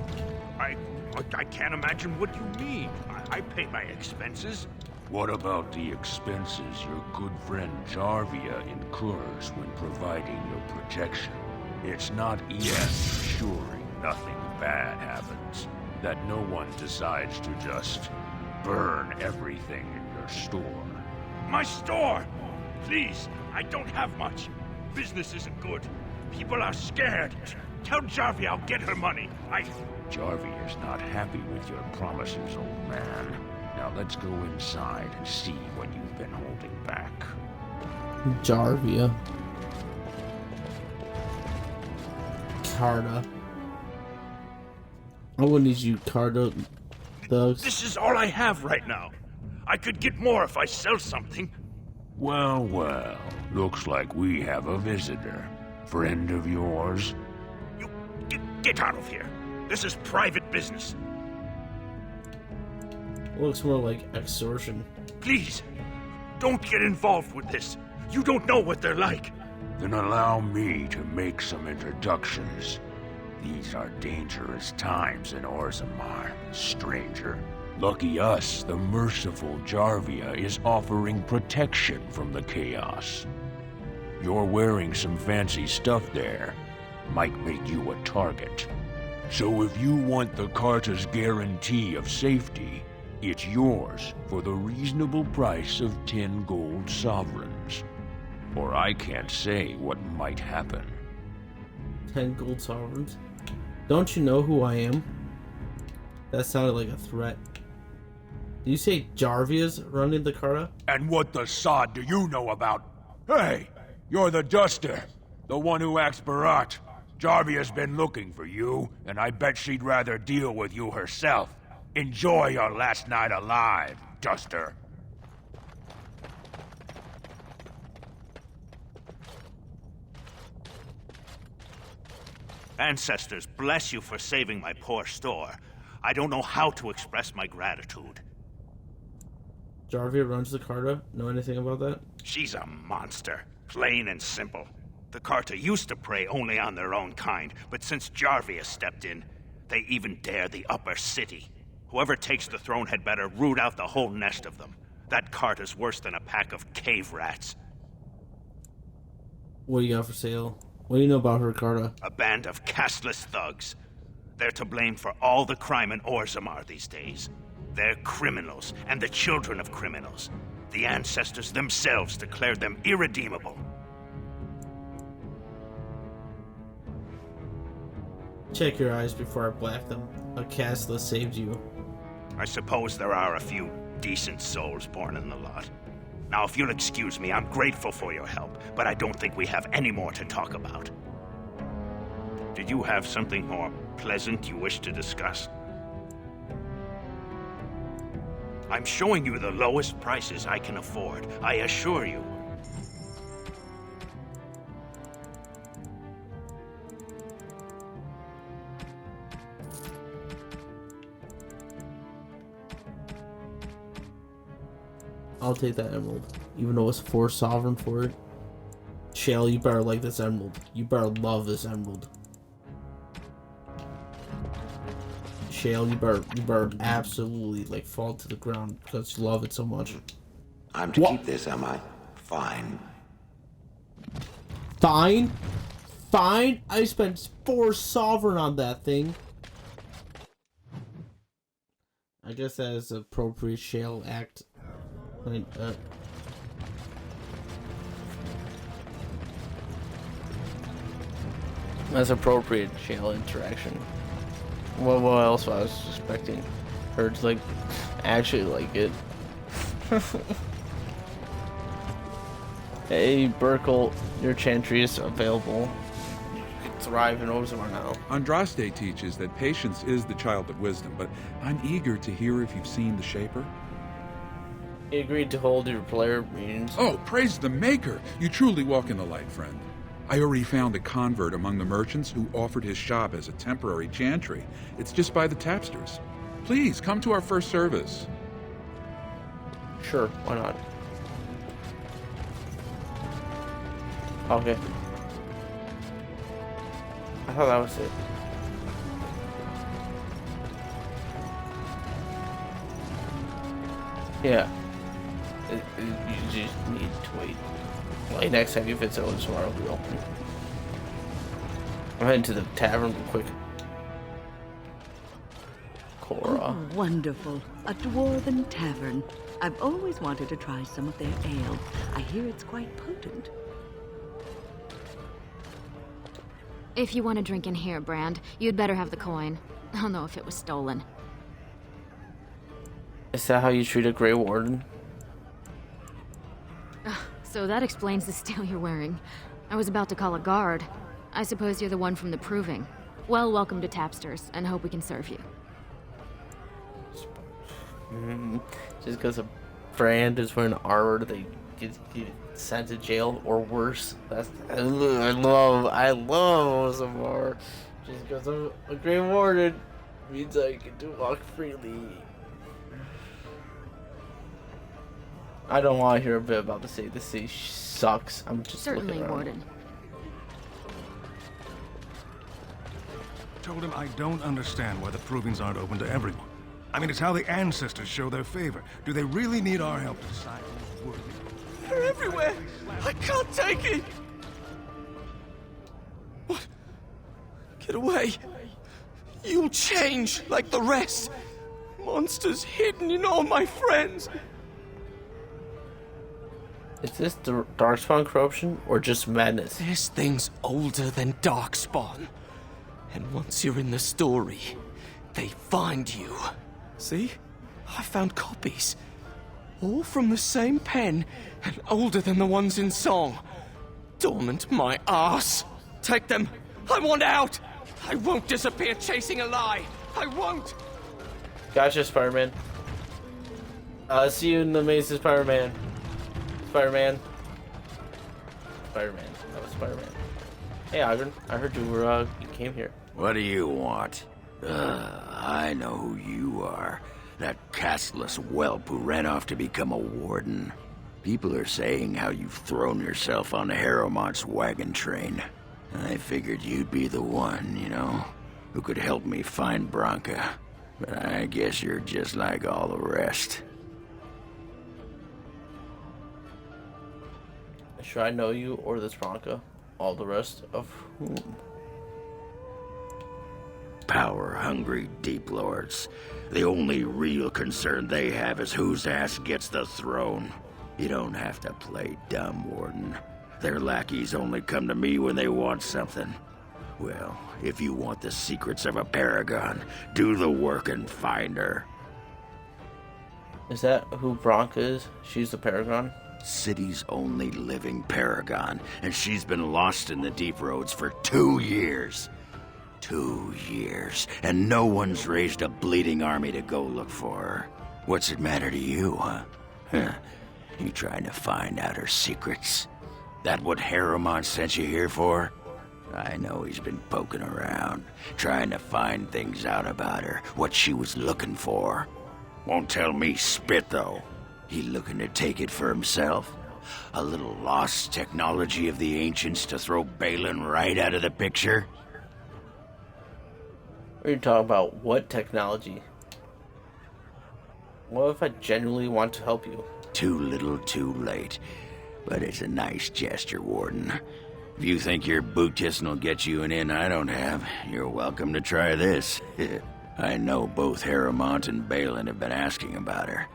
I can't imagine what you mean. I pay my expenses. What about the expenses your good friend Jarvia incurs when providing your protection? It's not easy ensuring nothing bad happens, that no one decides to just burn everything in your store. My store! Please, I don't have much. Business isn't good. People are scared. Tell Jarvia I'll get her money. Jarvia's not happy with your promises, old man. Now let's go inside and see what you've been holding back. Jarvia. Carta. I will need you, Carta. This is all I have right now. I could get more if I sell something. Well, well. Looks like we have a visitor. Friend of yours? You get out of here. This is private business. Looks more like extortion. Please, don't get involved with this. You don't know what they're like. Then allow me to make some introductions. These are dangerous times in Ozammar, stranger. Lucky us, the merciful Jarvia is offering protection from the chaos. You're wearing some fancy stuff there. Might make you a target. So if you want the Carta's guarantee of safety, it's yours for the reasonable price of 10 gold sovereigns. Or I can't say what might happen. 10 gold sovereigns? Don't you know who I am? That sounded like a threat. Did you say Jarvia's running the Carta? And what the sod do you know about? Hey, you're the duster. The one who acts Barat. Jarvia's been looking for you, and I bet she'd rather deal with you herself. Enjoy your last night alive, duster. Ancestors, bless you for saving my poor store. I don't know how to express my gratitude. Jarvia runs the Carta. Know anything about that? She's a monster. Plain and simple. The Carta used to prey only on their own kind, but since Jarvia stepped in, they even dare the upper city. Whoever takes the throne had better root out the whole nest of them. That Carta's worse than a pack of cave rats. What do you got for sale? What do you know about her, Carta? A band of Casteless thugs. They're to blame for all the crime in Ozammar these days. They're criminals, and the children of criminals. The ancestors themselves declared them irredeemable. Check your eyes before I black them. A Casteless saved you. I suppose there are a few decent souls born in the lot. Now, if you'll excuse me, I'm grateful for your help, but I don't think we have any more to talk about. Did you have something more pleasant you wish to discuss? I'm showing you the lowest prices I can afford, I assure you. I'll take that emerald, even though it's 4 sovereign for it. Shale, you better like this emerald. You better love this emerald. Shale, you better absolutely like fall to the ground because you love it so much. I'm to keep this, am I? Fine. Fine? Fine? I spent 4 sovereign on that thing. I guess that is an appropriate Shale act. That's appropriate Shale interaction. What else I was expecting her to like actually like it. Hey Burkle, your chantry is available. You can thrive in Ozammar now. Andraste teaches that patience is the child of wisdom, but I'm eager to hear if you've seen the Shaper. He agreed to hold your player meetings. Oh, praise the Maker! You truly walk in the light, friend. I already found a convert among the merchants who offered his shop as a temporary chantry. It's just by the tapsters. Please, come to our first service. Sure, why not? Okay. I thought that was it. Yeah. You just need to wait. Like next time you visit Ozammar will be open. I'm heading to the tavern real quick. Cora. Oh, wonderful. A dwarven tavern. I've always wanted to try some of their ale. I hear it's quite potent. If you want to drink in here, Brand, you'd better have the coin. I'll know if it was stolen. Is that how you treat a Gray Warden? So that explains the steel you're wearing. I was about to call a guard. I suppose you're the one from the Proving. Well, welcome to Tapsters, and hope we can serve you. Just because a Brand is wearing armor, they get sent to jail or worse. That's I love Ozammar. Just because I'm a Gray Warden means I get to walk freely. I don't want to hear a bit about the city. The city sucks. I'm just Certainly, looking around. Warden. Told him I don't understand why the Provings aren't open to everyone. I mean, it's how the ancestors show their favor. Do they really need our help to decide who's worthy? They're everywhere! I can't take it! What? Get away! You'll change like the rest! Monsters hidden in all my friends! Is this the Darkspawn corruption or just madness? This thing's older than Darkspawn. And once you're in the story, they find you. See? I found copies. All from the same pen, and older than the ones in song. Dormant my ass. Take them. I want out. I won't disappear chasing a lie. I won't. Gotcha, Spider-Man. See you in the maze, Spider-Man. Spider-Man. Spider-Man. That was Spider-Man. Hey, Ogren. I heard you came here. What do you want? I know who you are. That Casteless whelp who ran off to become a warden. People are saying how you've thrown yourself on Harrowmont's wagon train. I figured you'd be the one, you know, who could help me find Brosca. But I guess you're just like all the rest. Should I know you or this Brosca? All the rest of whom? Power-hungry deep lords. The only real concern they have is whose ass gets the throne. You don't have to play dumb, Warden. Their lackeys only come to me when they want something. Well, if you want the secrets of a paragon, do the work and find her. Is that who Brosca is? She's the paragon? City's only living paragon, and she's been lost in the deep roads for 2 years. 2 years, and no one's raised a bleeding army to go look for her. What's it matter to you, huh? You trying to find out her secrets? That what Harrowmont sent you here for? I know he's been poking around, trying to find things out about her, what she was looking for. Won't tell me spit, though. He looking to take it for himself? A little lost technology of the ancients to throw Balin right out of the picture? Are you talking about what technology? What if I genuinely want to help you? Too little, too late. But it's a nice gesture, Warden. If you think your boot kissing will get you an in I don't have, you're welcome to try this. I know both Harrowmont and Balin have been asking about her.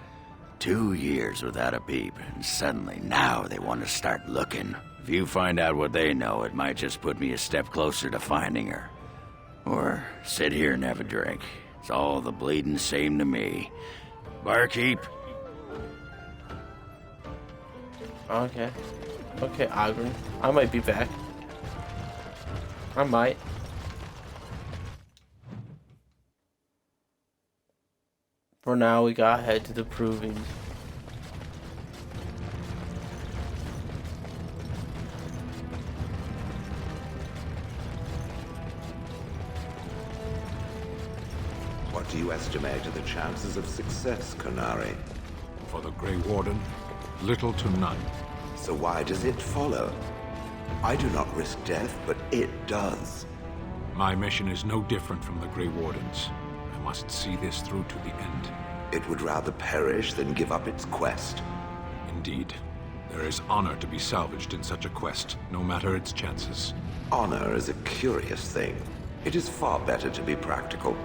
2 years without a peep, and suddenly now they want to start looking. If you find out what they know, it might just put me a step closer to finding her. Or sit here and have a drink. It's all the bleeding same to me. Barkeep. Okay. Okay, Ogren. I might be back. I might. For now, we gotta head to the Proving. What do you estimate are the chances of success, Qunari? For the Gray Warden, little to none. So why does it follow? I do not risk death, but it does. My mission is no different from the Gray Warden's. I must see this through to the end. It would rather perish than give up its quest. Indeed. There is honor to be salvaged in such a quest, no matter its chances. Honor is a curious thing. It is far better to be practical.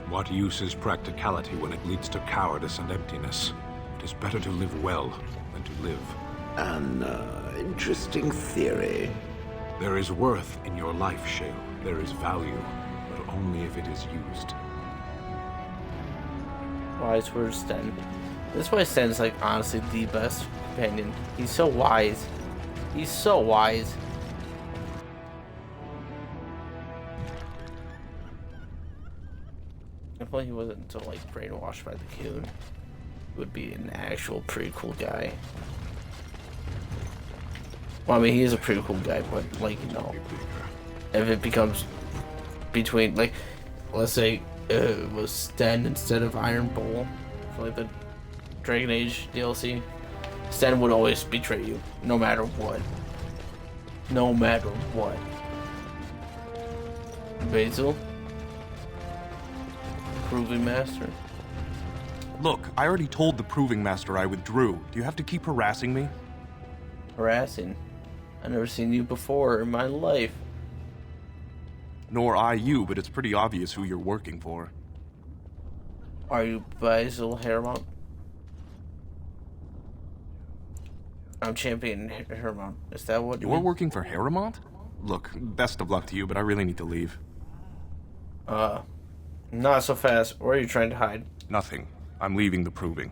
What use is practicality when it leads to cowardice and emptiness? It is better to live well than to live. An interesting theory. There is worth in your life, Shale. There is value, but only if it is used. Wise words, Sten. This is why Sten's like honestly the best companion. He's so wise. He's so wise. If only he wasn't so like brainwashed by the Coon. He would be an actual pretty cool guy. Well, I mean, he is a pretty cool guy, but like, you know, if it becomes between, like, let's say it was Sten instead of Iron Bull for like the Dragon Age DLC, Sten would always betray you, no matter what. No matter what. Basil? Proving Master? Look, I already told the Proving Master I withdrew. Do you have to keep harassing me? Harassing? I've never seen you before in my life. Nor I you, but it's pretty obvious who you're working for. Are you Basil Hermont? I'm Champion Hermont. Is that what you're working for Hermont? Look, best of luck to you, but I really need to leave. Not so fast. Or are you trying to hide? Nothing. I'm leaving the Proving.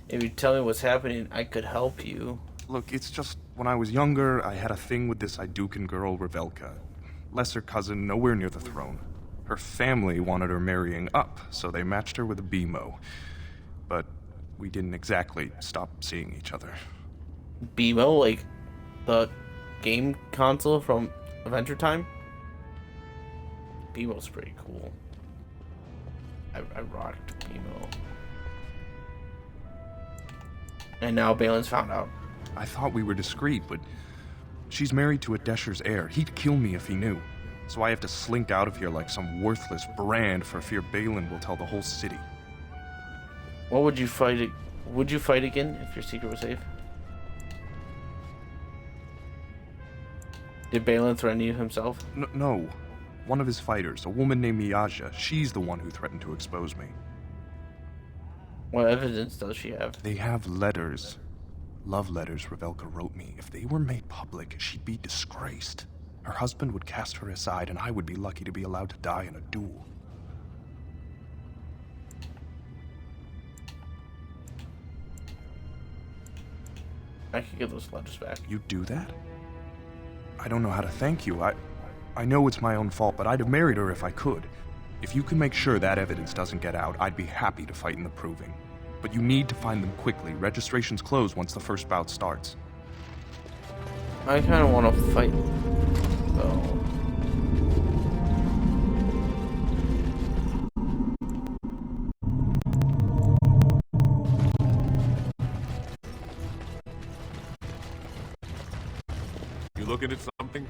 If you tell me what's happening, I could help you. Look, it's just, when I was younger, I had a thing with this Idukan girl, Revelka. Lesser cousin, nowhere near the throne. Her family wanted her marrying up, so they matched her with a BMO. But we didn't exactly stop seeing each other. BMO? Like, the game console from Adventure Time? BMO's pretty cool. I rocked BMO. And now Balin's found out. I thought we were discreet, but she's married to a Desher's heir. He'd kill me if he knew. So I have to slink out of here like some worthless brand for fear Balin will tell the whole city. What would you fight? Would you fight again if your secret was safe? Did Balin threaten you himself? No. One of his fighters, a woman named Miaja, she's the one who threatened to expose me. What evidence does she have? They have letters. Love letters Revelka wrote me. If they were made public, she'd be disgraced. Her husband would cast her aside, and I would be lucky to be allowed to die in a duel. I could get those letters back. You'd do that? I don't know how to thank you. I know it's my own fault, but I'd have married her if I could. If you can make sure that evidence doesn't get out, I'd be happy to fight in the Proving. But you need to find them quickly. Registrations close once the first bout starts. I kind of want to fight, though. You looking at something?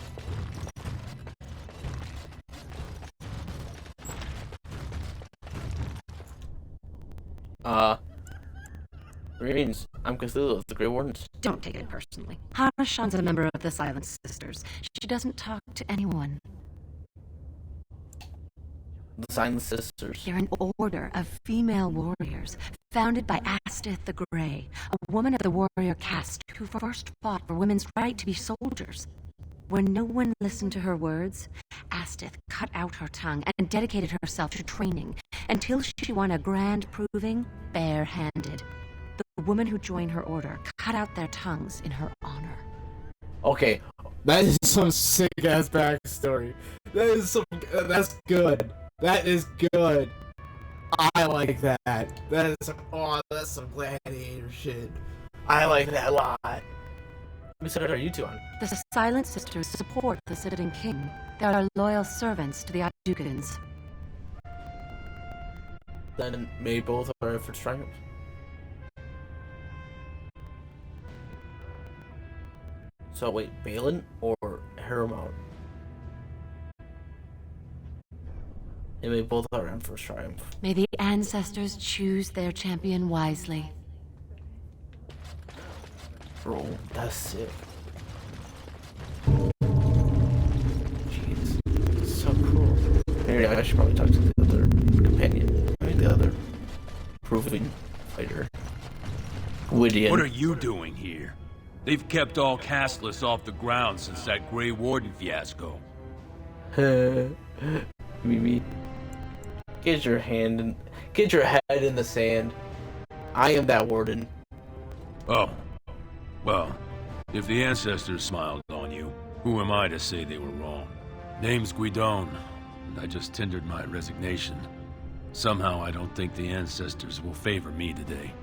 Greetings. I'm Cthulhu of the Gray Warden. Don't take it personally. Harashan's a member of the Silent Sisters. She doesn't talk to anyone. The Silent Sisters. They're an order of female warriors, founded by Astith the Grey, a woman of the warrior caste who first fought for women's right to be soldiers. When no one listened to her words, Astith cut out her tongue and dedicated herself to training until she won a grand proving bare-handed. The women who joined her order cut out their tongues in her honor. Okay, that is some sick-ass backstory. That's good. That is good. I like that. That's some gladiator shit. I like that a lot. What side are you two on? The Silent Sisters support the sitting king. They are loyal servants to the Adukans. Then may both our efforts triumph. So wait, Balin or Harrowmount? And may both our efforts triumph. May the ancestors choose their champion wisely. Bro, that's sick. Jeez, so cool. Maybe I should probably talk to the other companion. I mean, the other proving fighter. Gwydion. What are you doing here? They've kept all Casteless off the ground since that Gray Warden fiasco. Mimi. Get your head in the sand. I am that warden. Oh. Well, if the ancestors smiled on you, who am I to say they were wrong? Name's Gwydion, and I just tendered my resignation. Somehow I don't think the ancestors will favor me today.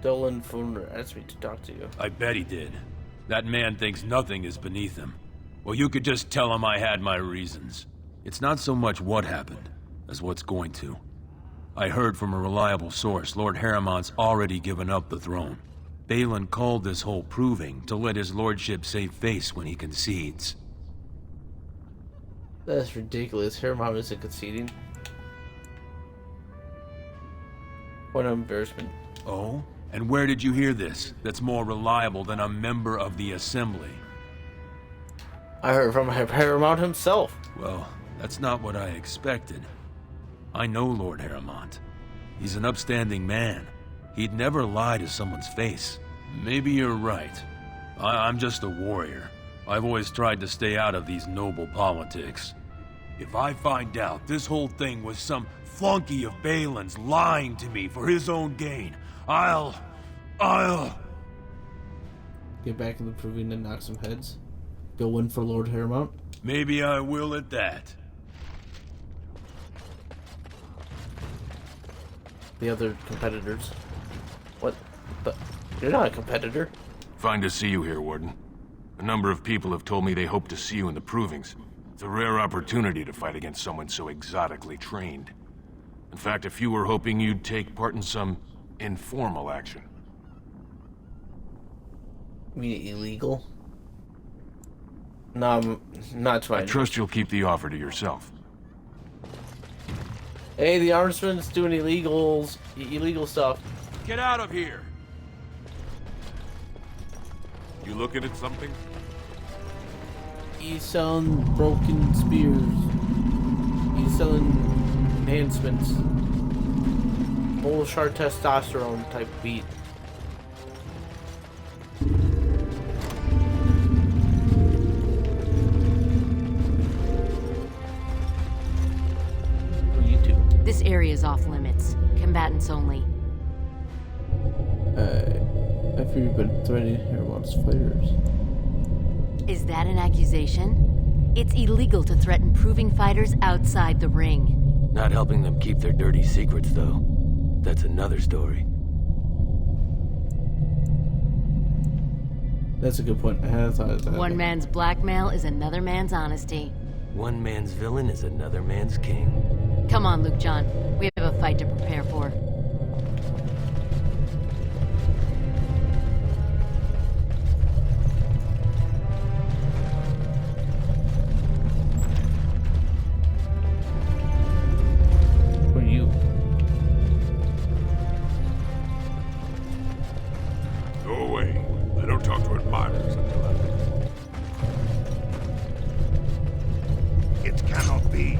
Dolan Funder asked me to talk to you. I bet he did. That man thinks nothing is beneath him. Well, you could just tell him I had my reasons. It's not so much what happened, as what's going to. I heard from a reliable source Lord Harrowmont's already given up the throne. Balin called this whole proving to let his lordship save face when he concedes. That's ridiculous. Harrowmont isn't conceding. What an embarrassment. Oh? And where did you hear this? That's more reliable than a member of the Assembly. I heard from Harrowmont himself. Well, that's not what I expected. I know Lord Harrowmont. He's an upstanding man. He'd never lie to someone's face. Maybe you're right. I'm just a warrior. I've always tried to stay out of these noble politics. If I find out this whole thing was some flunky of Balin's lying to me for his own gain, I'll... Get back in the proving and knock some heads. Go win for Lord Harrowmont. Maybe I will at that. The other competitors. What the? You're not a competitor. Fine to see you here, Warden. A number of people have told me they hope to see you in the provings. It's a rare opportunity to fight against someone so exotically trained. In fact, a few were hoping you'd take part in some informal action. You mean illegal? No, not to my I trust you'll keep the offer to yourself. Hey, the armsman's doing illegal stuff. Get out of here! You looking at something? He's selling broken spears. He's selling enhancements. Whole sharp testosterone type beat. This area is off limits. Combatants only. I fear you've been threatening Harrowmont's fighters. Is that an accusation? It's illegal to threaten proving fighters outside the ring. Not helping them keep their dirty secrets, though. That's another story. That's a good point. I hadn't thought of that. One man's blackmail is another man's honesty. One man's villain is another man's king. Come on, Luke John. We have a fight to prepare for. Who are you? Go away. I don't talk to admirers until after. It cannot be.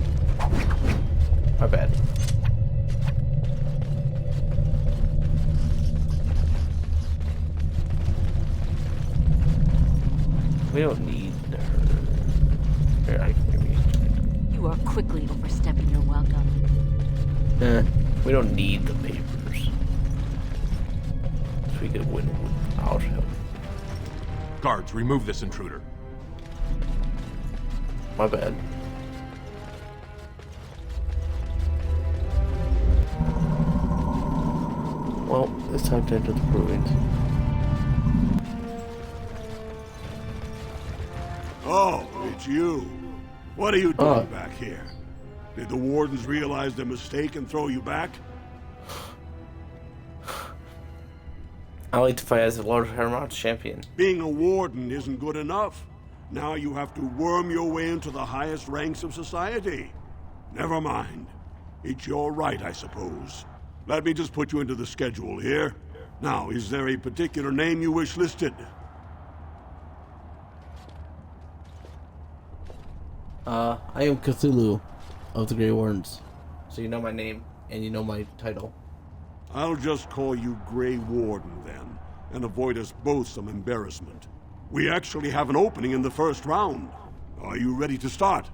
My bad. We don't need her. Here, I can maybe. You are quickly overstepping your welcome. We don't need the papers. So we could win without him. Guards, remove this intruder. My bad. Well, it's time to enter the provings. Oh, it's you. What are you doing back here? Did the Wardens realize their mistake and throw you back? I like to fight as Lord Hermod's champion. Being a Warden isn't good enough. Now you have to worm your way into the highest ranks of society. Never mind. It's your right, I suppose. Let me just put you into the schedule here. Now, is there a particular name you wish listed? I am Cthulhu of the Gray Wardens. So you know my name, and you know my title. I'll just call you Gray Warden, then, and avoid us both some embarrassment. We actually have an opening in the first round. Are you ready to start?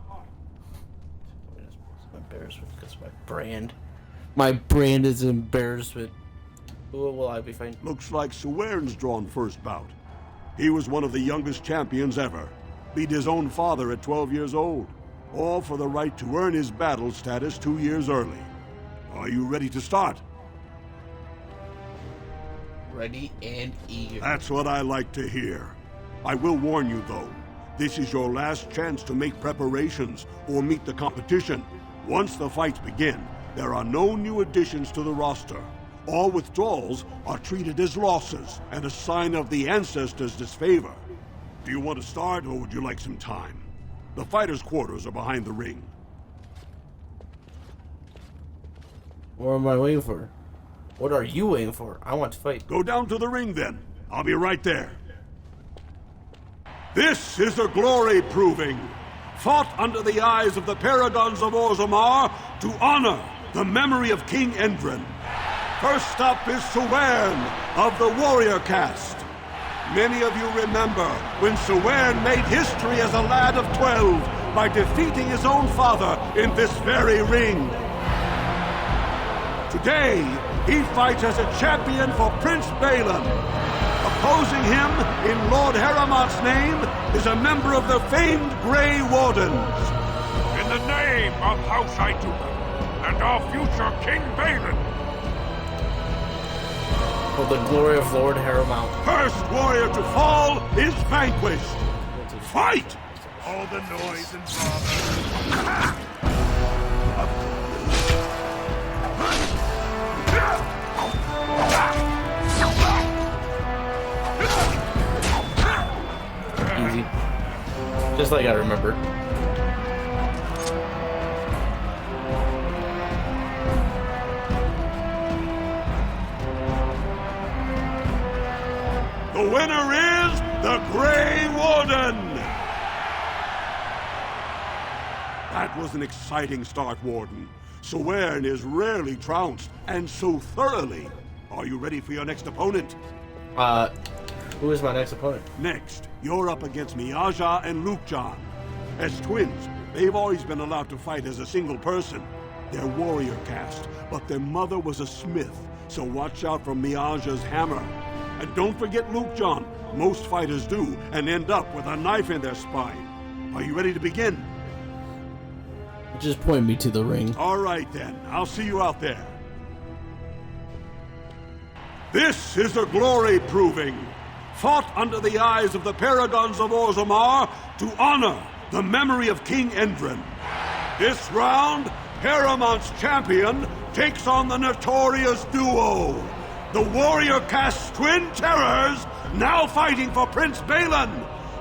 Embarrassment because my brand. My brand is embarrassment. Who will I be fighting? Looks like Suwern's drawn first bout. He was one of the youngest champions ever. Beat his own father at 12 years old. All for the right to earn his battle status 2 years early. Are you ready to start? Ready and eager. That's what I like to hear. I will warn you, though. This is your last chance to make preparations or meet the competition. Once the fights begin, there are no new additions to the roster. All withdrawals are treated as losses and a sign of the ancestors' disfavor. Do you want to start, or would you like some time? The fighters' quarters are behind the ring. What am I waiting for? What are you waiting for? I want to fight. Go down to the ring, then. I'll be right there. This is a glory proving, fought under the eyes of the paragons of Ozammar to honor the memory of King Endrin. First up is Suwern of the warrior caste. Many of you remember when Suwern made history as a lad of 12 by defeating his own father in this very ring. Today, he fights as a champion for Prince Balin. Opposing him, in Lord Harrowmont's name, is a member of the famed Gray Wardens. In the name of House Iduka and our future King Balin. For the glory of Lord Harrowmont. First warrior to fall is vanquished. Fight! All the noise and bother. Easy. Just like I remembered. The winner is the Gray Warden! That was an exciting start, Warden. Suwern is rarely trounced, and so thoroughly. Are you ready for your next opponent? Who is my next opponent? Next, you're up against Miaja and Lukejan. As twins, they've always been allowed to fight as a single person. They're warrior caste, but their mother was a smith, so watch out for Miaja's hammer. And don't forget Lukejan. Most fighters do, and end up with a knife in their spine. Are you ready to begin? Just point me to the ring. All right, then. I'll see you out there. This is a glory proving, fought under the eyes of the paragons of Ozammar to honor the memory of King Endrin. This round, Harrowmont's champion takes on the notorious duo, the warrior caste twin terrors, now fighting for Prince Balin,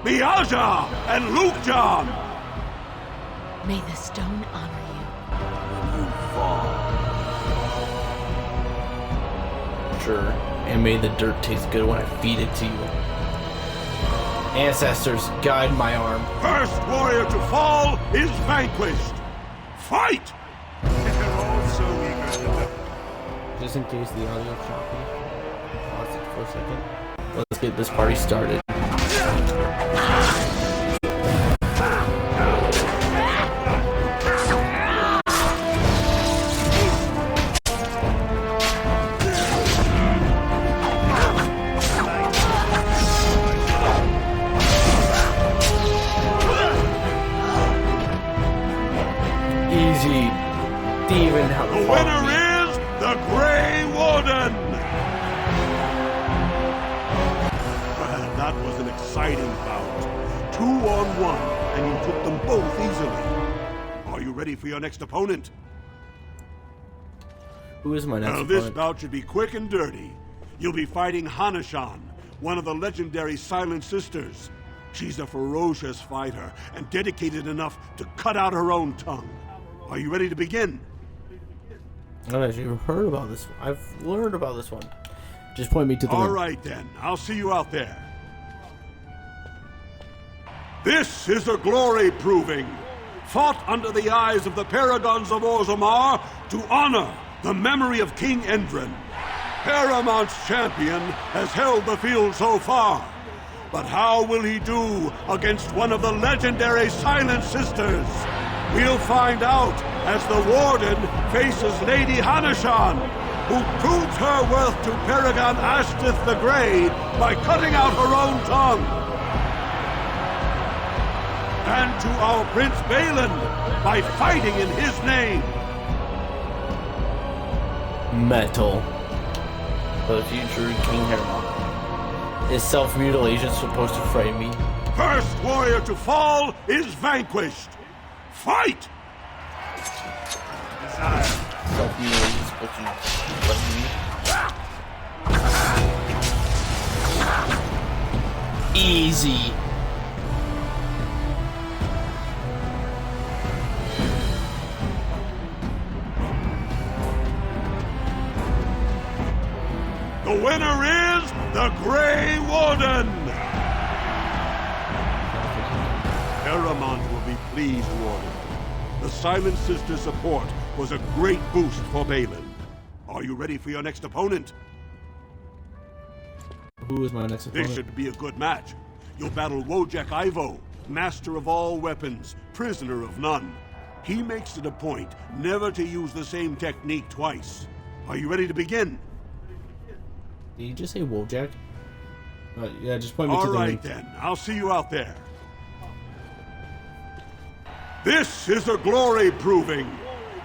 Miaja and Lukejan. May the stone honor you. When you fall. Sure. And may the dirt taste good when I feed it to you. Ancestors, guide my arm. First warrior to fall is vanquished. Fight! They're all so eager to know. Just in case the audio choppy. Pause it for a second. Let's get this party started. Easy. Demon, how the winner is the Gray Warden! Well, that was an exciting bout. 2-on-1, and you took them both easily. Are Are you ready for your next opponent? Who is my next opponent? This bout should be quick and dirty. You'll be fighting Hanashan, one of the legendary Silent Sisters. She's a ferocious fighter and dedicated enough to cut out her own tongue. Are you ready to begin? I've actually heard about this one. I've learned about this one. Just point me to the All ring. right then, I'll see you out there. This is a glory proving, fought under the eyes of the paragons of Ozammar to honor the memory of King Endrin. Paramount's champion has held the field so far, but how will he do against one of the legendary Silent Sisters? We'll find out as the Warden faces Lady Hanashan, who proves her worth to Paragon Astith the Grey by cutting out her own tongue. And to our Prince Balin by fighting in his name. Metal. For the future King Hermon. Is self-mutilation supposed to frame me? First warrior to fall is vanquished. Fight! Self-mutilation is supposed to frame me? Easy. The winner is the Gray Warden! Paramount will be pleased, Warden. The Silent Sister support was a great boost for Balin. Are you ready for your next opponent? Who is my next opponent? This should be a good match. You'll battle Wojak Ivo, master of all weapons, prisoner of none. He makes it a point never to use the same technique twice. Are you ready to begin? Did you just say Wojak? Yeah, just point me to the All ring. right then, I'll see you out there. This is a glory proving,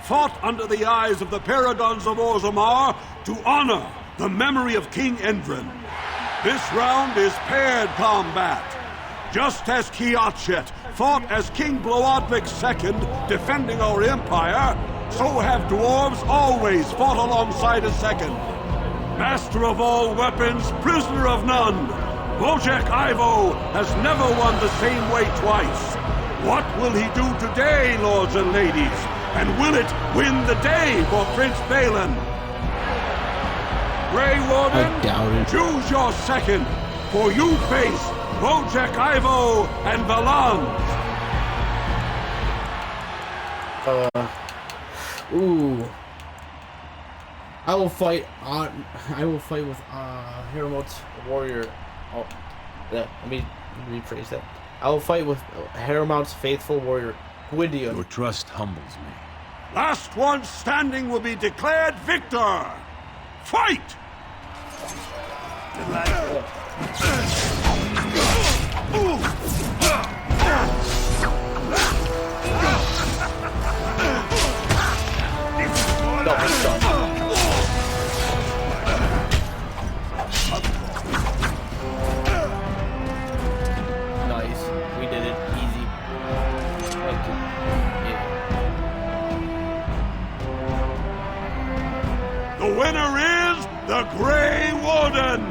fought under the eyes of the paragons of Ozammar to honor the memory of King Endrin. This round is paired combat. Just as Kiatchet fought as King Bloodvik II defending our empire, so have dwarves always fought alongside a second. Master of all weapons, prisoner of none, Wojak Ivo has never won the same way twice. What will he do today, lords and ladies? And will it win the day for Prince Balin? Gray Warden, choose your second, for you face Wojak Ivo and Valange. Ooh. I will fight with Heramont's warrior. Oh, yeah, let me rephrase that. I will fight with Heramont's faithful warrior, Gwydion. Your trust humbles me. Last one standing will be declared victor. Fight! Nice. We did it. Easy. Thank you. Yeah. The winner is the Gray Warden!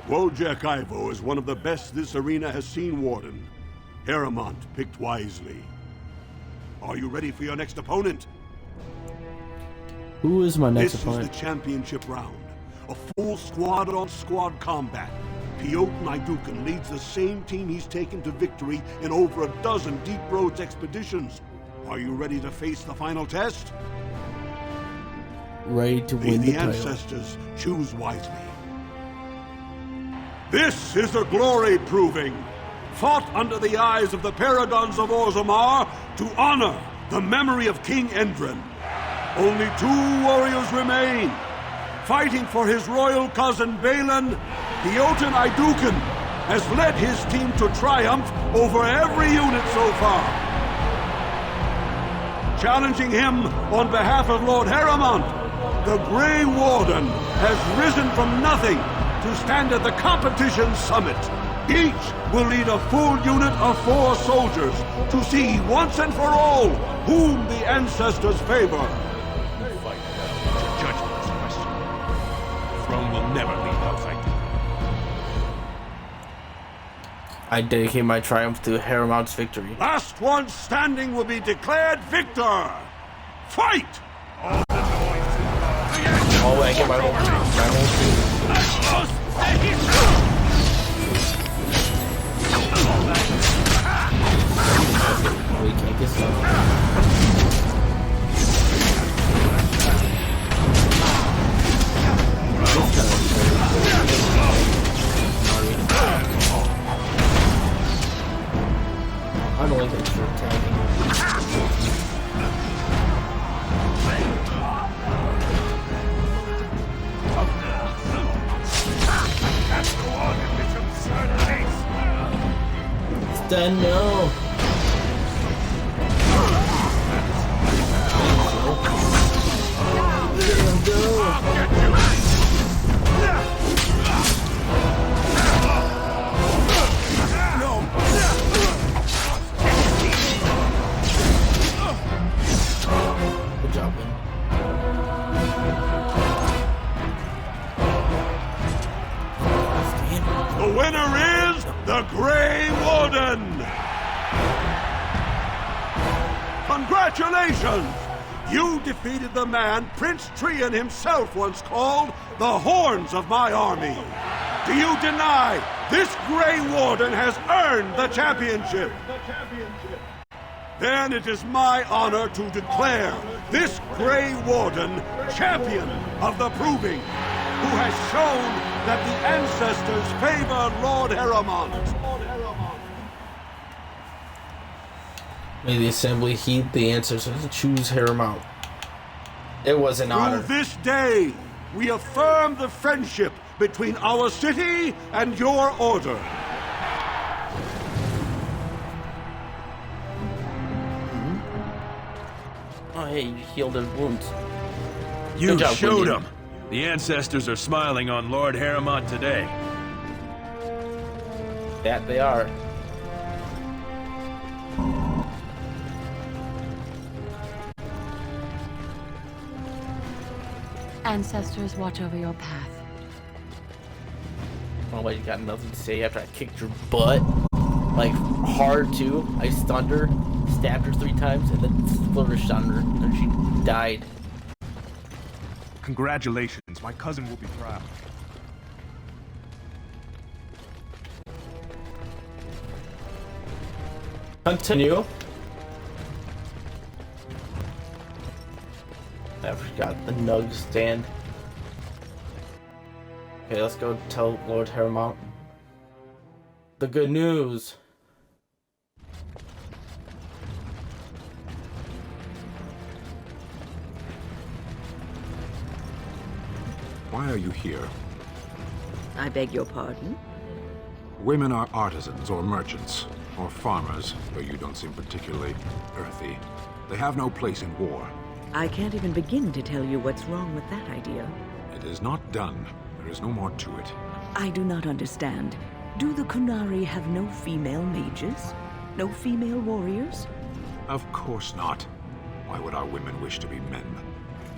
Wojak Ivo is one of the best this arena has seen, Warden. Heremont picked wisely. Are you ready for your next opponent? Who is my next This opponent? is the championship round. A full squad-on-squad combat. Piotr Idukan leads the same team he's taken to victory in over a dozen Deep Roads expeditions. Are you ready to face the final test? Ready to May win the the title. ancestors choose wisely. This is a glory proving, fought under the eyes of the paragons of Ozammar to honor the memory of King Endrin. Only 2 warriors remain. Fighting for his royal cousin Balin, Piotr Idukan has led his team to triumph over every unit so far. Challenging him on behalf of Lord Heremont, the Grey Warden has risen from nothing to stand at the competition summit. Each will lead a full unit of 4 soldiers to see once and for all whom the ancestors favor. You fight well. It's a judgment's question. The throne will never be held like I dedicate my triumph to Haramount's victory. Last one standing will be declared victor. Fight! Oh, wait, I get my whole team. We can't get stuff. I don't like that short tagging. It's done now. Good job, man. The winner is the Gray Warden! Congratulations! You defeated the man Prince Trian himself once called the Horns of my army. Do you deny this Gray Warden has earned the championship? Then it is my honor to declare this Gray Warden champion of the Proving, who has shown that the ancestors favor Lord Haramont. May the assembly heed the ancestors and choose Haramount. It was an honor. Through this day, we affirm the friendship between our city and your order. Oh, hey, you healed his wounds. You job, showed William. them. The ancestors are smiling on Lord Haramont today. That they are. Ancestors watch over your path. Oh, wait, you got nothing to say after I kicked your butt? Like, hard too. I stunned her, stabbed her 3 times, and then flourished on her, and she died. Congratulations, my cousin will be proud. Continue. I forgot the nug stand. Okay, let's go tell Lord Haramount the good news. Why are you here? I beg your pardon? Women are artisans or merchants, or farmers, though you don't seem particularly earthy. They have no place in war. I can't even begin to tell you what's wrong with that idea. It is not done. There is no more to it. I do not understand. Do the Kunari have no female mages? No female warriors? Of course not. Why would our women wish to be men?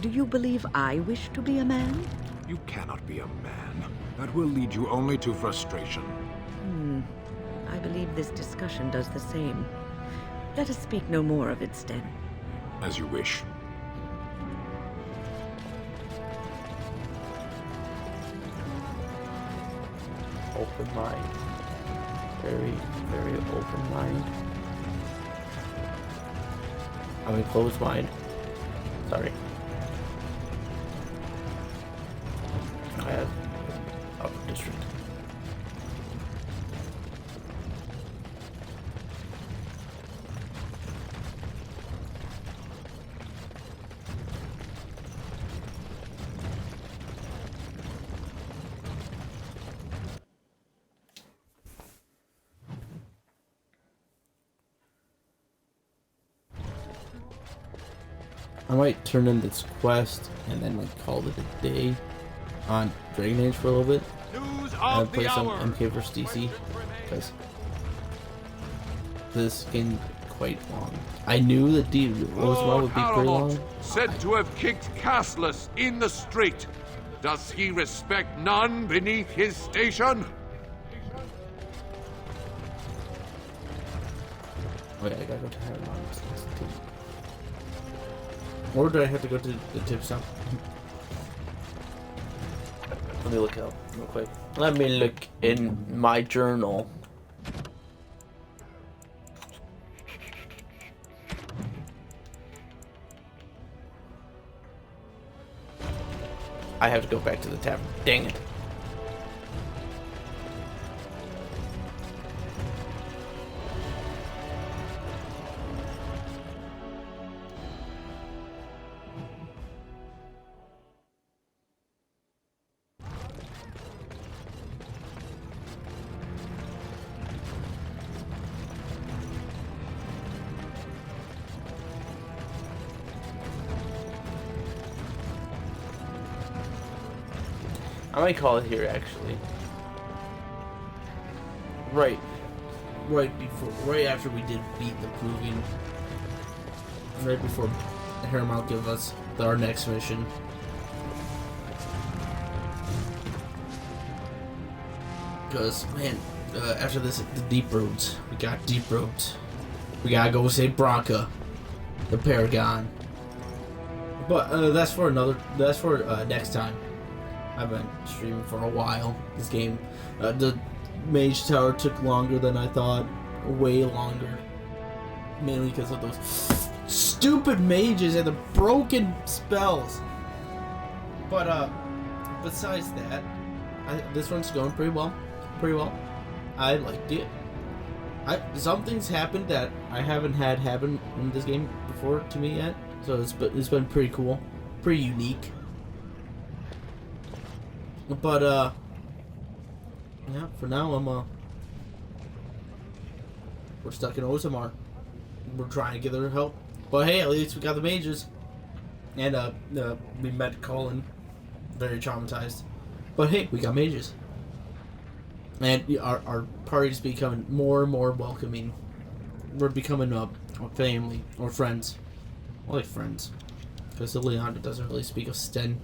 Do you believe I wish to be a man? You cannot be a man. That will lead you only to frustration. I believe this discussion does the same. Let us speak no more of it, Sten. As you wish. Open mind. Very, very open mind. I mean, closed mind. Sorry. I have upper district. I might turn in this quest and then like call it a day on Dragon Age for a little bit. News I'll of play the some hour. MK vs DC. because this game quite long. I knew that Ozammar would be pretty long. Said to have kicked Casteless in the street. Does he respect none beneath his station? Wait, I gotta go to Harriman's. Or do I have to go to the tip stop? Let me look up real quick. Let me look in my journal. I have to go back to the tavern. Dang it. I might call it here, actually. Right after we did beat the proving. Right before Harriman gave us our next mission. Because, man, after this, the deep roads. We got deep roads. We gotta go save Brosca, the Paragon. But that's for next time. I've been streaming for a while. This game, the Mage Tower took longer than I thought, way longer. Mainly because of those stupid mages and the broken spells. But besides that, this one's going pretty well. I liked it. Some things happened that I haven't had happen in this game before to me yet, so it's been pretty cool, pretty unique. But yeah, for now we're stuck in Ozammar. We're trying to get their help, but hey, at least we got the mages, and we met Colin, very traumatized. But hey, we got mages, and our party's becoming more and more welcoming. We're becoming a family or friends, well, like friends, because Liliana doesn't really speak of Sten.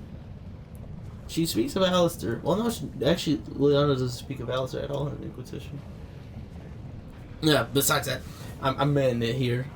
She speaks of Alistair. Well, no, actually, Liliana doesn't speak of Alistair at all in Inquisition. Yeah, besides that, I'm manning it here.